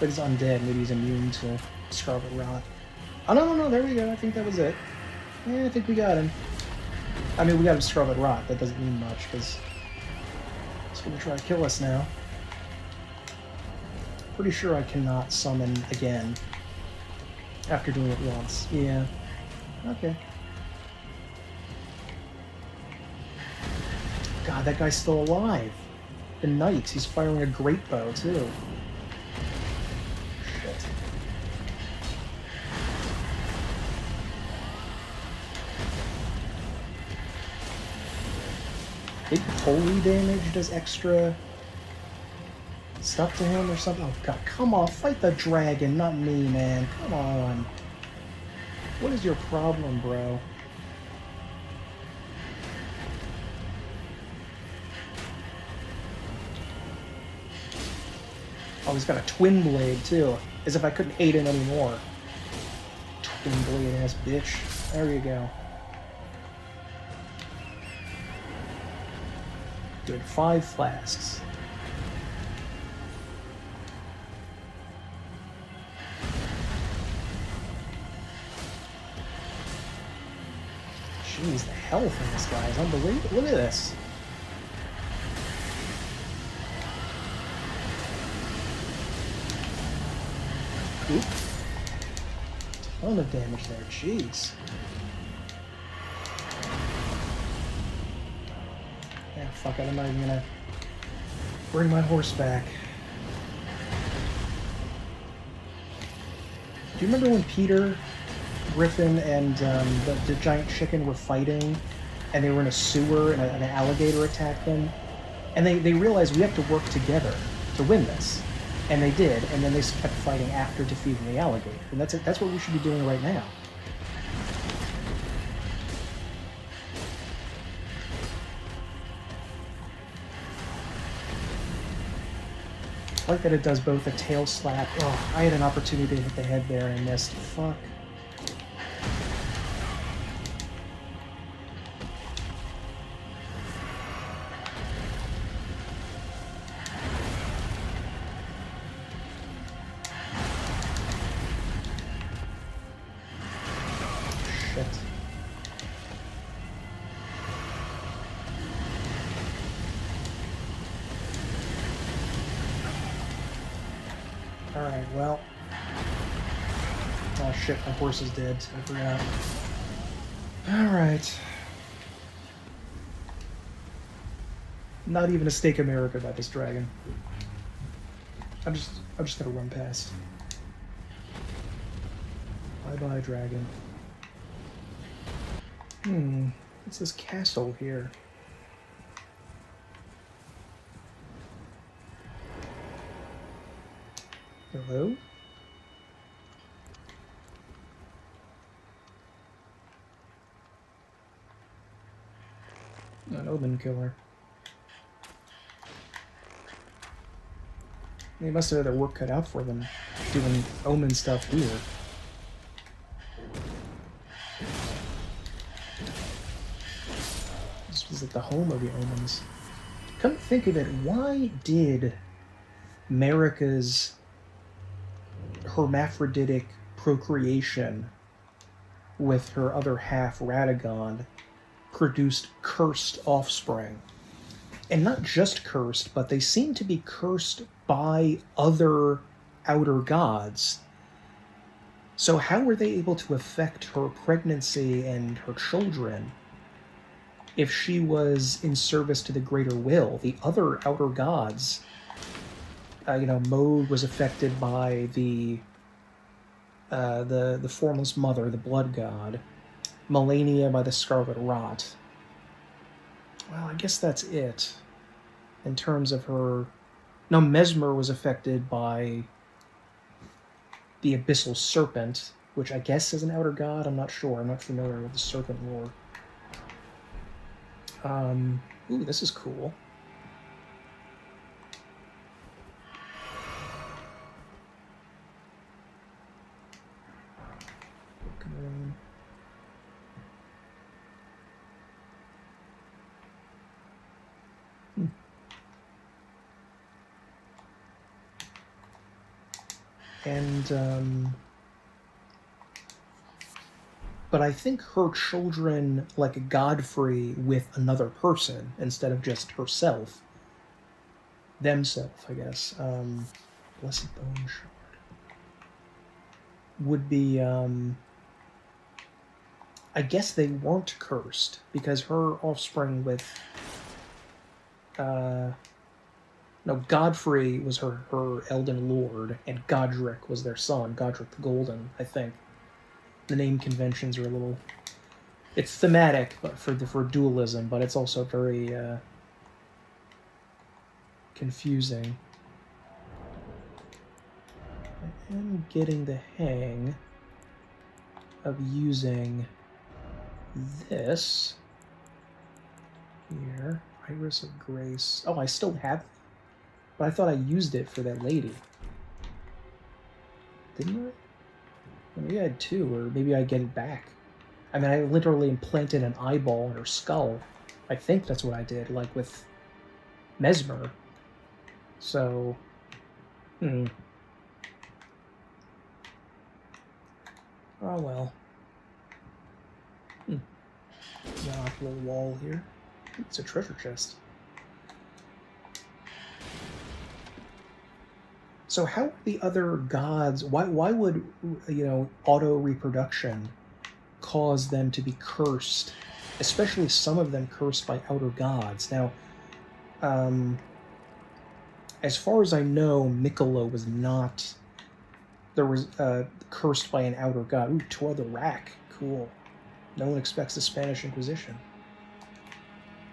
But he's undead, maybe he's immune to Scarlet Rot. Oh, no, there we go, I think that was it. Yeah, I think we got him. I mean, we got him Scarlet Rot, that doesn't mean much, because he's gonna try to kill us now. Pretty sure I cannot summon again after doing it once. Yeah. Okay. God, that guy's still alive. The knight, he's firing a great bow, too. Shit. Big holy damage does extra stuff to him or something? Oh god, come on, fight the dragon, not me, man. Come on. What is your problem, bro? Oh, he's got a twin blade, too. As if I couldn't hate him anymore. Twin blade ass bitch. There you go. Good, 5 flasks. Jeez, the health in this guy is unbelievable. Look at this. Oop. Ton of damage there, jeez. Yeah, fuck it, I'm not even gonna bring my horse back. Do you remember when Peter, Griffin, and the giant chicken were fighting, and they were in a sewer, and an alligator attacked them? And they realized we have to work together to win this. And they did, and then they kept fighting after defeating the alligator. And that's what we should be doing right now. I like that it does both a tail slap. Oh, I had an opportunity to hit the head there and I missed. Fuck. Alright, well... Oh shit, my horse is dead. I forgot. Alright. Not even a Stake America by this dragon. I'm just gonna run past. Bye-bye, dragon. What's this castle here? Hello? An omen killer. They must have had their work cut out for them, doing omen stuff here. This was at the home of the omens. Come to think of it, why did Marika's hermaphroditic procreation with her other half, Radagon, produced cursed offspring? And not just cursed, but they seem to be cursed by other outer gods. So how were they able to affect her pregnancy and her children if she was in service to the greater will? The other outer gods, Mode was affected by the Formless Mother, the Blood God. Melania by the Scarlet Rot. Well, I guess that's it. In terms of her... No, Messmer was affected by the Abyssal Serpent, which I guess is an outer god. I'm not sure. I'm not familiar with the serpent lore. Ooh, this is cool. But I think her children, like Godfrey, with another person instead of just herself. Themself, I guess. Blessed Bone Shard. Would be, I guess they weren't cursed, because her offspring with, no, Godfrey was her Elden Lord, and Godric was their son, Godric the Golden, I think. The name conventions are a little, it's thematic but for dualism, but it's also very, confusing. I am getting the hang of using this here, Iris of Grace. Oh, I still have it, but I thought I used it for that lady. Didn't I? Maybe I had two, or maybe I get it back. I mean, I literally implanted an eyeball in her skull. I think that's what I did, like with Messmer. So, oh well. Knock a little wall here. It's a treasure chest. So how the other gods, why would, auto reproduction cause them to be cursed, especially some of them cursed by outer gods? Now, as far as I know, Miquella was not, cursed by an outer god. Ooh, Tor the Rack, cool. No one expects the Spanish Inquisition,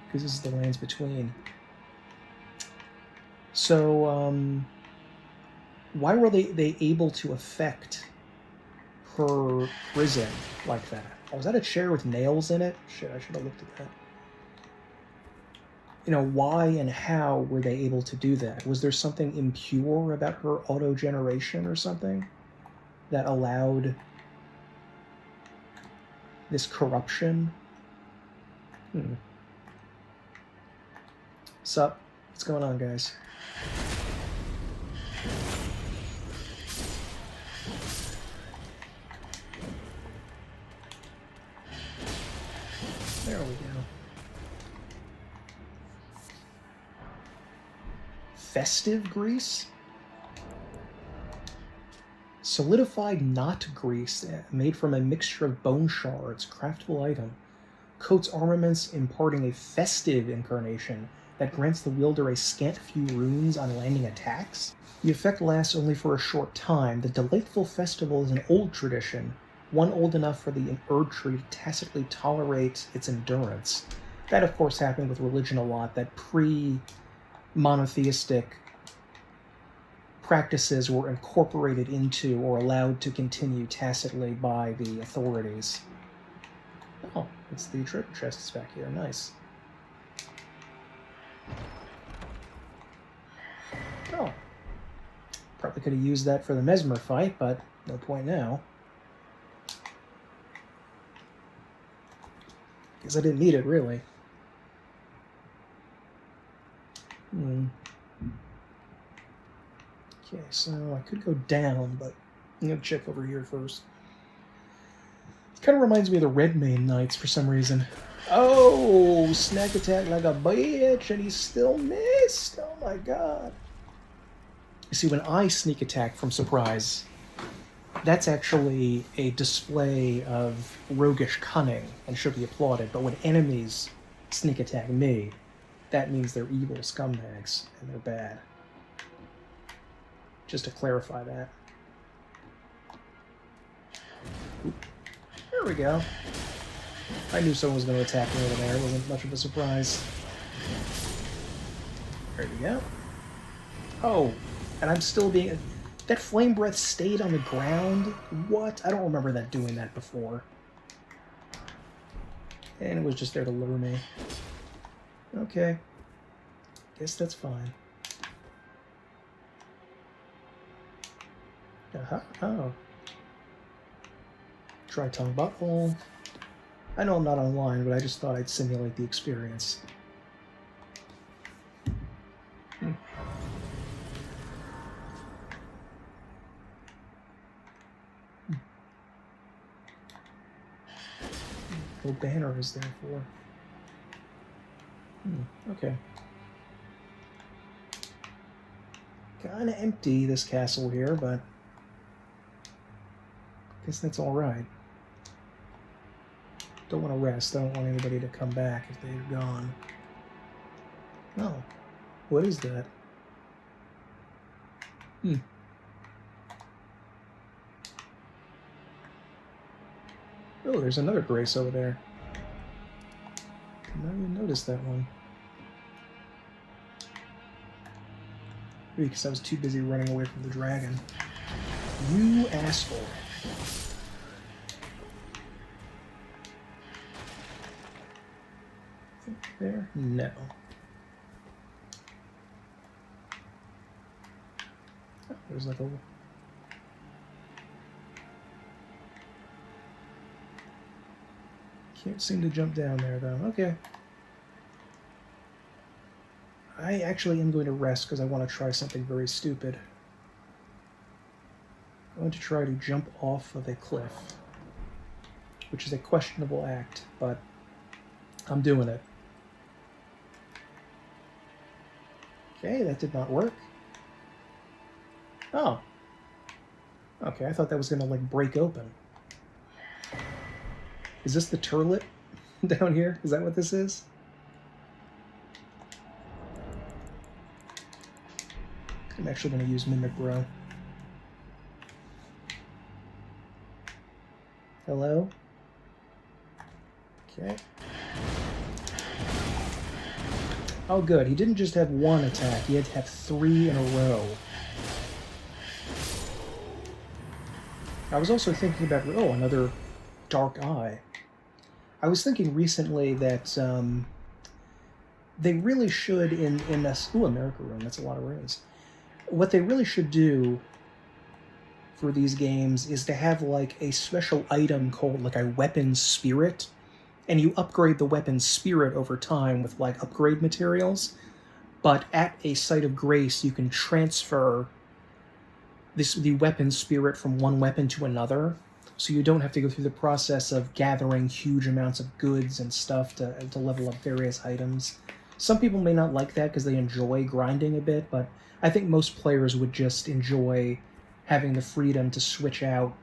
because this is the lands between. So, why were they able to affect her prison like that? Oh, was that a chair with nails in it? Shit, I should have looked at that. Why and how were they able to do that? Was there something impure about her auto-generation or something that allowed this corruption? Sup? What's going on, guys? There we go. Festive grease? Solidified knot grease, made from a mixture of bone shards, craftable item. Coats armaments, imparting a festive incarnation that grants the wielder a scant few runes on landing attacks. The effect lasts only for a short time. The delightful festival is an old tradition, one old enough for the Erdtree to tacitly tolerate its endurance. That, of course, happened with religion a lot, that pre-monotheistic practices were incorporated into or allowed to continue tacitly by the authorities. Oh, it's the treasure chests back here. Nice. Oh. Probably could have used that for the Messmer fight, but no point now. Because I didn't need it, really. Okay, so I could go down, but I'm going to check over here first. It kind of reminds me of the Redmane Knights for some reason. Oh, snack attack like a bitch, and he still missed. Oh my god. You see, when I sneak attack from surprise, that's actually a display of roguish cunning and should be applauded. But when enemies sneak attack me, that means they're evil scumbags and they're bad. Just to clarify that. Oop. There we go. I knew someone was going to attack me over there. It wasn't much of a surprise. There we go. Oh, and I'm still being... That flame breath stayed on the ground? What? I don't remember that doing that before. And it was just there to lure me. Okay. Guess that's fine. Oh. Try tongue butthole. I know I'm not online, but I just thought I'd simulate the experience. What banner is there for? Okay. kind of empty, this castle here, but I guess that's alright. Don't want to rest. I don't want anybody to come back if they're gone. Oh. What is that? Oh, there's another Grace over there. Did not even notice that one. Maybe because I was too busy running away from the dragon. You asshole. There? No. Oh, there's like a... Can't seem to jump down there, though. Okay. I actually am going to rest because I want to try something very stupid. I'm going to try to jump off of a cliff, which is a questionable act, but I'm doing it. Okay, that did not work. Oh. Okay, I thought that was going to, like, break open. Is this the turlet down here? Is that what this is? I'm actually going to use Mimic Bro. Hello? Okay. Oh, good. He didn't just have one attack. He had to have 3 in a row. I was also thinking about... Oh, another Dark Eye. I was thinking recently that they really should in this... Ooh, America Rune. That's a lot of runes. What they really should do for these games is to have like a special item called like a weapon spirit, and you upgrade the weapon spirit over time with like upgrade materials, but at a site of grace you can transfer the weapon spirit from one weapon to another, so you don't have to go through the process of gathering huge amounts of goods and stuff to level up various items. Some people may not like that because they enjoy grinding a bit, but I think most players would just enjoy having the freedom to switch out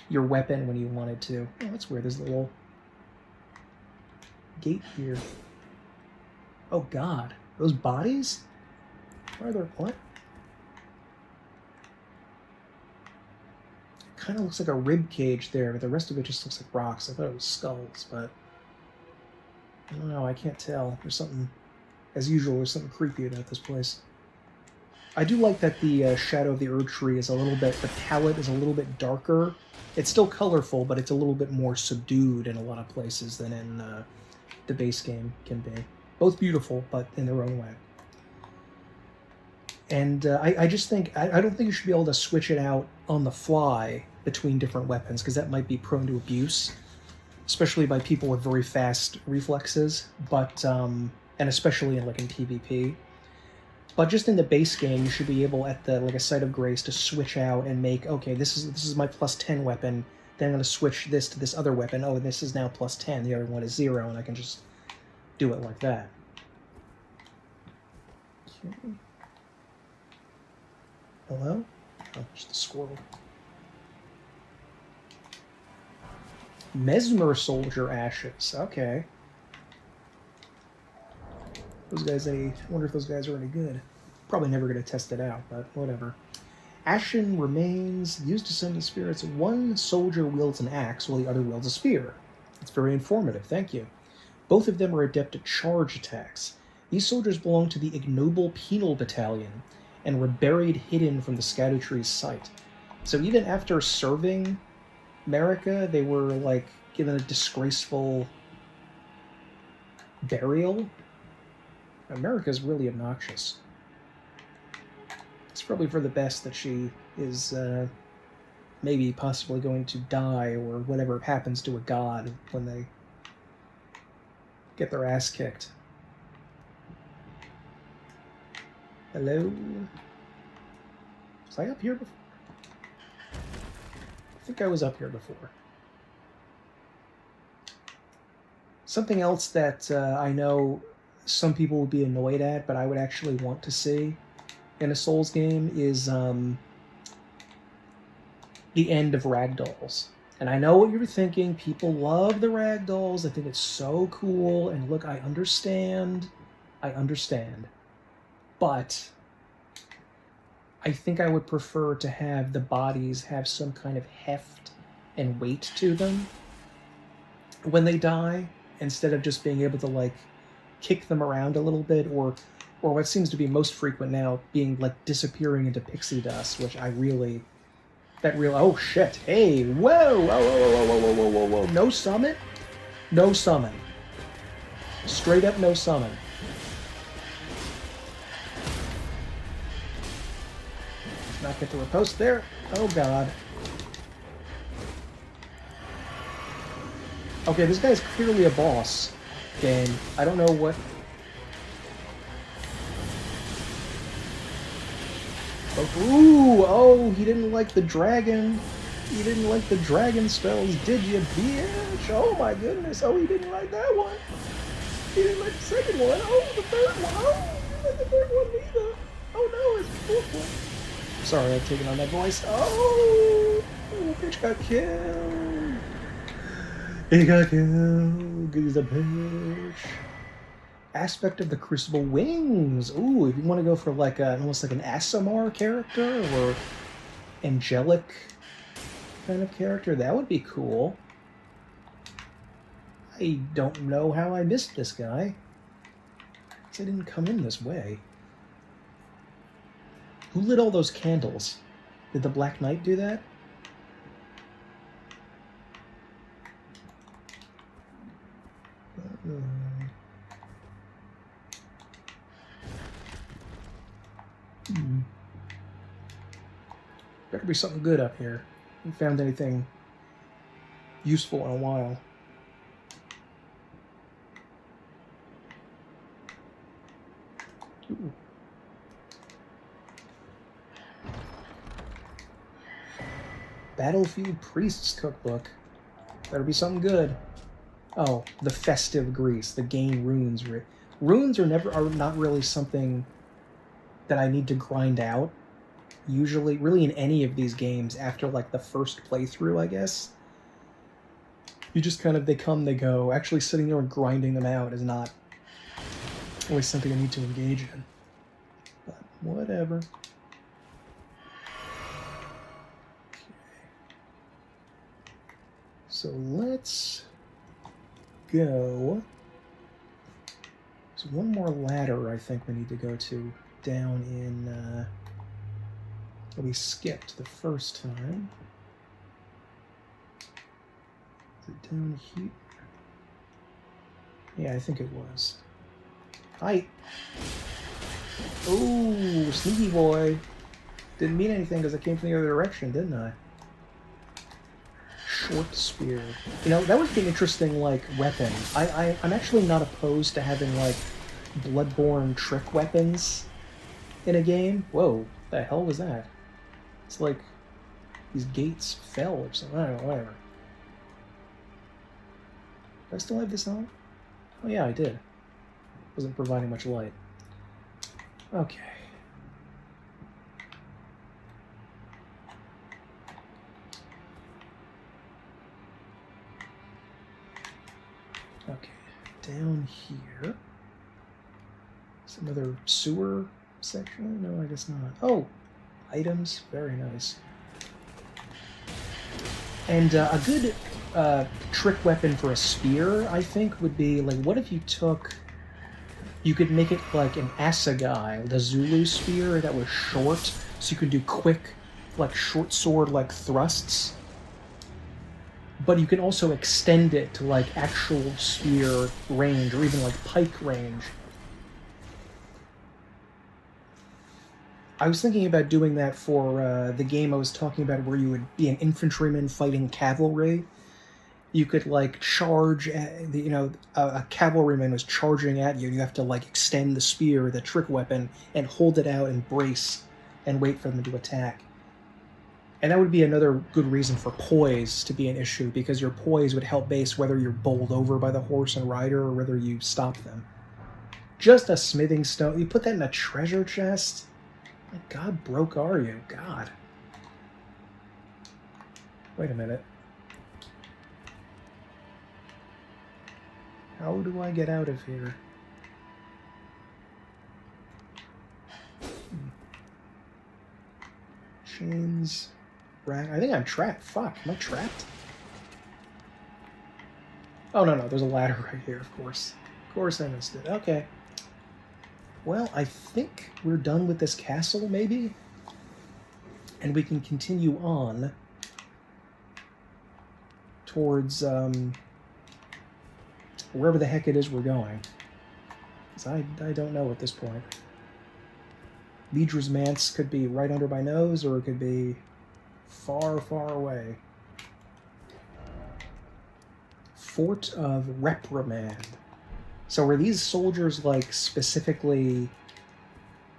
your weapon when you wanted to. Oh, that's weird. There's a little gate here. Oh god. Those bodies? Why are there... What? Kind of looks like a rib cage there, but the rest of it just looks like rocks. I thought it was skulls, but I don't know. I can't tell. There's something, as usual, there's something creepy about this place. I do like that the shadow of the Erdtree is a little bit, the palette is a little bit darker. It's still colorful, but it's a little bit more subdued in a lot of places than in the base game can be. Both beautiful, but in their own way. And I just think, I don't think you should be able to switch it out on the fly between different weapons, because that might be prone to abuse, especially by people with very fast reflexes, but, and especially in PvP. But just in the base game, you should be able, at the a site of grace, to switch out and make, okay, this is my plus 10 weapon, then I'm going to switch this to this other weapon, oh, this is now plus 10, the other one is 0, and I can just do it like that. Okay. Hello? Oh, just a squirrel. Messmer Soldier Ashes, okay. Those guys, I wonder if those guys are any good. Probably never going to test it out, but whatever. Ashen remains used to summon spirits. One soldier wields an axe while the other wields a spear. It's very informative, thank you. Both of them are adept at charge attacks. These soldiers belong to the Ignoble Penal Battalion and were buried hidden from the Scadutree's sight. So even after serving America, they were, given a disgraceful burial. America's really obnoxious. It's probably for the best that she is maybe possibly going to die, or whatever happens to a god when they get their ass kicked. Hello? Was I up here before? I think I was up here before. Something else that I know some people would be annoyed at, but I would actually want to see in a Souls game is the end of ragdolls. And I know what you're thinking. People love the ragdolls. I think it's so cool. And look, I understand. But I think I would prefer to have the bodies have some kind of heft and weight to them when they die, instead of just being able to, like, kick them around a little bit, or what seems to be most frequent now, being, like, disappearing into pixie dust, which oh shit, hey, whoa, no summon? No summon. Straight up no summon. Not get to riposte there. Oh god. Okay, this guy's clearly a boss. Game. I don't know what... Oh, he didn't like the dragon. He didn't like the dragon spells, did you, bitch? Oh my goodness. Oh, he didn't like that one. He didn't like the second one. Oh, the third one. Oh, he didn't like the third one either. Oh no, it's the fourth one. Sorry, I've taken on that voice. Oh, bitch got killed. He got killed. He's a bitch. Aspect of the Crucible wings. Ooh, if you want to go for like almost like an Asimar character or angelic kind of character, that would be cool. I don't know how I missed this guy. I didn't come in this way. Who lit all those candles? Did the Black Knight do that? Better be something good up here. Haven't found anything useful in a while. Ooh. Battlefield Priest's Cookbook. Better be something good. Oh, the festive grease, the gain runes. Runes are not really something that I need to grind out. Usually, really in any of these games, after like the first playthrough, I guess. You just kind of, they come, they go. Actually sitting there and grinding them out is not always something I need to engage in. But whatever. So let's go. There's one more ladder I think we need to go to down in, we skipped the first time. Is it down here? Yeah, I think it was. Hi! Oh, sneaky boy! Didn't mean anything because I came from the other direction, didn't I? Short spear. You know, that would be an interesting, like, weapon. I'm actually not opposed to having, like, Bloodborne trick weapons in a game. Whoa, the hell was that? It's like these gates fell or something. I don't know, whatever. Do I still have this on? Oh yeah, I did. Wasn't providing much light. Okay. Okay, down here. Is another sewer section? No, I guess not. Oh! Items, very nice. And a good trick weapon for a spear, I think, would be, like, what if you took... You could make it like an assegai, the Zulu spear that was short, so you could do quick, like, short sword, like, thrusts. But you can also extend it to, like, actual spear range, or even, like, pike range. I was thinking about doing that for the game I was talking about where you would be an infantryman fighting cavalry. You could, like, charge, a cavalryman was charging at you, and you have to, like, extend the spear, the trick weapon, and hold it out and brace and wait for them to attack. And that would be another good reason for poise to be an issue, because your poise would help base whether you're bowled over by the horse and rider or whether you stop them. Just a smithing stone. You put that in a treasure chest? My God, broke are you? God. Wait a minute. How do I get out of here? Chains. I think I'm trapped. Fuck, am I trapped? Oh, no, there's a ladder right here, of course. Of course I missed it. Okay. Well, I think we're done with this castle, maybe? And we can continue on towards, wherever the heck it is we're going. Because I don't know at this point. Mydra's Manse could be right under my nose, or it could be far, far away. Fort of Reprimand. So were these soldiers, like, specifically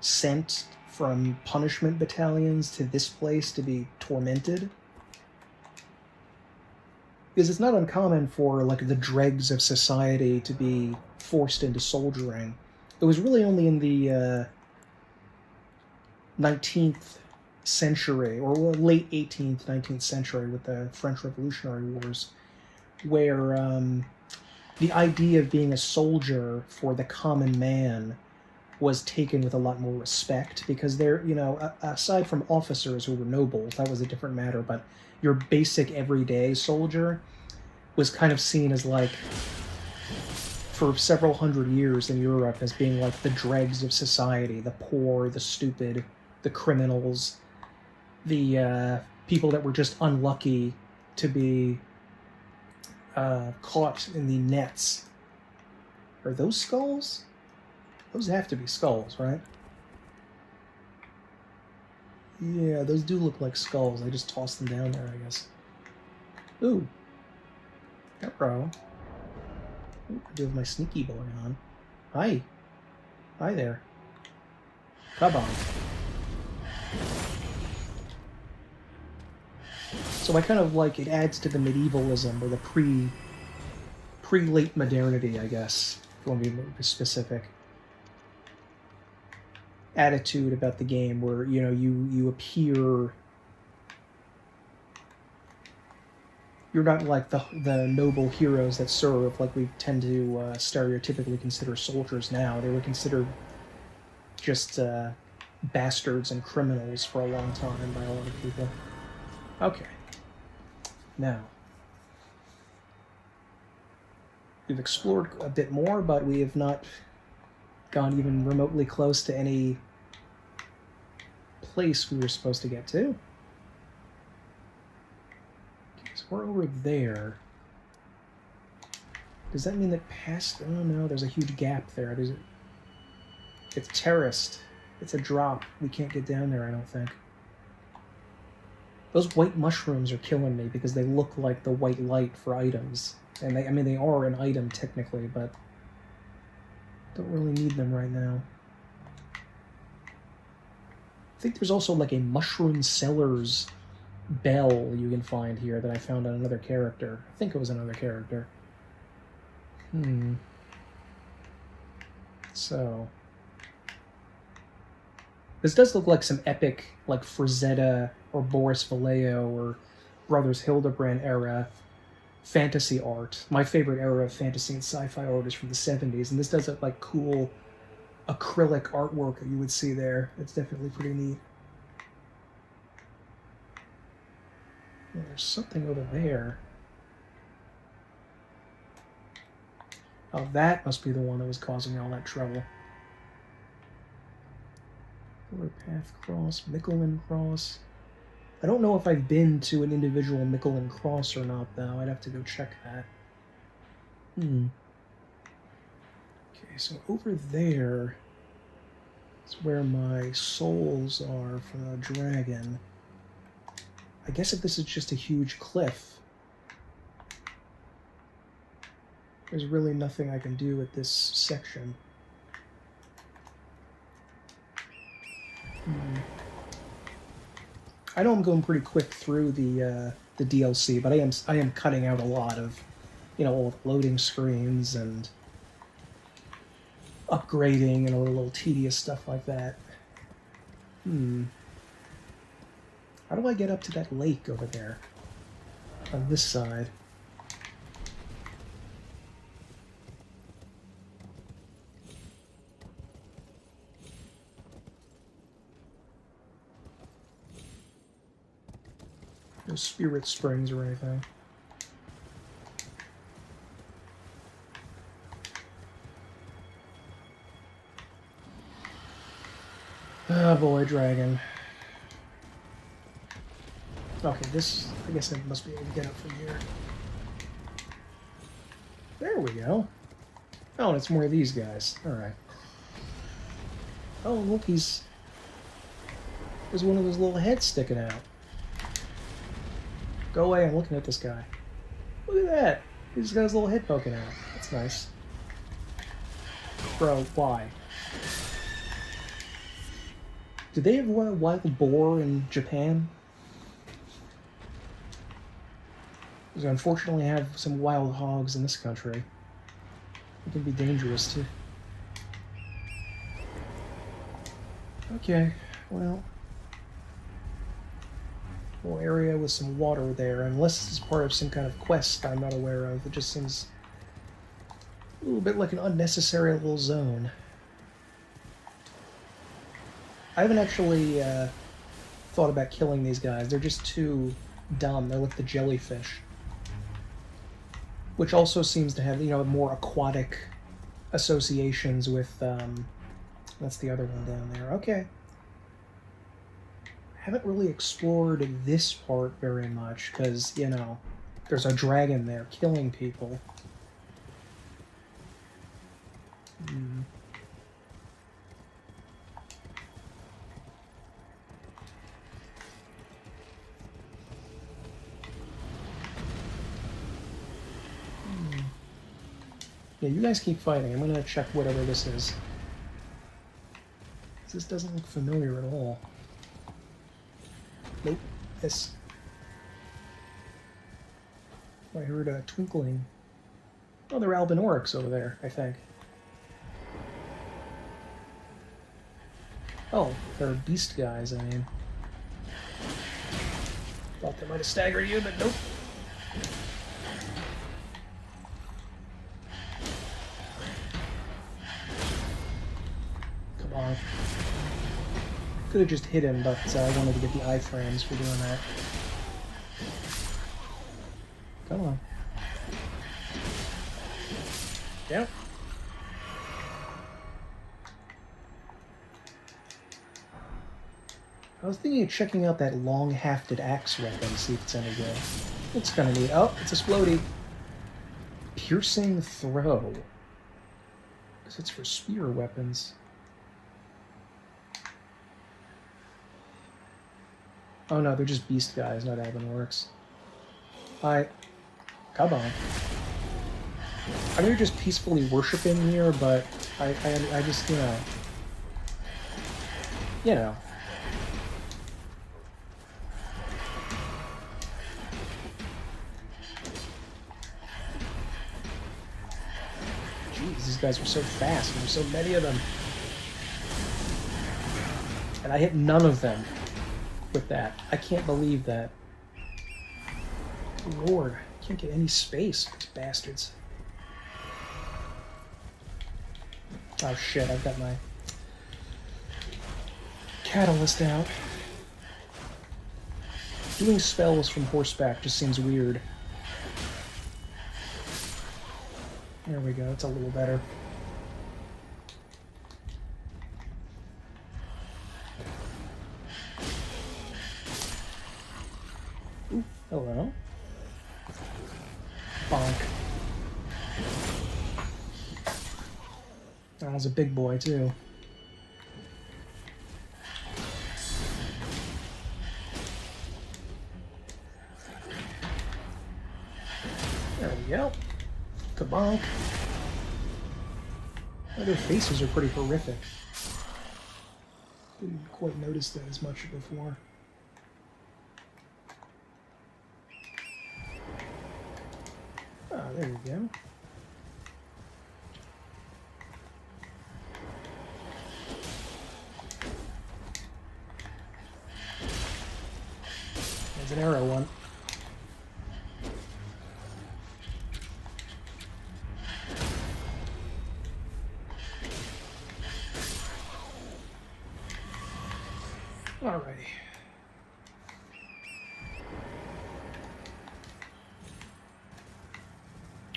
sent from punishment battalions to this place to be tormented? Because it's not uncommon for, like, the dregs of society to be forced into soldiering. It was really only in the 19th century, or late 18th, 19th century with the French Revolutionary Wars, where the idea of being a soldier for the common man was taken with a lot more respect, because they're, you know, aside from officers who were nobles, that was a different matter, but your basic everyday soldier was kind of seen as, like, for several hundred years in Europe, as being like the dregs of society, the poor, the stupid, the criminals, the people that were just unlucky to be caught in the nets. Are those skulls? Those have to be skulls, right? Yeah, those do look like skulls. I just tossed them down there, I guess. Ooh. Hello. Ooh, I do have my sneaky boy on. Hi. Hi there. Come on. So I kind of like, it adds to the medievalism, or the pre-late modernity, I guess, if you want to be more specific, attitude about the game, where, you know, you appear, you're not like the noble heroes that serve, like we tend to stereotypically consider soldiers now. They were considered just bastards and criminals for a long time by a lot of people. Okay. Now, we've explored a bit more, but we have not gone even remotely close to any place we were supposed to get to. Okay, so we're over there. Does that mean that past... Oh no, there's a huge gap there. It's terraced. It's a drop. We can't get down there, I don't think. Those white mushrooms are killing me because they look like the white light for items. And they, I mean, they are an item technically, but don't really need them right now. I think there's also like a mushroom seller's bell you can find here that I found on another character. I think it was another character. So... this does look like some epic, like, Frazetta or Boris Vallejo or Brothers Hildebrand era fantasy art. My favorite era of fantasy and sci-fi art is from the 70s, and this does look like cool acrylic artwork that you would see there. It's definitely pretty neat. Yeah, there's something over there. Oh, that must be the one that was causing all that trouble. Path Cross, Micklin Cross. I don't know if I've been to an individual Micklin Cross or not, though. I'd have to go check that. Okay, so over there is where my souls are from the dragon. I guess if this is just a huge cliff, there's really nothing I can do at this section. I know I'm going pretty quick through the DLC, but I am cutting out a lot of, you know, all the loading screens and upgrading and all the little tedious stuff like that. How do I get up to that lake over there? On this side. No spirit springs or anything. Oh boy, dragon. Okay, this, I guess I must be able to get up from here. There we go. Oh, and it's more of these guys. Alright. Oh, look, there's one of those little heads sticking out. Go away, I'm looking at this guy. Look at that! He's got his little head poking out. That's nice. Bro, why? Do they have a wild boar in Japan? Because unfortunately I have some wild hogs in this country. It can be dangerous too. Okay, well. Little area with some water there, unless it's part of some kind of quest I'm not aware of. It just seems a little bit like an unnecessary little zone. I haven't actually thought about killing these guys. They're just too dumb. They're like the jellyfish. Which also seems to have, you know, more aquatic associations with, that's the other one down there. Okay. Haven't really explored this part very much, because, you know, there's a dragon there killing people. Yeah, you guys keep fighting. I'm gonna check whatever this is. This doesn't look familiar at all. Nope. This. I heard a twinkling. Oh, they're Albinorics over there, I think. Oh, they're beast guys, I mean. Thought they might have staggered you, but nope. Could have just hit him, but I wanted to get the iframes for doing that. Come on. Yep. I was thinking of checking out that long-hafted axe weapon, see if it's any good. Looks kind of neat. Oh, it's a splody. Piercing throw. Because it's for spear weapons. Oh no, they're just beast guys, not Albinorics. Hi. Come on. I know you're just peacefully worshipping here, but I just, you know. You know. Jeez, these guys are so fast, and there's so many of them. And I hit none of them with that. I can't believe that. Lord, I can't get any space for these bastards. Oh shit, I've got my catalyst out. Doing spells from horseback just seems weird. There we go, it's a little better. Ooh, hello. Bonk. That was a big boy, too. There we go. Kabonk. Oh, their faces are pretty horrific. Didn't quite notice that as much before. Oh, there we go. There's an arrow one. Alrighty.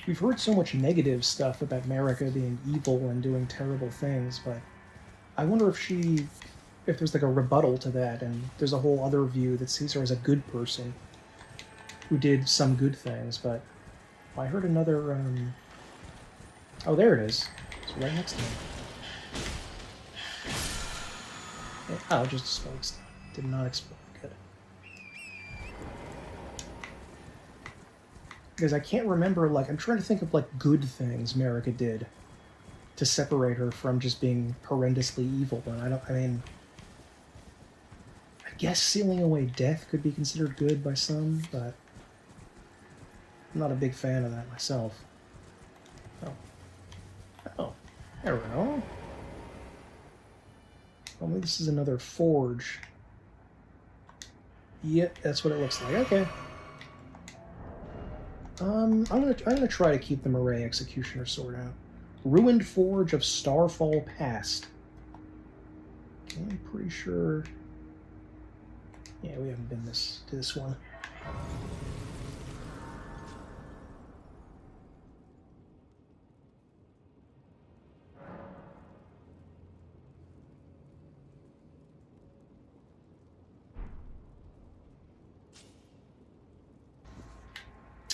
We've heard so much negative stuff about Marika being evil and doing terrible things, but I wonder if there's like a rebuttal to that, and there's a whole other view that sees her as a good person who did some good things, but I heard another, oh, there it is. It's right next to me. Oh, just exploded. Did not explode. Good. Because I can't remember, like, I'm trying to think of, like, good things Marika did to separate her from just being horrendously evil. And I guess sealing away death could be considered good by some, but I'm not a big fan of that myself. Oh, there we go. Oh, maybe this is another forge. Yep, that's what it looks like. Okay. I'm gonna try to keep the Murray Executioner sword out. Ruined Forge of Starfall Past. Okay, I'm pretty sure. Yeah, we haven't been to this one.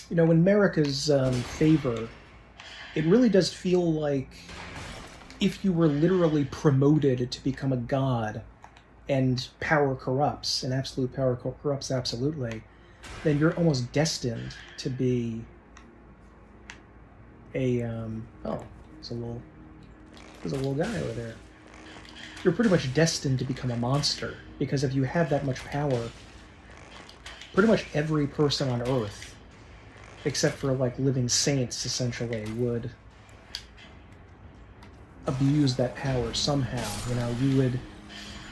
You know, in Marika's favor, it really does feel like if you were literally promoted to become a god and power corrupts, and absolute power corrupts absolutely, then you're almost destined to be a, oh, there's a little guy over there. You're pretty much destined to become a monster, because if you have that much power, pretty much every person on Earth, except for, like, living saints, essentially, would abuse that power somehow. You know, you would,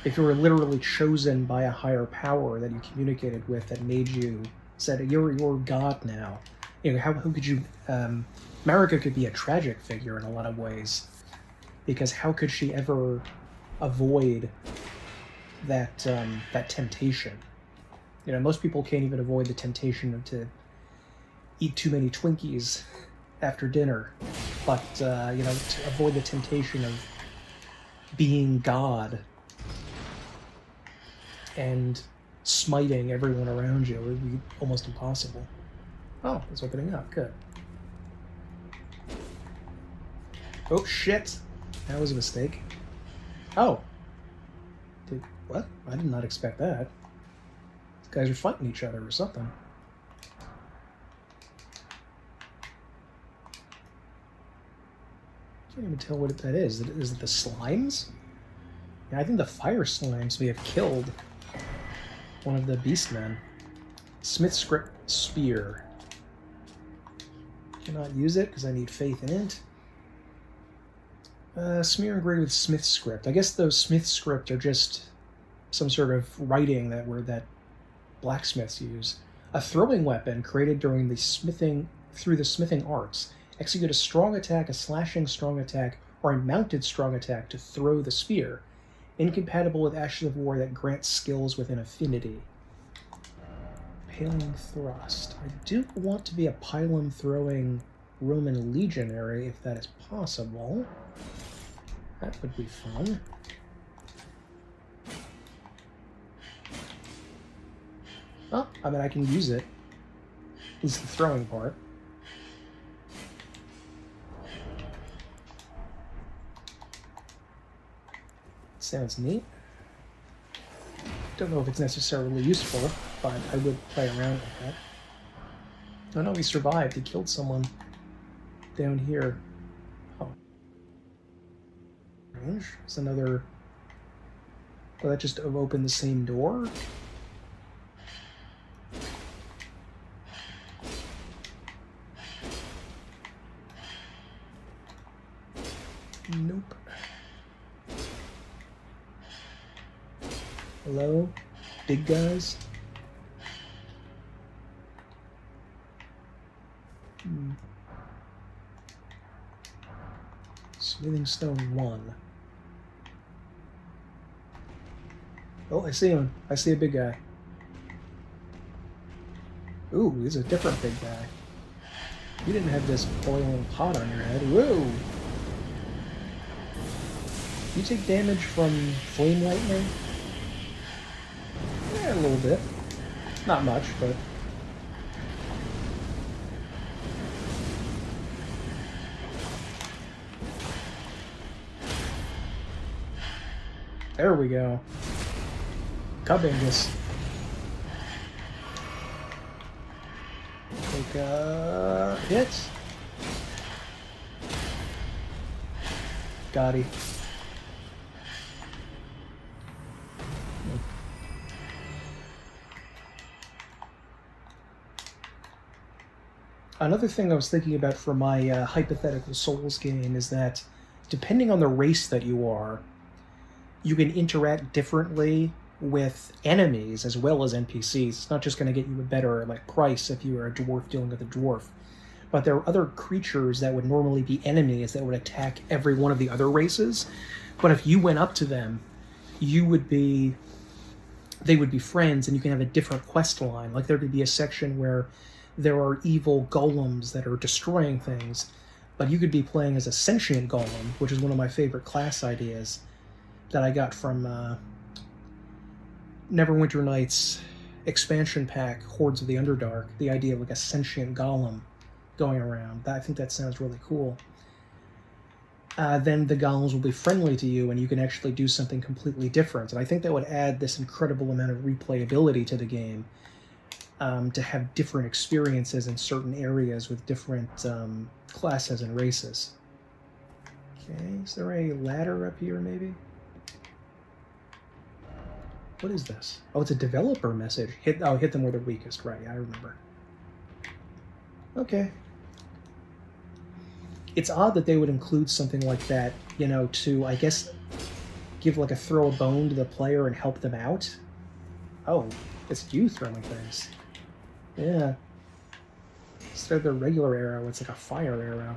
if you were literally chosen by a higher power that you communicated with that made you, said, you're God now. You know, how could you, Marika could be a tragic figure in a lot of ways, because how could she ever avoid that, that temptation? You know, most people can't even avoid the temptation to eat too many Twinkies after dinner, but, you know, to avoid the temptation of being God and smiting everyone around you would be almost impossible. Oh, it's opening up. Good. Oh, shit. That was a mistake. Oh. What? I did not expect that. These guys are fighting each other or something. I can't even tell what that is. Is it the slimes? Yeah, I think the fire slimes may have killed one of the beastmen. Smith Script Spear. Cannot use it because I need faith in it. Smear engraved with Smith Script. I guess those Smith Script are just some sort of writing that blacksmiths use. A throwing weapon created during the smithing arts. Execute a strong attack, a slashing strong attack, or a mounted strong attack to throw the spear. Incompatible with Ashes of War that grants skills with an affinity. Paling Thrust. I do want to be a pylon throwing Roman legionary if that is possible. That would be fun. Oh, I mean, I can use it. At least the throwing part. Sounds neat. Don't know if it's necessarily useful, but I would play around with that. Oh no, he survived. He killed someone down here. Oh. Range. It's another... Will that just open the same door? Nope. Hello? Big guys? Smithing Stone 1. Oh, I see him. I see a big guy. Ooh, he's a different big guy. You didn't have this boiling pot on your head. Whoa! You take damage from flame lightning? Yeah, a little bit. Not much, but... There we go. Cubingus. Take a hit. Got it. Another thing I was thinking about for my hypothetical Souls game is that depending on the race that you are, you can interact differently with enemies as well as NPCs. It's not just going to get you a better price if you are a dwarf dealing with a dwarf, but there are other creatures that would normally be enemies that would attack every one of the other races. But if you went up to them, they would be friends, and you can have a different quest line. Like there could be a section where there are evil golems that are destroying things, but you could be playing as a sentient golem, which is one of my favorite class ideas that I got from Neverwinter Nights expansion pack, Hordes of the Underdark. The idea of a sentient golem going around. I think that sounds really cool. Then the golems will be friendly to you, and you can actually do something completely different. And I think that would add this incredible amount of replayability to the game, to have different experiences in certain areas with different classes and races. Okay, is there a ladder up here, maybe? What is this? Oh, it's a developer message. Hit them where they're weakest. Right, I remember. Okay. It's odd that they would include something like that, to, I guess, give a throw a bone to the player and help them out. Oh, it's you throwing things. Yeah. Instead of the regular arrow, it's like a fire arrow.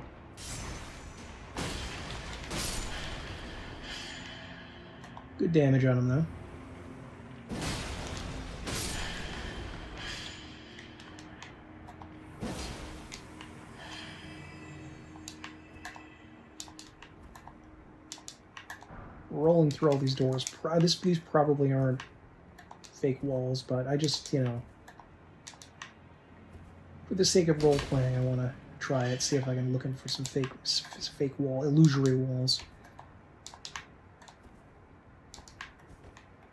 Good damage on him, though. Rolling through all these doors. These probably aren't fake walls, but I just, for the sake of role-playing, I want to try it, see if I can look for some fake illusory walls.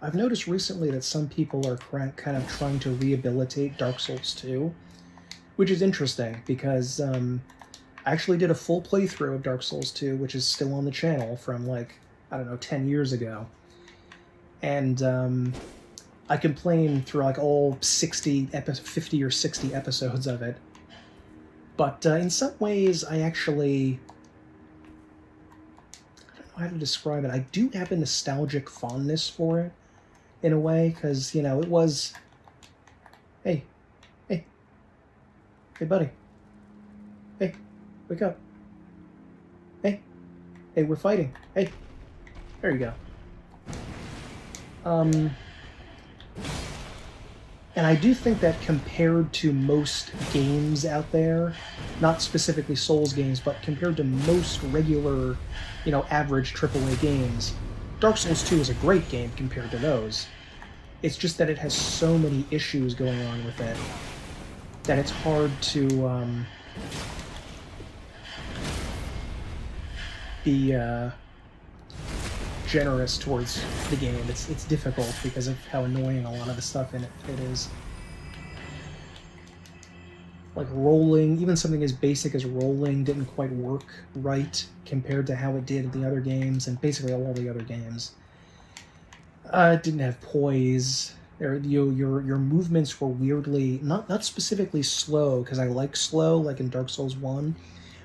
I've noticed recently that some people are kind of trying to rehabilitate Dark Souls 2, which is interesting, because I actually did a full playthrough of Dark Souls 2, which is still on the channel from, 10 years ago. And I complained through all 50 or 60 episodes of it. But in some ways, I don't know how to describe it. I do have a nostalgic fondness for it, in a way, because, it was... Hey, buddy. Hey, wake up. Hey, we're fighting. Hey. There you go. And I do think that compared to most games out there, not specifically Souls games, but compared to most regular, average AAA games, Dark Souls 2 is a great game compared to those. It's just that it has so many issues going on with it that it's hard to be generous towards the game. It's difficult because of how annoying a lot of the stuff in it is. Like rolling, even something as basic as rolling didn't quite work right compared to how it did in the other games, and basically all the other games. It didn't have poise. Your movements were weirdly, not specifically slow, because I like slow, like in Dark Souls 1,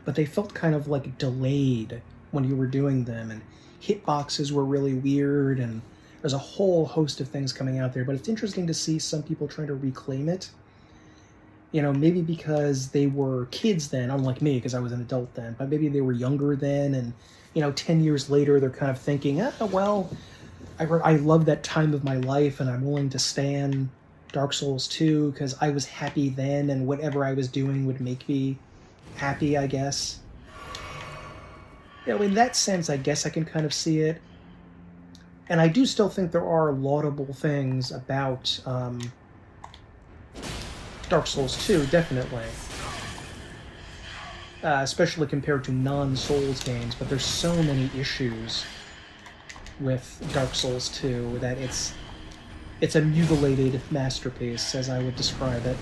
but they felt kind of delayed when you were doing them, and hitboxes were really weird, and there's a whole host of things coming out there. But it's interesting to see some people trying to reclaim it. maybe because they were kids then, unlike me, because I was an adult then, but maybe they were younger then, and, 10 years later, they're kind of thinking, well, I love that time of my life, and I'm willing to stand Dark Souls 2, because I was happy then, and whatever I was doing would make me happy, I guess. In that sense, I guess I can kind of see it. And I do still think there are laudable things about Dark Souls 2, definitely. Especially compared to non-Souls games, but there's so many issues with Dark Souls 2 that it's a mutilated masterpiece, as I would describe it.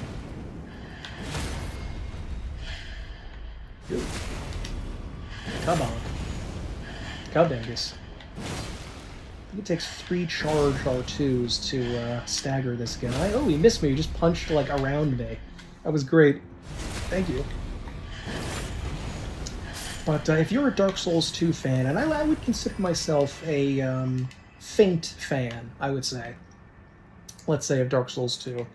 Come on. Cubbangus. I think it takes 3 charge R2s to stagger this guy. Oh, he missed me. He just punched, around me. That was great. Thank you. But if you're a Dark Souls 2 fan, and I would consider myself a faint fan, I would say. Let's say of Dark Souls 2.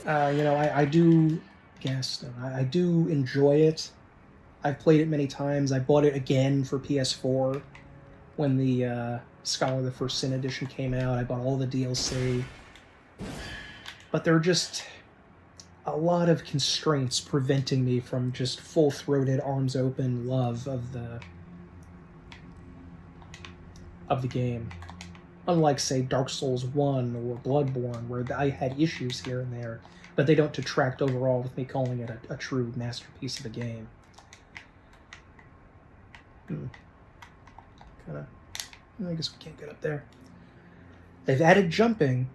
I do I do enjoy it. I've played it many times. I bought it again for PS4 when the Scholar of the First Sin edition came out. I bought all the DLC. But there are just a lot of constraints preventing me from just full-throated, arms-open love of the game. Unlike, say, Dark Souls 1 or Bloodborne, where I had issues here and there, but they don't detract overall with me calling it a true masterpiece of a game. I guess we can't get up there. They've added jumping.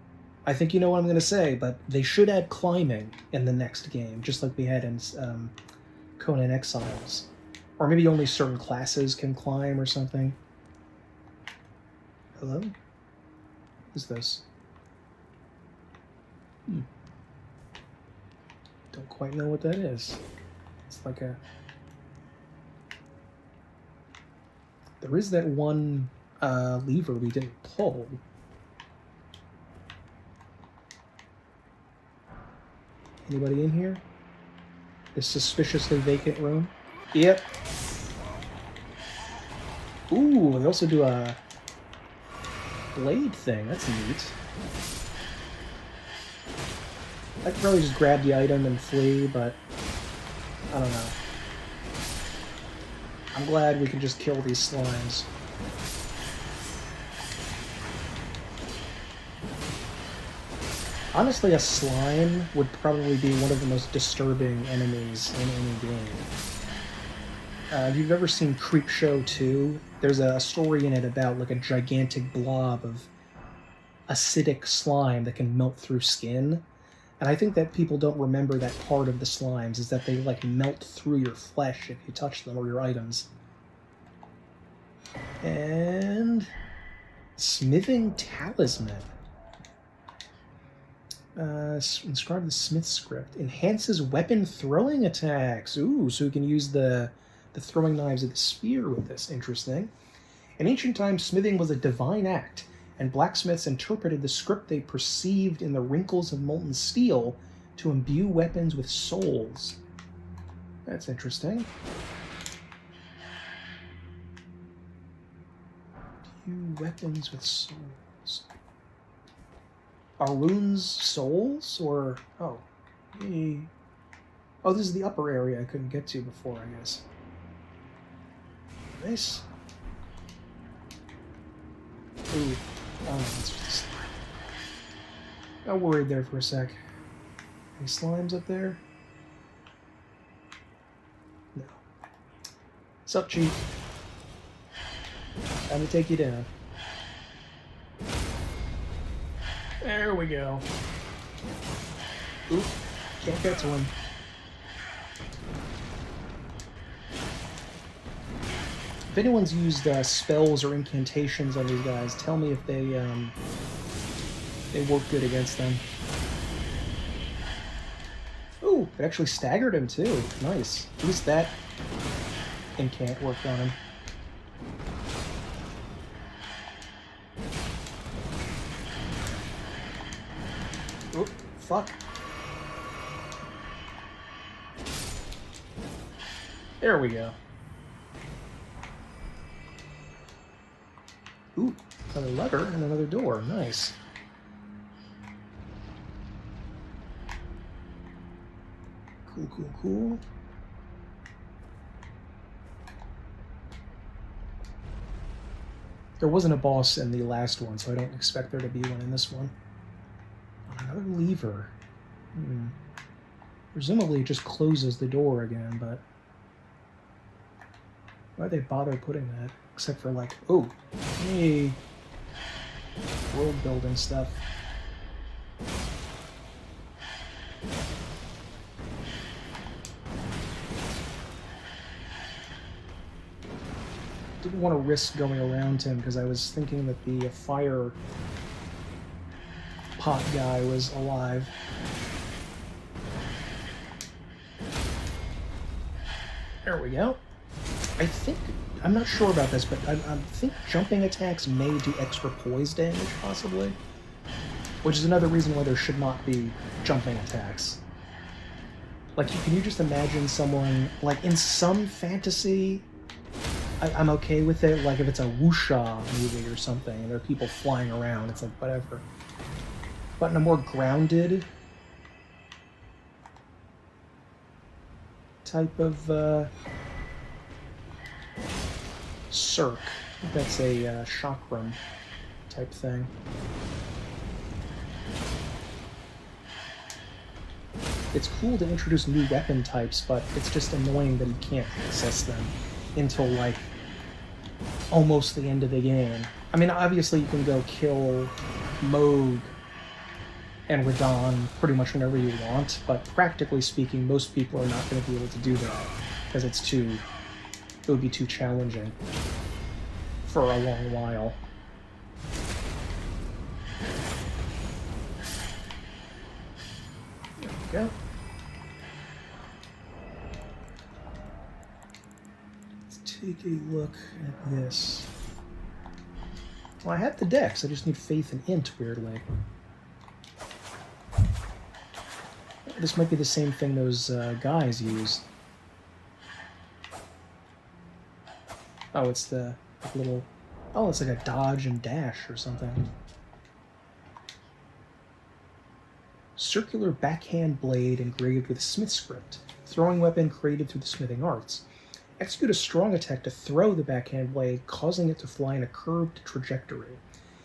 I think you know what I'm going to say, but they should add climbing in the next game, just like we had in Conan Exiles. Or maybe only certain classes can climb or something. Hello? Who's this? Don't quite know what that is. It's like a... There is that one lever we didn't pull. Anybody in here? This suspiciously vacant room? Yep. Ooh, they also do a blade thing. That's neat. I could probably just grab the item and flee, but I don't know. I'm glad we can just kill these slimes. Honestly, a slime would probably be one of the most disturbing enemies in any game. If you've ever seen Creepshow 2, there's a story in it about a gigantic blob of acidic slime that can melt through skin. And I think that people don't remember that part of the slimes, is that they melt through your flesh if you touch them or your items. And smithing talisman. Inscribe the smith script. Enhances weapon throwing attacks. Ooh, so we can use the throwing knives of the spear with this. Interesting. In ancient times, smithing was a divine act, and blacksmiths interpreted the script they perceived in the wrinkles of molten steel to imbue weapons with souls. That's interesting. Imbue weapons with souls. Are runes souls, or... Oh. Hey. Oh, this is the upper area I couldn't get to before, I guess. Nice. Ooh. Oh, that's just... Got worried there for a sec. Any slimes up there? No. What's up, Chief? Time to take you down. There we go. Oop. Can't get to him. If anyone's used spells or incantations on these guys, tell me if they work good against them. Ooh, it actually staggered him too. Nice. At least that incant worked on him. Oop, fuck. There we go. Ooh, another lever and another door. Nice. Cool, cool, cool. There wasn't a boss in the last one, so I don't expect there to be one in this one. Another lever. Presumably it just closes the door again, but why'd they bother putting that? Except for like, oh, hey, world building stuff. Didn't want to risk going around him because I was thinking that the fire pot guy was alive. There we go. I think, I'm not sure about this, but I think jumping attacks may do extra poise damage, possibly. Which is another reason why there should not be jumping attacks. Like, can you just imagine someone, like, in some fantasy, I'm okay with it, like if it's a wuxia movie or something, and there are people flying around, it's like, whatever. But in a more grounded type of circ, that's a chakram type thing. It's cool to introduce new weapon types, but it's just annoying that you can't access them until, like, almost the end of the game. I mean, obviously you can go kill Moog and Radon pretty much whenever you want, but practically speaking, most people are not going to be able to do that, because it would be too challenging for a long while. There we go. Take a look at this. Well, I have the dex, I just need faith and int, weirdly. This might be the same thing those guys use. Oh, it's the little... Oh, it's like a dodge and dash or something. Circular backhand blade engraved with smith script. Throwing weapon created through the smithing arts. Execute a strong attack to throw the backhand blade, causing it to fly in a curved trajectory.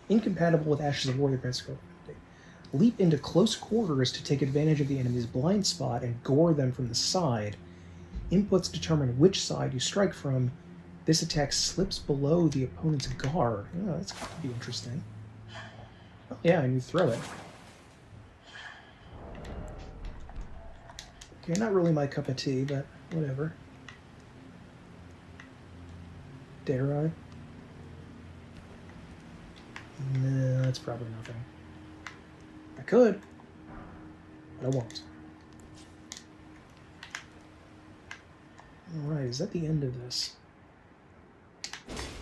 Incompatible with Ashes of War, the Grand Scroll. Leap into close quarters to take advantage of the enemy's blind spot and gore them from the side. Inputs determine which side you strike from. This attack slips below the opponent's guard. Oh, that's going to be interesting. Oh, yeah, and you throw it. Okay, not really my cup of tea, but whatever. Dare I? No, that's probably nothing. I could, but I won't. Alright, is that the end of this?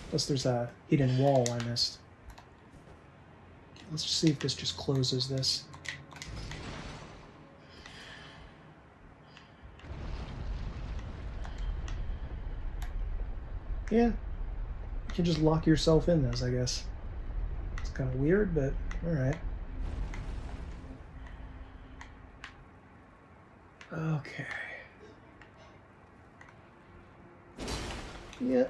Unless there's a hidden wall I missed. Okay, let's just see if this just closes this. Yeah. You can just lock yourself in this, I guess. It's kind of weird, but alright. Okay. Yeah.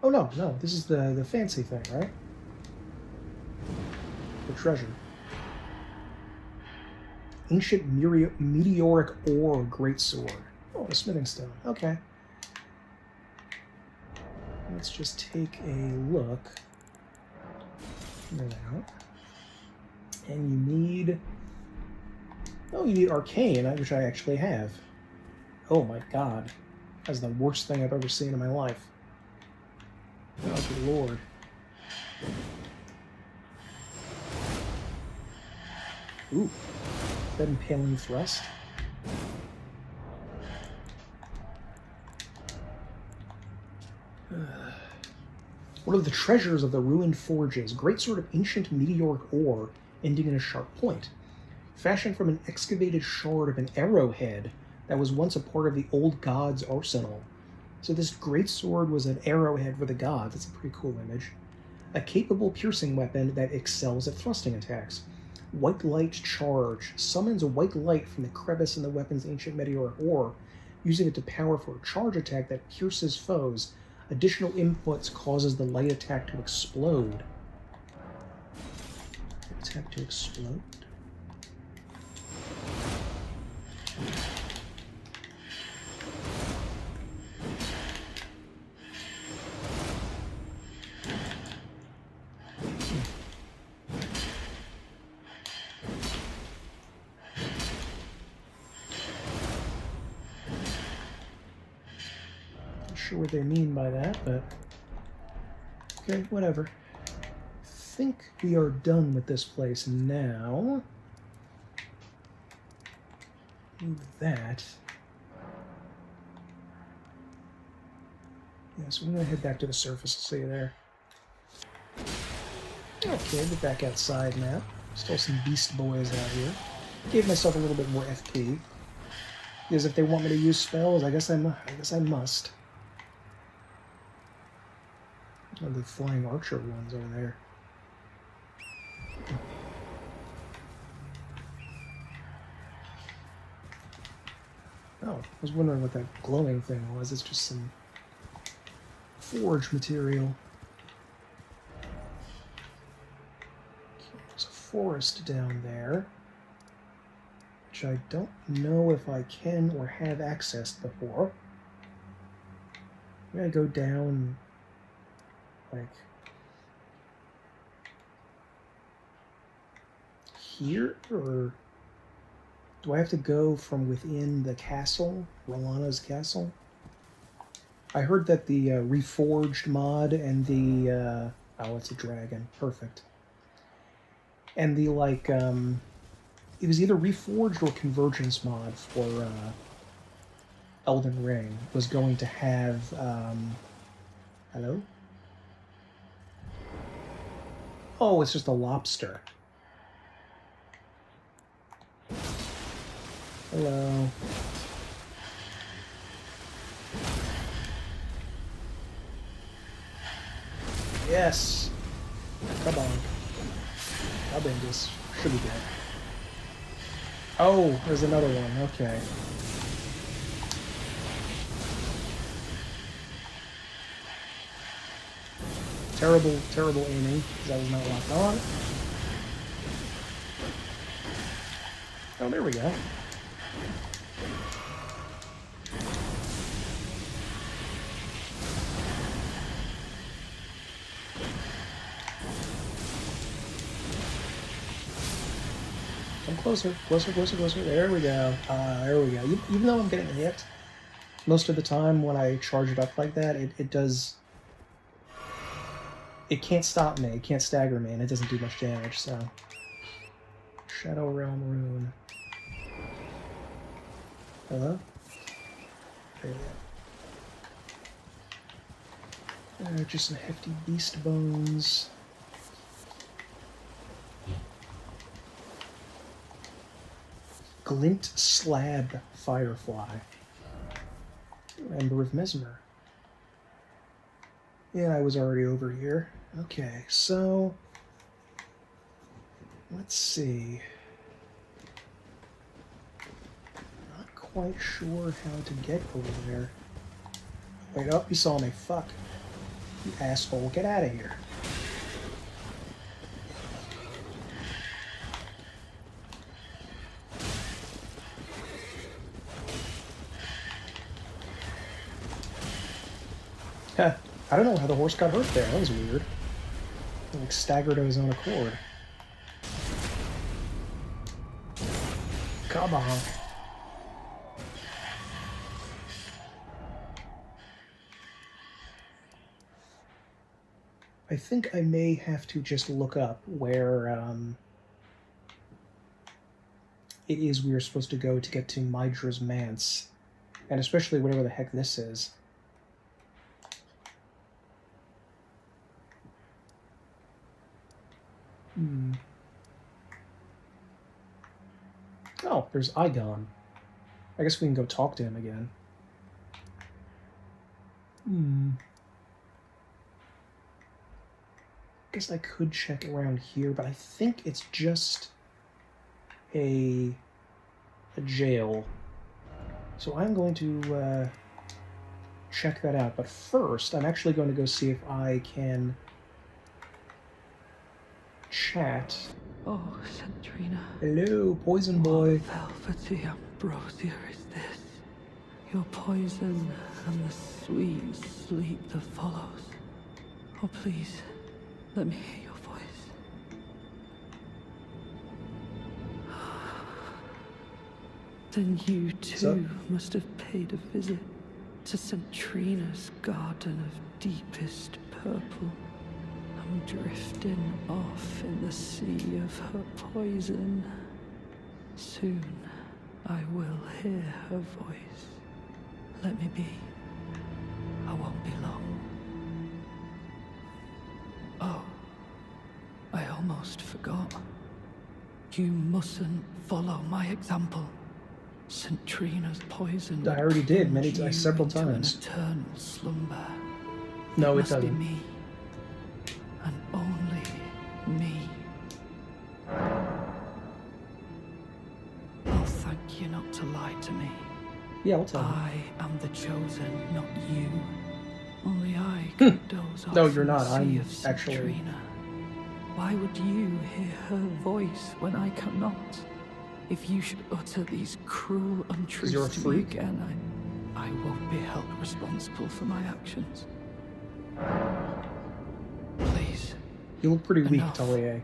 Oh no, this is the fancy thing, right? The treasure. Ancient meteoric ore greatsword. Oh, a smithing stone. Okay. Let's just take a look. There out. And you need... Oh, you need Arcane, which I actually have. Oh my god. That's the worst thing I've ever seen in my life. Oh, good lord. Ooh. That impaling thrust. One of the treasures of the ruined forges, great sword of ancient meteoric ore ending in a sharp point. Fashioned from an excavated shard of an arrowhead that was once a part of the old gods' arsenal. So this greatsword was an arrowhead for the gods. That's a pretty cool image. A capable piercing weapon that excels at thrusting attacks. White Light Charge. Summons a white light from the crevice in the weapon's ancient Metyr ore, using it to power for a charge attack that pierces foes. Additional inputs causes the light attack to explode. Attack to explode? Sure what they mean by that, but okay, whatever. I think we are done with this place now. Move that. Yeah, so we're gonna head back to the surface. I'll see you there. Okay, we're back outside now. Still some beast boys out here. Gave myself a little bit more FP. Because if they want me to use spells, I guess I must. Oh, the flying archer ones over there. Oh, I was wondering what that glowing thing was. It's just some forge material. There's a forest down there, which I don't know if I can or have accessed before. I'm gonna go down, like, here, or do I have to go from within the castle, Rolana's castle? I heard that the Reforged mod and the, oh, it's a dragon, perfect. And the, like, it was either Reforged or Convergence mod for Elden Ring was going to have, hello? Oh, it's just a lobster. Hello. Yes. Come on. This should be dead. Oh, there's another one. Okay. Terrible, terrible aiming, because I was not locked on. Oh, there we go. Come closer, closer, closer, closer. There we go. There we go. Even though I'm getting hit, most of the time when I charge it up like that, it does... It can't stop me, it can't stagger me, and it doesn't do much damage, so... Shadow Realm Rune. Hello? There we go. Just some hefty beast bones. Glint Slab Firefly. Ember of Messmer. Yeah, I was already over here. Okay, so... Let's see. Not quite sure how to get over there. Wait, oh, you saw me. Fuck. You asshole, get out of here. Heh. I don't know how the horse got hurt there. That was weird. He, like, staggered of his own accord. Come on. I think I may have to just look up where it is we are supposed to go to get to Mydra's Manse. And especially whatever the heck this is. Oh, there's Igon. I guess we can go talk to him again. Guess I could check around here, but I think it's just a jail. So I'm going to check that out. But first, I'm actually going to go see if I can chat.
Oh, Centrina.
Hello, poison boy.
What velvety ambrosia is this? Your poison and the sweet sleep that follows. Oh, please, let me hear your voice. Then you too must have paid a visit to Centrina's garden of deepest purple. I'm drifting off in the sea of her poison. Soon I will hear her voice. Let me be. I won't be long. Oh, I almost forgot. You mustn't follow my example. Centrina's poison.
I already did many times, several times.
An eternal slumber.
No, it
must
doesn't.
Be me, and only me. I'll thank you not to lie to me.
Yeah, I'll tell you.
I am the chosen, not you. Only I can doze off.
No, you're
in the
not.
sea
I'm
of
actually.
Centrina. Why would you hear her voice when I cannot? If you should utter these cruel untruths
you're a
to me
freak?
again, I won't be held responsible for my actions. Please.
You look pretty weak,
Enough.
Talia.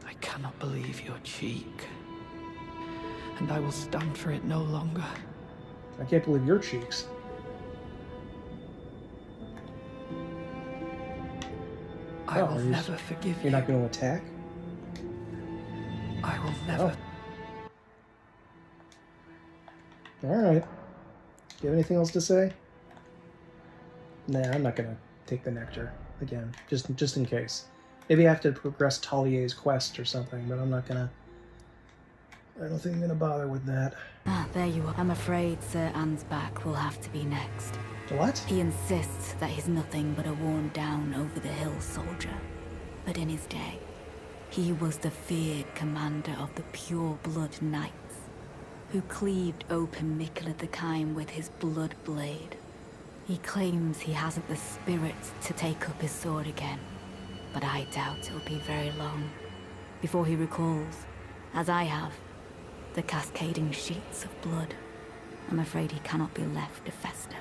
I cannot believe your cheek. And I will stand for it no longer.
I can't believe your cheeks.
I
Oh,
will
you're
never forgive you.
You're not going to attack?
I will never.
Alright. Do you have anything else to say? Nah, I'm not going to take the nectar again, just in case. Maybe I have to progress Talier's quest or something, but I'm not going to... I don't think I'm going to bother with that.
Ah, there you are. I'm afraid Sir Ansbach will have to be next.
What?
He insists that he's nothing but a worn-down over-the-hill soldier. But in his day, he was the feared commander of the pure-blood knights, who cleaved open Metyr the Kine with his blood blade. He claims he hasn't the spirit to take up his sword again, but I doubt it'll be very long before he recalls, as I have, the cascading sheets of blood. I'm afraid he cannot be left to fester.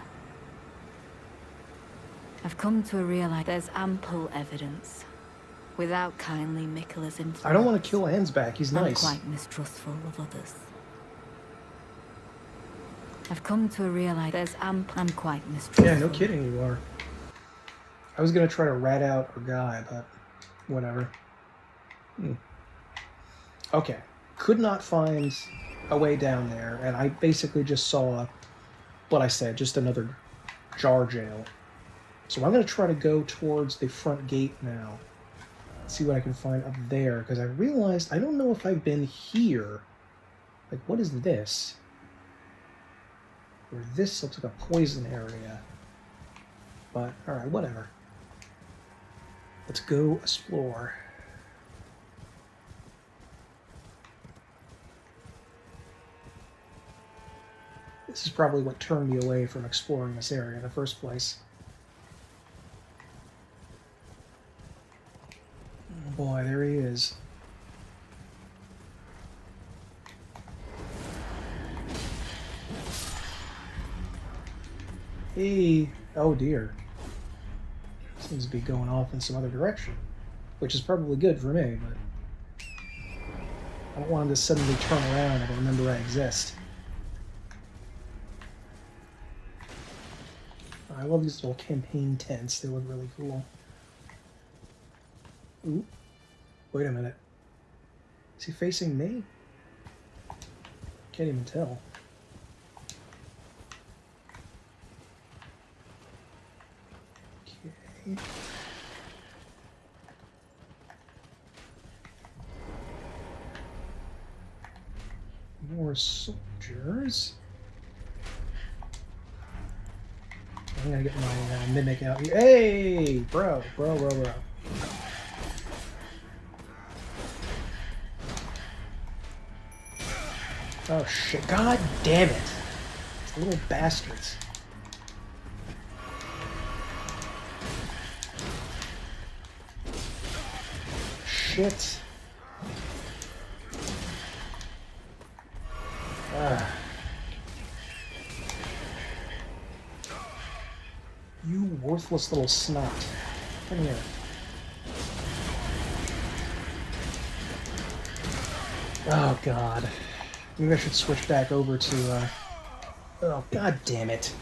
I've come to realize there's ample evidence. Without kindly Mykola's influence,
I don't want to kill Ansbach, he's
I'm
nice.
quite mistrustful of others. I've come to realize I'm quite mistrustful.
Yeah, no kidding you are. I was going to try to rat out our guy, but whatever. Okay. Could not find a way down there, and I basically just saw what I said, just another jar jail. So I'm going to try to go towards the front gate now. See what I can find up there, because I realized I don't know if I've been here. Like, what is this? Or this looks like a poison area. But, alright, whatever. Let's go explore. This is probably what turned me away from exploring this area in the first place. Oh boy, there he is. Hey, oh dear. Seems to be going off in some other direction, which is probably good for me, but I don't want him to suddenly turn around and remember I exist. I love these little campaign tents, they look really cool. Ooh, wait a minute. Is he facing me? Can't even tell. Okay. More soldiers. I'm gonna get my mimic out here. Hey, bro. Oh shit! God damn it! These little bastards. Shit. You worthless little snot. Come here. Oh god. Maybe I should switch back over to, Oh, god damn it.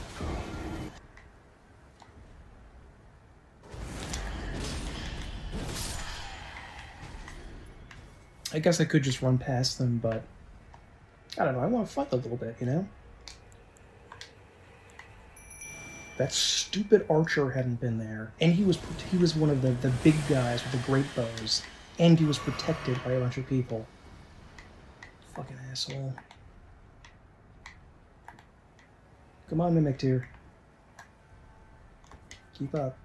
I guess I could just run past them, but... I don't know, I want to fight a little bit, you know? That stupid archer hadn't been there. And he was one of the big guys with the great bows. And he was protected by a bunch of people. Fucking asshole. Come on, Metyr. Keep up.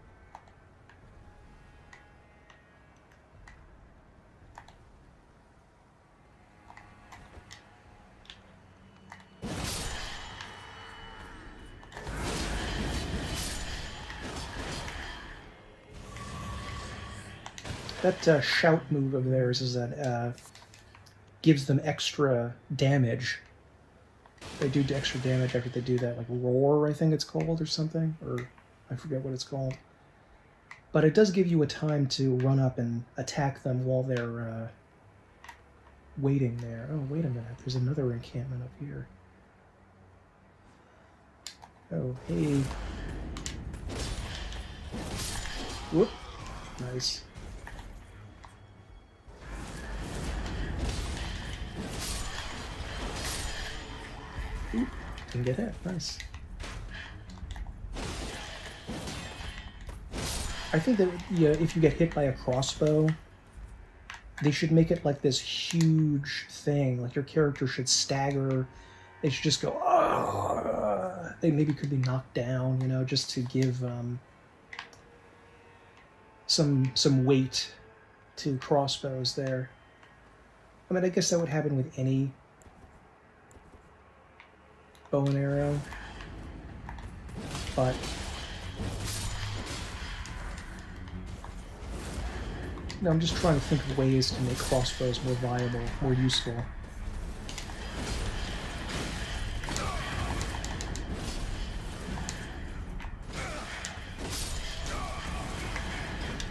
That shout move of theirs is that gives them extra damage. They do extra damage after they do that, like roar, I think it's called, or something, or I forget what it's called. But it does give you a time to run up and attack them while they're waiting there. Oh, wait a minute, there's another encampment up here. Oh, hey. Whoop. Nice. Ooh, can get hit. Nice. I think that if you get hit by a crossbow, they should make it like this huge thing. Like your character should stagger. They should just go, oh! They maybe could be knocked down, you know, just to give some weight to crossbows there. I mean, I guess that would happen with any bow and arrow, but no, I'm just trying to think of ways to make crossbows more viable, more useful.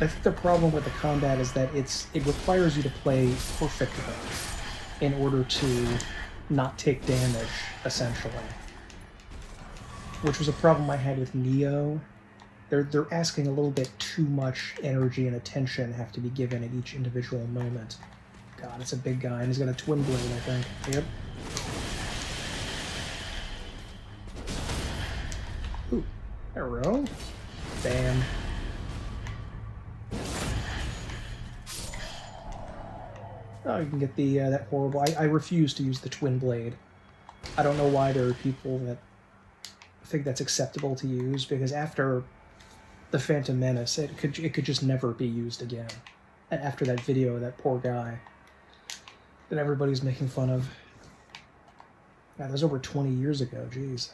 I think the problem with the combat is that it requires you to play perfectly in order to not take damage, essentially. Which was a problem I had with Neo. They're asking a little bit too much energy and attention have to be given at each individual moment. God, it's a big guy, and he's got a twin blade, I think. Yep. Ooh, arrow. Bam. Oh, you can get the that horrible... I refuse to use the twin blade. I don't know why there are people that think that's acceptable to use, because after the Phantom Menace, it could just never be used again. And after that video of that poor guy that everybody's making fun of. God, that was over 20 years ago, jeez.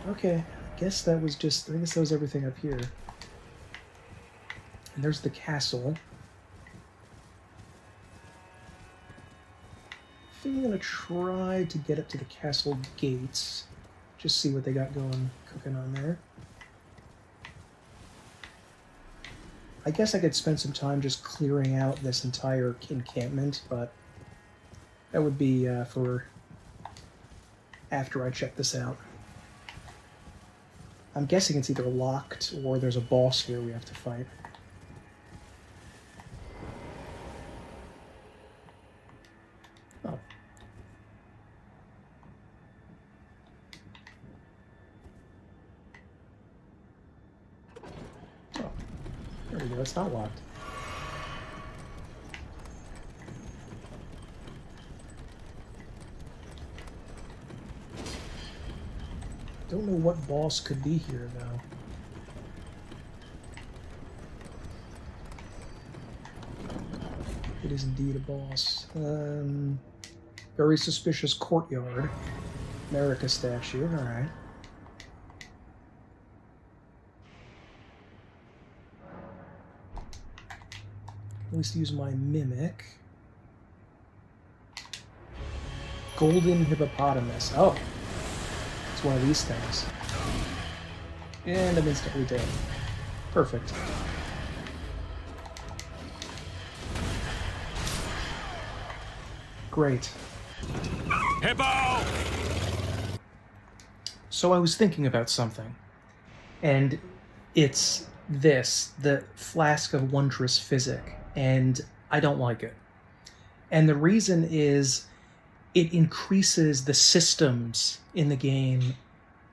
Okay, I guess that was everything up here. And there's the castle. I think I'm gonna try to get up to the castle gates. Just see what they got cooking on there. I guess I could spend some time just clearing out this entire encampment, but that would be for after I check this out. I'm guessing it's either locked or there's a boss here we have to fight. Oh. Oh. There we go, it's not locked. Don't know what boss could be here, though. It is indeed a boss. Very suspicious courtyard. America statue, alright. At least use my mimic. Golden hippopotamus. Oh. It's one of these things. And I'm instantly dead. Perfect. Great.
Hippo!
So I was thinking about something. And it's this, the Flask of Wondrous Physic. And I don't like it. And the reason is it increases the systems in the game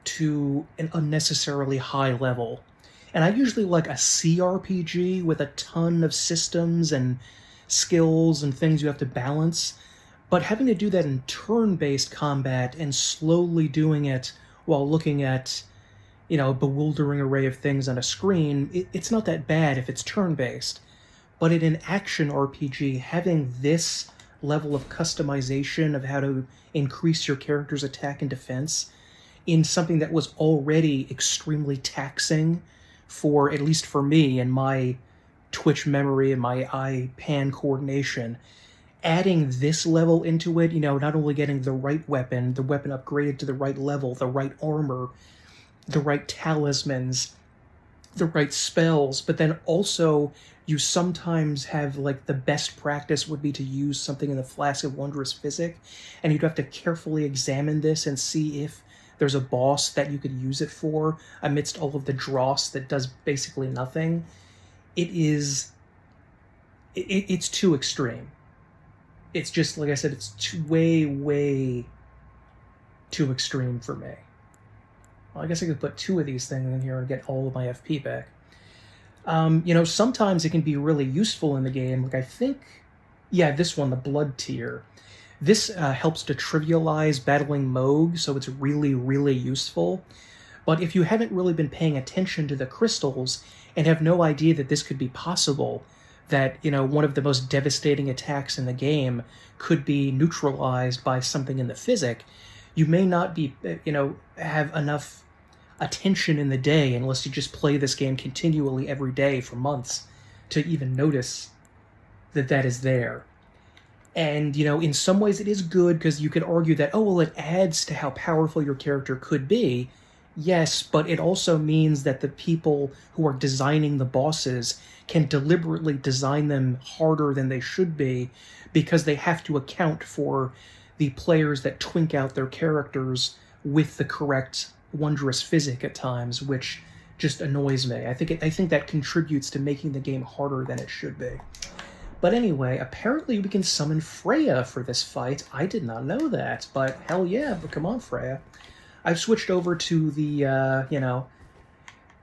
to an unnecessarily high level. And I usually like a CRPG with a ton of systems and skills and things you have to balance. But having to do that in turn-based combat and slowly doing it while looking at, you know, a bewildering array of things on a screen, it's not that bad if it's turn-based. But in an action RPG, having this level of customization of how to increase your character's attack and defense in something that was already extremely taxing for, at least for me and my twitch memory and my eye-pan coordination, adding this level into it, you know, not only getting the right weapon, the weapon upgraded to the right level, the right armor, the right talismans, the right spells, but then also you sometimes have, like, the best practice would be to use something in the Flask of Wondrous Physic, and you'd have to carefully examine this and see if there's a boss that you could use it for amidst all of the dross that does basically nothing. It's too extreme. It's just, like I said, it's way too extreme for me. Well, I guess I could put 2 of these things in here and get all of my FP back. You know, sometimes it can be really useful in the game. Like, I think, yeah, this one, the Blood Tier. This helps to trivialize battling Moog, so it's really useful. But if you haven't really been paying attention to the crystals and have no idea that this could be possible, that, you know, one of the most devastating attacks in the game could be neutralized by something in the physic, you may not be, you know, have enough attention in the day unless you just play this game continually every day for months to even notice that that is there. And, you know, in some ways it is good because you could argue that, oh, well, it adds to how powerful your character could be. Yes, but it also means that the people who are designing the bosses can deliberately design them harder than they should be because they have to account for the players that twink out their characters with the correct wondrous physic at times, which just annoys me. I think that contributes to making the game harder than it should be. But anyway, apparently we can summon Freya for this fight. I did not know that, but hell yeah, but come on, Freya. I've switched over to the, you know,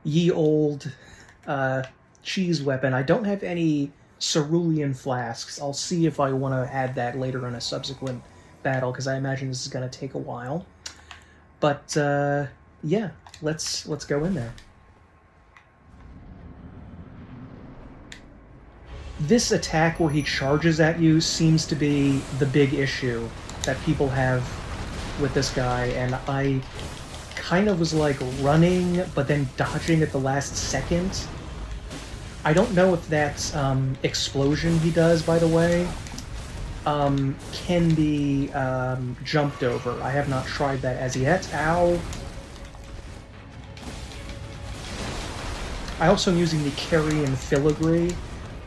ye old cheese weapon. I don't have any cerulean flasks. I'll see if I want to add that later in a subsequent battle, because I imagine this is going to take a while. But, yeah, let's go in there. This attack where he charges at you seems to be the big issue that people have with this guy, and I kind of was like running but then dodging at the last second. I don't know if that explosion he does, by the way, can be jumped over. I have not tried that as yet. Ow. I also am using the Carrion Filigree,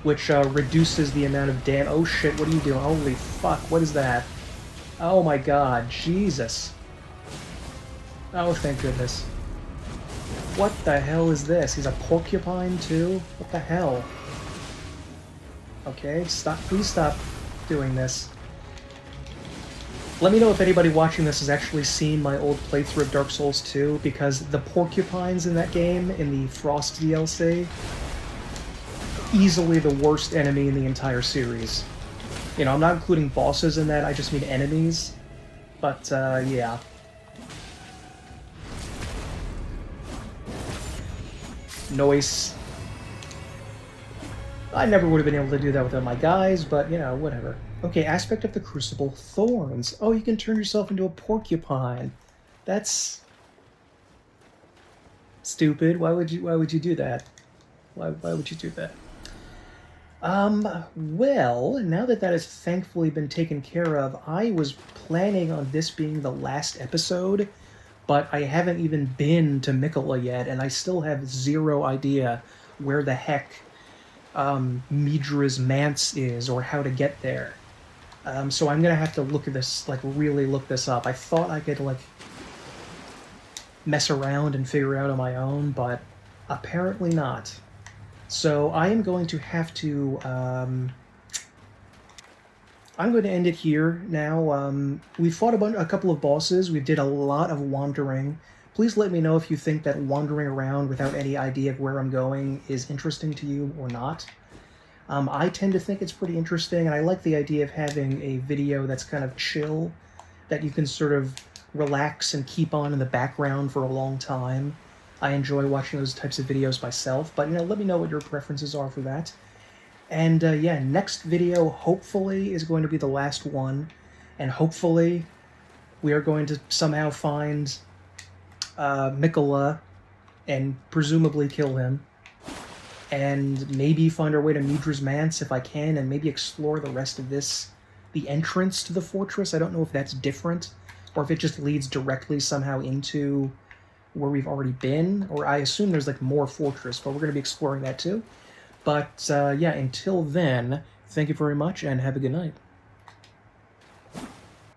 which reduces the amount of damage. Oh shit, what are you doing? Holy fuck, what is that? Oh my god, Jesus. Oh, thank goodness. What the hell is this? He's a porcupine too? What the hell? Okay, stop, please stop doing this. Let me know if anybody watching this has actually seen my old playthrough of Dark Souls 2, because the porcupines in that game, in the Frost DLC, easily the worst enemy in the entire series. You know, I'm not including bosses in that, I just mean enemies. But, yeah. Noise. I never would have been able to do that without my guys, but, you know, whatever. Okay, aspect of the Crucible, thorns. Oh, you can turn yourself into a porcupine. That's stupid. Why would you do that? Why would you do that? Well, now that has thankfully been taken care of, I was planning on this being the last episode, but I haven't even been to Miquella yet, and I still have zero idea where the heck Mydra's Manse is, or how to get there. So I'm gonna have to look at this, like, really look this up. I thought I could, like, mess around and figure out on my own, but apparently not. So I am going to have to, I'm going to end it here now. We fought a couple of bosses. We did a lot of wandering. Please let me know if you think that wandering around without any idea of where I'm going is interesting to you or not. I tend to think it's pretty interesting, and I like the idea of having a video that's kind of chill, that you can sort of relax and keep on in the background for a long time. I enjoy watching those types of videos myself, but, you know, let me know what your preferences are for that. And, yeah, next video, hopefully, is going to be the last one, and hopefully we are going to somehow find Miquella and presumably kill him, and maybe find our way to Mydra's Manse if I can, and maybe explore the rest of this, the entrance to the fortress. I don't know if that's different, or if it just leads directly somehow into where we've already been, or I assume there's, like, more fortress, but we're going to be exploring that too. But, yeah, until then, thank you very much, and have a good night.